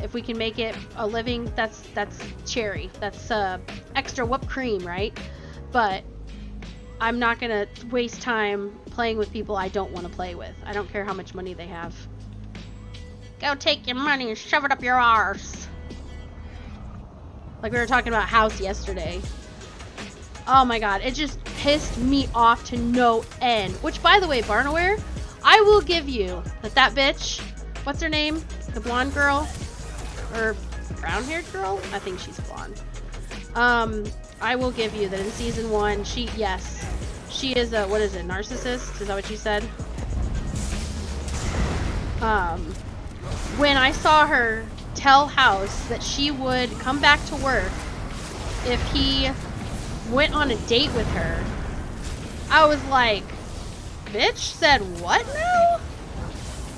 If we can make it a living, that's cherry. That's extra whipped cream, right? But I'm not gonna waste time playing with people I don't want to play with. I don't care how much money they have. Go take your money and shove it up your arse. Like we were talking about house yesterday. Oh my god, it just pissed me off to no end. Which, by the way, Barnaware, I will give you that bitch, what's her name? The blonde girl? Or brown-haired girl? I think she's blonde. I will give you that in season 1, she is a, what is it, narcissist? Is that what you said? When I saw her tell House that she would come back to work if he went on a date with her, I was like, bitch said what now?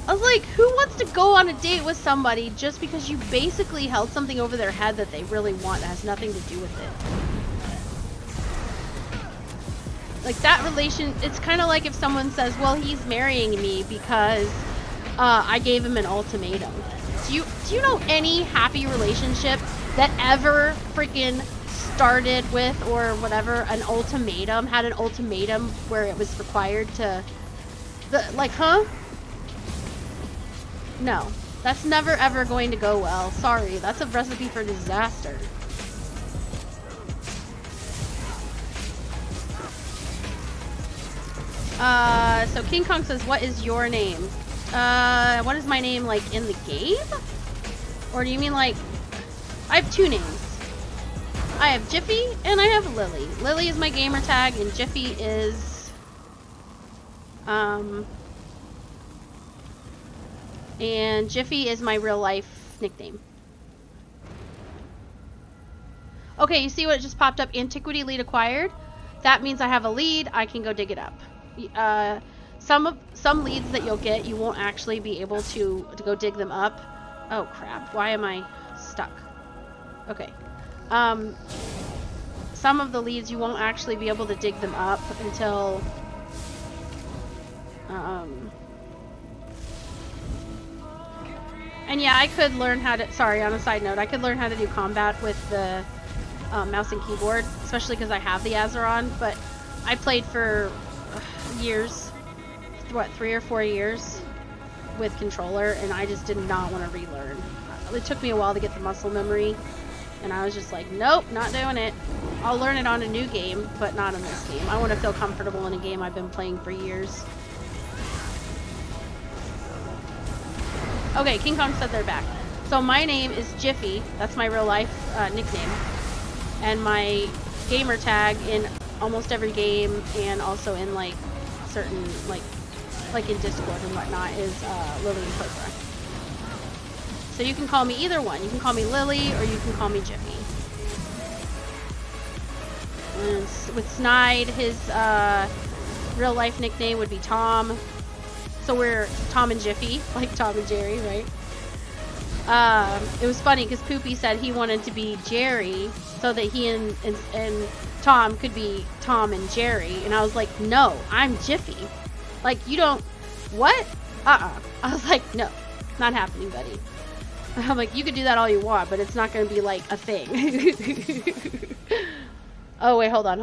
I was like, who wants to go on a date with somebody just because you basically held something over their head that they really want that has nothing to do with it? Like, that relation, it's kind of like if someone says, well, he's marrying me because I gave him an ultimatum. Do you know any happy relationship that ever freaking started with, or whatever, an ultimatum, had an ultimatum where it was required to, huh? No, that's never ever going to go well. Sorry, that's a recipe for disaster. So King Kong says, what is your name? What is my name, like, in the game? Or do you mean, like, I have 2 names. I have Jiffy, and I have Lily. Lily is my gamer tag, and Jiffy is, and Jiffy is my real life nickname. Okay, you see what it just popped up? Antiquity lead acquired. That means I have a lead. I can go dig it up. Some leads that you'll get, you won't actually be able to go dig them up. Oh crap! Why am I stuck? Okay. Some of the leads you won't actually be able to dig them up until and yeah, I could learn how to, sorry, on a side note, I could learn how to do combat with the mouse and keyboard, especially because I have the Azeron, but I played for years, what, 3 or 4 years with controller, and I just did not want to relearn. It took me a while to get the muscle memory, and I was just like, nope, not doing it. I'll learn it on a new game, but not in this game. I want to feel comfortable in a game I've been playing for years. Okay, King Kong said they're back. So my name is Jiffy. That's my real life nickname. And my gamer tag in almost every game, and also in like certain, like in Discord and whatnot, is LiliumCobra. So you can call me either one. You can call me Lily, or you can call me Jiffy. And with Snide, his real life nickname would be Tom. So we're Tom and Jiffy, like Tom and Jerry, right? It was funny because Poopy said he wanted to be Jerry so that he and Tom could be Tom and Jerry, and I was like, no, I'm Jiffy. Like, you don't, what? I was like, no, not happening, buddy. I'm like, you could do that all you want, but it's not going to be like a thing. Oh wait, hold on.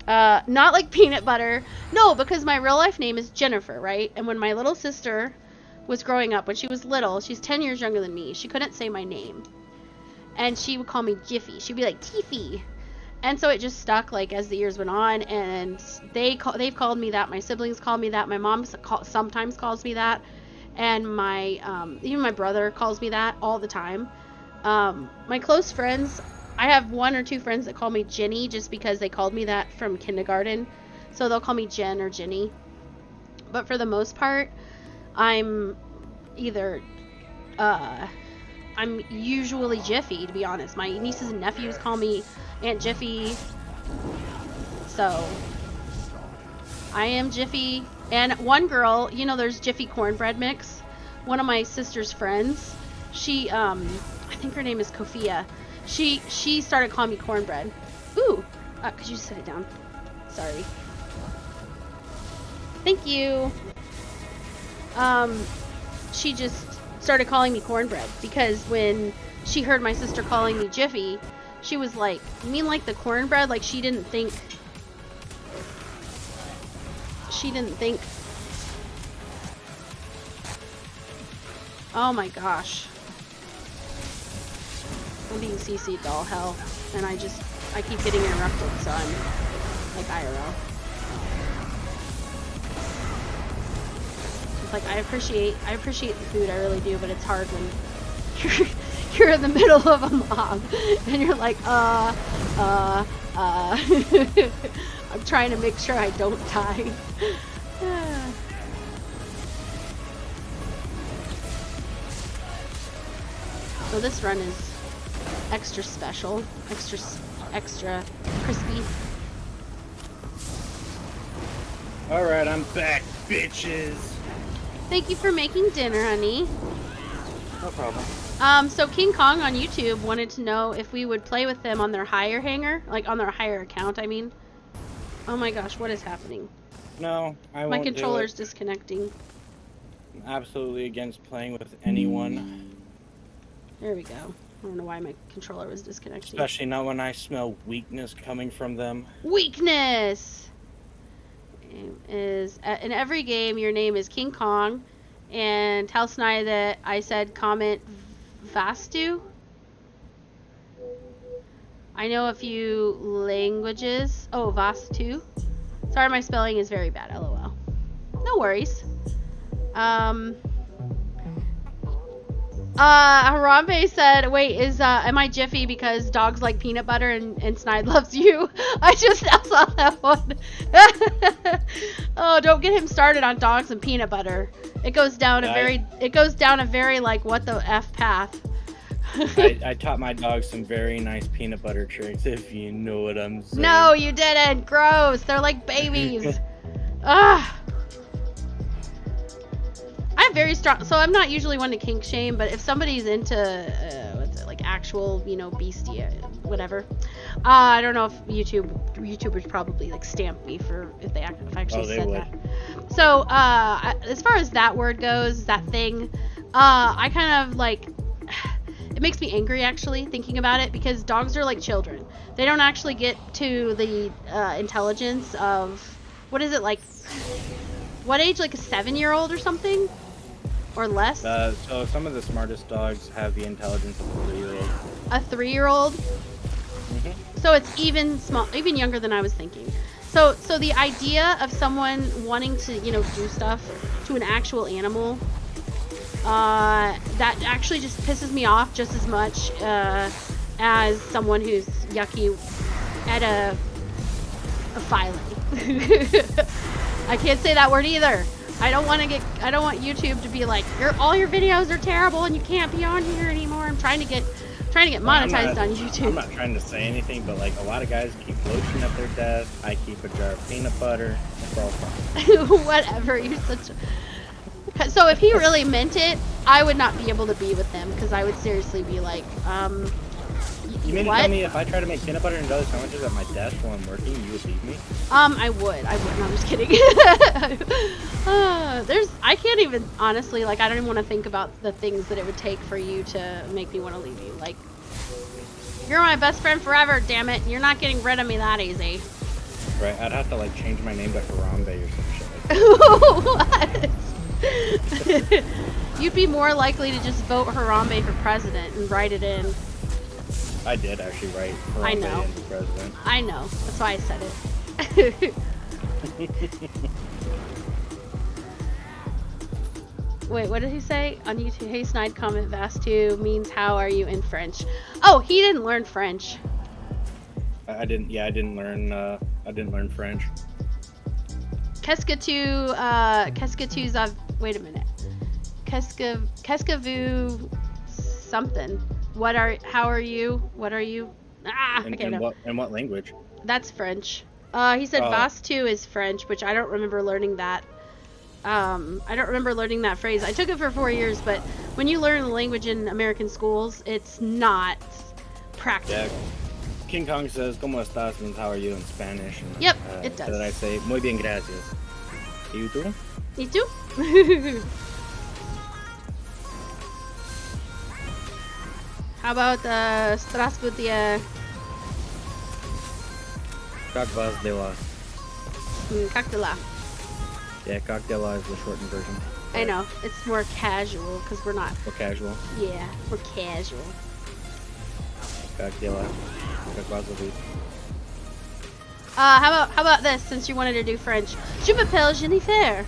Not like peanut butter. No, because my real life name is Jennifer, right? And when my little sister was growing up, when she was little, she's 10 years younger than me, she couldn't say my name. And she would call me Jiffy. She'd be like, Tiffy. And so it just stuck, like, as the years went on, and they've called me that. My siblings call me that. My mom sometimes calls me that. And my, even my brother calls me that all the time. My close friends, I have 1 or 2 friends that call me Ginny just because they called me that from kindergarten. So they'll call me Jen or Ginny. But for the most part, I'm either, I'm usually Jiffy, to be honest. My nieces and nephews call me Aunt Jiffy. So, I am Jiffy. And one girl, you know, there's Jiffy cornbread mix. One of my sister's friends, she, I think her name is Kofia. She started calling me cornbread. Ooh, could you set it down? Sorry. Thank you. She just started calling me cornbread because when she heard my sister calling me Jiffy, she was like, "You mean like the cornbread?" Like she didn't think. Oh my gosh. I'm being CC'd to all hell, and I keep getting interrupted, so I'm like IRL. It's like I appreciate the food, I really do, but it's hard when you're in the middle of a mob and you're like, I'm trying to make sure I don't die. So this run is extra special, extra crispy. Alright, I'm back, bitches. Thank you for making dinner, honey. No problem. So King Kong on YouTube wanted to know if we would play with them on their higher hanger, like on their higher account, I mean. Oh my gosh, what is happening? No, I won't. My do controller's it. disconnecting. I'm absolutely against playing with anyone. There we go. I don't know why my controller was disconnecting. Especially not when I smell weakness coming from them. Weakness! Is in every game, your name is King Kong. And tell Snide that I said comment Vastu. I know a few languages. Oh, Vastu. Sorry, my spelling is very bad, lol. No worries. Harambe said, wait, am I Jiffy because dogs like peanut butter and Snide loves you? I just saw that one. Oh, don't get him started on dogs and peanut butter. It goes down a very like what the F path. I taught my dog some very nice peanut butter tricks, if you know what I'm saying. No, you didn't. Gross. They're like babies. Ugh. I have very strong, so I'm not usually one to kink shame, but if somebody's into, like actual, you know, beastie, whatever, I don't know if YouTubers probably like stamp me for if I actually said that. So, as far as that word goes, that thing, I kind of like, it makes me angry actually thinking about it because dogs are like children. They don't actually get to the intelligence of, what is it, like, what age, like a 7-year-old or something? Or less? So some of the smartest dogs have the intelligence of a 3-year-old. A 3-year-old? Mm-hmm. So it's even younger than I was thinking. So the idea of someone wanting to, you know, do stuff to an actual animal, that actually just pisses me off just as much as someone who's yucky at a filing. I can't say that word either. I don't want YouTube to be like, all your videos are terrible and you can't be on here anymore. I'm trying to get monetized on YouTube. I'm not trying to say anything, but like a lot of guys keep lotion at their desk. I keep a jar of peanut butter. It's all fine. Whatever. You're such a... So if he really meant it, I would not be able to be with him because I would seriously be like, You mean to tell me if I try to make peanut butter and jelly sandwiches at my desk while I'm working, you would leave me? I would. No, I'm just kidding. I can't even, honestly, like, I don't even want to think about the things that it would take for you to make me want to leave you. Like, you're my best friend forever, damn it. You're not getting rid of me that easy. Right, I'd have to, like, change my name to Harambe or some shit like that. What? You'd be more likely to just vote Harambe for president and write it in. I did actually write Harambe I know. in president. I know. That's why I said it. Wait, what did he say on YouTube? Hey, Snide, comment Vastu means how are you in French? Oh, he didn't learn French. I didn't. Yeah, I didn't learn French. Qu'est-ce que tu as? Wait a minute. Qu'est-ce que vous something? How are you? What are you? Ah, okay, no. In what language? That's French. He said Vastu is French, which I don't remember learning that. I don't remember learning that phrase. I took it for 4 years, but when you learn the language in American schools, it's not practical. Yeah. King Kong says, "¿Cómo estás?" means how are you in Spanish. And, yep, it does. So then I say, "Muy bien, gracias." You too? You too? How about Strasbourg? Как вас дела? Как дела? Yeah, как дела is the shortened version. I know. It's more casual because we're not. More casual. Yeah, we're casual. Как дела? Как вас зовут? How about this? Since you wanted to do French, je m'appelle Jennifer.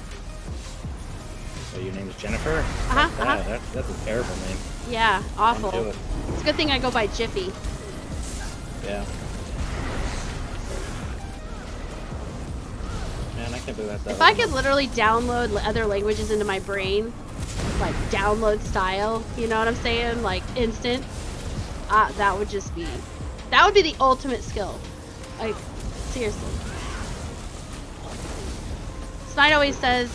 So your name is Jennifer? That's a terrible name. Yeah, awful. Don't do it. It's a good thing I go by Jiffy. Yeah. Man, I can't believe that's that. If I could literally download other languages into my brain, like download style, you know what I'm saying? Like instant, that would be the ultimate skill. Like, seriously. Snide always says,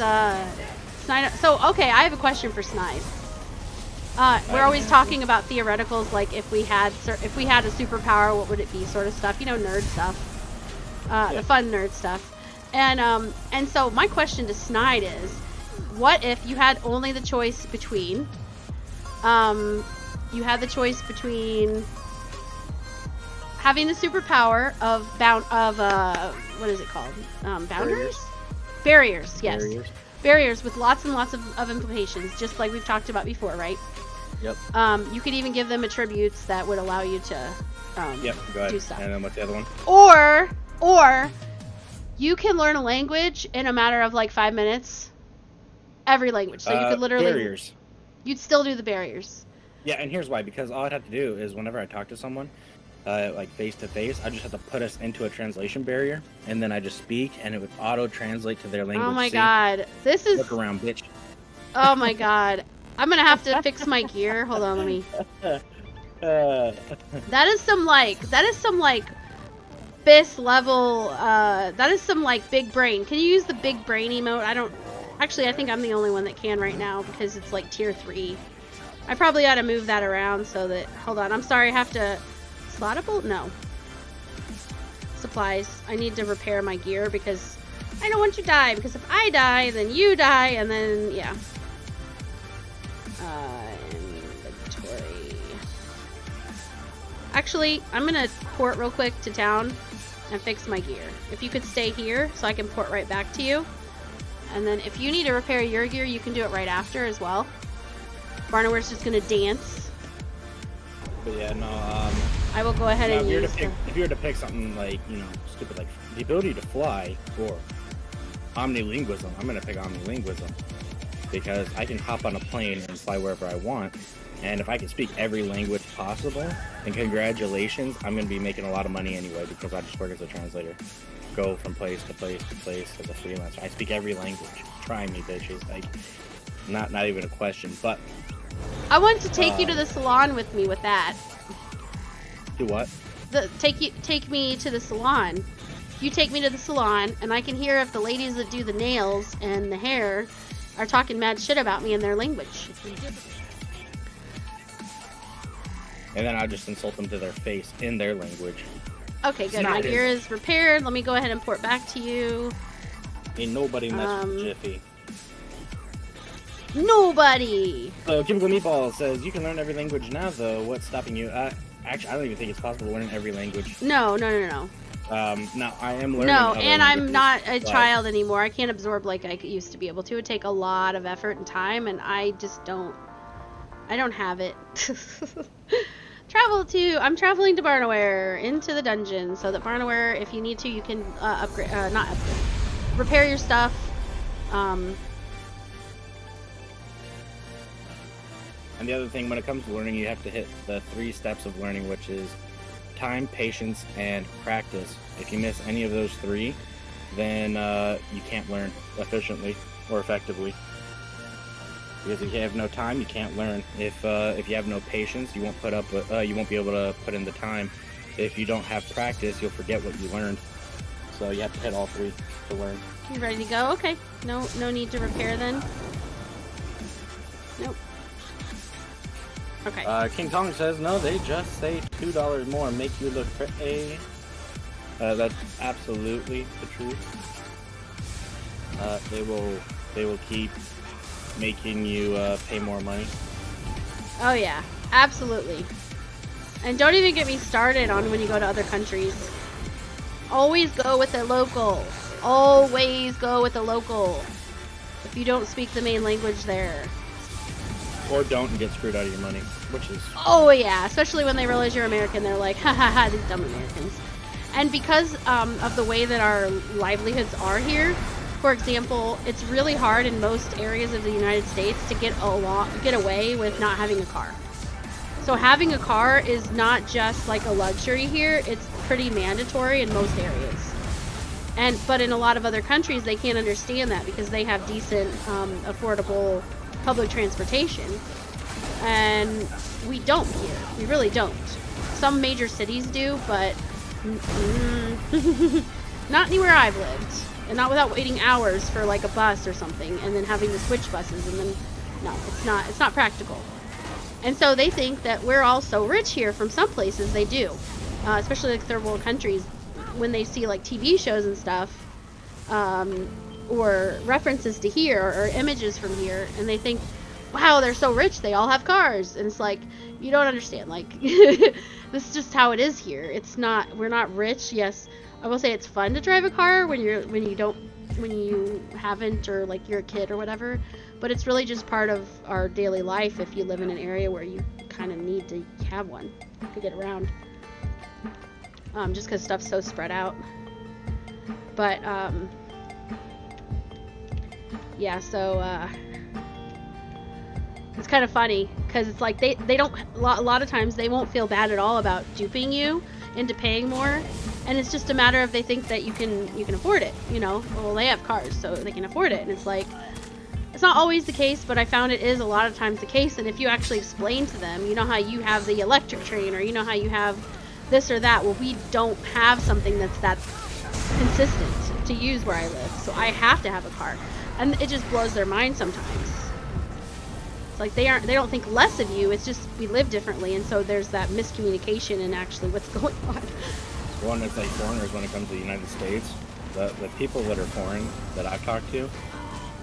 so, okay, I have a question for Snide. We're always talking about theoreticals, like if we had a superpower, what would it be, sort of stuff, you know, nerd stuff, the fun nerd stuff. And so my question to Snide is, what if you had only the choice between, having the superpower of what is it called? Boundaries? Barriers, yes. Barriers with lots and lots of implications, just like we've talked about before, right? Yep. You could even give them attributes that would allow you to go ahead. do stuff. And then what's the other one? Or you can learn a language in a matter of like 5 minutes. Every language. So you could literally barriers. You'd still do the barriers. Yeah, and here's why. Because all I'd have to do is whenever I talk to someone, like face to face, I just have to put us into a translation barrier, and then I just speak, and it would auto translate to their language. Oh my god, this is. Look around, bitch. Oh my god, I'm gonna have to fix my gear. Hold on, let me. That is some like BIS level. That is some like big brain. Can you use the big brain emote? I don't. Actually, I think I'm the only one that can right now because it's like tier 3. I probably ought to move that around so that. Hold on, I'm sorry. I have to. Slottable? No. Supplies. I need to repair my gear because I don't want you to die. Because if I die, then you die, and then, yeah. Inventory. Actually, I'm going to port real quick to town and fix my gear. If you could stay here so I can port right back to you. And then if you need to repair your gear, you can do it right after as well. Barnaware's just going to dance. But yeah, no, I will go ahead and use if you were to pick something like, you know, stupid, like the ability to fly or omnilinguism, I'm going to pick omnilinguism because I can hop on a plane and fly wherever I want. And if I can speak every language possible, then congratulations, I'm going to be making a lot of money anyway because I just work as a translator. Go from place to place to place as a freelancer. I speak every language. Try me, bitches. Like, not even a question, but... I want to take you to the salon with me with that. Do what? Take me to the salon. You take me to the salon, and I can hear if the ladies that do the nails and the hair are talking mad shit about me in their language. And then I'll just insult them to their face in their language. Okay, good. My gear is repaired. Let me go ahead and port back to you. Ain't nobody mess with Jiffy. Nobody! So, Chemical Meatball says, you can learn every language now, though. What's stopping you? Actually, I don't even think it's possible to learn every language. No. Now, I am learning No, other and languages, I'm not a child anymore. I can't absorb like I used to be able to. It would take a lot of effort and time, and I just don't... I don't have it. I'm traveling to Barnaware, into the dungeon, so that Barnaware, if you need to, you can repair your stuff. And the other thing, when it comes to learning, you have to hit the 3 steps of learning, which is time, patience, and practice. If you miss any of those 3, then you can't learn efficiently or effectively. Because if you have no time, you can't learn. If you have no patience, you won't you won't be able to put in the time. If you don't have practice, you'll forget what you learned. So you have to hit all 3 to learn. You ready to go? Okay. No need to repair then. Nope. Okay. King Kong says, no, they just say $2 more, make you look pretty. That's absolutely the truth. They will keep making you pay more money. Oh yeah, absolutely. And don't even get me started on when you go to other countries. Always go with the local. Always go with the local. If you don't speak the main language there. Or don't and get screwed out of your money, which is... Oh yeah, especially when they realize you're American, they're like, ha ha ha, these dumb Americans. And because of the way that our livelihoods are here, for example, it's really hard in most areas of the United States to get away with not having a car. So having a car is not just like a luxury here, it's pretty mandatory in most areas. But in a lot of other countries, they can't understand that because they have decent, affordable public transportation. And we don't here. We really don't. Some major cities do, but not anywhere I've lived. And not without waiting hours for like a bus or something and then having to switch buses, and then no, it's not practical. And so they think that we're all so rich here. From some places they do, especially like third world countries, when they see like TV shows and stuff, or references to here or images from here, and they think, wow, they're so rich, they all have cars. And it's like, you don't understand, like this is just how it is here. We're not rich. Yes, I will say it's fun to drive a car when you haven't, or like you're a kid or whatever, but it's really just part of our daily life if you live in an area where you kind of need to have one to get around, just because stuff's so spread out. But yeah, so it's kind of funny because it's like they don't, a lot of times they won't feel bad at all about duping you into paying more, and it's just a matter of they think that you can afford it, you know. Well, they have cars, so they can afford it, and it's like, it's not always the case, but I found it is a lot of times the case. And if you actually explain to them, you know how you have the electric train, or you know how you have this or that, well, we don't have something that's that consistent to use where I live, so I have to have a car. And it just blows their mind sometimes. It's like they don't think less of you, it's just we live differently, and so there's that miscommunication in actually what's going on. One, it's like foreigners when it comes to the United States. The people that are foreign that I've talked to,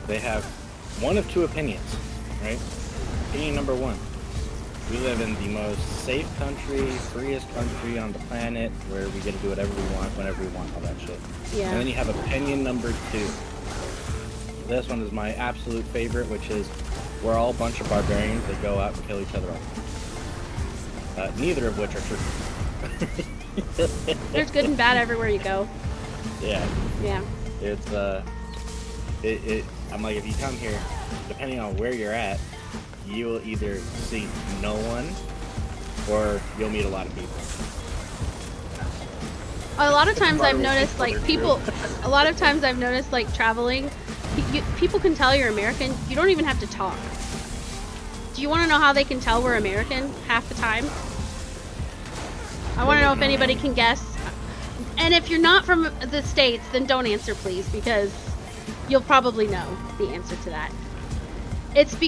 they have one of 2 opinions, right? Opinion number 1. We live in the most safe country, freest country on the planet, where we get to do whatever we want, whenever we want, all that shit. Yeah. And then you have opinion number 2. This one is my absolute favorite, which is, we're all a bunch of barbarians that go out and kill each other off. Neither of which are true. There's good and bad everywhere you go. Yeah. Yeah. It's, I'm like, if you come here, depending on where you're at, you will either see no one, or you'll meet a lot of people. A lot of times I've noticed, like, people, a lot of times I've noticed, like, traveling, people can tell you're American. You don't even have to talk. Do you want to know how they can tell we're American half the time? I want to know if anybody can guess. And if you're not from the States, then don't answer, please, because you'll probably know the answer to that. It's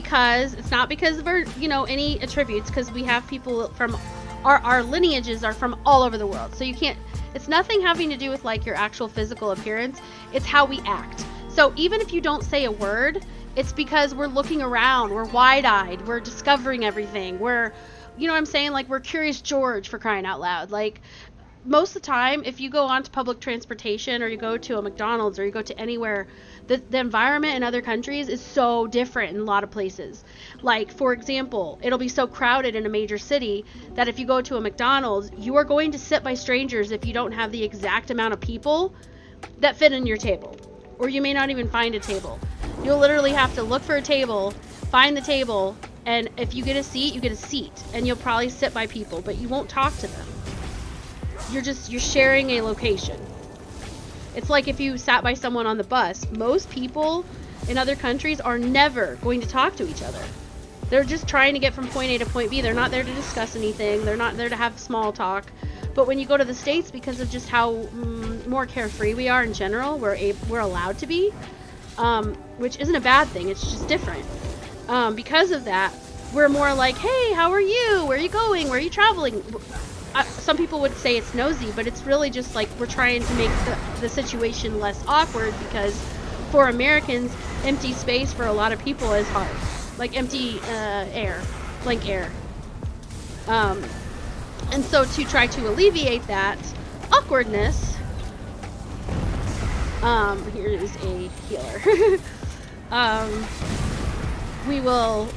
not because of our, you know, any attributes, because we have people from, our lineages are from all over the world. So you can't, it's nothing having to do with like your actual physical appearance. It's how we act. So even if you don't say a word, it's because we're looking around, we're wide-eyed, we're discovering everything. We're, you know what I'm saying? Like, we're Curious George, for crying out loud. Like, most of the time, if you go onto public transportation, or you go to a McDonald's, or you go to anywhere, the environment in other countries is so different in a lot of places. Like, for example, it'll be so crowded in a major city that if you go to a McDonald's, you are going to sit by strangers if you don't have the exact amount of people that fit in your table. Or you may not even find a table. You'll literally have to look for a table, find the table, And if you get a seat, you get a seat. And you'll probably sit by people, but you won't talk to them. You're sharing a location. It's like if you sat by someone on the bus. Most people in other countries are never going to talk to each other. They're just trying to get from point A to point B. They're not there to discuss anything. They're not there to have small talk. But when you go to the States, because of just how more carefree we are in general, we're allowed to be, which isn't a bad thing. It's just different. Because of that, we're more like, hey, how are you? Where are you going? Where are you traveling? Some people would say it's nosy, but it's really just like we're trying to make the situation less awkward, because for Americans, empty space for a lot of people is hard. Like empty air, blank air. And so to try to alleviate that awkwardness, here is a healer. We will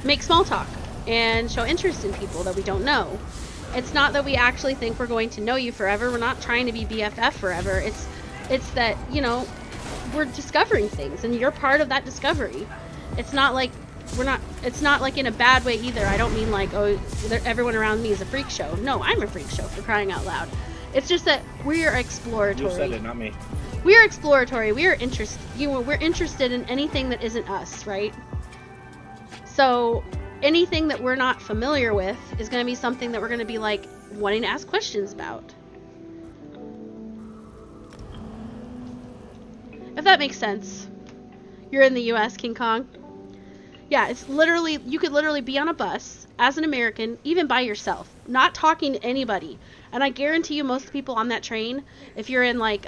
make small talk and show interest in people that we don't know. It's not that we actually think we're going to know you forever. We're not trying to be BFF forever. It's that, you know, we're discovering things and you're part of that discovery. It's not like it's not like in a bad way either. I don't mean like, oh, everyone around me is a freak show. No, I'm a freak show, for crying out loud. It's just that we are exploratory. You said it, not me. We are exploratory. We are we're interested in anything that isn't us, right? So anything that we're not familiar with is going to be something that we're going to be like wanting to ask questions about. If that makes sense. You're in the US, King Kong. Yeah, it's literally, you could literally be on a bus as an American, even by yourself, not talking to anybody. And I guarantee you most people on that train, if you're in like,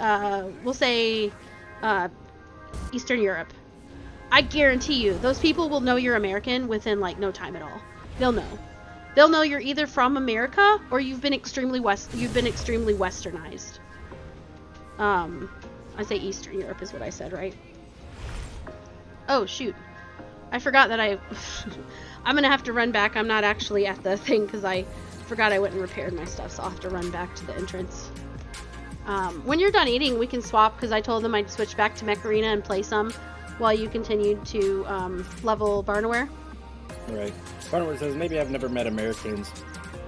we'll say, Eastern Europe, I guarantee you, those people will know you're American within like no time at all. They'll know. They'll know you're either from America or you've been extremely westernized. I say Eastern Europe is what I said, right? Oh shoot. I forgot that I'm gonna have to run back. I'm not actually at the thing because I forgot I went and repaired my stuff, so I'll have to run back to the entrance. When you're done eating, we can swap, because I told them I'd switch back to Mech Arena and play some while you continued to level Barnaware. Right. Barnaware says, maybe I've never met Americans.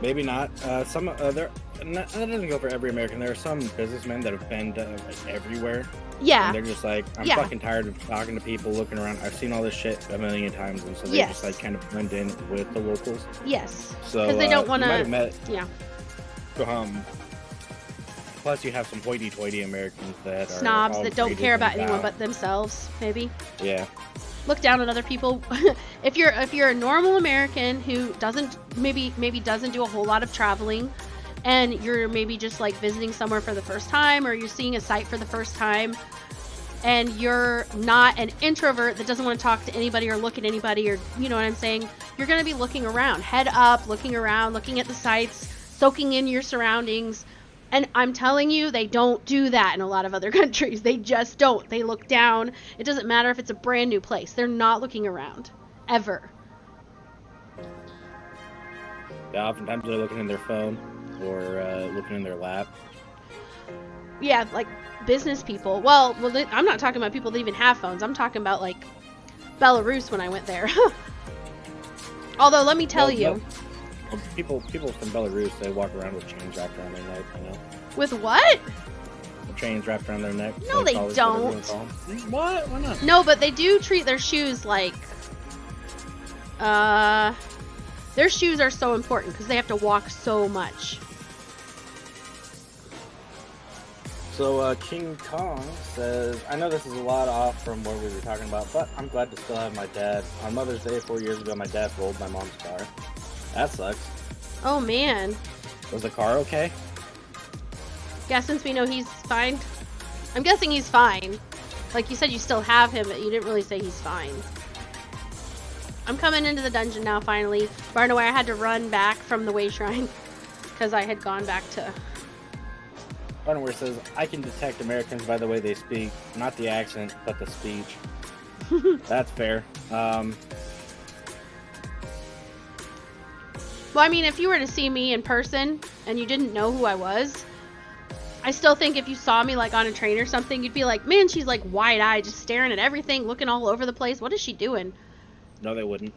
Maybe not. That doesn't go for every American. There are some businessmen that have been like everywhere. Yeah. And they're just like, I'm fucking tired of talking to people, looking around. I've seen all this shit a million times, and so they just like kind of blend in with the locals. Yes. So because they don't want to. Might have met. Yeah. Plus, you have some hoity-toity Americans that are snobs all that don't care about anyone about. but themselves. Maybe. Yeah. Look down at other people. if you're a normal American who doesn't maybe doesn't do a whole lot of traveling, and you're maybe just like visiting somewhere for the first time, or you're seeing a site for the first time, and you're not an introvert that doesn't want to talk to anybody or look at anybody, or you know what I'm saying, you're going to be looking around, head up, looking around, looking at the sites, soaking in your surroundings. And I'm telling you, they don't do that in a lot of other countries. They just don't. They look down. It doesn't matter if it's a brand new place. They're not looking around. Ever. Yeah, oftentimes they're looking in their phone or looking in their lap. Yeah, like business people. Well, I'm not talking about people that even have phones. I'm talking about like Belarus when I went there. Although, let me tell you. People from Belarus, they walk around with chains wrapped around their neck, you know? With what? Chains wrapped around their neck. No, they don't. What? Why not? No, but they do treat their shoes like... Their shoes are so important because they have to walk so much. So, King Kong says, I know this is a lot off from what we were talking about, but I'm glad to still have my dad. On Mother's Day 4 years ago, my dad rolled my mom's car. That sucks. Oh, man. Was the car okay? Yeah, since we know he's fine. I'm guessing he's fine. Like you said, you still have him, but you didn't really say he's fine. I'm coming into the dungeon now, finally. Barnaware, I had to run back from the Way Shrine because I had gone back to... Barnaware says, I can detect Americans by the way they speak. Not the accent, but the speech. That's fair. Well, I mean, if you were to see me in person and you didn't know who I was, I still think if you saw me like on a train or something, you'd be like, man, she's like wide-eyed, just staring at everything, looking all over the place. What is she doing? No, they wouldn't.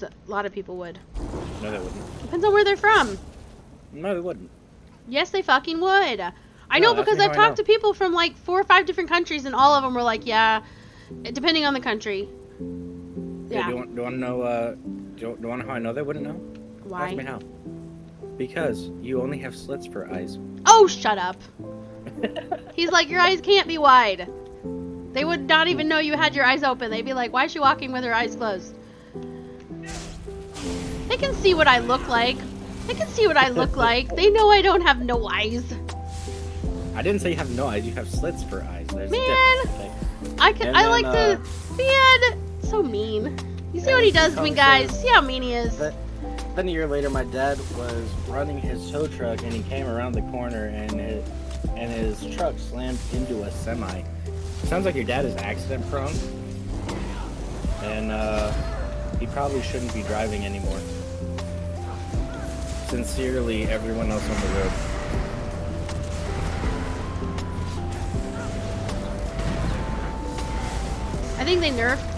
A lot of people would. No, they wouldn't. Depends on where they're from. No, they wouldn't. Yes, they fucking would. I know No, because that's I've how I talked to people from like 4 or 5 different countries, and all of them were like, yeah, depending on the country. Yeah. Do you want to know? Do you want to know how I know they wouldn't know? Why? Ask me how. Because you only have slits for eyes. Oh, shut up. He's like, your eyes can't be wide. They would not even know you had your eyes open. They'd be like, why is she walking with her eyes closed? They can see what I look like. They can see what I look like. They know I don't have no eyes. I didn't say you have no eyes. You have slits for eyes. There's Man, a difference, okay? I like to. Man, so mean. You see what he does to me, guys? See how mean he is. Then a year later, my dad was running his tow truck, and he came around the corner, and his truck slammed into a semi. Sounds like your dad is accident prone, and he probably shouldn't be driving anymore. Sincerely, everyone else on the road. I think they nerfed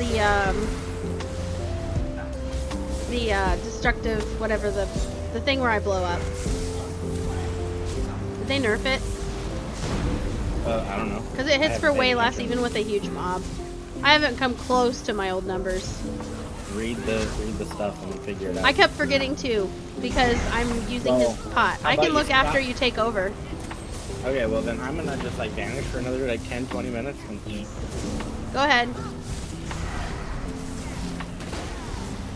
the destructive, whatever, the thing where I blow up. Did they nerf it? I don't know. Because it hits for way less even with a huge mob. I haven't come close to my old numbers. Read the stuff and figure it out. I kept forgetting too, because I'm using his pot. I can look after you take over. Okay, well then I'm gonna just like vanish for another like 10-20 minutes and eat. Go ahead.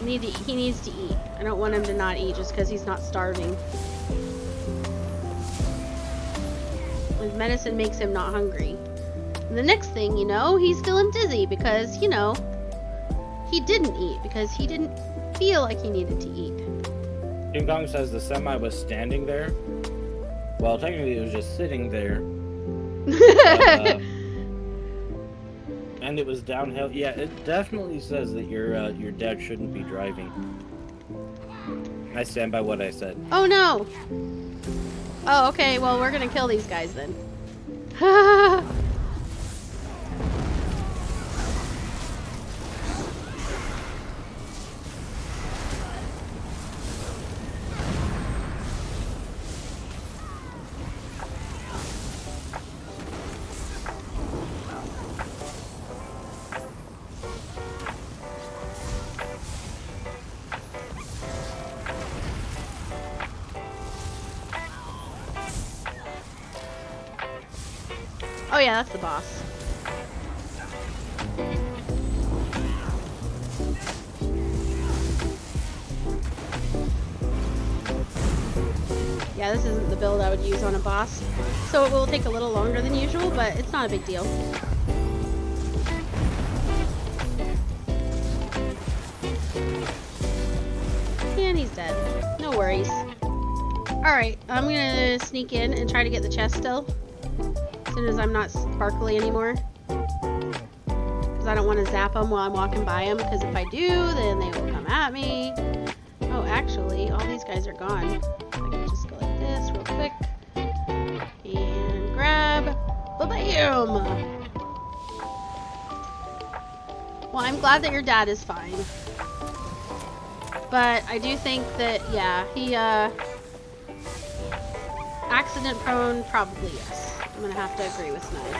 He needs to eat. I don't want him to not eat just because he's not starving. His medicine makes him not hungry. And the next thing you know, he's feeling dizzy because, you know, he didn't eat because he didn't feel like he needed to eat. King Kong says the semi was standing there. Well, technically it was just sitting there. And it was downhill. Yeah, it definitely says that your dad shouldn't be driving. I stand by what I said. Oh no! Oh, okay, well we're gonna kill these guys then. Oh yeah, that's the boss. Yeah, this isn't the build I would use on a boss. So it will take a little longer than usual, but it's not a big deal. And he's dead. No worries. Alright, I'm gonna sneak in and try to get the chest still. As soon as I'm not sparkly anymore. Because I don't want to zap them while I'm walking by them. Because if I do, then they will come at me. Oh, actually, all these guys are gone. I can just go like this real quick. And grab. Ba-bam! Well, I'm glad that your dad is fine. But I do think that, yeah, he, accident prone, probably yes. I'm gonna have to agree with Snide.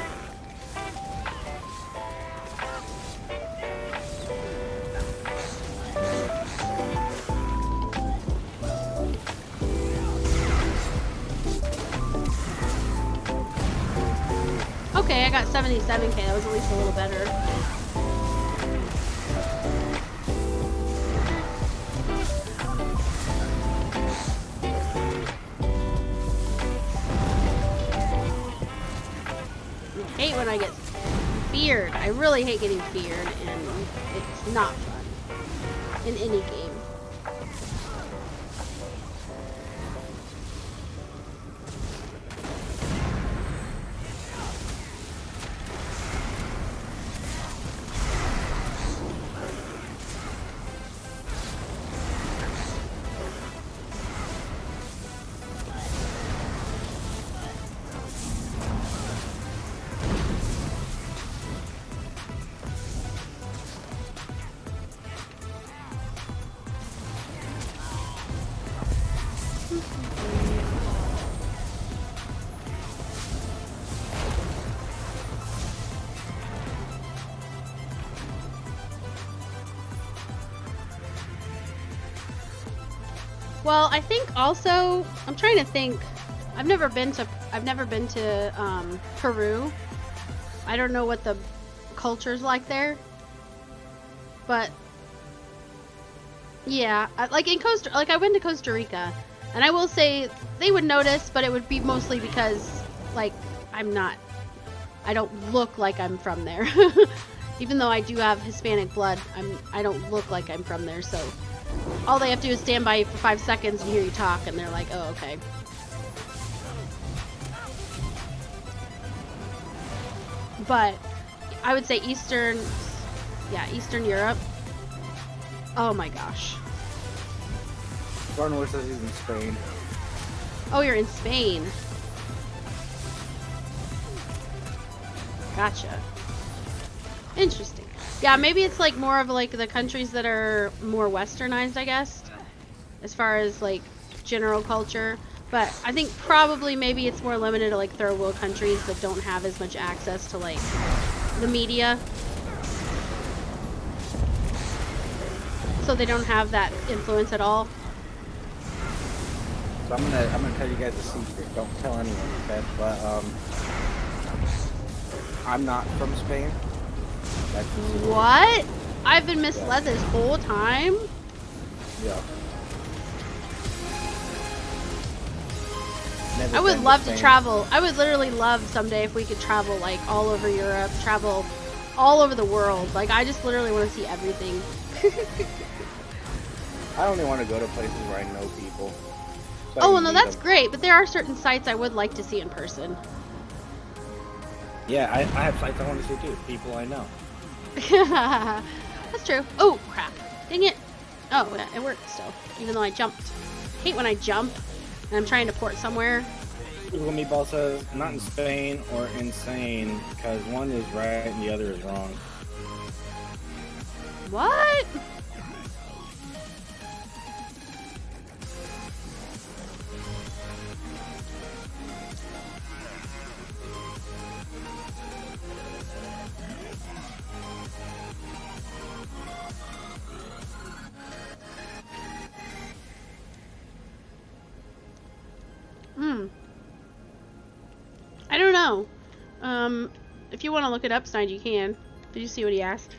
Okay, I got 77k. That was at least a little better. I hate when I get feared. I really hate getting feared, and it's not fun in any game. Well, I think also I'm trying to think. I've never been to Peru. I don't know what the culture's like there. But yeah, I went to Costa Rica, and I will say they would notice, but it would be mostly because like I don't look like I'm from there. Even though I do have Hispanic blood, I don't look like I'm from there, so all they have to do is stand by you for 5 seconds and hear you talk, and they're like, oh, okay. But I would say Eastern Europe. Oh my gosh. Barnwell says he's in Spain. Oh, you're in Spain. Gotcha. Interesting. Yeah, maybe it's like more of like the countries that are more westernized, I guess, as far as like general culture. But I think probably maybe it's more limited to like third world countries that don't have as much access to like the media. So they don't have that influence at all. So I'm gonna tell you guys a secret. Don't tell anyone, okay? But I'm not from Spain. What? I've been misled this whole time? Yeah. I would love to travel. I would literally love someday if we could travel like all over Europe, travel all over the world. Like I just literally want to see everything. I only want to go to places where I know people. So Oh, well, no, that's great, but there are certain sites I would like to see in person. Yeah, I have sites I want to see too. People I know. That's true. Oh, crap. Dang it. Oh, yeah, it worked still, even though I jumped. I hate when I jump and I'm trying to port somewhere. Google Meatball says, not in Spain or insane, because one is right and the other is wrong. What? I don't know. If you want to look it up, Snide, you can. Did you see what he asked?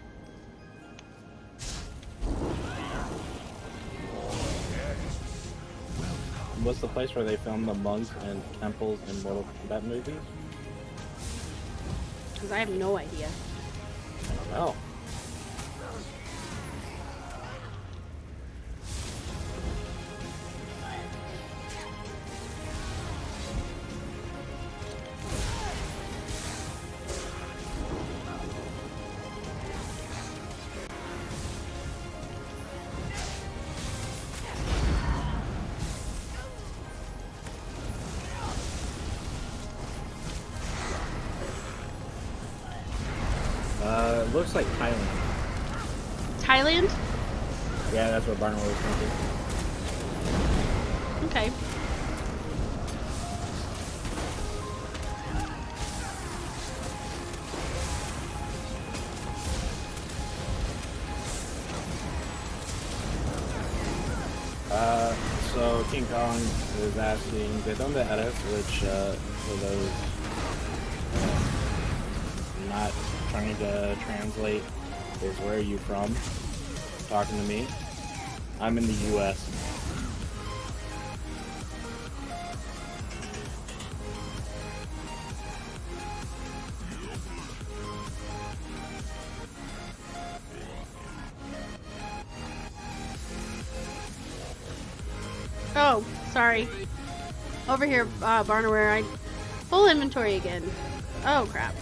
What's the place where they filmed the monks and temples in Mortal Kombat movies? Because I have no idea. I don't know. Looks like Thailand. Thailand? Yeah, that's what Barnwell was thinking. Okay. So King Kong is asking, ¿de dónde eres? Which, for those not trying to translate, is where are you from? Talking to me. I'm in the U.S. Oh, sorry. Over here, Barnaware, I full inventory again. Oh, crap.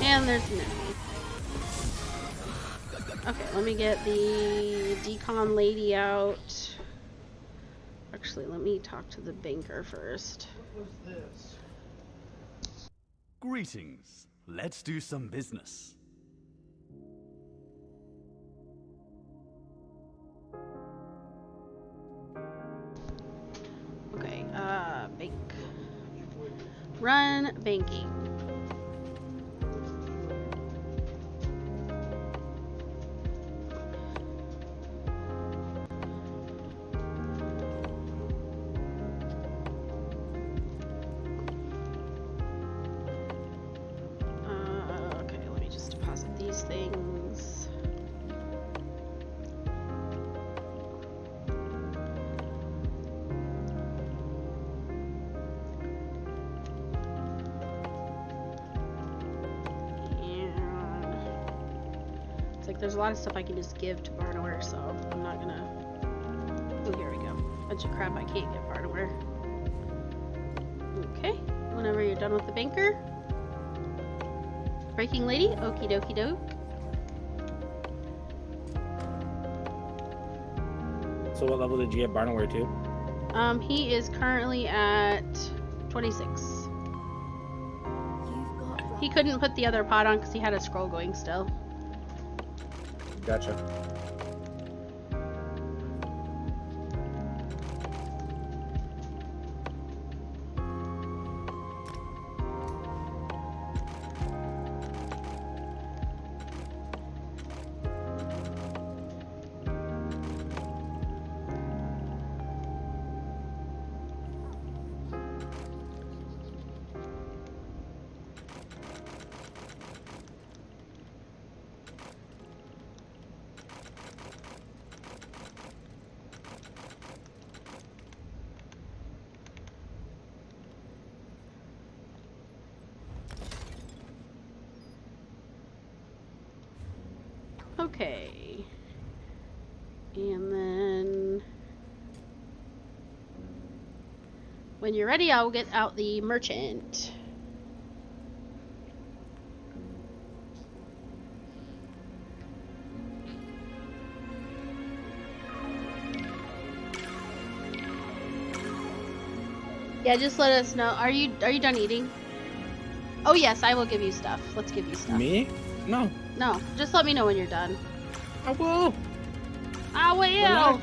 And there's an enemy. Okay, let me get the decon lady out. Actually, let me talk to the banker first. What was this? Greetings. Let's do some business. Okay, bank. Run banking. There's a lot of stuff I can just give to Barnaware, so I'm not gonna... Oh, here we go. Bunch of crap I can't give Barnaware. Okay, whenever you're done with the banker. Breaking Lady, okie dokie doke. So what level did you get Barnaware to? He is currently at 26. He couldn't put the other pot on because he had a scroll going still. Gotcha. Okay. And then... when you're ready, I'll get out the merchant. Yeah, just let us know. Are you done eating? Oh yes, I will give you stuff. Let's give you stuff. Me? No. No, just let me know when you're done. I will. I will. Relax.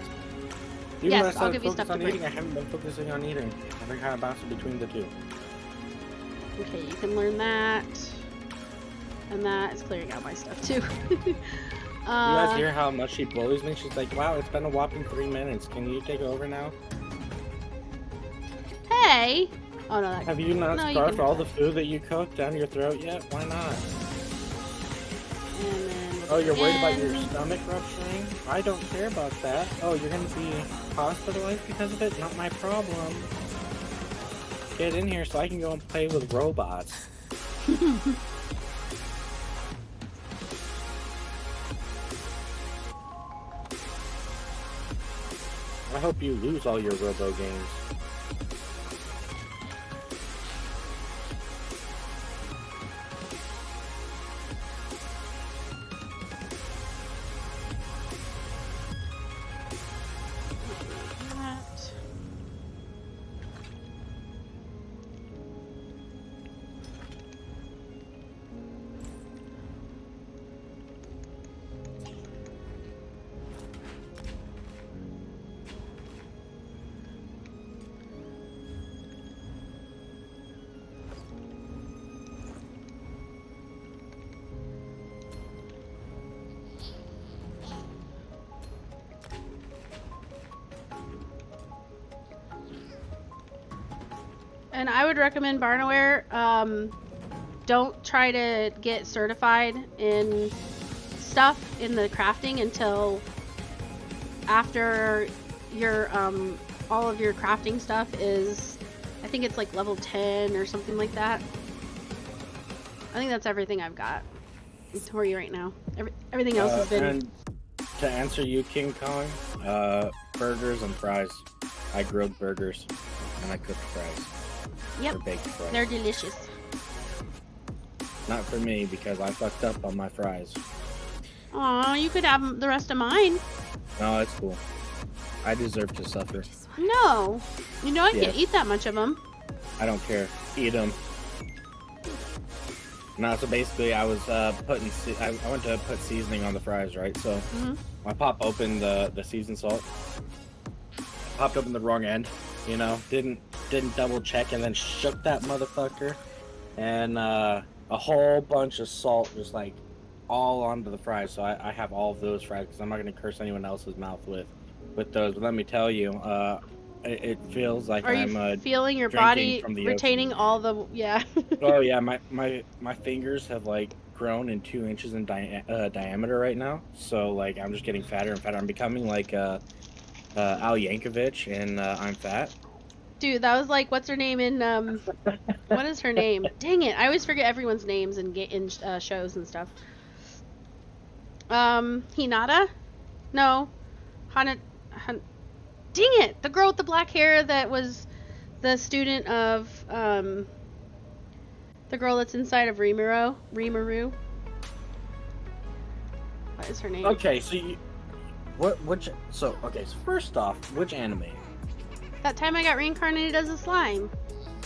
Even Yes, though I I'll started give you stuff focusing to on eating, bring. I haven't been focusing on eating. I've been kind of bouncing between the two. Okay, you can learn that. And that is clearing out my stuff too. You guys hear how much she bullies me? She's like, wow, it's been a whopping 3 minutes. Can you take over now? Hey! Oh no, that... Have you not No, you starved can for all have the that. food that you cooked down your throat yet? Why not? And then Oh, you're worried about your again. stomach rupturing? I don't care about that. Oh, you're gonna be hospitalized because of it? Not my problem. Get in here so I can go and play with robots. I hope you lose all your robo games. That. And I would recommend Barnaware, don't try to get certified in stuff in the crafting until after your, all of your crafting stuff is, I think it's like level 10 or something like that. I think that's everything I've got for you right now. Everything else has been... And to answer you, King Kong, burgers and fries. I grilled burgers and I cooked fries. Yep, Or baked fries. they're delicious. Not for me because I fucked up on my fries. Aw, you could have the rest of mine. No, it's cool. I deserve to suffer. No, you know I can't Yes. eat that much of them. I don't care. Eat them. No, so basically I was putting... I went to put seasoning on the fries, right? So Mm-hmm. I popped open the seasoned salt. Popped open the wrong end, you know? Didn't double check and then shook that motherfucker. And a whole bunch of salt just like all onto the fries. So I have all of those fries because I'm not going to curse anyone else's mouth with those. But let me tell you, it feels like Are I'm you feeling your drinking body from the retaining all the... Yeah. Oh yeah, my fingers have like grown in 2 inches in diameter right now. So like I'm just getting fatter and fatter. I'm becoming like Al Yankovic and I'm fat. Dude, that was like, what's her name in, what is her name? Dang it, I always forget everyone's names in shows and stuff. Hinata? No. Dang it! The girl with the black hair that was the student of, the girl that's inside of Rimuru. What is her name? Okay, so so first off, which anime? That time I got reincarnated as a slime.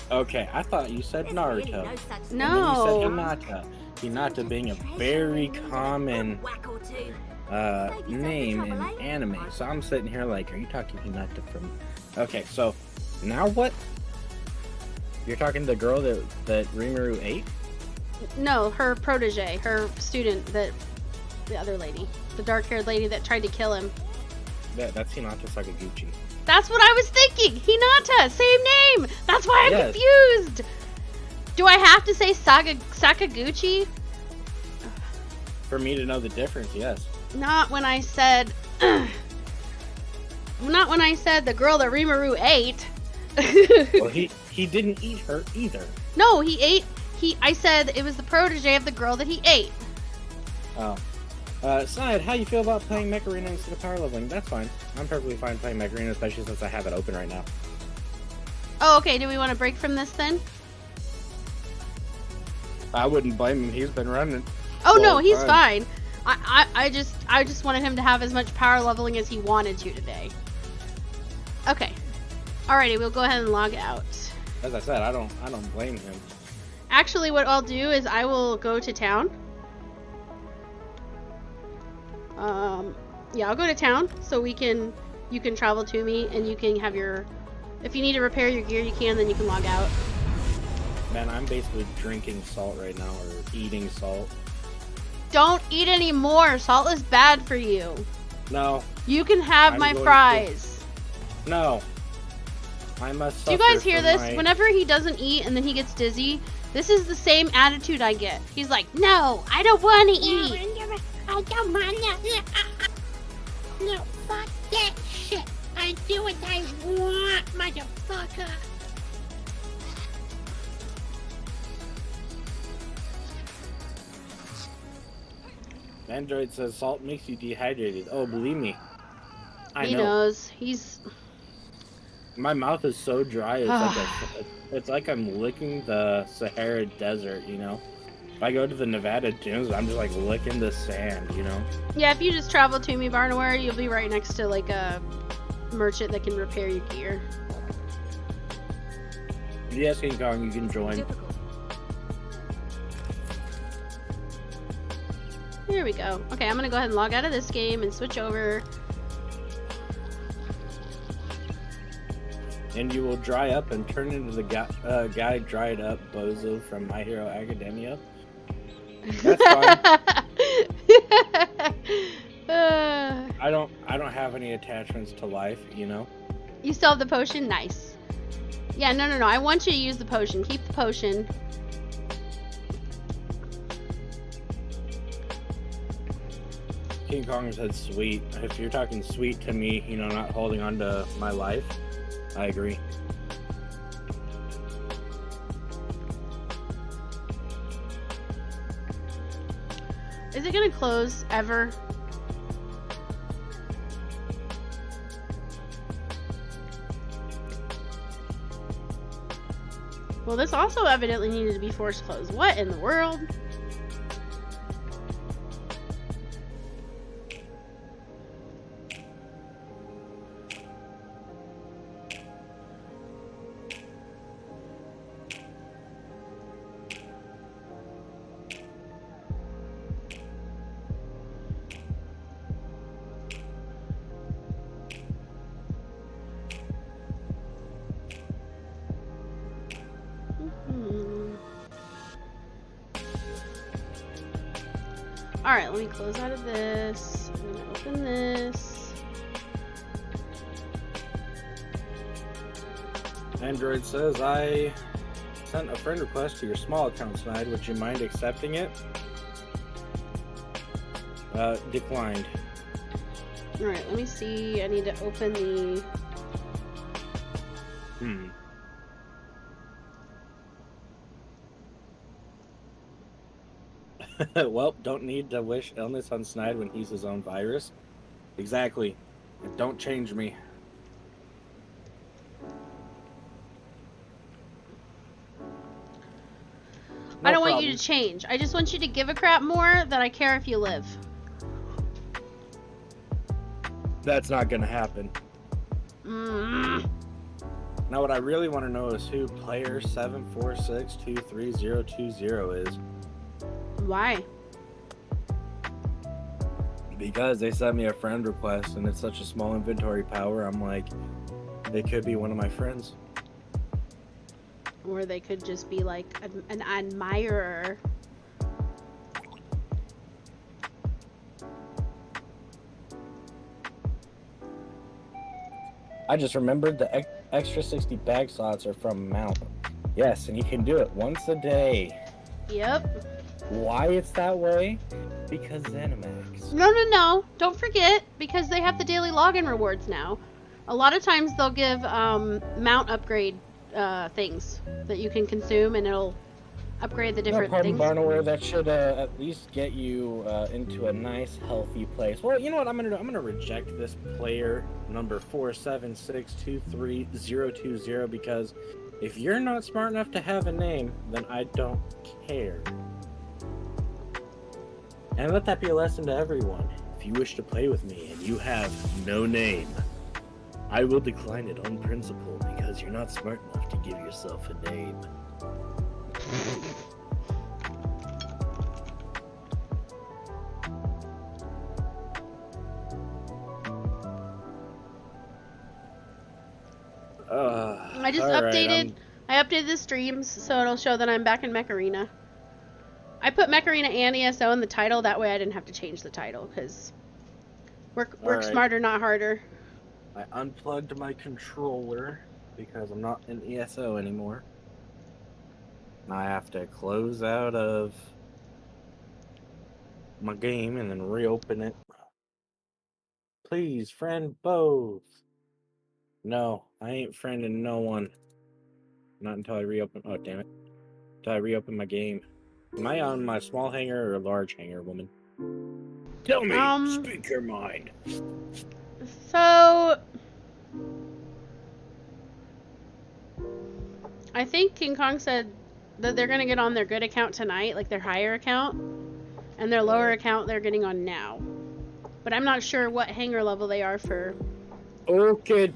Okay, I thought you said Naruto. No. And then you said Hinata. Hinata being a very common name in anime. So I'm sitting here like, are you talking Hinata from... Okay, so now what? You're talking to the girl that Rimuru ate? No, her protege, her student, the other lady. The dark-haired lady that tried to kill him. That's Hinata Sakaguchi. That's what I was thinking! Hinata! Same name! That's why I'm confused! Do I have to say Sakaguchi? For me to know the difference, yes. Not when I said... not when I said the girl that Rimuru ate. Well, he didn't eat her either. No, he ate... I said it was the protege of the girl that he ate. Oh. Snide, how you feel about playing Mech Arena instead of power leveling? That's fine. I'm perfectly fine playing Mech Arena, especially since I have it open right now. Oh, okay. Do we want to break from this then? I wouldn't blame him. He's been running. Oh no, he's fine. I just wanted him to have as much power leveling as he wanted to today. Okay. Alrighty, we'll go ahead and log out. As I said, I don't blame him. Actually, what I'll do is I will go to town. Yeah, I'll go to town so you can travel to me and you can have your, if you need to repair your gear, you can, then you can log out. Man, I'm basically drinking salt right now, or eating salt. Don't eat any more. Salt is bad for you. No. You can have my fries. No. I must. Do you guys hear this? Whenever he doesn't eat and then he gets dizzy, this is the same attitude I get. He's like, no, I don't want to eat. I don't want to. No, fuck that shit. I do what I want, motherfucker. Android says salt makes you dehydrated. Oh, believe me. He knows. My mouth is so dry. It's like I'm licking the Sahara Desert. You know. If I go to the Nevada dunes, I'm just like licking the sand. You know. Yeah, if you just travel to me, Barnaware, you'll be right next to like a merchant that can repair your gear. Yes, King Kong, you can join. Here we go. Okay, I'm gonna go ahead and log out of this game and switch over. And you will dry up and turn into the guy dried up bozo from My Hero Academia. That's fine. I don't have any attachments to life, you know. You still have the potion? Nice. Yeah, no. I want you to use the potion. Keep the potion. King Kong said sweet. If you're talking sweet to me, you know, not holding on to my life, I agree. Is it gonna close ever? Well, this also evidently needed to be forced closed. What in the world? Alright, let me close out of this. I'm gonna open this. Android says, I sent a friend request to your small account, Snide. Would you mind accepting it? Declined. Alright, let me see. I need to open the... Well, don't need to wish illness on Snide when he's his own virus. Exactly. Don't change me. No I don't want you problem. to change. I just want you to give a crap more that I care if you live. That's not gonna happen. Mm. Now, what I really want to know is who player 746232020 is. Why? Because they sent me a friend request and it's such a small inventory power, I'm like, they could be one of my friends. Or they could just be like an admirer. I just remembered the extra 60 bag slots are from Mount. Yes, and you can do it once a day. Yep. Why it's that way? Because Zenimax. No. Don't forget, because they have the daily login rewards now. A lot of times they'll give mount upgrade things that you can consume, and it'll upgrade the different things. Barnaware, that should at least get you into a nice, healthy place. Well, you know what I'm gonna do? I'm gonna reject this player number 476232020 because if you're not smart enough to have a name, then I don't care. And let that be a lesson to everyone. If you wish to play with me and you have no name, I will decline it on principle because you're not smart enough to give yourself a name. I just updated. I updated the streams so it'll show that I'm back in Mech Arena. I put Mech Arena and ESO in the title. That way I didn't have to change the title because work smarter, not harder. I unplugged my controller because I'm not in ESO anymore. I have to close out of my game and then reopen it. Please, friend both. No, I ain't friending no one. Not until I reopen. Oh, damn it. Until I reopen my game. Am I on my small hangar or a large hangar, woman? Tell me. Speak your mind. So I think King Kong said that they're gonna get on their good account tonight, like their higher account, and their lower account they're getting on now. But I'm not sure what hangar level they are for. Okay.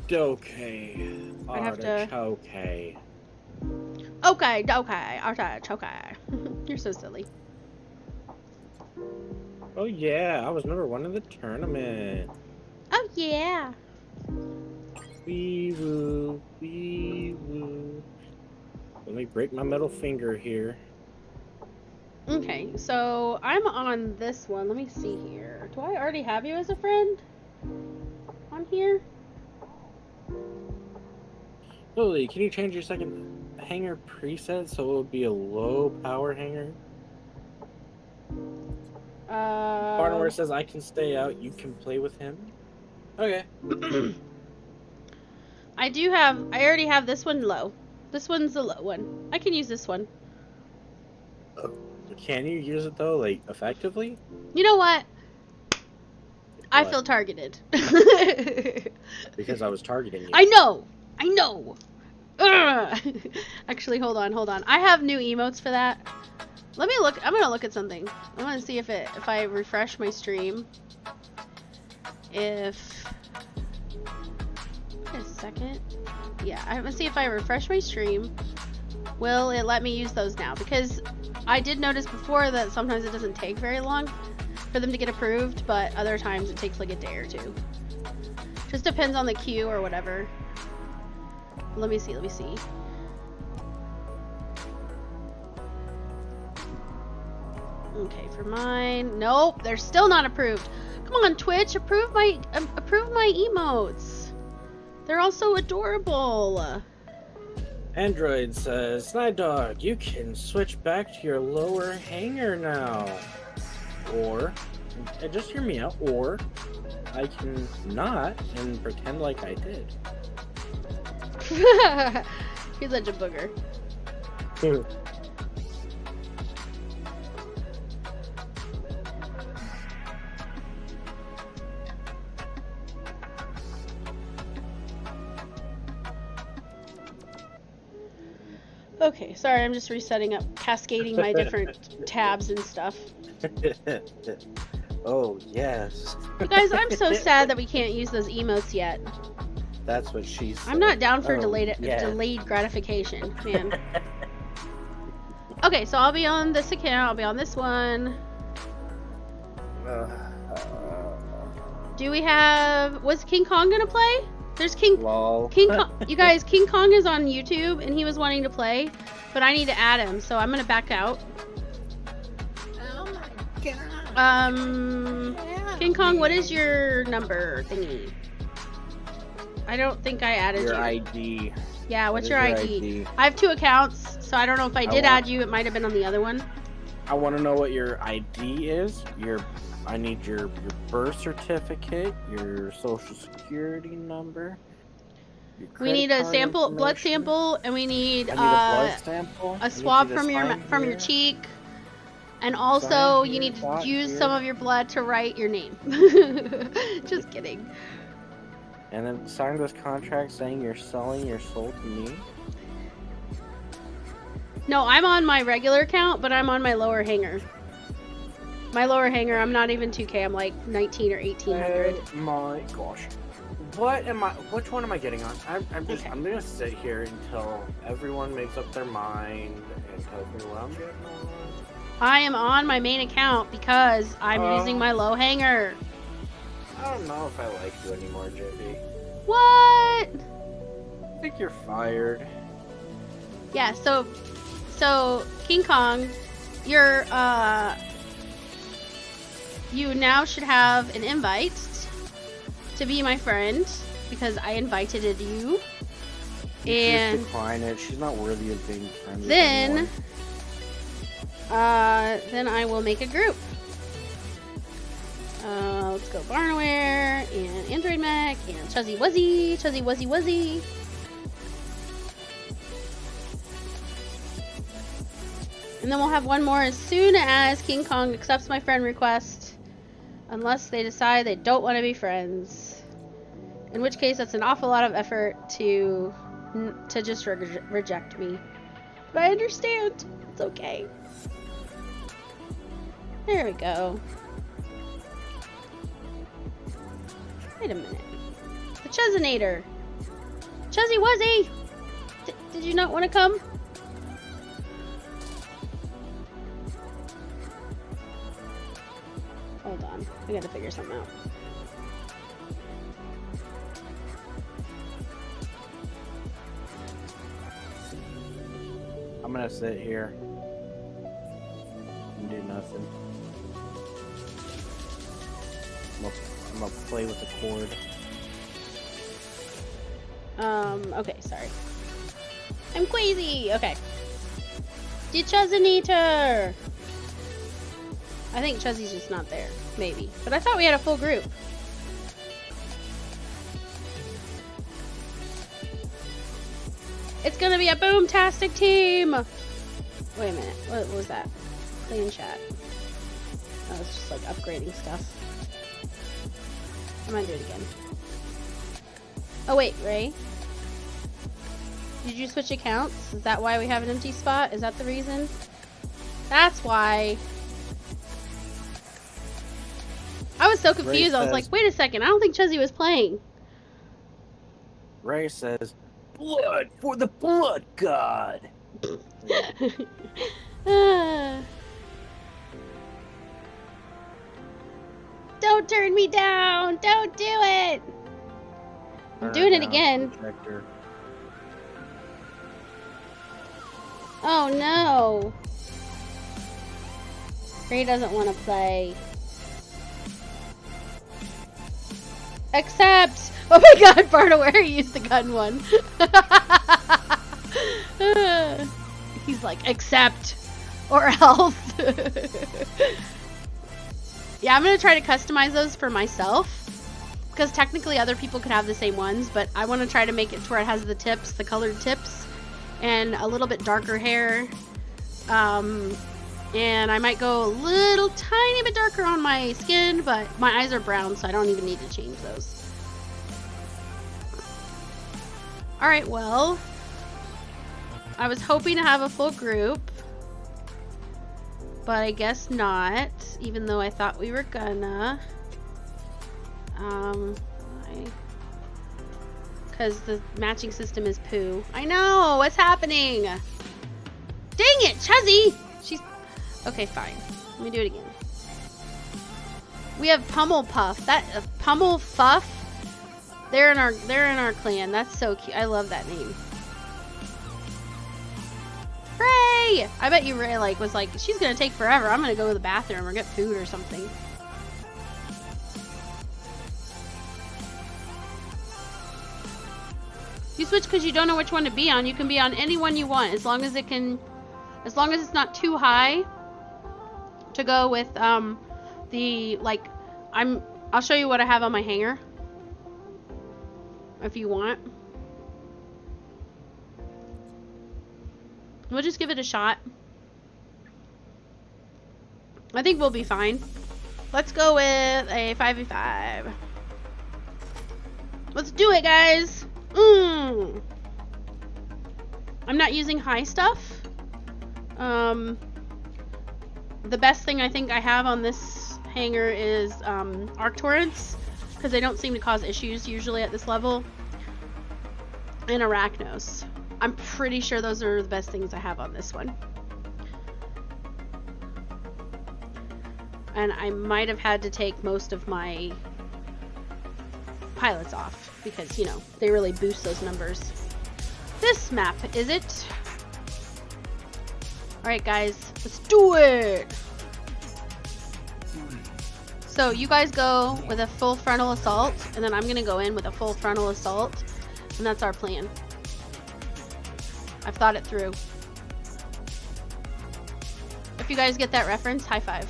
I have to. Okay. Okay. You're so silly. Oh yeah, I was number 1 in the tournament. Oh yeah. Wee woo. Let me break my middle finger here. Okay, so I'm on this one. Let me see here. Do I already have you as a friend on here? Lily, can you change your second hanger preset so it would be a low power hanger? Barnaware says I can stay out, you can play with him. Okay. I already have this one low. This one's the low one. I can use this one. Can you use it though, like, effectively? You know what? I feel targeted. Because I was targeting you. I know! Ugh. Actually, hold on. I have new emotes for that. Let me look. I'm gonna look at something. I want to see if I refresh my stream. Wait a second. Yeah, I want to see if I refresh my stream. Will it let me use those now? Because I did notice before that sometimes it doesn't take very long for them to get approved, but other times it takes like a day or two. Just depends on the queue or whatever. Let me see. Okay, for mine. Nope, they're still not approved. Come on, Twitch, approve my emotes. They're all so adorable. Android says, SnideDog, you can switch back to your lower hanger now. Or, and just hear me out, or I can not and pretend like I did. He's such a booger. Okay, sorry, I'm just resetting up, cascading my different tabs and stuff. Oh, yes. You guys, I'm so sad that we can't use those emotes yet. That's what she said. I'm not down for Oh, delayed yeah. gratification, man. Okay, so I'll be on this account, I'll be on this one. Do we have... Was King Kong gonna play? There's King Kong. You guys, King Kong is on YouTube and he was wanting to play, but I need to add him, so I'm gonna back out. Oh my god. King Kong, what is your number thingy? I don't think I added Your you. ID. Yeah, what's What your is ID? I have 2 accounts, so I don't know if I did add you. It might have been on the other one. I want to know what your ID is. I need your birth certificate, your social security number. Your We need a credit sample, card blood information. sample, and we need, I need a blood sample. a swab from your cheek, and also you need to use some of your blood to write your name. Just kidding. And then sign this contract saying you're selling your soul to me. No, I'm on my regular account, but I'm on my lower hanger. My lower hanger, I'm not even 2K. I'm like 19 or 1800. Oh my gosh. Which one am I getting on? I'm gonna sit here until everyone makes up their mind and tells me what I'm getting on. I am on my main account because I'm using my low hanger. I don't know if I like you anymore, JP. What? I think you're fired. Yeah, so King Kong, you're you now should have an invite to be my friend because I invited you. And just decline it. She's not worthy of being friends with then anyone. then I will make a group. Let's go Barnaware and Android Mech and Chuzzy Wuzzy. And then we'll have one more as soon as King Kong accepts my friend request. Unless they decide they don't want to be friends. In which case, that's an awful lot of effort to just reject me. But I understand. It's okay. There we go. Wait a minute. The Chuzinator. Chuzzy Wuzzy! Did you not want to come? Hold on. I gotta figure something out. I'm gonna sit here and do nothing. I'm gonna play with the cord. Okay, sorry. I'm queasy! Okay. The Chuzinator! I think Chuzzy's just not there. Maybe. But I thought we had a full group. It's gonna be a boom-tastic team! Wait a minute. What was that? Clean chat. Oh, it's just like upgrading stuff. I'm gonna do it again. Oh wait, Ray? Did you switch accounts? Is that why we have an empty spot? Is that the reason? That's why. I was so confused. I was like, wait a second. I don't think Chuzzy was playing. Ray says, "Blood for the blood god." Don't turn me down. Don't do it. I'm doing it again. Protector. Oh no. Ray doesn't want to play. Accept! Oh my god, Barnaware used the gun one. He's like, accept or else. Yeah, I'm gonna try to customize those for myself. Because technically other people could have the same ones, but I want to try to make it to where it has the tips, the colored tips, and a little bit darker hair. And I might go a little tiny bit darker on my skin, but my eyes are brown, so I don't even need to change those. Alright, well, I was hoping to have a full group, but I guess not, even though I thought we were gonna. Because the matching system is poo. I know! What's happening? Dang it, Chuzzy! She's... Okay, fine. Let me do it again. We have Pummel Puff. That... Pummel Fuff? They're in our clan. That's so cute. I love that name. Ray! I bet you Ray was like, she's gonna take forever. I'm gonna go to the bathroom or get food or something. You switch because you don't know which one to be on. You can be on any one you want, as long as it's not too high to go with I'll show you what I have on my hanger if you want. We'll just give it a shot. I think we'll be fine. Let's go with a 5v5. Let's do it, guys. I'm not using high stuff. The best thing I think I have on this hanger is arc torrents, because they don't seem to cause issues usually at this level, and arachnos. I'm pretty sure those are the best things I have on this one. And I might have had to take most of my pilots off because, you know, they really boost those numbers. This map, is it? Alright guys, let's do it! So you guys go with a full frontal assault, and then I'm gonna go in with a full frontal assault, and that's our plan. I've thought it through. If you guys get that reference, high five.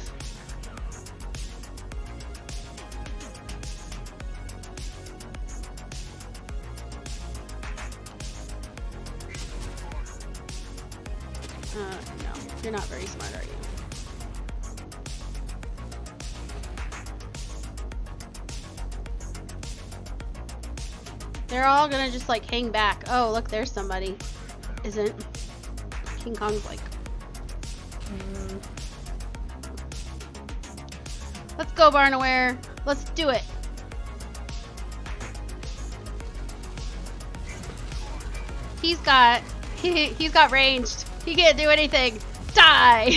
No, you're not very smart, are you? They're all gonna just like hang back. Oh, look, there's somebody. Isn't. King Kong's like... Let's go, Barnaware. Let's do it. He's got ranged. He can't do anything. Die!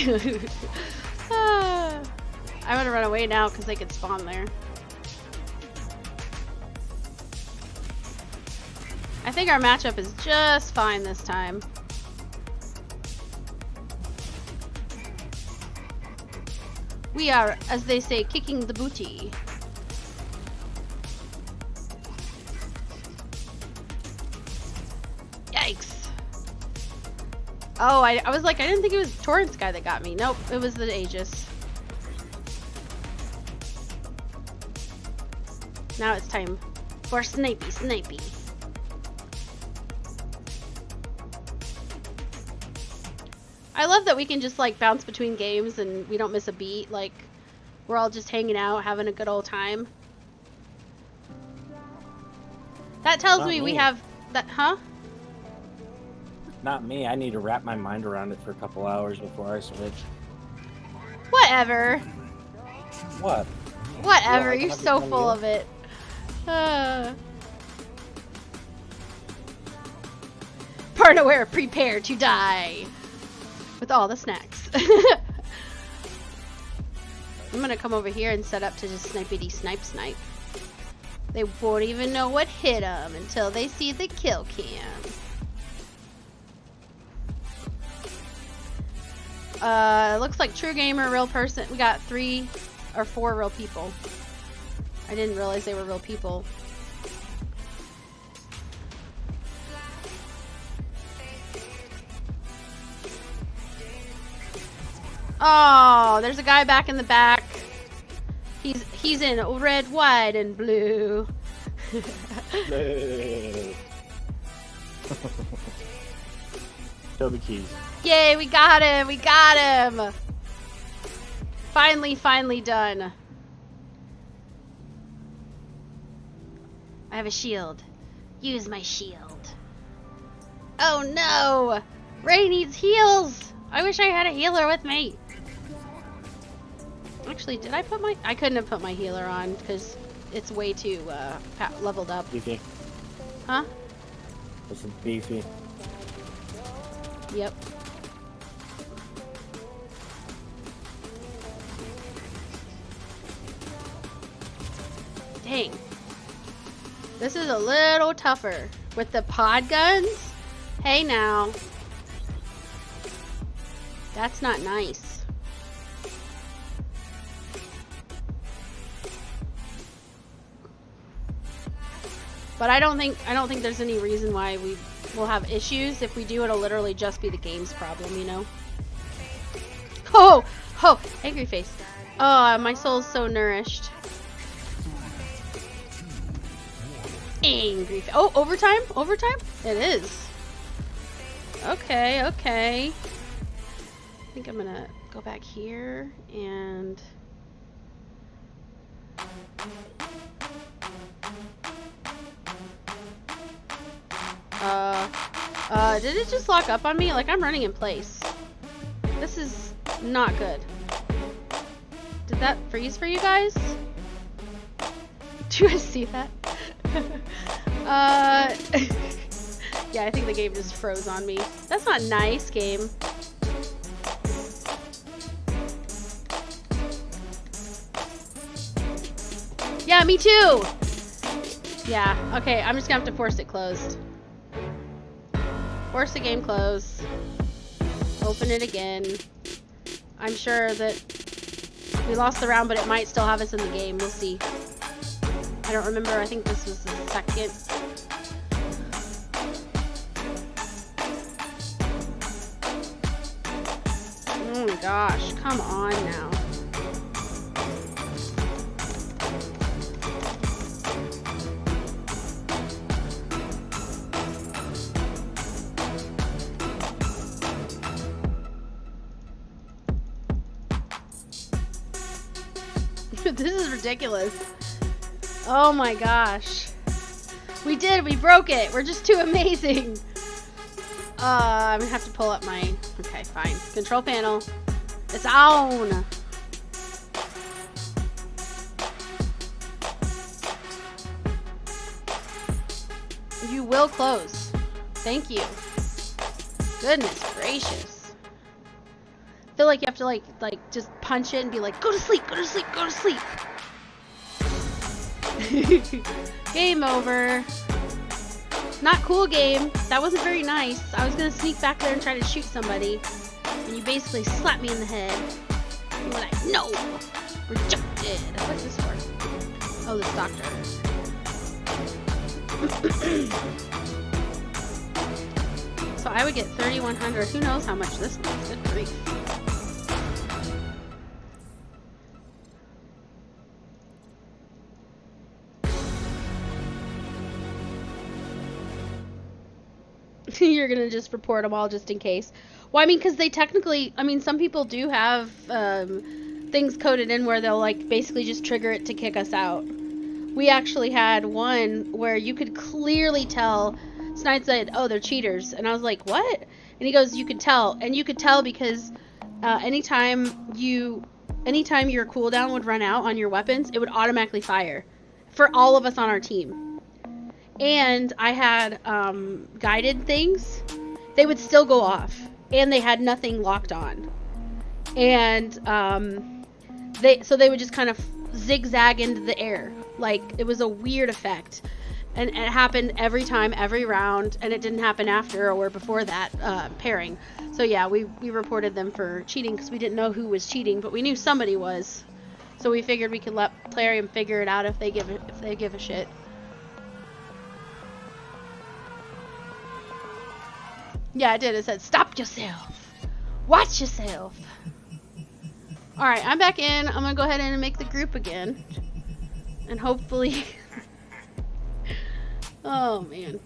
I'm gonna run away now because they could spawn there. I think our matchup is just fine this time. We are, as they say, kicking the booty. Yikes. Oh, I was like, I didn't think it was Torrance guy that got me. Nope, it was the Aegis. Now it's time for snipey. I love that we can just like bounce between games and we don't miss a beat. Like, we're all just hanging out, having a good old time. That tells me we have that, huh? Not me. I need to wrap my mind around it for a couple hours before I switch. Whatever. What? Whatever. Yeah, You're so full of it. Partaware, prepare to die. With all the snacks. I'm gonna come over here and set up to just snipey snipe. They won't even know what hit them until they see the kill cam. Looks like True Gamer, real person. We got 3 or 4 real people. I didn't realize they were real people. Oh, there's a guy back in the back. He's in red, white, and blue. Toby Keys. Yay, we got him! We got him! Finally done. I have a shield. Use my shield. Oh no! Ray needs heals! I wish I had a healer with me. Actually, did I put my... I couldn't have put my healer on because it's way too leveled up. Beefy. Huh? This is beefy. Yep. Dang. This is a little tougher. With the pod guns? Hey now. That's not nice. But I don't think there's any reason why we will have issues. If we do, it'll literally just be the game's problem, you know? Oh! Oh! Angry face. Oh, my soul's so nourished. Angry face. Oh, overtime? Overtime? It is. Okay, okay. I think I'm gonna go back here and... did it just lock up on me? Like, I'm running in place. This is not good. Did that freeze for you guys? Do you guys see that? Yeah, I think the game just froze on me. That's not nice, game. Yeah, me too! Yeah, okay, I'm just gonna have to force it closed. Force the game closed. Open it again. I'm sure that we lost the round, but it might still have us in the game. We'll see. I don't remember. I think this was the second. Oh my gosh. Come on now. This is ridiculous. Oh my gosh. We did, we broke it. We're just too amazing. I'm gonna have to pull up my... Okay, fine. Control panel. It's on. You will close. Thank you. Goodness gracious. I feel like you have to like just punch it and be like, go to sleep, go to sleep, go to sleep. Game over. Not cool, game. That wasn't very nice. I was gonna sneak back there and try to shoot somebody, and you basically slapped me in the head. You were like, no, rejected. What's this for? Oh, this doctor. So I would get 3,100. Who knows how much this was? Good grief. You're gonna just report them all just in case. Well, I mean, because they technically, I mean, some people do have things coded in where they'll like basically just trigger it to kick us out. We actually had one where you could clearly tell. Snide said, "Oh, they're cheaters," and I was like, "What?" And he goes, "You could tell," and you could tell because anytime your cooldown would run out on your weapons, it would automatically fire for all of us on our team. And I had guided things. They would still go off. And they had nothing locked on. And they would just kind of zigzag into the air. Like, it was a weird effect. And it happened every time, every round. And it didn't happen after or before that pairing. So yeah, we reported them for cheating because we didn't know who was cheating. But we knew somebody was. So we figured we could let Plarium figure it out if they give a shit. Yeah, it did. It said, stop yourself. Watch yourself. Alright, I'm back in. I'm going to go ahead and make the group again. And hopefully... Oh, man.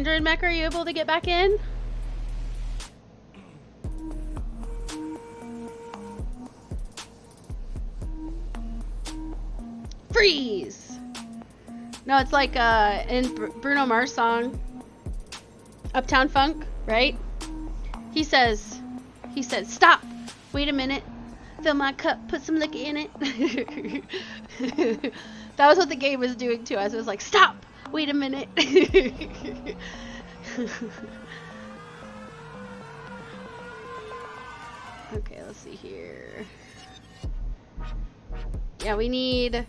Android Mech, are you able to get back in? Freeze! No, it's like in Bruno Mars song, Uptown Funk, right? He says, stop, wait a minute, fill my cup, put some liquor in it. That was what the game was doing to us. It was like, stop, wait a minute. Okay, let's see here. Yeah, we need...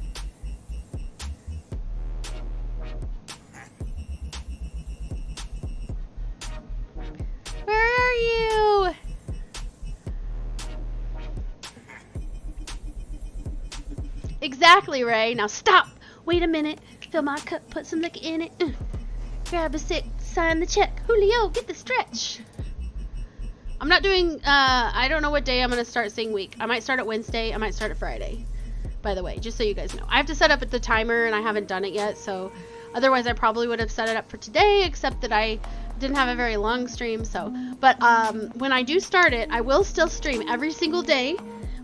Where are you? Exactly, Ray. Now stop. Wait a minute. Fill my cup. Put some liquor in it. Grab a stick. Sign the check. Julio, get the stretch. I'm not doing, I don't know what day I'm going to start Sing Week. I might start at Wednesday. I might start at Friday. By the way, just so you guys know. I have to set up the timer, and I haven't done it yet, so otherwise I probably would have set it up for today, except that I didn't have a very long stream, so. But when I do start it, I will still stream every single day.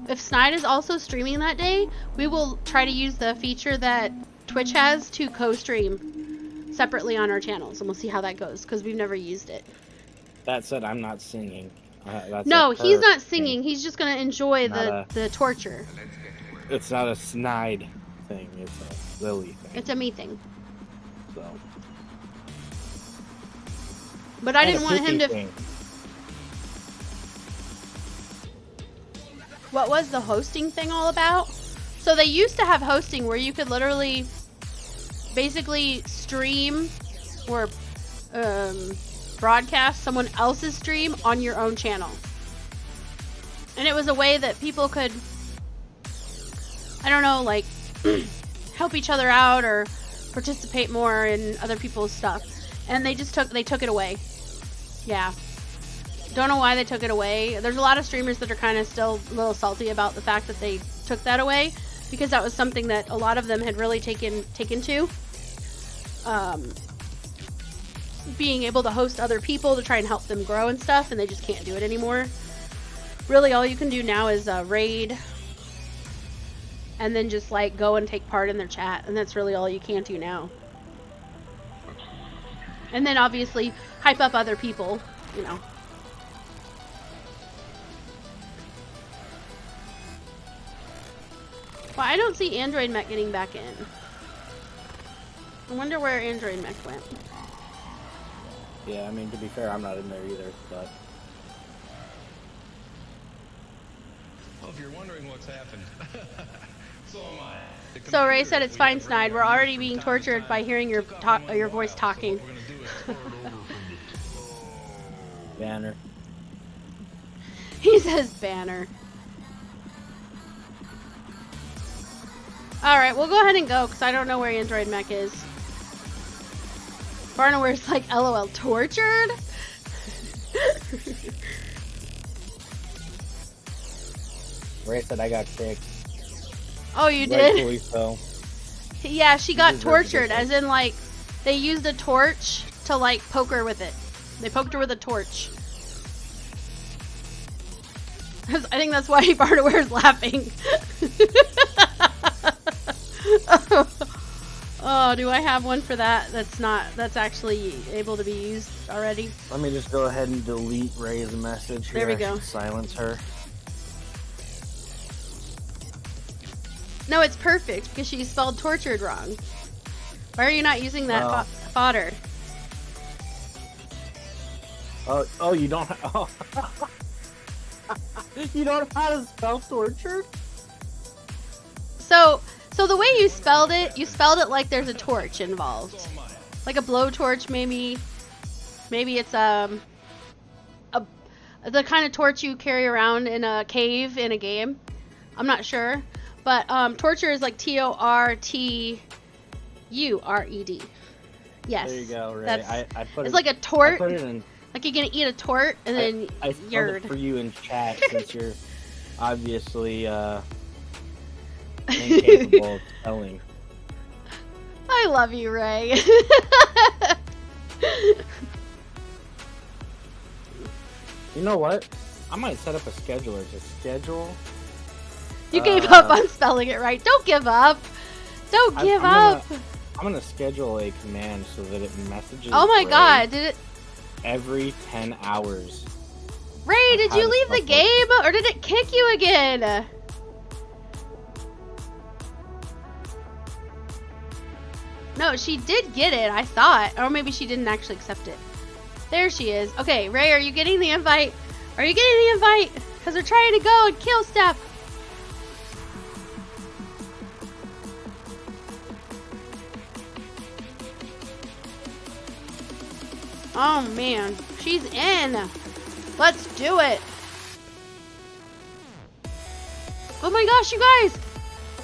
If Snide is also streaming that day, we will try to use the feature that Twitch has to co-stream separately on our channels, and we'll see how that goes, because we've never used it. That said, I'm not singing. No, he's not singing. He's just going to enjoy the torture. It's not a Snide thing. It's a Lily thing. It's a me thing. So. But I didn't want him to... Thing. What was the hosting thing all about? So they used to have hosting where you could literally basically stream or broadcast someone else's stream on your own channel. And it was a way that people could, I don't know, like help each other out or participate more in other people's stuff. And they took it away. Yeah. Don't know why they took it away. There's a lot of streamers that are kind of still a little salty about the fact that they took that away, because that was something that a lot of them had really taken to. Being able to host other people to try and help them grow and stuff, and they just can't do it anymore. Really, all you can do now is raid, and then just like go and take part in their chat, and that's really all you can do now. And then obviously hype up other people, you know. Well, I don't see Android Mech getting back in. I wonder where Android Mech went. Yeah, I mean, to be fair, I'm not in there either, but... Well, if you're wondering what's happened, so am I. So Ray said it's fine, Snide. We're already being tortured by hearing your voice talking. Banner. He says banner. Alright, we'll go ahead and go, because I don't know where Android Mech is. Barnaware's like, LOL, tortured? Ray said I got kicked. Oh, you did? Rightfully so. Yeah, she got tortured, as in, like, they used a torch to, like, poke her with it. They poked her with a torch. I think that's why Barnaware's laughing. Oh, do I have one for that? That's actually able to be used already. Let me just go ahead and delete Ray's message here. There we go. Silence her. No, it's perfect because she spelled tortured wrong. Why are you not using that fodder? Oh, you don't. Oh. You don't know how to spell tortured? So the way you spelled it like there's a torch involved. Like a blowtorch, maybe. Maybe it's the kind of torch you carry around in a cave in a game. I'm not sure. But torture is like Tortured. Yes. There you go, Ray. That's, I put it's it, like a tort. I put it in, like you're gonna eat a tort and then I spelled it for you in chat since you're obviously incapable of spelling. I love you, Ray. You know what? I might set up a scheduler to schedule. You gave up on spelling it right. Don't give up. Don't give up. I'm gonna schedule a command so that it messages. Oh my Ray god, did it? every 10 hours. Ray, did you leave the game or did it kick you again? No, she did get it, I thought. Or maybe she didn't actually accept it. There she is. Okay, Ray, are you getting the invite? Are you getting the invite? Because they're trying to go and kill stuff. Oh man, she's in. Let's do it. Oh my gosh, you guys.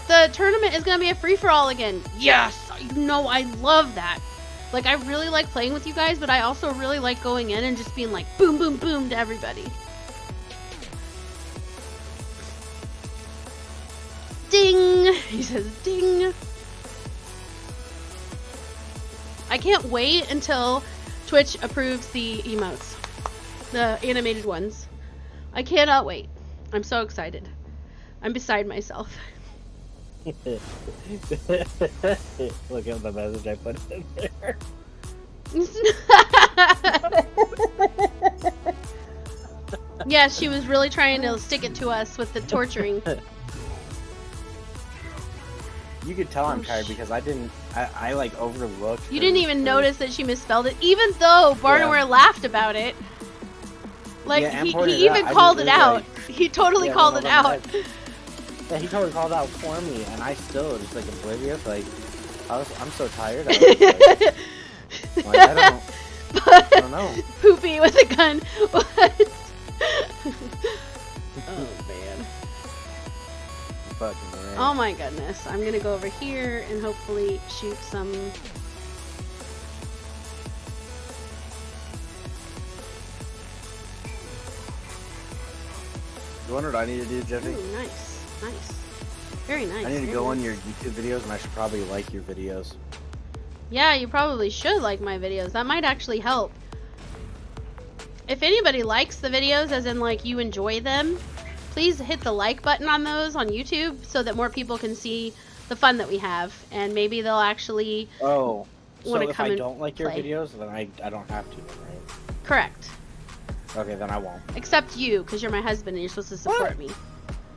The tournament is going to be a free-for-all again. Yes, you know I love that. Like, I really like playing with you guys, but I also really like going in and just being like boom, boom, boom to everybody. Ding! He says ding. I can't wait until Twitch approves the emotes. The animated ones. I cannot wait. I'm so excited. I'm beside myself. Look at the message I put in there. Yeah, she was really trying to stick it to us with the torturing. You could tell I'm tired because I like overlooked. You didn't even notice that she misspelled it, even though Barnaware laughed about it. Like, yeah, he even called it out. He totally called it out. Yeah, he totally called out for me, and I still just like oblivious. Like, I'm so tired. I don't know. Poopy with a gun. What? Oh man. Fucking right. Oh my goodness. I'm gonna go over here and hopefully shoot some. You wonder what I need to do, Jeffy? Ooh, nice. Nice. Very nice. I need to go on your YouTube videos, and I should probably like your videos. Yeah, you probably should like my videos. That might actually help. If anybody likes the videos, as in like you enjoy them, please hit the like button on those on YouTube so that more people can see the fun that we have, and maybe they'll actually want to come and play. So if I don't like your videos, then I don't have to, right? Correct. Okay, then I won't. Except you, because you're my husband and you're supposed to support me.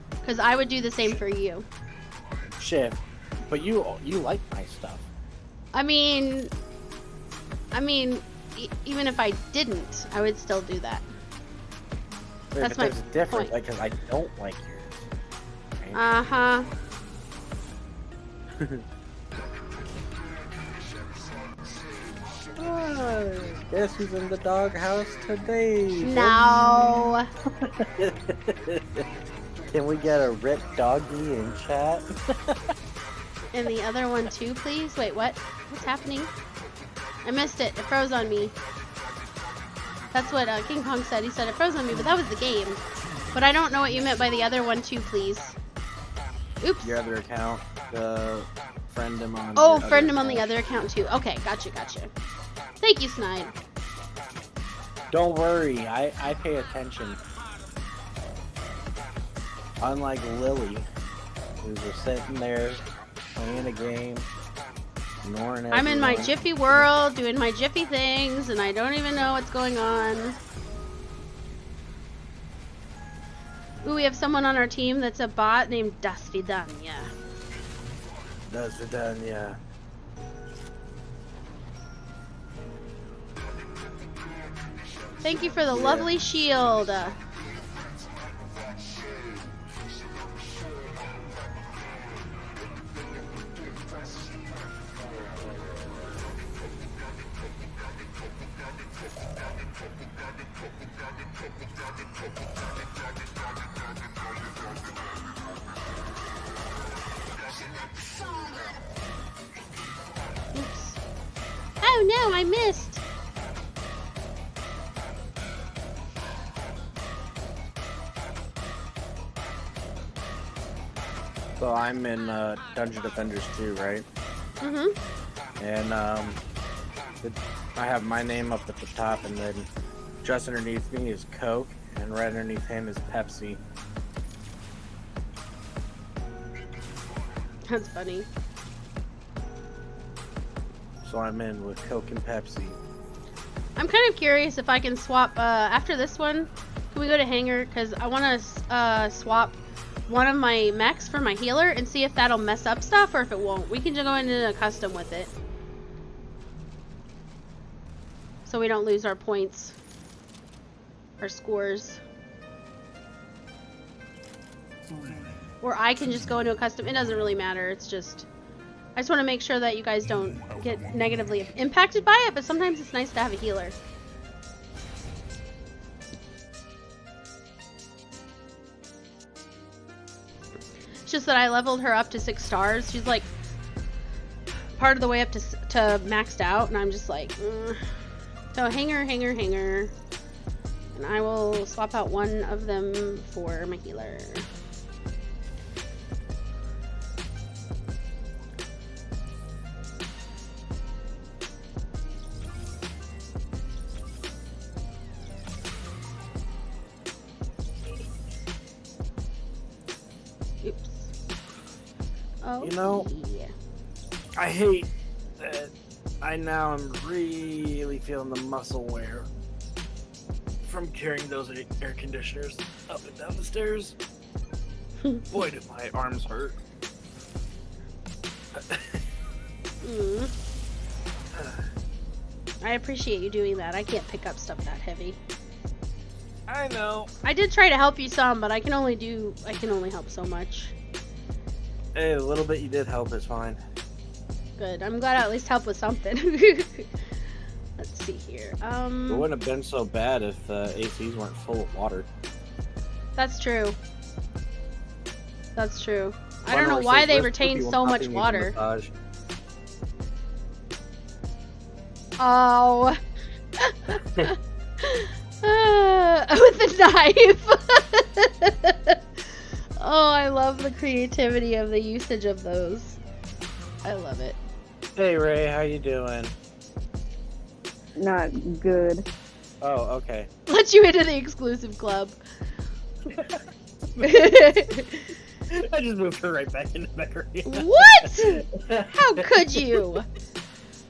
Because I would do the same for you. Shit. But you like my stuff. I mean, even if I didn't, I would still do that. Wait, That's but my there's a difference, point. like, because I don't like yours. Right? Uh-huh. Guess who's in the doghouse today? No. Can we get a rip doggy in chat? And the other one too, please? Wait, what? What's happening? I missed it. It froze on me. That's what King Kong said. He said it froze on me, but that was the game. But I don't know what you meant by the other one too, please. Oops. Your other account. Friend him on. Oh, friend him on the other account too. Okay, gotcha. Thank you, Snide. Don't worry, I pay attention. Unlike Lily, who's just sitting there playing a game, ignoring everyone. I'm in my Jiffy world, doing my Jiffy things, and I don't even know what's going on. Ooh, we have someone on our team that's a bot named Dasvidanya. Dasvidanya. Thank you for the lovely shield. Oops. Oh no, I missed. So I'm in Dungeon Defenders 2, right? Mm-hmm. And I have my name up at the top, and then just underneath me is Coke, and right underneath him is Pepsi. That's funny. So I'm in with Coke and Pepsi. I'm kind of curious if I can swap, after this one, can we go to Hangar? Because I want to swap one of my mechs for my healer and see if that'll mess up stuff or if it won't. We can just go into a custom with it. So we don't lose our points. Our scores. Or I can just go into a custom. It doesn't really matter. It's just... I just want to make sure that you guys don't get negatively impacted by it, but sometimes it's nice to have a healer. It's just that I leveled her up to 6 stars. She's like part of the way up to maxed out, and I'm just like, So Hangar. And I will swap out one of them for my healer. Oops. Oh, You know, yeah. I hate that I now am really feeling the muscle wear from carrying those air conditioners up and down the stairs. Boy, do my arms hurt. I appreciate you doing that. I can't pick up stuff that heavy. I know. I did try to help you some, but I can only help so much. Hey, the little bit you did help is fine. Good. I'm glad I at least helped with something. Let's see here. It wouldn't have been so bad if ACs weren't full of water. That's true. That's true. I don't know why they retain so much water. Oh. With the knife. Oh, I love the creativity of the usage of those. I love it. Hey Ray, how you doing? Not good. Oh, okay. Let you into the exclusive club. I just moved her right back into the arena. What? How could you?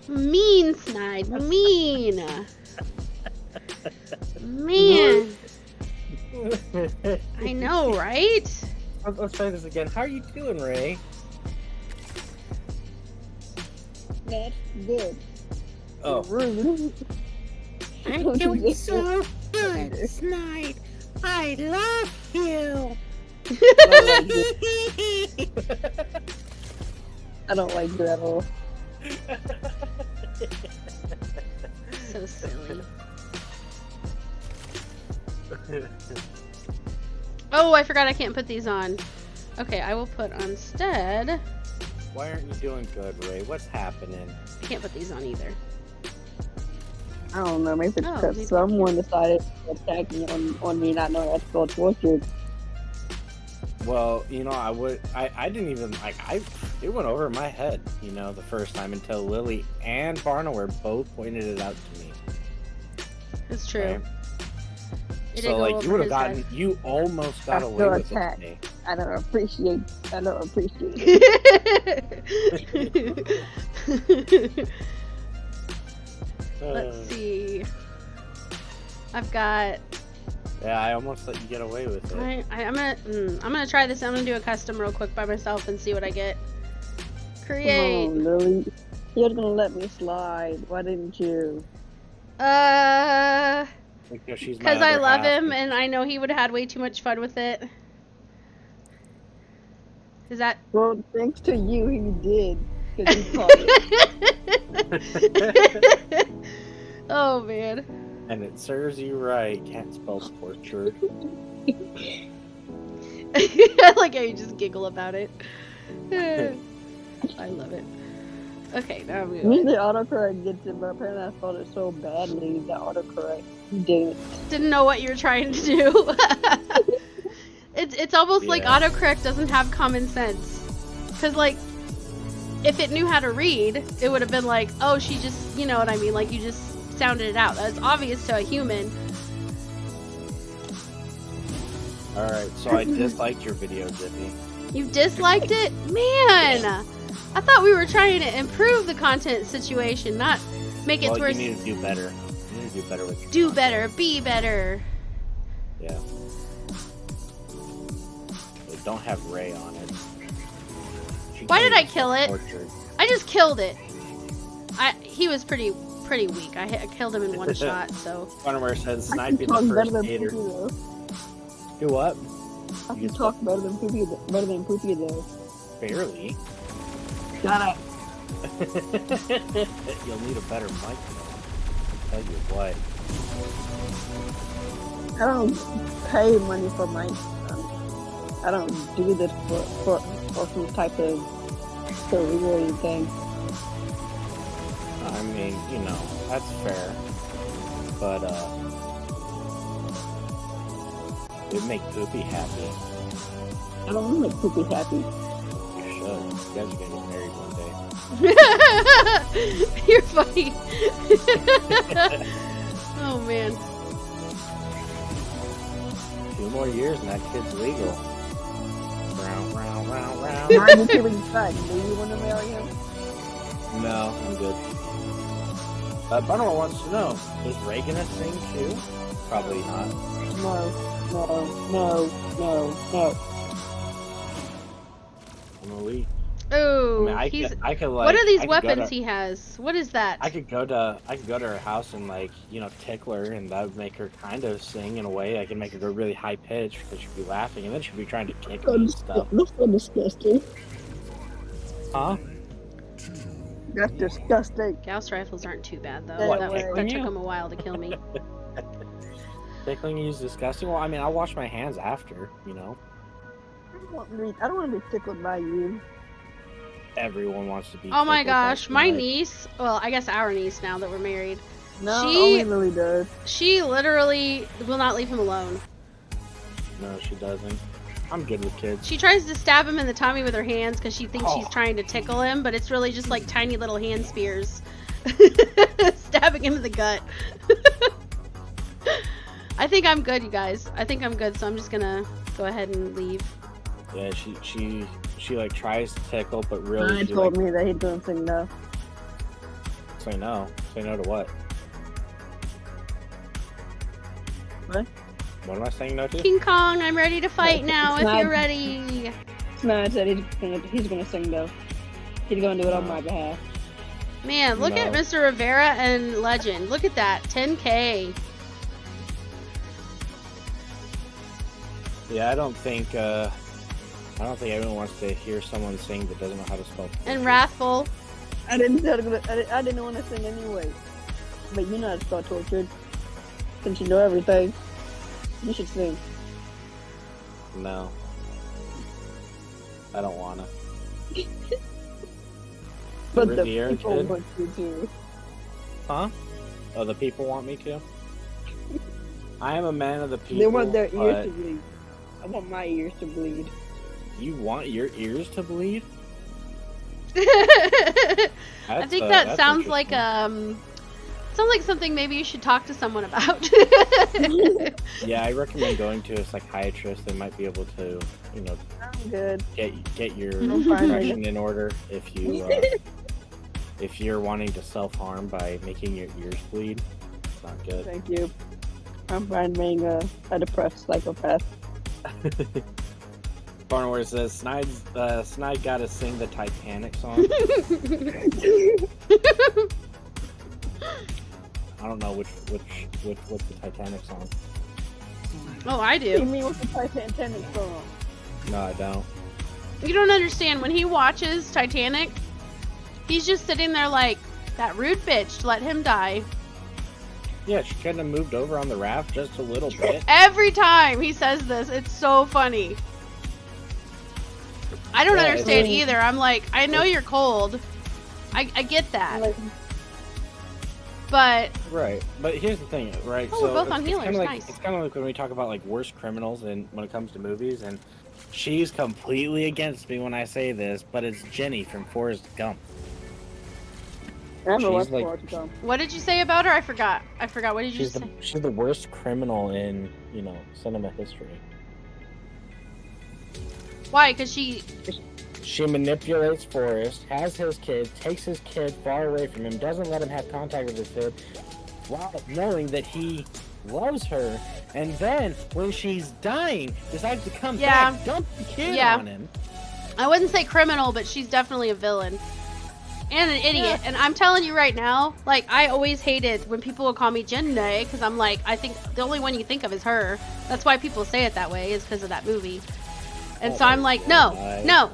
Mean, Snide. Mean. Man. I know, right? Let's try this again. How are you doing, Ray? That's good. Oh. Rude. I'm doing so good, Snide. I love you. I don't like you at all. So silly. Oh, I forgot I can't put these on. Okay, I will put on instead. Why aren't you doing good, Ray? What's happening? I can't put these on either. I don't know, maybe it's Oh, because maybe. someone decided to attack me on me not knowing I felt tortured. Well, you know, I didn't even, it went over my head, you know, the first time until Lily and Barnaware both pointed it out to me. It's true. Right? It So, did go like, over you would have his gotten, head. you almost got I away feel with attacked. it today. I don't appreciate it. Let's see. I've got. Yeah, I almost let you get away with it. I'm gonna try this. I'm gonna do a custom real quick by myself and see what I get. Create. Come on, Lily. You're gonna let me slide. Why didn't you? Because she's my Because I other love half. him and I know he would have had way too much fun with it. Is that? Well, thanks to you, he did. 'Cause he caught it. Oh man. And it serves you right. Can't spell tortured. I like how you just giggle about it. I love it. Okay, now I'm Usually going. autocorrect gets it, but apparently I spelled it so badly that autocorrect didn't. Didn't know what you were trying to do. It's almost like Yeah. autocorrect doesn't have common sense. Cause like, if it knew how to read, it would have been like, oh, she just, you know what I mean? Like, you just sounded it out. That's obvious to a human. Alright, so I disliked your video, Zippy. You disliked it? Man! I thought we were trying to improve the content situation, not make it Well, towards... you need to do better. You need to do better with your Do content. better, be better. Yeah. But don't have Ray on it. Why did I kill it? Tortured. I just killed it. He was pretty weak. I killed him in one shot, so... Where it says I Snide be can the talk better first than hater. Poopy though. Do what? I can talk better than Poopy though. Barely. Shut up. You'll need a better mic though. Tell you what. I don't pay money for my. I don't do this for some type of career or anything. I mean, you know, that's fair. But it'd make Poopy happy. I don't want to make Poopy happy. You should. You guys are gonna get married one day. You're funny. Oh man. 2 more years and that kid's legal. Round, round, round, round. Ryan is really fun. Do you want to marry him? No, I'm good. Bunner wants to know, is Ray gonna sing too? Probably not. No. I'm a weak. Oh, I mean, I could like. what are these I could weapons he has? What is that? I could go to her house and like, you know, tickle her, and that would make her kind of sing in a way. I can make her go really high pitched because she'd be laughing, and then she'd be trying to kick me and stuff. That's so disgusting. Huh? That's disgusting. Gauss rifles aren't too bad though. What, that tickling took you? him a while to kill me. Tickling you is disgusting. Well, I mean, I'll wash my hands after, you know. I don't want to be tickled by you. Everyone wants to be. Oh my tickled by gosh, my Snide. niece, well, I guess our niece now that we're married. No, She- only Lily does. She literally will not leave him alone. No, she doesn't. I'm good with kids. She tries to stab him in the tummy with her hands because she thinks she's Oh. trying to tickle him, but it's really just like tiny little hand spears. Stabbing him in the gut. I think I'm good, you guys. I think I'm good, so I'm just gonna go ahead and leave. Yeah, she like tries to tickle, but really Ryan she told like me that he doesn't say no. say no. Say no to what? What? What am I saying no to? King Kong, I'm ready to fight now if Snide- you're ready. Snide said he's gonna sing though. He's gonna do it on my behalf. Man, look at No. Mr. Rivera and Legend. Look at that, 10K. Yeah, I don't think everyone wants to hear someone sing that doesn't know how to spell. And Wrathful. I didn't want to sing anyway. But you know how to spell tortured. Since you know everything, you should sing. No, I don't wanna. But the Riviera people kid? want you to. Huh? Oh, the people want me to. I am a man of the people. They want their ears but to bleed. I want my ears to bleed. You want your ears to bleed? I think that that's sounds like interesting. sounds like something maybe you should talk to someone about. Yeah, I recommend going to a psychiatrist. They might be able to, you know, I'm good. get your I'm fine. depression in order if you if you're wanting to self-harm by making your ears bleed. It's not good. Thank you. I'm fine being a depressed psychopath. Barnware says Snide gotta sing the Titanic song. I don't know what's the Titanic song. Oh, I You do. mean what's the Titanic song? No, I don't. You don't understand. When he watches Titanic, he's just sitting there like, that rude bitch, let him die. Yeah, she couldn't have moved over on the raft just a little bit. Every time he says this, it's so funny. I don't Yeah, it's understand like- either. I'm like, I know you're cold. I get that. Like, But but here's the thing, right? Oh, we're both on it's kinda healers, like, nice. It's kind of like when we talk about like worst criminals and when it comes to movies, and She's completely against me when I say this, but it's Jenny from Forrest Gump. I never She's watched like- Forrest Gump. What did you say about her? I forgot. What did you She's say? she's the worst criminal in, cinema history. Why? Because she... She manipulates Forrest, has his kid, takes his kid far away from him, doesn't let him have contact with his kid, while knowing that he loves her, and then when she's dying, decides to come back, dump the kid on him. I wouldn't say criminal, but she's definitely a villain. And an idiot. And I'm telling you right now, like, I always hated when people would call me Jenny, because I'm like, I think the only one you think of is her. That's why people say it that way, is because of that movie. And so I'm like, no.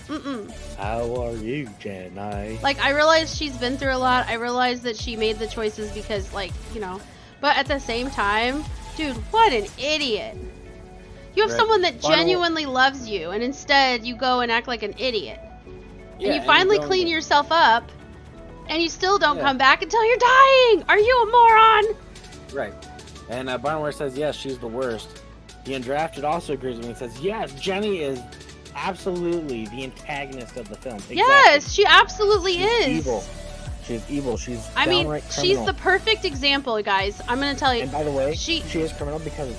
Mm-mm. How are you, Jenny? Like, I realize she's been through a lot. I realize that she made the choices because, like, but at the same time, dude, what an idiot. You have someone that genuinely loves you, and instead you go and act like an idiet. And you finally clean yourself up, and you still don't come back until you're dying! Are you a moron? Right. And Barnware says, yes, she's the worst. The Undrafted also agrees with me and says, yes, Jenny is absolutely the antagonist of the film. Exactly. Yes, she absolutely is. Evil. She's evil. She's criminal. She's the perfect example, guys. I'm gonna tell you. And by the way, she is criminal because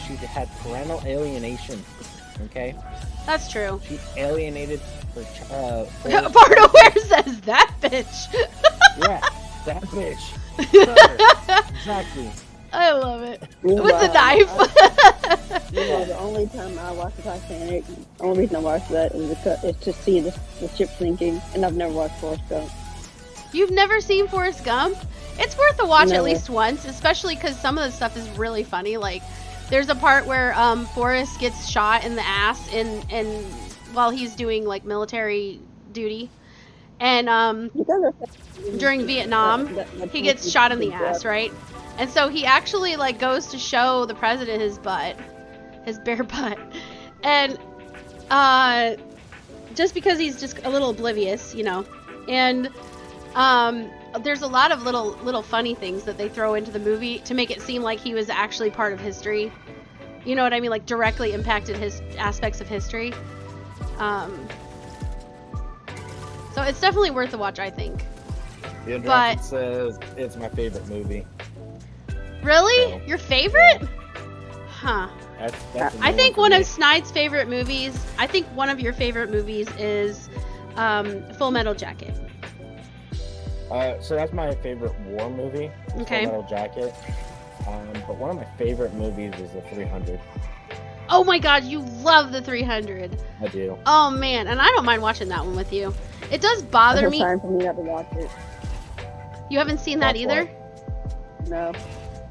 she had parental alienation. Okay? That's true. She alienated her Barnware says that bitch. Yeah, that bitch. Exactly. I love it. With the knife. The only time I watched the Titanic, the only reason I watched that is to see the ship sinking, and I've never watched Forrest Gump. You've never seen Forrest Gump? It's worth a watch Never. at least once, especially because some of the stuff is really funny. Like, there's a part where Forrest gets shot in the ass and while he's doing like military duty, and during Vietnam, he gets shot in the ass, right? And so he actually like goes to show the president his butt, his bare butt, and just because he's just a little oblivious, and there's a lot of little funny things that they throw into the movie to make it seem like he was actually part of history. You know what I mean? Like directly impacted his aspects of history. So it's definitely worth a watch, I think. The Undrafted says it's my favorite movie. Really? Your favorite? Huh. That's I think one of Snide's favorite movies, I think one of your favorite movies is Full Metal Jacket. So that's my favorite war movie, Okay. Full Metal Jacket. But one of my favorite movies is The 300. Oh my god, you love the 300. I do. Oh man, and I don't mind watching that one with you. It does bother There's me. no time for me not to watch it. You haven't seen that either? No.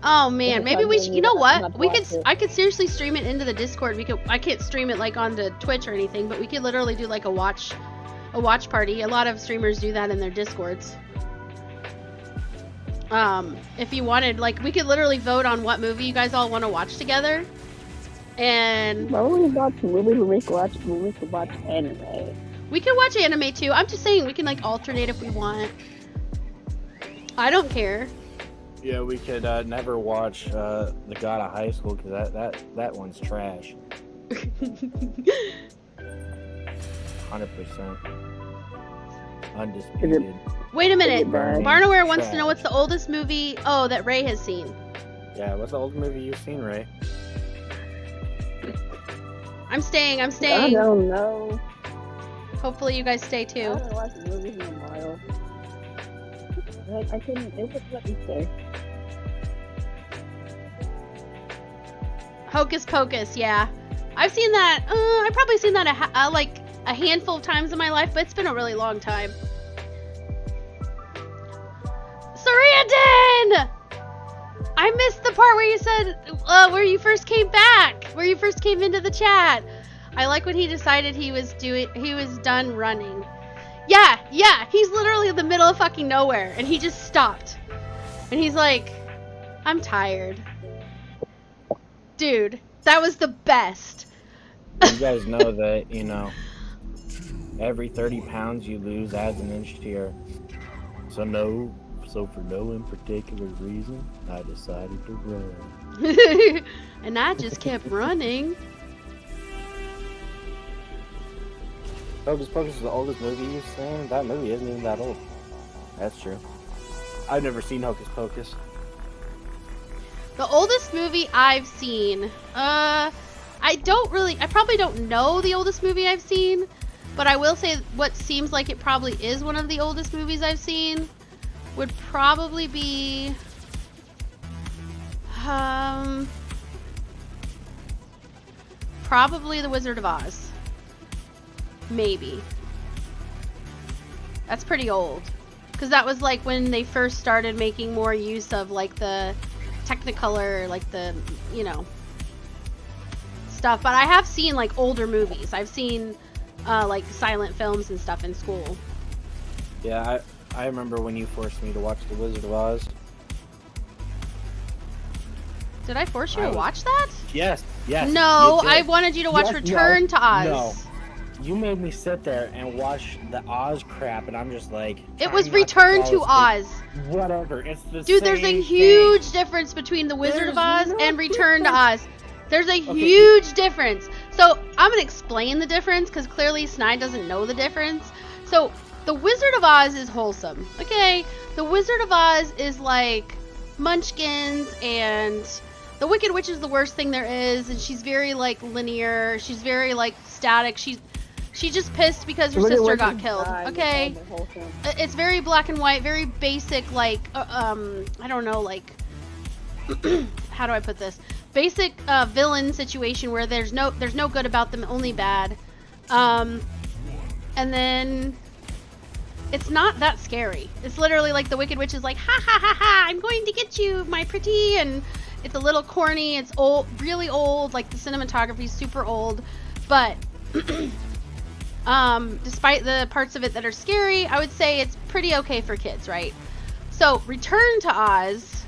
Oh man, maybe we should. You know what? Not to We could. watch it. I could seriously stream it into the Discord. I can't stream it like onto Twitch or anything, but we could literally do like a watch party. A lot of streamers do that in their Discords. If you wanted, like, we could literally vote on what movie you guys all want to watch together. And why would we watch movies when we could watch anime? we can watch anime too. I'm just saying we can like alternate if we want. I don't care. Yeah, we could never watch The God of High School because that one's trash. 100%. Undisputed. Wait a minute. Barnaware wants to Trash. know what's the oldest movie that Ray has seen. Yeah, what's the old movie you've seen, Ray? I'm staying. I don't know. Hopefully you guys stay I too. haven't watched movies in a while. I couldn't. It wouldn't let me stay. Hocus Pocus, yeah. I've seen that. I've probably seen that like a handful of times in my life, but it's been a really long time. Sarandon! I missed the part where you said where you first came back, where you first came into the chat. I like when he decided he was done running. Yeah, he's literally in the middle of fucking nowhere, and he just stopped. And he's like, I'm tired. Dude, that was the best. You guys know that, every 30 pounds you lose adds an inch to your... So for no in particular reason, I decided to run. And I just kept running. Hocus Pocus is the oldest movie you've seen? That movie isn't even that old. That's true. I've never seen Hocus Pocus. The oldest movie I've seen, I probably don't know the oldest movie I've seen, but I will say what seems like it probably is one of the oldest movies I've seen would probably be, probably The Wizard of Oz. Maybe. That's pretty old. Because that was like when they first started making more use of like the Technicolor, like the, you know, stuff. But I have seen like older movies. I've seen like silent films and stuff in school. Yeah, I remember when you forced me to watch The Wizard of Oz. Did I force you to watch that? Yes, yes. No, I wanted you to watch Return to Oz. No. You made me sit there and watch the Oz crap, and I'm just like... It was Return to Oz. Whatever, it's the Dude, same there's a huge thing. difference between The Wizard of Oz and Return to Oz. There's a huge difference. So, I'm going to explain the difference, because clearly Snide doesn't know the difference. So, The Wizard of Oz is wholesome, okay? The Wizard of Oz is like Munchkins, and the Wicked Witch is the worst thing there is, and she's very, like, linear. She's very, like, static. She's just pissed because her sister got killed. Okay, it's very black and white, very basic. Like, I don't know, like, how do I put this? Basic villain situation where there's no good about them, only bad. And then it's not that scary. It's literally like the Wicked Witch is like, ha ha ha ha, I'm going to get you, my pretty, and it's a little corny. It's old, really old. Like the cinematography is super old, but. Despite the parts of it that are scary, I would say it's pretty okay for kids, right? So, Return to Oz,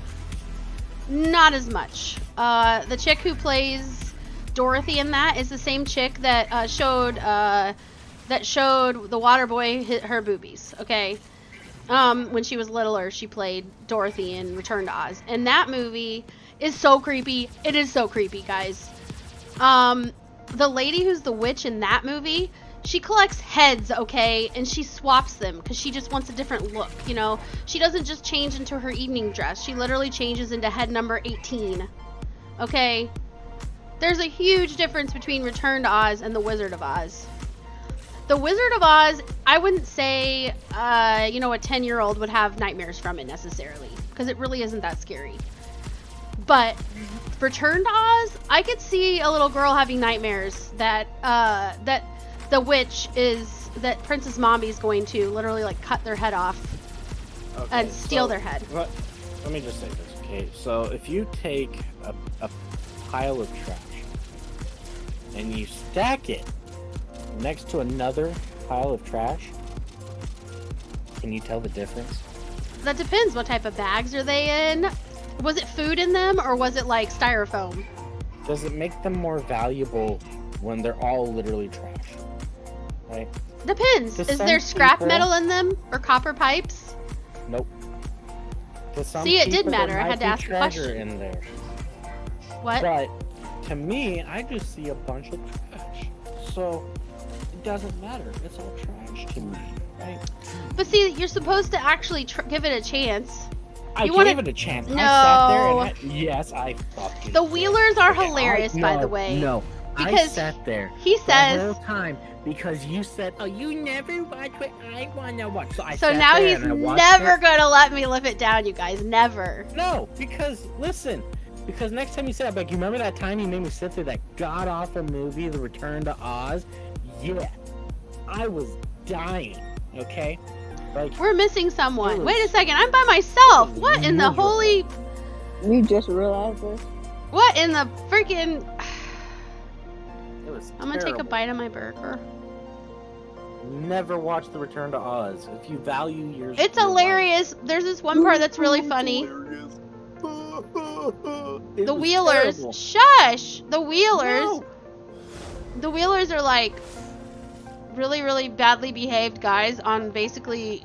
not as much. The chick who plays Dorothy in that is the same chick that showed the water boy her boobies, okay? When she was littler, she played Dorothy in Return to Oz. And that movie is so creepy. It is so creepy, guys. The lady who's the witch in that movie, she collects heads, okay, and she swaps them because she just wants a different look, you know? She doesn't just change into her evening dress. She literally changes into head number 18, okay? There's a huge difference between Return to Oz and The Wizard of Oz. The Wizard of Oz, I wouldn't say, you know, a 10-year-old would have nightmares from it necessarily because it really isn't that scary. But Return to Oz, I could see a little girl having nightmares that the witch is, that Princess Mombi's going to literally like cut their head off and steal their head. Let me just say this, okay? So if you take a pile of trash and you stack it next to another pile of trash, can you tell the difference? That depends. What type of bags are they in? Was it food in them or was it like styrofoam? Does it make them more valuable when they're all literally trash? Right? Depends. Is there scrap metal in them or copper pipes? Nope. See, it did matter. I had to ask a question. In there. What? But to me, I just see a bunch of trash. So it doesn't matter. It's all trash to me, right? But see, you're supposed to actually give it a chance. I gave it a chance. No. I sat there and yes, I fucking The Wheelers are hilarious, by the way. No. Because I sat there he says the whole time because you said, "Oh, you never watch what I want to watch." So now he's never gonna let me live it down, you guys. Never. No, because listen, because next time you say, "Like, you remember that time you made me sit through that god awful movie, The Return to Oz?" Yeah, I was dying. Okay. Like, we're missing someone. Wait a second, I'm by myself. What in the holy? You just realized this? What in the freaking? I'm gonna terrible. take a bite of my burger. Never watch The Return to Oz. If you value your... It's hilarious. There's this one part that's really funny. The Wheelers. Terrible. Shush! The Wheelers. No. The Wheelers are like really, really badly behaved guys on basically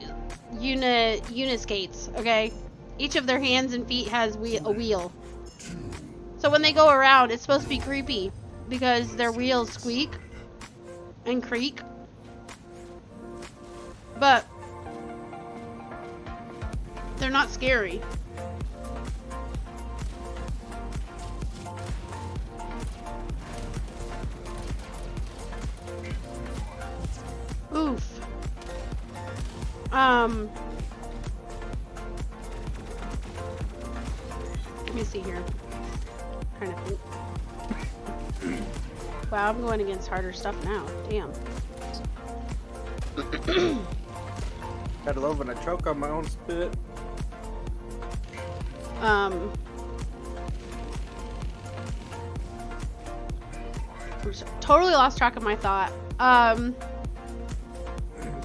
uniskates, okay? Each of their hands and feet has a wheel. So when they go around, it's supposed to be creepy because their wheels squeak and creak. But they're not scary. Oof. Let me see here. Trying to think. Wow, I'm going against harder stuff now. Damn. Gotta love when I choke on my own spit. Totally lost track of my thought.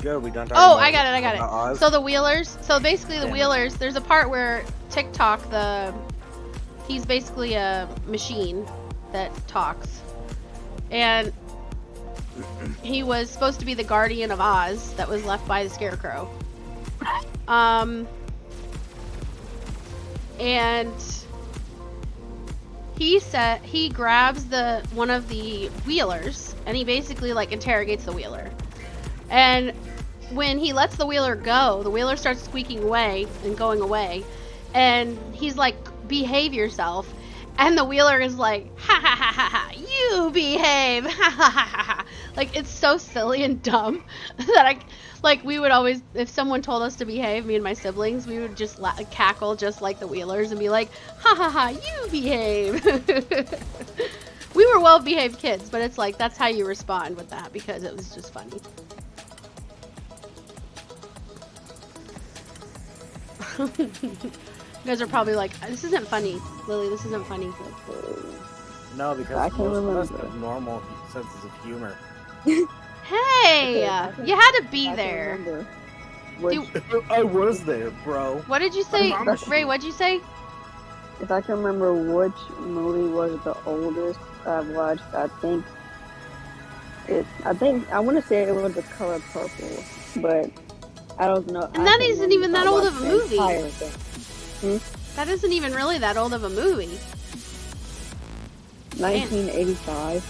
Good, we done talking Oh, about I got it. Oz? So the Wheelers. So basically the Damn it. Wheelers, there's a part where TikTok, he's basically a machine that talks. And he was supposed to be the guardian of Oz that was left by the Scarecrow. And he grabs one of the Wheelers and he basically like interrogates the Wheeler. And when he lets the Wheeler go, the Wheeler starts squeaking away and going away. And he's like, behave yourself. And the Wheeler is like, ha ha ha ha ha, you behave, ha ha ha ha ha. Like, it's so silly and dumb that we would always, if someone told us to behave, me and my siblings, we would just cackle just like the Wheelers and be like, ha ha ha, you behave. We were well-behaved kids, but it's like, that's how you respond with that because it was just funny. You guys are probably like, this isn't funny, Lily, this isn't funny. No, because most of us have normal senses of humor. Hey! You had to be there. I was there, bro. What did you say? Ray, what'd you say? If I can remember which movie was the oldest I've watched, I want to say it was The Color Purple, but I don't know. And that isn't even that old of a movie. That isn't even really that old of a movie. 1985.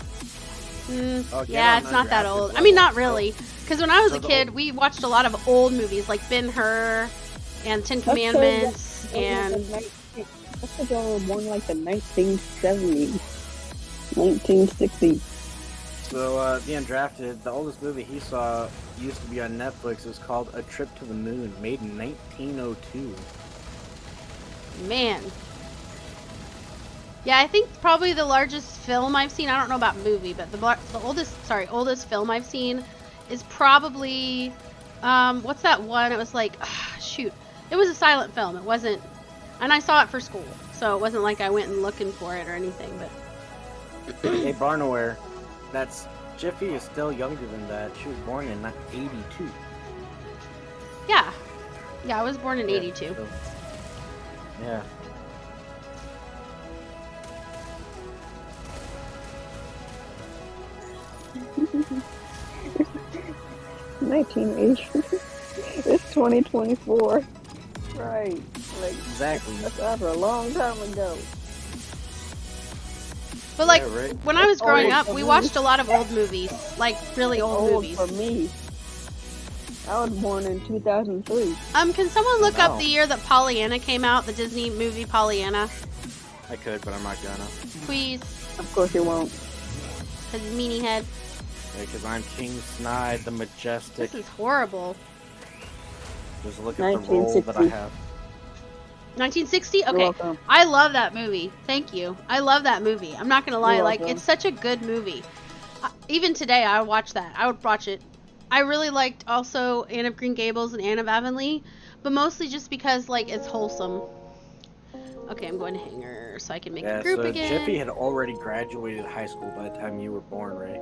Yeah, it's not that old. I mean, not really. Because when I was a kid, we watched a lot of old movies like Ben-Hur and Ten Commandments and... I think they were born like the 1970s, 1960s. So, the Undrafted, the oldest movie he saw used to be on Netflix. It was called A Trip to the Moon, made in 1902. Man. Yeah, I think probably the largest film I've seen, I don't know about movie, but the oldest film I've seen is probably, what's that one? It was like, shoot. It was a silent film. It wasn't, and I saw it for school, so it wasn't like I went and looking for it or anything, but. Hey, Barnaware, Jiffy is still younger than that. She was born in 82. Yeah. Yeah, I was born in 82. So, yeah. It's 2024. Right. Like, exactly. That's after a long time ago. But like, when I was growing up, we watched a lot of old movies. Like, really old movies. For me. I was born in 2003. Can someone look up the year that Pollyanna came out, the Disney movie Pollyanna? I could, but I'm not gonna. Please. Of course you won't. Cause meanie head. Yeah, cause I'm King Snide, the majestic. This is horrible. Just look at the role that I have. 1960? Okay. I love that movie. Thank you. I love that movie. I'm not gonna lie, You're like, welcome. it's such a good movie. Even today, I would watch that. I would watch it. I really liked also Anne of Green Gables and Anne of Avonlea, but mostly just because, like, it's wholesome. Okay, I'm going to Hanger so I can make a group so again. Jiffy had already graduated high school by the time you were born, Ray.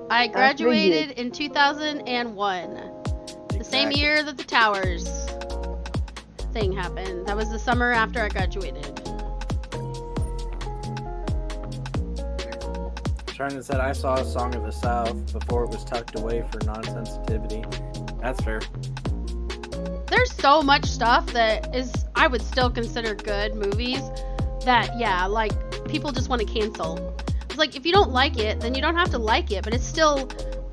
I graduated in 2001. The same year that the Towers thing happened. That was the summer after I graduated. Sharnon said, I saw a Song of the South before it was tucked away for non-sensitivity. That's fair. There's so much stuff that is, I would still consider good movies that, yeah, like, people just want to cancel. It's like, if you don't like it, then you don't have to like it, but it's still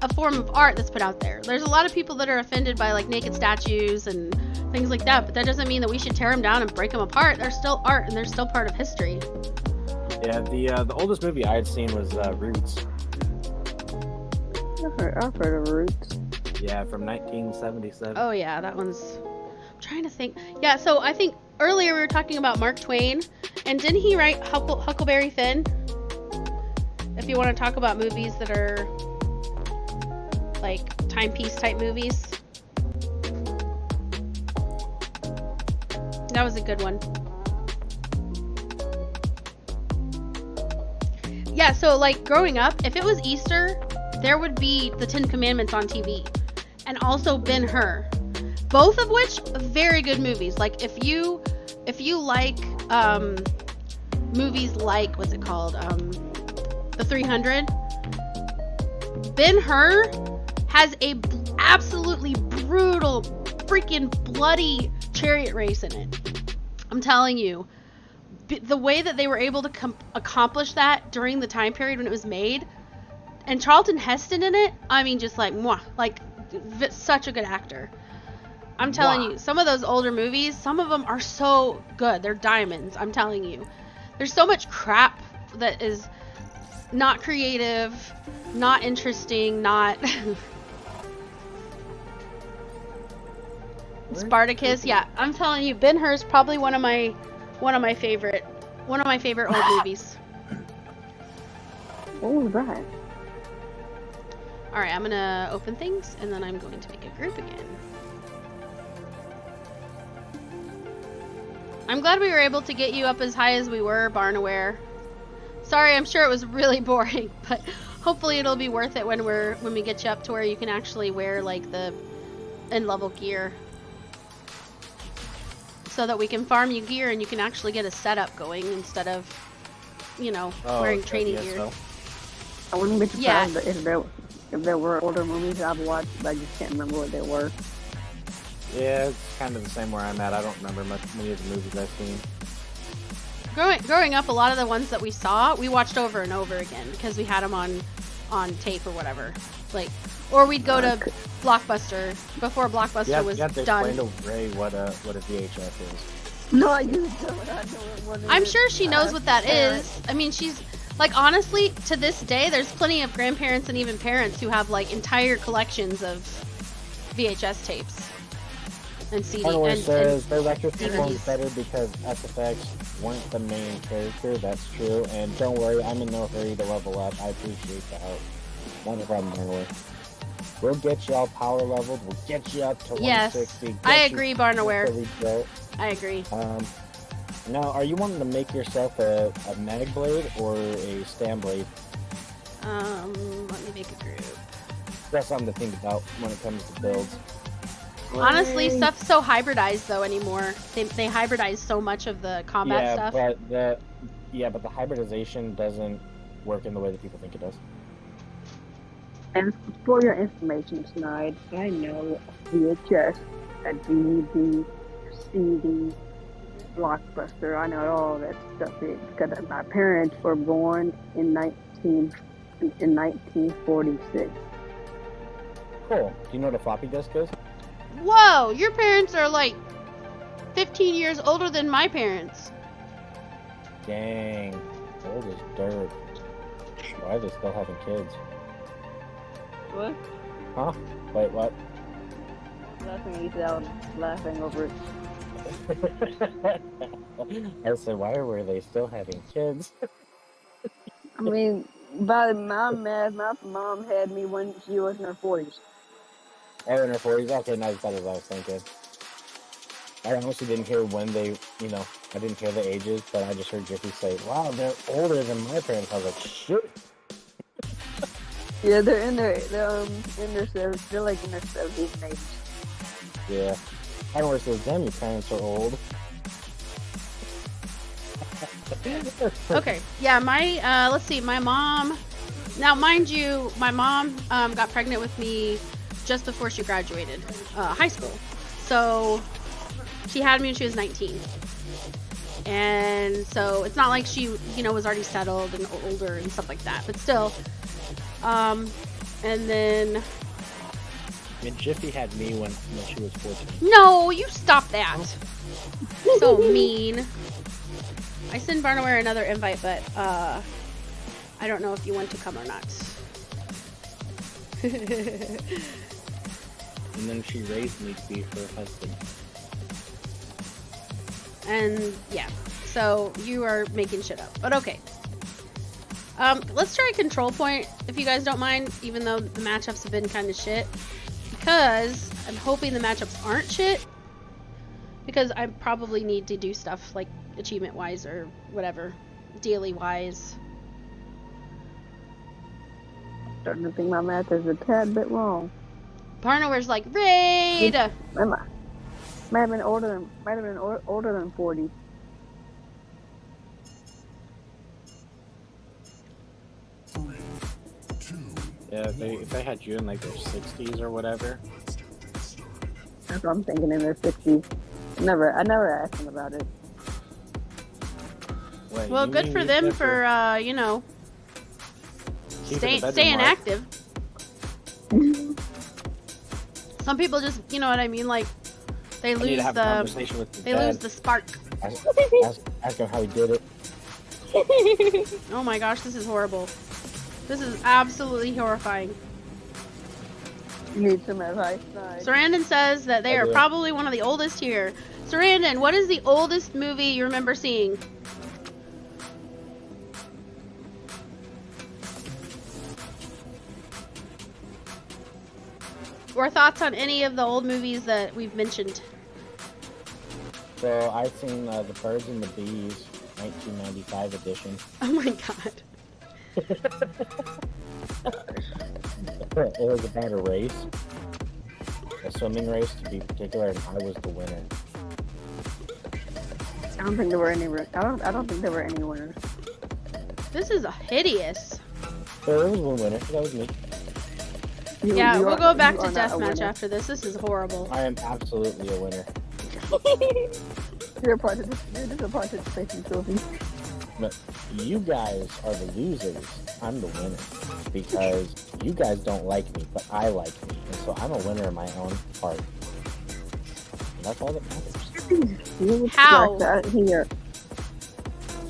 a form of art that's put out there. There's a lot of people that are offended by like naked statues and things like that, but that doesn't mean that we should tear them down and break them apart. They're still art and they're still part of history. Yeah, the oldest movie I had seen was Roots. I've heard of Roots. Yeah, from 1977. Oh yeah, that one's... I'm trying to think. Yeah, so I think earlier we were talking about Mark Twain, and didn't he write Huckleberry Finn? If you want to talk about movies that are like timepiece type movies. That was a good one. Yeah, so like growing up, if it was Easter, there would be the 10 Commandments on TV. And also Ben-Hur. Both of which very good movies. Like if you like movies like, what's it called? The 300. Ben-Hur has a absolutely brutal, freaking bloody chariot race in it. I'm telling you. The way that they were able to accomplish that during the time period when it was made, and Charlton Heston in it, I mean, just like, mwah, like, such a good actor. I'm telling you, some of those older movies, some of them are so good. They're diamonds, I'm telling you. There's so much crap that is not creative, not interesting, not... Spartacus, yeah, I'm telling you, Ben-Hur is probably one of my favorite old movies. What was that? Alright, I'm gonna open things and then I'm going to make a group again. I'm glad we were able to get you up as high as we were, Barnaware. Sorry, I'm sure it was really boring, but hopefully it'll be worth it when we get you up to where you can actually wear like the end level gear. So that we can farm you gear and you can actually get a setup going instead of, you know, wearing training gear. I wouldn't be surprised if there were older movies I've watched, but I just can't remember what they were. Yeah, it's kind of the same where I'm at. I don't remember many of the movies I've seen. Growing up, a lot of the ones that we saw, we watched over and over again because we had them on tape or whatever. Like, or we'd go to Blockbuster before Blockbuster was done. Explain to Ray what a VHS is. No, I do. I'm sure she knows what that is. I mean, she's like, honestly, to this day, there's plenty of grandparents and even parents who have like entire collections of VHS tapes and CDs. Hardware says their electric performs better because SFX weren't the main character. That's true. And don't worry, I'm in no hurry to level up. I appreciate the help. Not a problem, Hardware. We'll get you all power leveled. We'll get you up to 160. I agree, Barnaware. I agree. Now, are you wanting to make yourself a mag blade or a stam blade? Let me make a group. That's something to think about when it comes to builds. Honestly, stuff's so hybridized though anymore. They hybridize so much of the combat stuff. But the hybridization doesn't work in the way that people think it does. And for your information, Snide, I know VHS, a DVD, CD, Blockbuster. I know all that stuff because my parents were born in 1946. Cool. Do you know what a floppy disk is? Whoa, your parents are like 15 years older than my parents. Dang, old as dirt. Why are they still having kids? What? Huh? Wait, what? Laughing, you said I was laughing over it. I said, why were they still having kids? I mean, by my math, my mom had me when she was in her 40s. Oh, in her 40s? Okay, not as bad as I was thinking. I honestly didn't hear when they, I didn't hear the ages, but I just heard Jiffy say, wow, they're older than my parents. I was like, shit. Yeah, they're in their 70s. They're like in their 70s and 80s. Yeah. I don't know says, damn, your parents are old. Okay, yeah, let's see, my mom, now mind you, my mom got pregnant with me just before she graduated high school. So she had me when she was 19. And so it's not like she, was already settled and older and stuff like that, but still. And And then... I mean, Jiffy had me when she was 14. No, you stop that. So mean. I sent Barnaware another invite, but I don't know if you want to come or not. And then she raised me to be her husband. And yeah, so you are making shit up, but okay. Let's try a control point, if you guys don't mind, even though the matchups have been kind of shit. Because I'm hoping the matchups aren't shit. Because I probably need to do stuff like achievement-wise or whatever, daily-wise. Starting to think my math is a tad bit wrong. Barnower's like, raid! Might have been older than 40. Yeah, if they had you in like their 60s or whatever. That's what I'm thinking, in their 60s. I never asked them about it. Wait, Well, good for them for, you know, staying active. Some people just, you know what I mean, like, they lose the spark. Ask him how he did it. Oh my gosh, this is horrible. This is absolutely horrifying. You need some advice. Sarandon says that they are probably one of the oldest here. Sarandon, what is the oldest movie you remember seeing? Or thoughts on any of the old movies that we've mentioned? So I've seen The Birds and the Bees, 1995 edition. Oh my god. It was about a race, a swimming race to be particular, and I was the winner. I don't think there were any. I don't think there were any winners. This is hideous. There was one winner. That was me. Yeah, we'll go back to deathmatch after this. This is horrible. I am absolutely a winner. You're a participation trophy. But you guys are the losers. I'm the winner. Because you guys don't like me, but I like me. And so I'm a winner in my own part. And that's all that matters. How?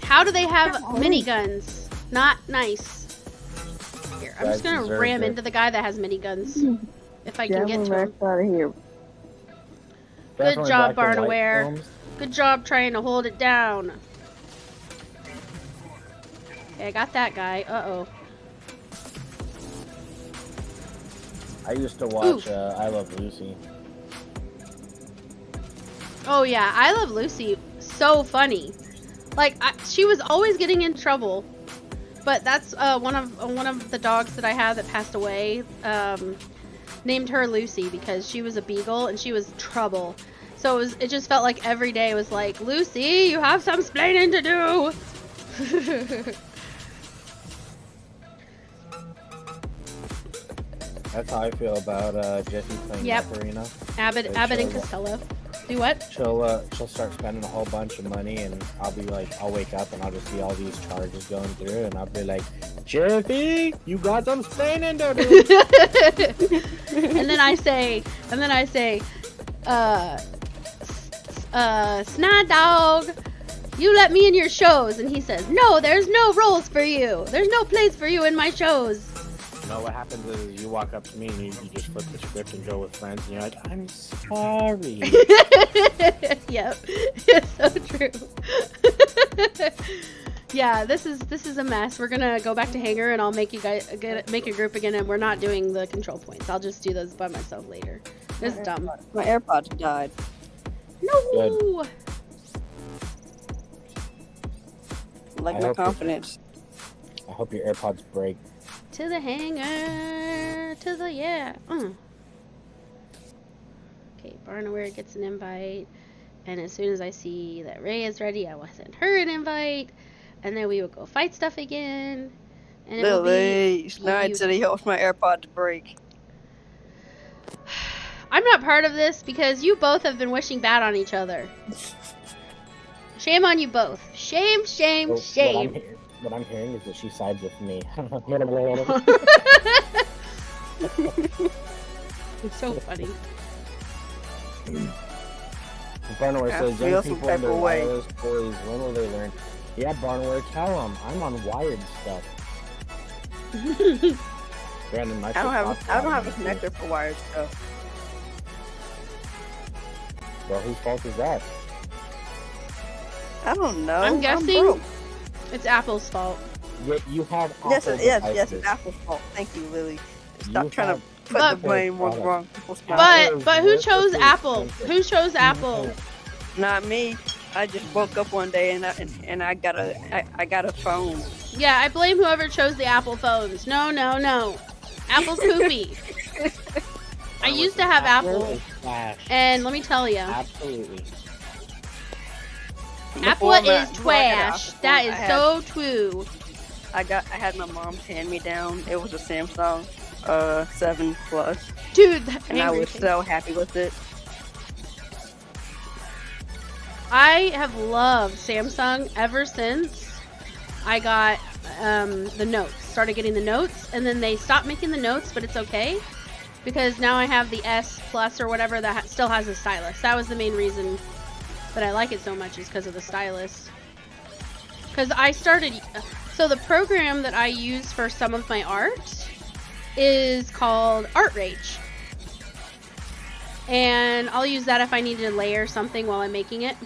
How do they have miniguns? Not nice. Here, I'm just gonna ram into the guy that has miniguns. If I can get to him. Out of here. Good job, Barnaware. Good job trying to hold it down. Okay, I got that guy. Uh-oh. I used to watch I Love Lucy. Oh yeah, I Love Lucy. So funny. Like, she was always getting in trouble. But that's one of the dogs that I had that passed away. Named her Lucy because she was a beagle and she was trouble. So it just felt like every day was like, Lucy, you have some splaining to do. That's how I feel about Jessie playing Macarena. Abbott and Costello. Do what? She'll start spending a whole bunch of money, and I'll be like, I'll wake up and I'll just see all these charges going through, and I'll be like, Jeffy, you got some splaining to do. and then I say, SnideDog, you let me in your shows. And he says, no, there's no roles for you. There's no place for you in my shows. You know, what happens is you walk up to me and you just flip the script and go with friends, and you're like, I'm sorry. Yep, it's so true. Yeah, this is a mess. We're gonna go back to Hangar, and I'll make you guys make a group again, and we're not doing the control points. I'll just do those by myself later. This is dumb. My AirPods died. No. Good. Like my confidence. I hope your AirPods break. To the hangar, to the Okay, Barnaware gets an invite, and as soon as I see that Ray is ready, I will send her an invite, and then we will go fight stuff again. And Lily, Snide said he hopes my AirPod to break. I'm not part of this because you both have been wishing bad on each other. Shame on you both. Shame, shame, shame. What I'm hearing is that she sides with me. It's so funny. Barnware Yeah, says, feel young some people and type their of way. wireless toys, when will they learn? Yeah, Barnware, tell them. I'm on wired stuff. Brandon, my I don't have a shit's connector for wired stuff. Well, whose fault is that? I don't know. I'm guessing broke. it's Apple's fault. Yeah, you have Yes, Apple yes, devices. it's Apple's fault. Thank you, Lily. Stop You trying have to put But- the blame on the wrong people's mouth. But who chose Apple. Apple? Who chose Apple? Not me. I just woke up one day and I got a phone. Yeah, I blame whoever chose the Apple phones. No. Apple's poopy. I used to have Apple, is trash. and let me tell you, Absolutely. Apple Before is before I got trash. Apple That phone, is so true. I had my mom hand me down. It was a Samsung 7 Plus, Dude, that and I angry was face. so happy with it. I have loved Samsung ever since I got the Notes. Started getting the Notes, and then they stopped making the Notes, but it's okay because now I have the S Plus or whatever that still has a stylus. That was the main reason that I like it so much, is because of the stylus. Because I started, so the program that I use for some of my art is called Art Rage. And I'll use that if I need to layer something while I'm making it.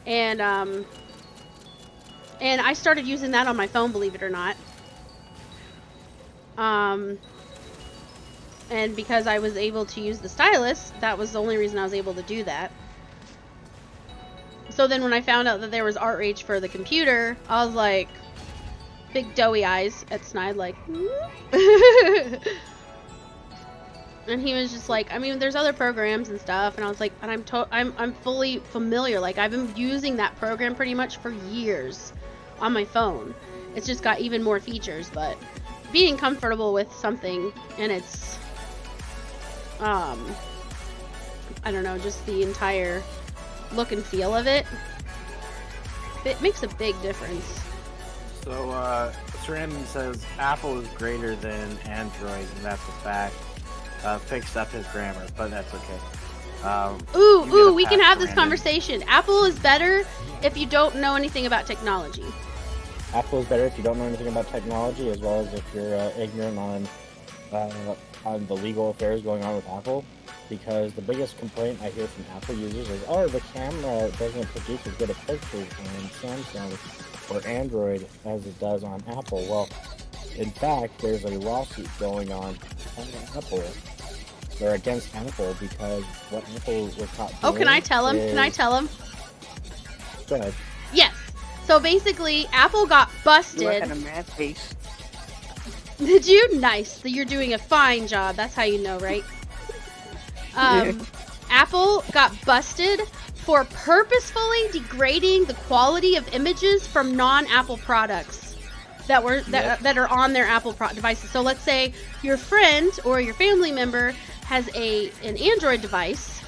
And I started using that on my phone, believe it or not. And because I was able to use the stylus, that was the only reason I was able to do that. So then when I found out that there was Art Rage for the computer, I was like, big doughy eyes at Snide, like, and he was just like, I mean, there's other programs and stuff, and I was like, and I'm fully familiar. Like, I've been using that program pretty much for years on my phone. It's just got even more features, but being comfortable with something and it's, I don't know, just the entire look and feel of it, it makes a big difference. So, Brandon says Apple is greater than Android, and that's a fact. Fixed up his grammar, but that's okay. Ooh, we can have this conversation. Apple is better if you don't know anything about technology. Apple is better if you don't know anything about technology, as well as if you're ignorant on the legal affairs going on with Apple. Because the biggest complaint I hear from Apple users is, oh, the camera doesn't produce as good a picture on Samsung or Android as it does on Apple. Well, in fact, there's a lawsuit going on Apple. They're against Apple because what Apple was caught doing. Oh, can I tell him? is... Can I tell him? Go ahead. Yes. So basically, Apple got busted. You had a mad face. Did you? Nice. You're doing a fine job. That's how you know, right? Apple got busted for purposefully degrading the quality of images from non-Apple products that are on their Apple devices. So let's say your friend or your family member has an Android device,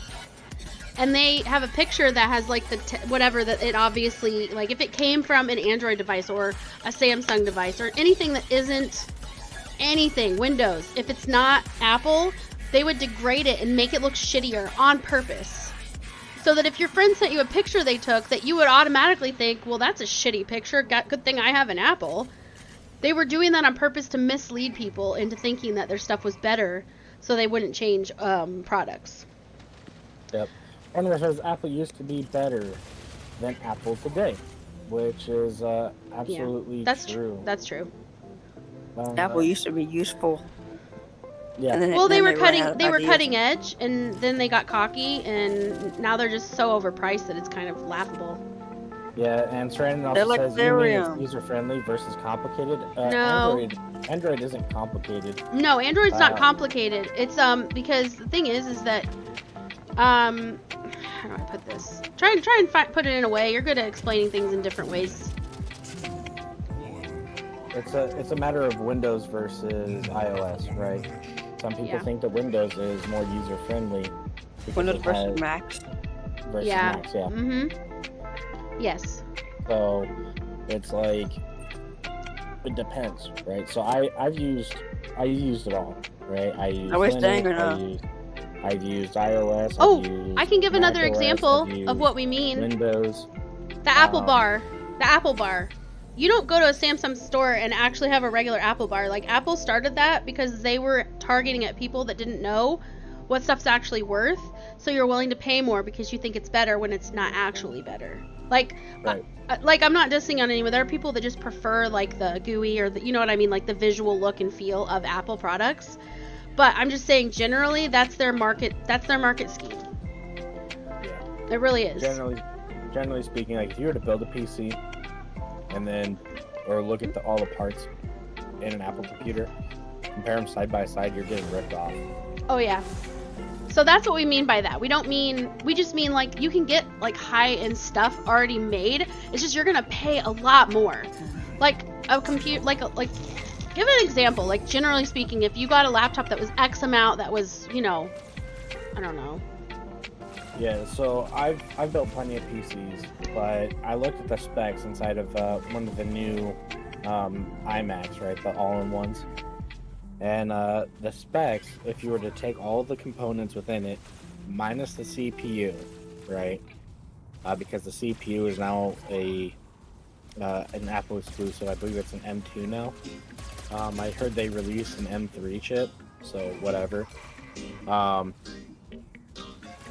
and they have a picture that has like whatever that it obviously, like if it came from an Android device or a Samsung device or anything that isn't anything Windows, if it's not Apple, they would degrade it and make it look shittier on purpose. So that if your friend sent you a picture they took, that you would automatically think, well, that's a shitty picture. Good thing I have an Apple. They were doing that on purpose to mislead people into thinking that their stuff was better, so they wouldn't change products. Yep. And says Apple used to be better than Apple today, which is absolutely true. That's true. Apple used to be useful. Yeah. Well, they were cutting edge, and then they got cocky, and now they're just so overpriced that it's kind of laughable. Yeah, and Sarandon also says you mean it's user-friendly versus complicated. No. Android isn't complicated. No, Android's not complicated. It's because the thing is that how do I put this? Try and put it in a way. You're good at explaining things in different ways. It's a matter of Windows versus iOS, right? Some people think that Windows is more user-friendly. Windows versus Mac. Versus Macs, yeah. Mm-hmm. Yes. So it's like, it depends, right? So I've used I used it all, right? I wish Linux, dang or not. I've used iOS. Oh, I've used I can give another macOS, example I've used of what we mean. Windows. The Apple bar. The Apple bar. You don't go to a Samsung store and actually have a regular Apple bar. Like, Apple started that because they were targeting at people that didn't know what stuff's actually worth. So you're willing to pay more because you think it's better when it's not actually better. Like, Right. like I'm not dissing on anyone. There are people that just prefer like the GUI or the, you know what I mean, like the visual look and feel of Apple products. But I'm just saying, generally, that's their market. That's their market scheme. Yeah. It really is. Generally speaking, like if you were to build a PC, and then, or look at all the parts in an Apple computer, compare them side by side, you're getting ripped off. Oh yeah. So that's what we mean by that. We just mean like you can get like high-end stuff already made. It's just you're gonna pay a lot more. Like a computer, like give an example. Like generally speaking, if you got a laptop that was X amount, that was, you know, I don't know. Yeah, so I've built plenty of PCs, but I looked at the specs inside of one of the new iMacs, right, the all-in-ones. And the specs, if you were to take all of the components within it, minus the CPU, right, because the CPU is now an Apple exclusive. I believe it's an M2 now. I heard they released an M3 chip, so whatever.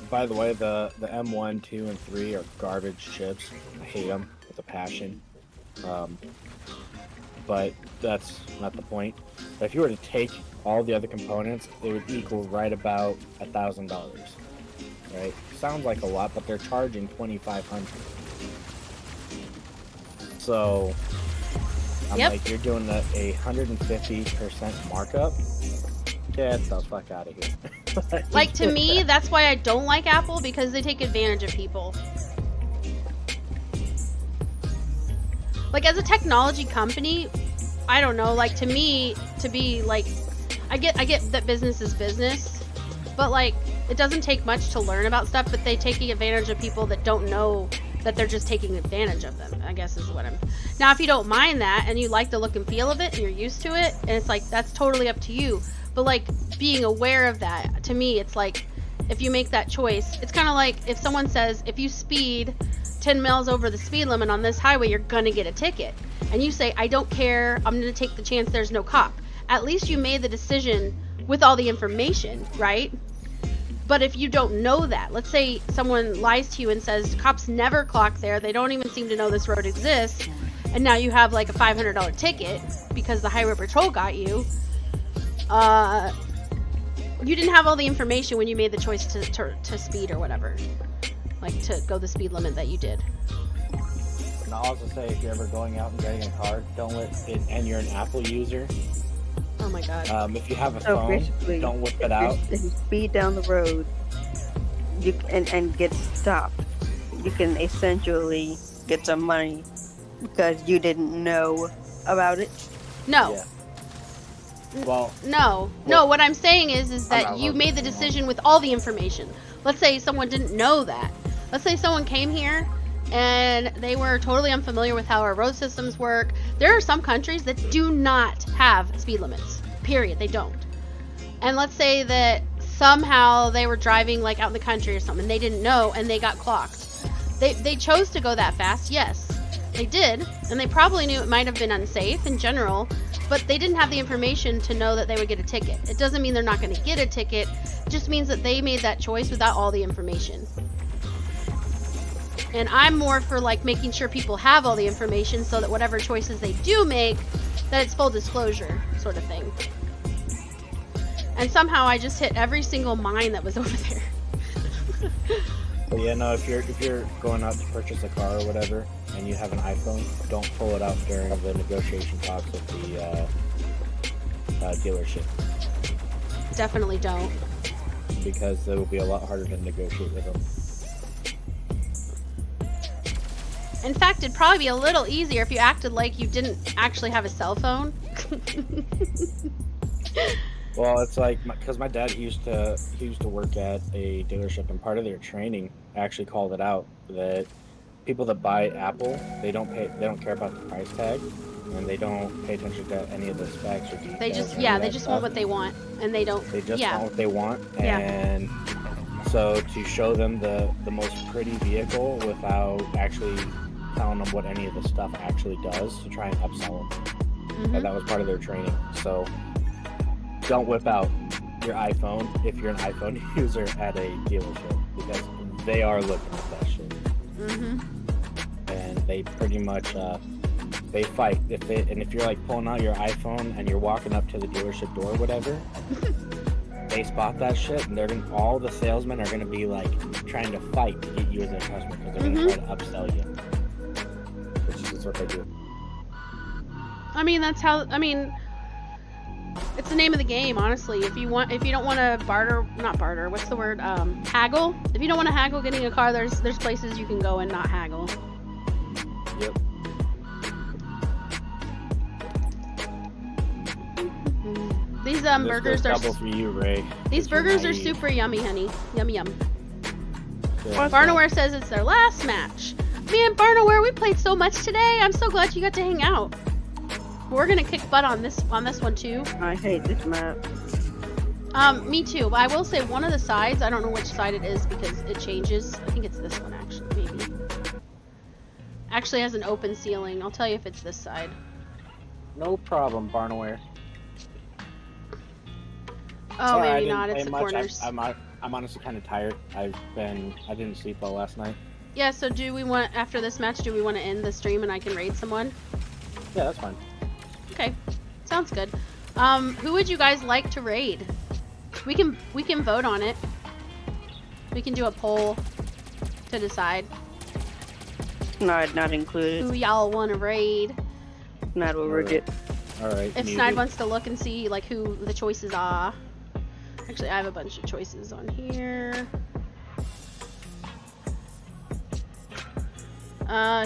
By the way, the M1, 2, and 3 are garbage chips. I hate them with a passion. But that's not the point. But if you were to take all the other components, it would equal right about $1,000. Right? Sounds like a lot, but they're charging $2,500. So I'm like, you're doing a 150% markup? Get the fuck out of here. Like, to me, that's why I don't like Apple, because they take advantage of people. Like, as a technology company, I don't know, like, to me, to be, like, I get that business is business, but, like, it doesn't take much to learn about stuff, but they're taking advantage of people that don't know that they're just taking advantage of them, I guess is what I'm... Now, if you don't mind that, and you like the look and feel of it, and you're used to it, and it's like, that's totally up to you. But, like, being aware of that, to me, it's like, if you make that choice, it's kind of like if someone says, if you speed 10 miles over the speed limit on this highway, you're gonna get a ticket. And you say, I don't care, I'm gonna take the chance there's no cop. At least you made the decision with all the information, right? But if you don't know that, let's say someone lies to you and says, cops never clock there, they don't even seem to know this road exists, and now you have like a $500 ticket because the highway patrol got you. You didn't have all the information when you made the choice to speed or whatever, like to go the speed limit that you did. And I'll also say, if you're ever going out and getting a car, don't whip it, and you're an Apple user. Oh my god. If you have a phone, don't whip it out. If you speed down the road, and get stopped, you can essentially get some money because you didn't know about it. No. Yeah. Well, no, what I'm saying is that you made the decision with all the information. Let's say someone didn't know that. Let's say someone came here and they were totally unfamiliar with how our road systems work. There are some countries that do not have speed limits. Period. They don't. And let's say that somehow they were driving like out in the country or something, and they didn't know and they got clocked. They chose to go that fast, yes. They did, and they probably knew it might have been unsafe in general, but they didn't have the information to know that they would get a ticket. It doesn't mean they're not going to get a ticket, it just means that they made that choice without all the information. And I'm more for like making sure people have all the information so that whatever choices they do make, that it's full disclosure sort of thing. And somehow I just hit every single mine that was over there. But yeah, no, if you're going out to purchase a car or whatever, and you have an iPhone, don't pull it out during the negotiation talks with the dealership. Definitely don't. Because it will be a lot harder to negotiate with them. In fact, it'd probably be a little easier if you acted like you didn't actually have a cell phone. Well, it's like, because my dad he used to work at a dealership, and part of their training actually called it out that people that buy Apple, they don't care about the price tag. and they don't pay attention to any of the specs or details. They just, yeah, they just want what they want, and they don't. They just yeah. want what they want, Yeah. and so to show them the most pretty vehicle without actually telling them what any of the stuff actually does to try and upsell them. Mhm. And that was part of their training. So don't whip out your iPhone if you're an iPhone user at a dealership, because they are looking at that shit. Mhm. And they pretty much they fight. If you're like pulling out your iPhone and you're walking up to the dealership door or whatever, they spot that shit, and all the salesmen are gonna be like trying to fight to get you as their customer, because they're gonna try to upsell you. Which is just what they do. I mean, that's how. I mean, it's the name of the game, honestly. If you don't want to not barter. What's the word? Haggle. If you don't want to haggle getting a car, there's places you can go and not haggle. Yep. These This burgers goes are. double for you, Ray. These You're burgers are naive. super yummy, honey. Yum yum. Yeah. Barnaware says it's their last match. Man, Barnaware, we played so much today. I'm so glad you got to hang out. We're gonna kick butt on this one too. I hate this map. Me too. But I will say one of the sides. I don't know which side it is because it changes. I think it's this one actually, maybe. Actually has an open ceiling. I'll tell you if it's this side. No problem, Barnaware. Oh, Sorry, I maybe didn't not. It's play the much. corners. I'm honestly kind of tired. I didn't sleep well last night. Yeah. So do we want after this match? Do we want to end the stream and I can raid someone? Yeah, that's fine. Okay, sounds good. Who would you guys like to raid? We can vote on it. We can do a poll to decide Snide not included. who y'all want to raid. Snide will rig it. Alright. If Snide wants to look and see like who the choices are. Actually, I have a bunch of choices on here.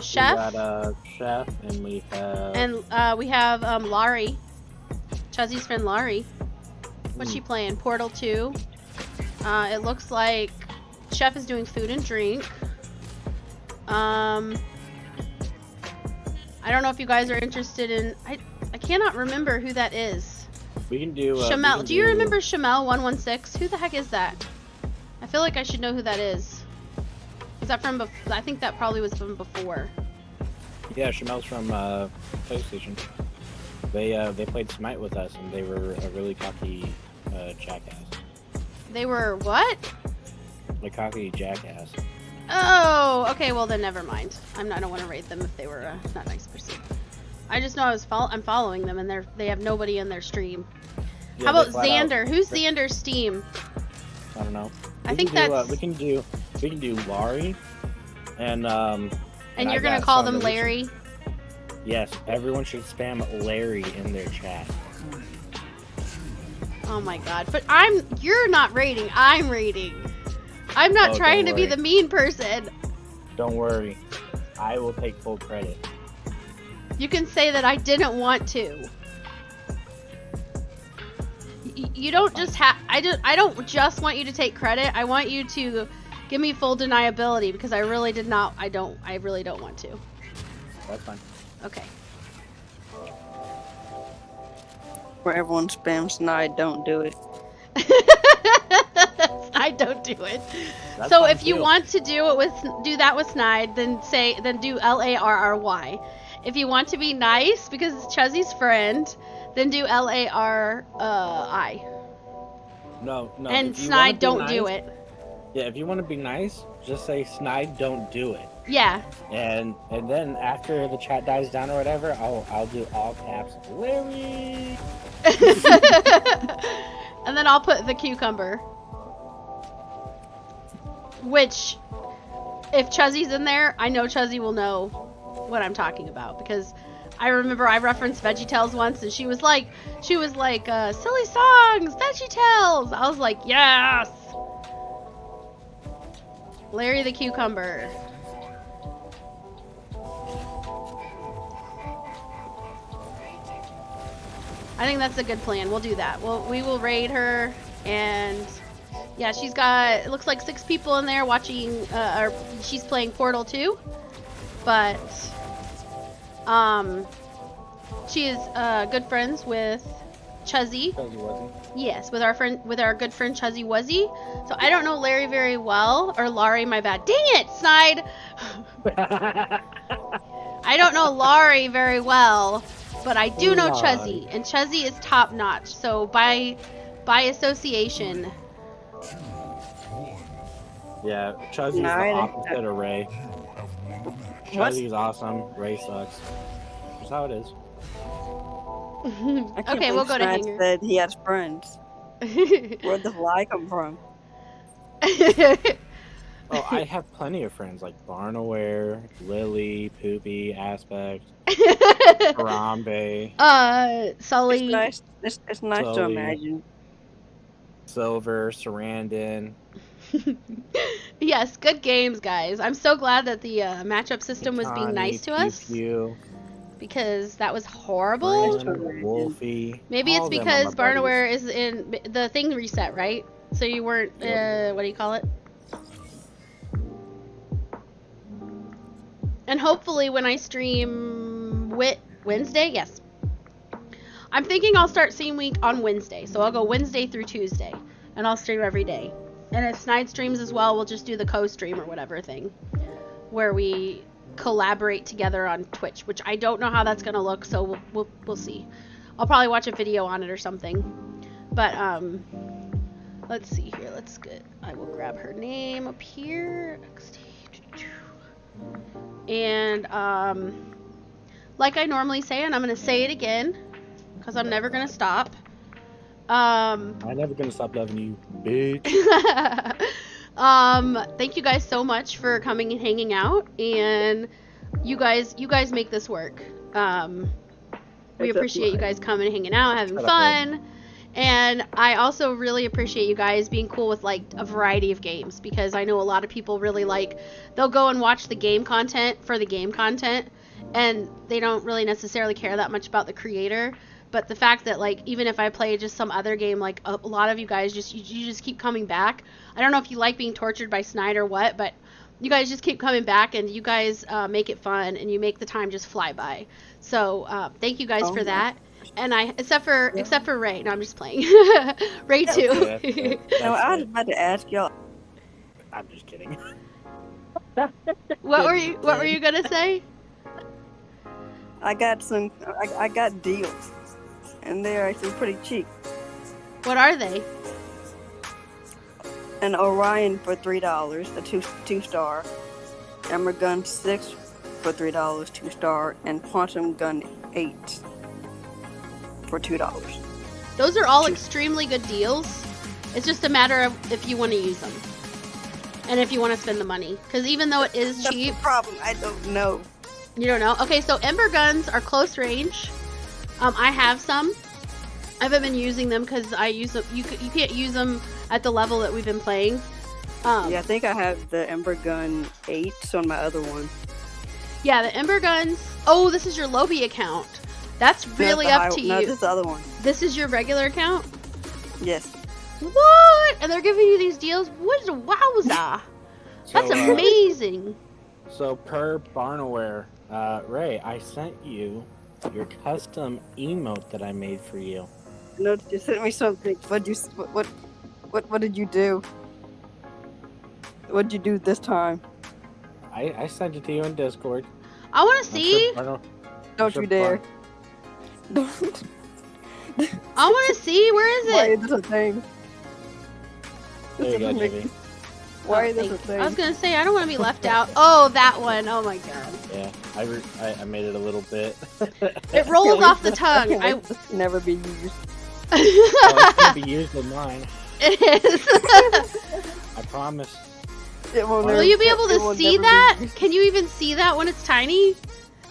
Chef. We got Chef, and we have. And we have Laurie. Chuzzy's friend Laurie. What's she playing? Portal 2. It looks like Chef is doing food and drink. I don't know if you guys are interested in. I cannot remember who that is. We can do. Shamel. Do you remember Shamel 116? Who the heck is that? I feel like I should know who that is. Is that from? I think that probably was from before. Yeah, Shamel's from PlayStation. They played Smite with us, and they were a really cocky jackass. They were what? A cocky jackass. Oh, okay. Well, then never mind. I don't want to rate them if they were a not nice person. I just know I'm following them, and they have nobody in their stream. Yeah, how about they flat out- Xander? Who's Xander's Steam? I don't know. I think that's. we can do Laurie, and and I you're gonna got call some them that we Larry. should- Yes, everyone should spam Larry in their chat. Oh my god! But you're not rating. I'm rating. I'm not Oh, trying to don't be worry. the mean person. Don't worry, I will take full credit. You can say that I didn't want to. You don't just have. I don't just want you to take credit. I want you to give me full deniability because I really did not. I really don't want to. That's fine. Okay. Where everyone spams Snide, don't do it. I don't do it. That's So fine if you too. want to do that with Snide, then do LARRY. If you want to be nice because it's Chuzzy's friend, then do LARI. No. And if you Snide, wanna be don't do nice- it. Yeah, if you want to be nice, just say Snide, don't do it. Yeah. And then after the chat dies down or whatever, I'll do all caps Larry. And then I'll put the cucumber. Which, if Chuzzy's in there, I know Chuzzy will know what I'm talking about because I remember I referenced VeggieTales once and she was like, silly songs, VeggieTales. I was like, yes. Larry the cucumber. I think that's a good plan. We'll do that. We will raid her, and yeah, she's got, it looks like 6 people in there watching, or she's playing Portal 2, but She is good friends with Chuzzy. Yes, with our good friend Chuzzy Wuzzy. So I don't know Larry very well, or Laurie, my bad. Dang it, Snide! I don't know Laurie very well, but I do know Chuzzy, and Chuzzy is top notch. So by association. Yeah, Chuzzy's the opposite of Ray. Chuzzy's awesome, Ray sucks. That's how it is. Okay, we'll go to Hanger. Said he has friends. Where'd the lie come from? Oh, I have plenty of friends like Barnaware, Lily, Poopy, Aspect, Harambe. Sully. It's nice to imagine. Silver, Sarandon. Yes, good games, guys. I'm so glad that the matchup system was being nice to us. Because that was horrible. Wolfie. Maybe it's because Barnaware is in the thing reset, right? So you weren't. What do you call it? And hopefully, when I stream Wednesday, yes. I'm thinking I'll start Scene Week on Wednesday, so I'll go Wednesday through Tuesday, and I'll stream every day. And if Snide streams as well, we'll just do the co-stream or whatever thing, where we collaborate together on Twitch, which I don't know how that's gonna look, so we'll see. I'll probably watch a video on it or something. But let's see here. I will grab her name up here. And like I normally say, and I'm gonna say it again, because I'm never gonna stop. I'm never gonna stop loving you, bitch. Thank you guys so much for coming and hanging out, and you guys make this work. We appreciate you guys coming and hanging out, having fun. And I also really appreciate you guys being cool with like a variety of games, because I know a lot of people really they'll go and watch the game content for the game content, and they don't really necessarily care that much about the creator. But the fact that like even if I play just some other game, like a lot of you guys you just keep coming back. I don't know if you like being tortured by Snide or what, but you guys just keep coming back, and you guys make it fun, and you make the time just fly by. So thank you guys for that. And except for Ray. No, I'm just playing. Ray too. No, I was about to ask y'all. I'm just kidding. What were you gonna say? I got deals, and they're actually pretty cheap. What are they? An Orion for $3, a two star. Ember Gun 6 for $3, 2-star, and Quantum Gun 8 for $2. Those are all extremely good deals. It's just a matter of if you want to use them, and if you want to spend the money. Because even though it is cheap, that's the problem. I don't know. You don't know? Okay, so Ember Guns are close range. I have some. I haven't been using them because I use them. You can't use them at the level that we've been playing. Yeah, I think I have the Ember Gun 8 on my other one. Yeah, the Ember Guns. Oh, this is your Lobby account. That's really up to you. No, this is the other one. This is your regular account? Yes. What? And they're giving you these deals? What is a wowza? That's amazing. So per Barnaware, Ray, I sent you your custom emote that I made for you. No, you sent me something. What did you do? What did you do this time? I sent it to you in Discord. I want to see. Don't you dare. I want to see. Where is it? Why is this a thing? There you go, Jimmy. Why is this a thing? I was gonna say I don't want to be left out. Oh, that one. Oh my god. Yeah, I made it a little bit. It rolls off the tongue. I never be used. It can be used in mine. It is. I promise. Will you be able to see that? Can you even see that when it's tiny?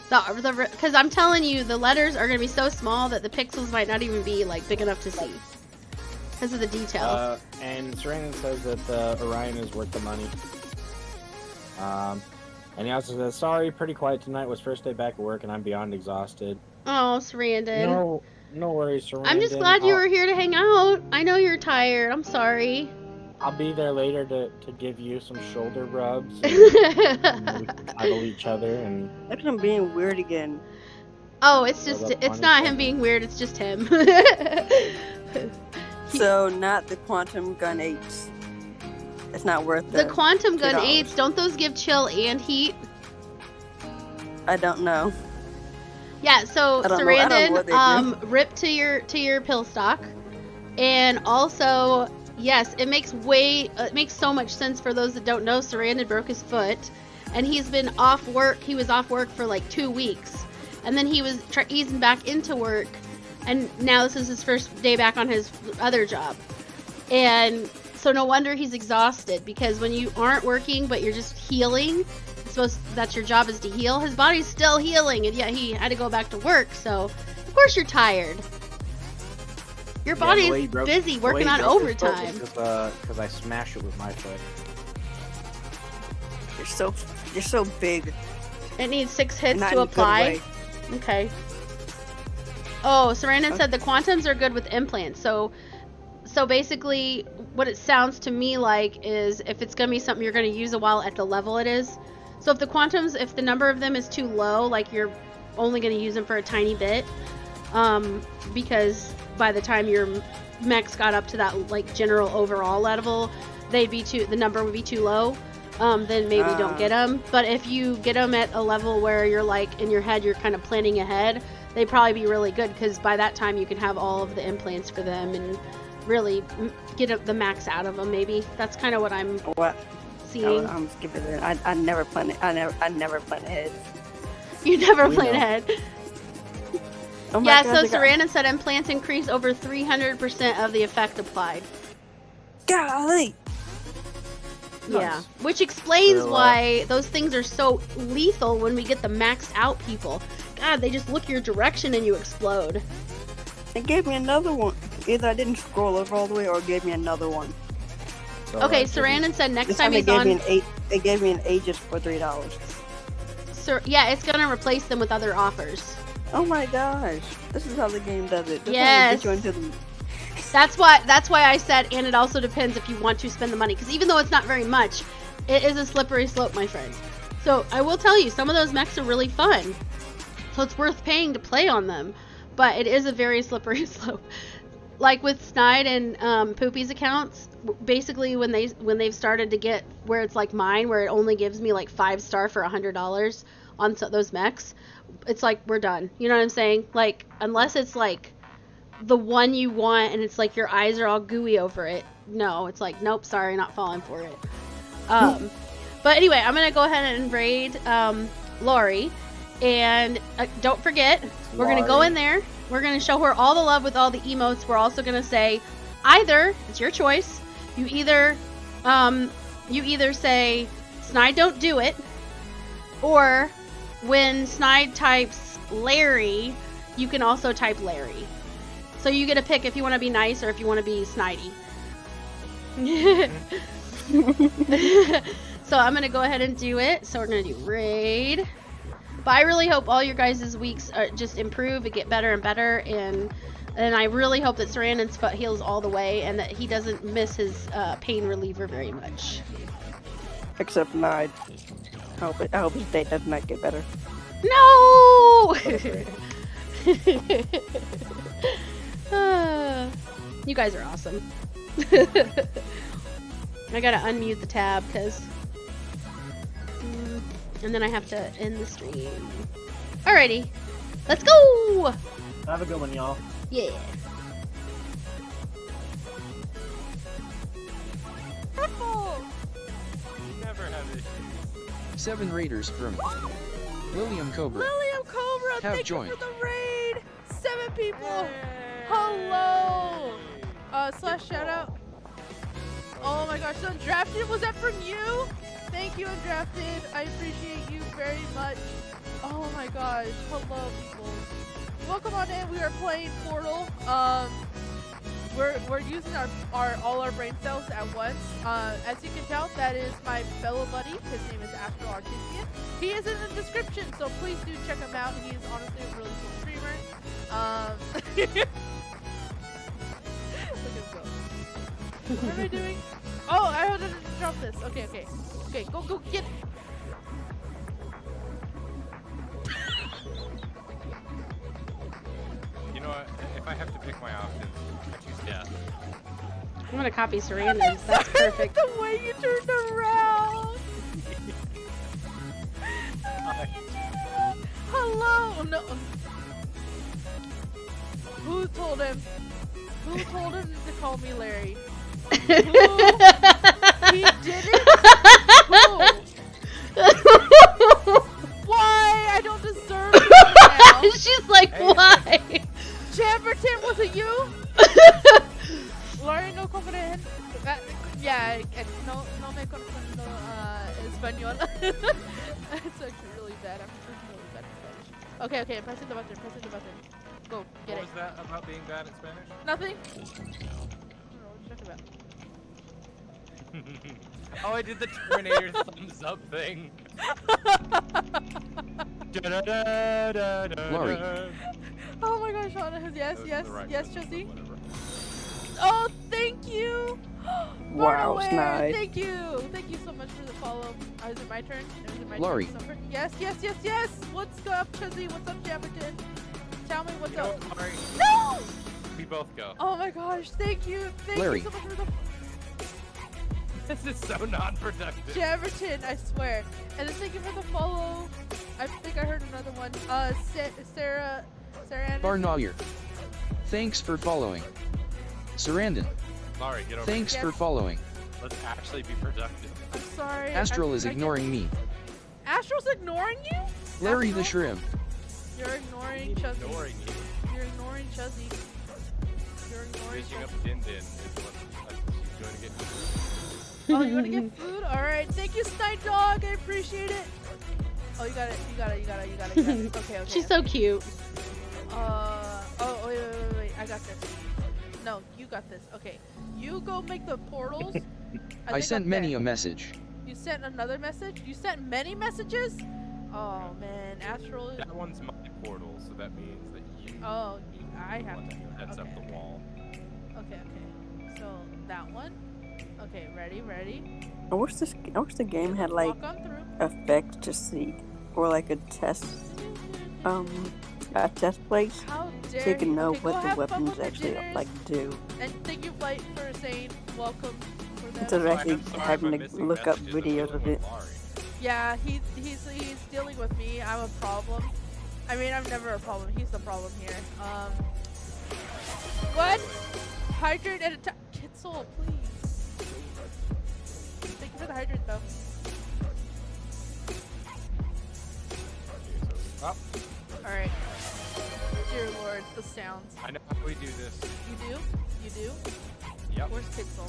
Because I'm telling you, the letters are gonna be so small that the pixels might not even be like big enough to see. Because of the detail. And Sarandon says that the Orion is worth the money. And he also says, sorry, pretty quiet tonight. Was first day back at work and I'm beyond exhausted. Oh, Sarandon. No worries, Sarandon. I'm just glad you were here to hang out. I know you're tired. I'm sorry. I'll be there later to give you some shoulder rubs. And we can cuddle each other. And Look at him being weird again. Oh, it's just, Well, it's not him being weird, it's just him. So not the quantum gun 8s. It's not worth The quantum gun $2. 8s, don't those give chill and heat? I don't know. Yeah, so I don't know what they Sarandon, rip to your pill stock. And also, yes, it makes so much sense for those that don't know. Sarandon broke his foot, and he's been off work. He was off work for like 2 weeks, and then he was easing back into work, and now this is his first day back on his other job. And so no wonder he's exhausted, because when you aren't working but you're just healing, that's your job, is to heal. His body's still healing, and yet he had to go back to work, so of course you're tired. Your body is busy working on overtime. Because I smashed it with my foot. You're so big. It needs 6 hits Not to in a good apply. way. Okay. Oh, Sarandon said the quantums are good with implants. So basically, what it sounds to me like is if it's gonna be something you're gonna use a while at the level it is. So if the quantums, if the number of them is too low, like you're only gonna use them for a tiny bit, because by the time your mechs got up to that like general overall level, the number would be too low. Then maybe don't get them. But if you get them at a level where you're like in your head, you're kind of planning ahead, they'd probably be really good, because by that time you can have all of the implants for them and really get the max out of them. Maybe that's kind of what I'm seeing. I'm skipping it. I never plan it. I never plan ahead. You never plan ahead. Oh my Yeah, gosh, so Sarandon said implants increase over 300% of the effect applied. Golly. Yeah, which explains why those things are so lethal when we get the maxed out people. God, they just look your direction and you explode. It gave me another one. Either I didn't scroll over all the way, or it gave me another one. Okay, Sarandon said next time it he's on. It gave me an Aegis for $3. Yeah, it's gonna replace them with other offers. Oh my gosh, this is how the game does it. This Yes. is how they get you into the... That's why I said, and it also depends if you want to spend the money, because even though it's not very much, it is a slippery slope, my friends. So I will tell you, some of those mechs are really fun, so it's worth paying to play on them, but it is a very slippery slope. Like with Snide and Poopy's accounts, basically when they've started to get where it's like mine, where it only gives me like 5-star for $100 on those mechs, it's like we're done. You know what I'm saying? Like, unless it's like the one you want and it's like your eyes are all gooey over it, no, it's like, nope, sorry, not falling for it. But anyway, I'm gonna go ahead and raid Lori, and don't forget, we're gonna go in there, we're gonna show her all the love with all the emotes. We're also gonna say, either, it's your choice, you either say Snide don't do it, or when Snide types Larry, you can also type Larry. So you get to pick if you want to be nice or if you want to be snidey. So I'm going to go ahead and do it. So we're going to do raid. But I really hope all your guys' weeks just improve and get better and better. And I really hope that Sarandon's foot heals all the way and that he doesn't miss his pain reliever very much. Except Nide. I hope his day does not get better. No! You guys are awesome. I gotta unmute the tab because and then I have to end the stream. Alrighty, let's go. Have a good one, y'all. Yeah. Never have issues. 7 raiders from LiliumCobra LiliumCobra, have thank joined. you for the raid. 7 people. Hello. Slash shout out. Oh my gosh, so Undrafted, was that from you? Thank you, Undrafted. I appreciate you very much. Oh my gosh, hello people. Welcome on in. We are playing Portal. We're using all our brain cells at once. As you can tell, that is my fellow buddy. His name is Astro Artesian. He is in the description, so please do check him out. He is honestly a really cool streamer. Look at him go. What am I doing? Oh, I have to drop this. Okay. Okay, go get it. my options. Yeah. I'm gonna copy Sarandon's. That's perfect. The way you turned around. Hello. No. Who told him? Who told him to call me Larry? Who? He didn't? Who? Why? I don't deserve it now. She's like, why? Chamberton, was it you? Laurie, no confident. Yeah, no me confundo español. It's actually really bad. I'm really bad at Spanish. Okay, pressing the button, Go, get What it. was that about being bad at Spanish? Nothing. I don't know what you're talking about. Oh, I did the Terminator thumbs up thing. Laurie. Oh my gosh, Shauna has yes, Chelsea. Oh, thank you. Wow, Lord, Snide. Thank you so much for the follow. Is it my turn? Is it my Laurie. turn? Yes. What's up, Chelsea? What's up, Chamberton? Tell me what's up. Laurie. No! We both go. Oh my gosh, thank you Larry. so much for the This is so non-productive. Chamberton, I swear. And then thank you for the follow. I think I heard another one. Sarah Anderson. Barnawyer. Thanks for following. Sarandon. Laurie, get over Thanks here. for following. Let's actually be productive. I'm sorry. Astral is ignoring me. Astral's ignoring you? Larry the Shrimp. You're ignoring Chuzzy. Ignoring you. You're ignoring Chuzzy. You're ignoring Finishing up Din Din is what she's going to get. Oh, you want to get food? Alright, thank you, SnideDog. I appreciate it. Oh, you got it. Okay. She's so cute. Wait. I got this. No, you got this. Okay. You go make the portals. I sent many a message. You sent another message? You sent many messages? Oh, man. Astral. That one's my portal, so that means that you. Oh, I have to. That's up the wall. Okay. So, that one. Okay, ready? I wish the game had like Walk on through. effects to see, or like a test place, How so dare you can know Okay, go what the have fun weapons with your actually dinners. like do. And thank you, Flight, for saying welcome for them. Instead of actually having to look up videos of it. Yeah, he's dealing with me. I'm a problem. I mean, I'm never a problem. He's the problem here. What? Hydrate and attack. Kitzel, please. Thank you for the hydrate, though. Alright. Dear Lord, the sounds. I know how we do this. You do? Yep. Where's Kitzel?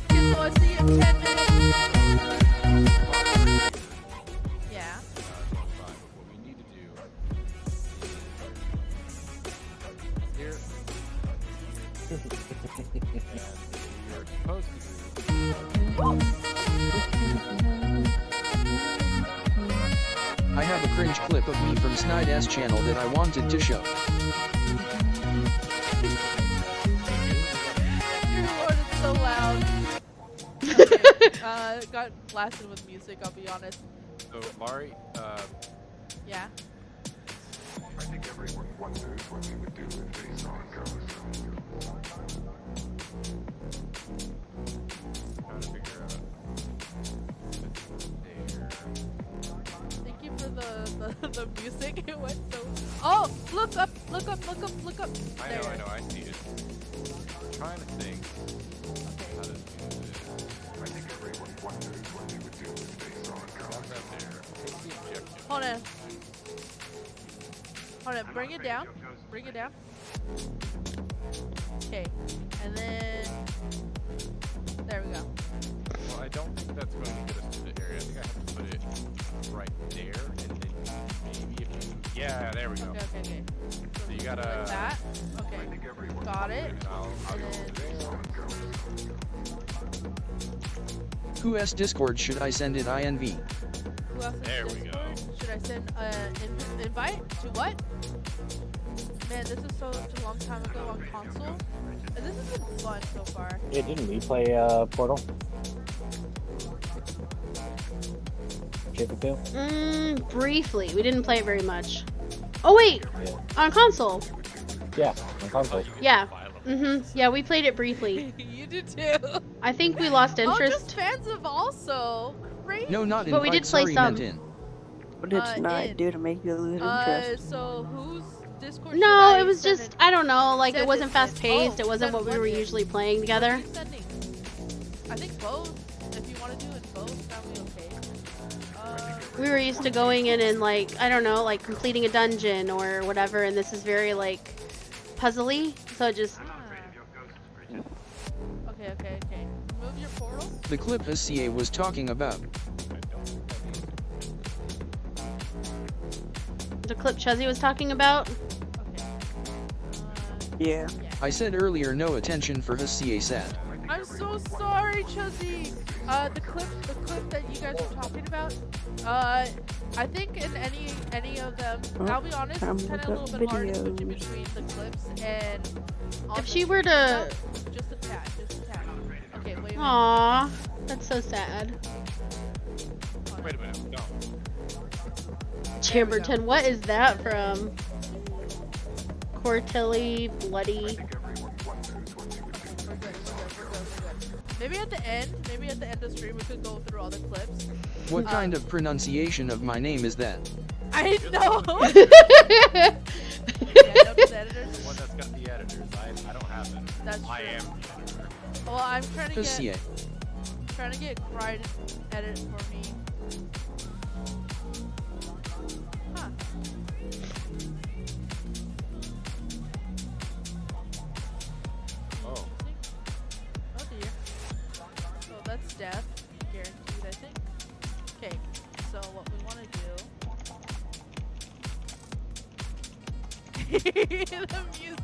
Kitzel, I see you in 10 minutes. Yeah. What we need to do here. And we are supposed to do. I have a cringe clip of me from SnideDog's channel that I wanted to show. Dear Lord, it's so loud. Okay, got blasted with music, I'll be honest. So, Laurie, Yeah. I think everyone wonders what we would do if they saw a ghost. trying to figure out. Thank you for the music. It went so. Oh, look up! I know, I see it. I'm trying to think how to do this. I think everyone wonders what they would do if they saw a ghost. That's right there. Take the objective. Hold on. Bring it down. Okay, and then there we go. Well, I don't think that's going to get us to the area. I think I have to put it right there, and then maybe if you... Yeah, there we go. Okay. So you gotta... Like that. Okay. Got it. And I'll go over there. Who's Discord should I send it INV? Who else is There we Discord? go. Should I send an invite to what? Man, this is such a long time ago on console. And this has been fun so far. Yeah, didn't we play Portal? Briefly. We didn't play it very much. Oh wait, Yeah. on console. Yeah, on console. Yeah. Yeah, we played it briefly. You did too. I think we lost Oh, interest. just fans of also. Crazy. No, not But we invite, did play sorry, some. meant in. What did Snide do to make you lose interest? So whose Discord? No, should it I was send just, it? I don't know, like it Send wasn't it fast in. paced. Oh, It wasn't send what we one were in. usually playing What together. are you sending? I think both. If you want to do it both, that'll be okay. We were used to going in and like, I don't know, like completing a dungeon or whatever, and this is very like puzzly, so it just... Okay. Move your portal. The clip SCA was talking about. The clip Chuzzy was talking about? Yeah. I said earlier no attention for SCA said. I'm so sorry, Chuzzy. The clip that you guys were talking about. I think in any of them, I'll be honest, it's kind of a little bit hard to switch in between the clips and. If she were to... Just a tad. Okay, wait a minute. Aww, that's so sad. Wait a minute, no. Chamberton, what is that from? Cortilli, Bloody. Maybe at the end of stream we could go through all the clips. What kind of pronunciation of my name is that? I know. The one that's got the editors. I don't have it. That's I true. am the editor. Well, I'm trying to SCA. get Cry to edit for me. Huh. Oh. Oh dear. So that's death, guaranteed, I think. Okay, so what we want to do. The music.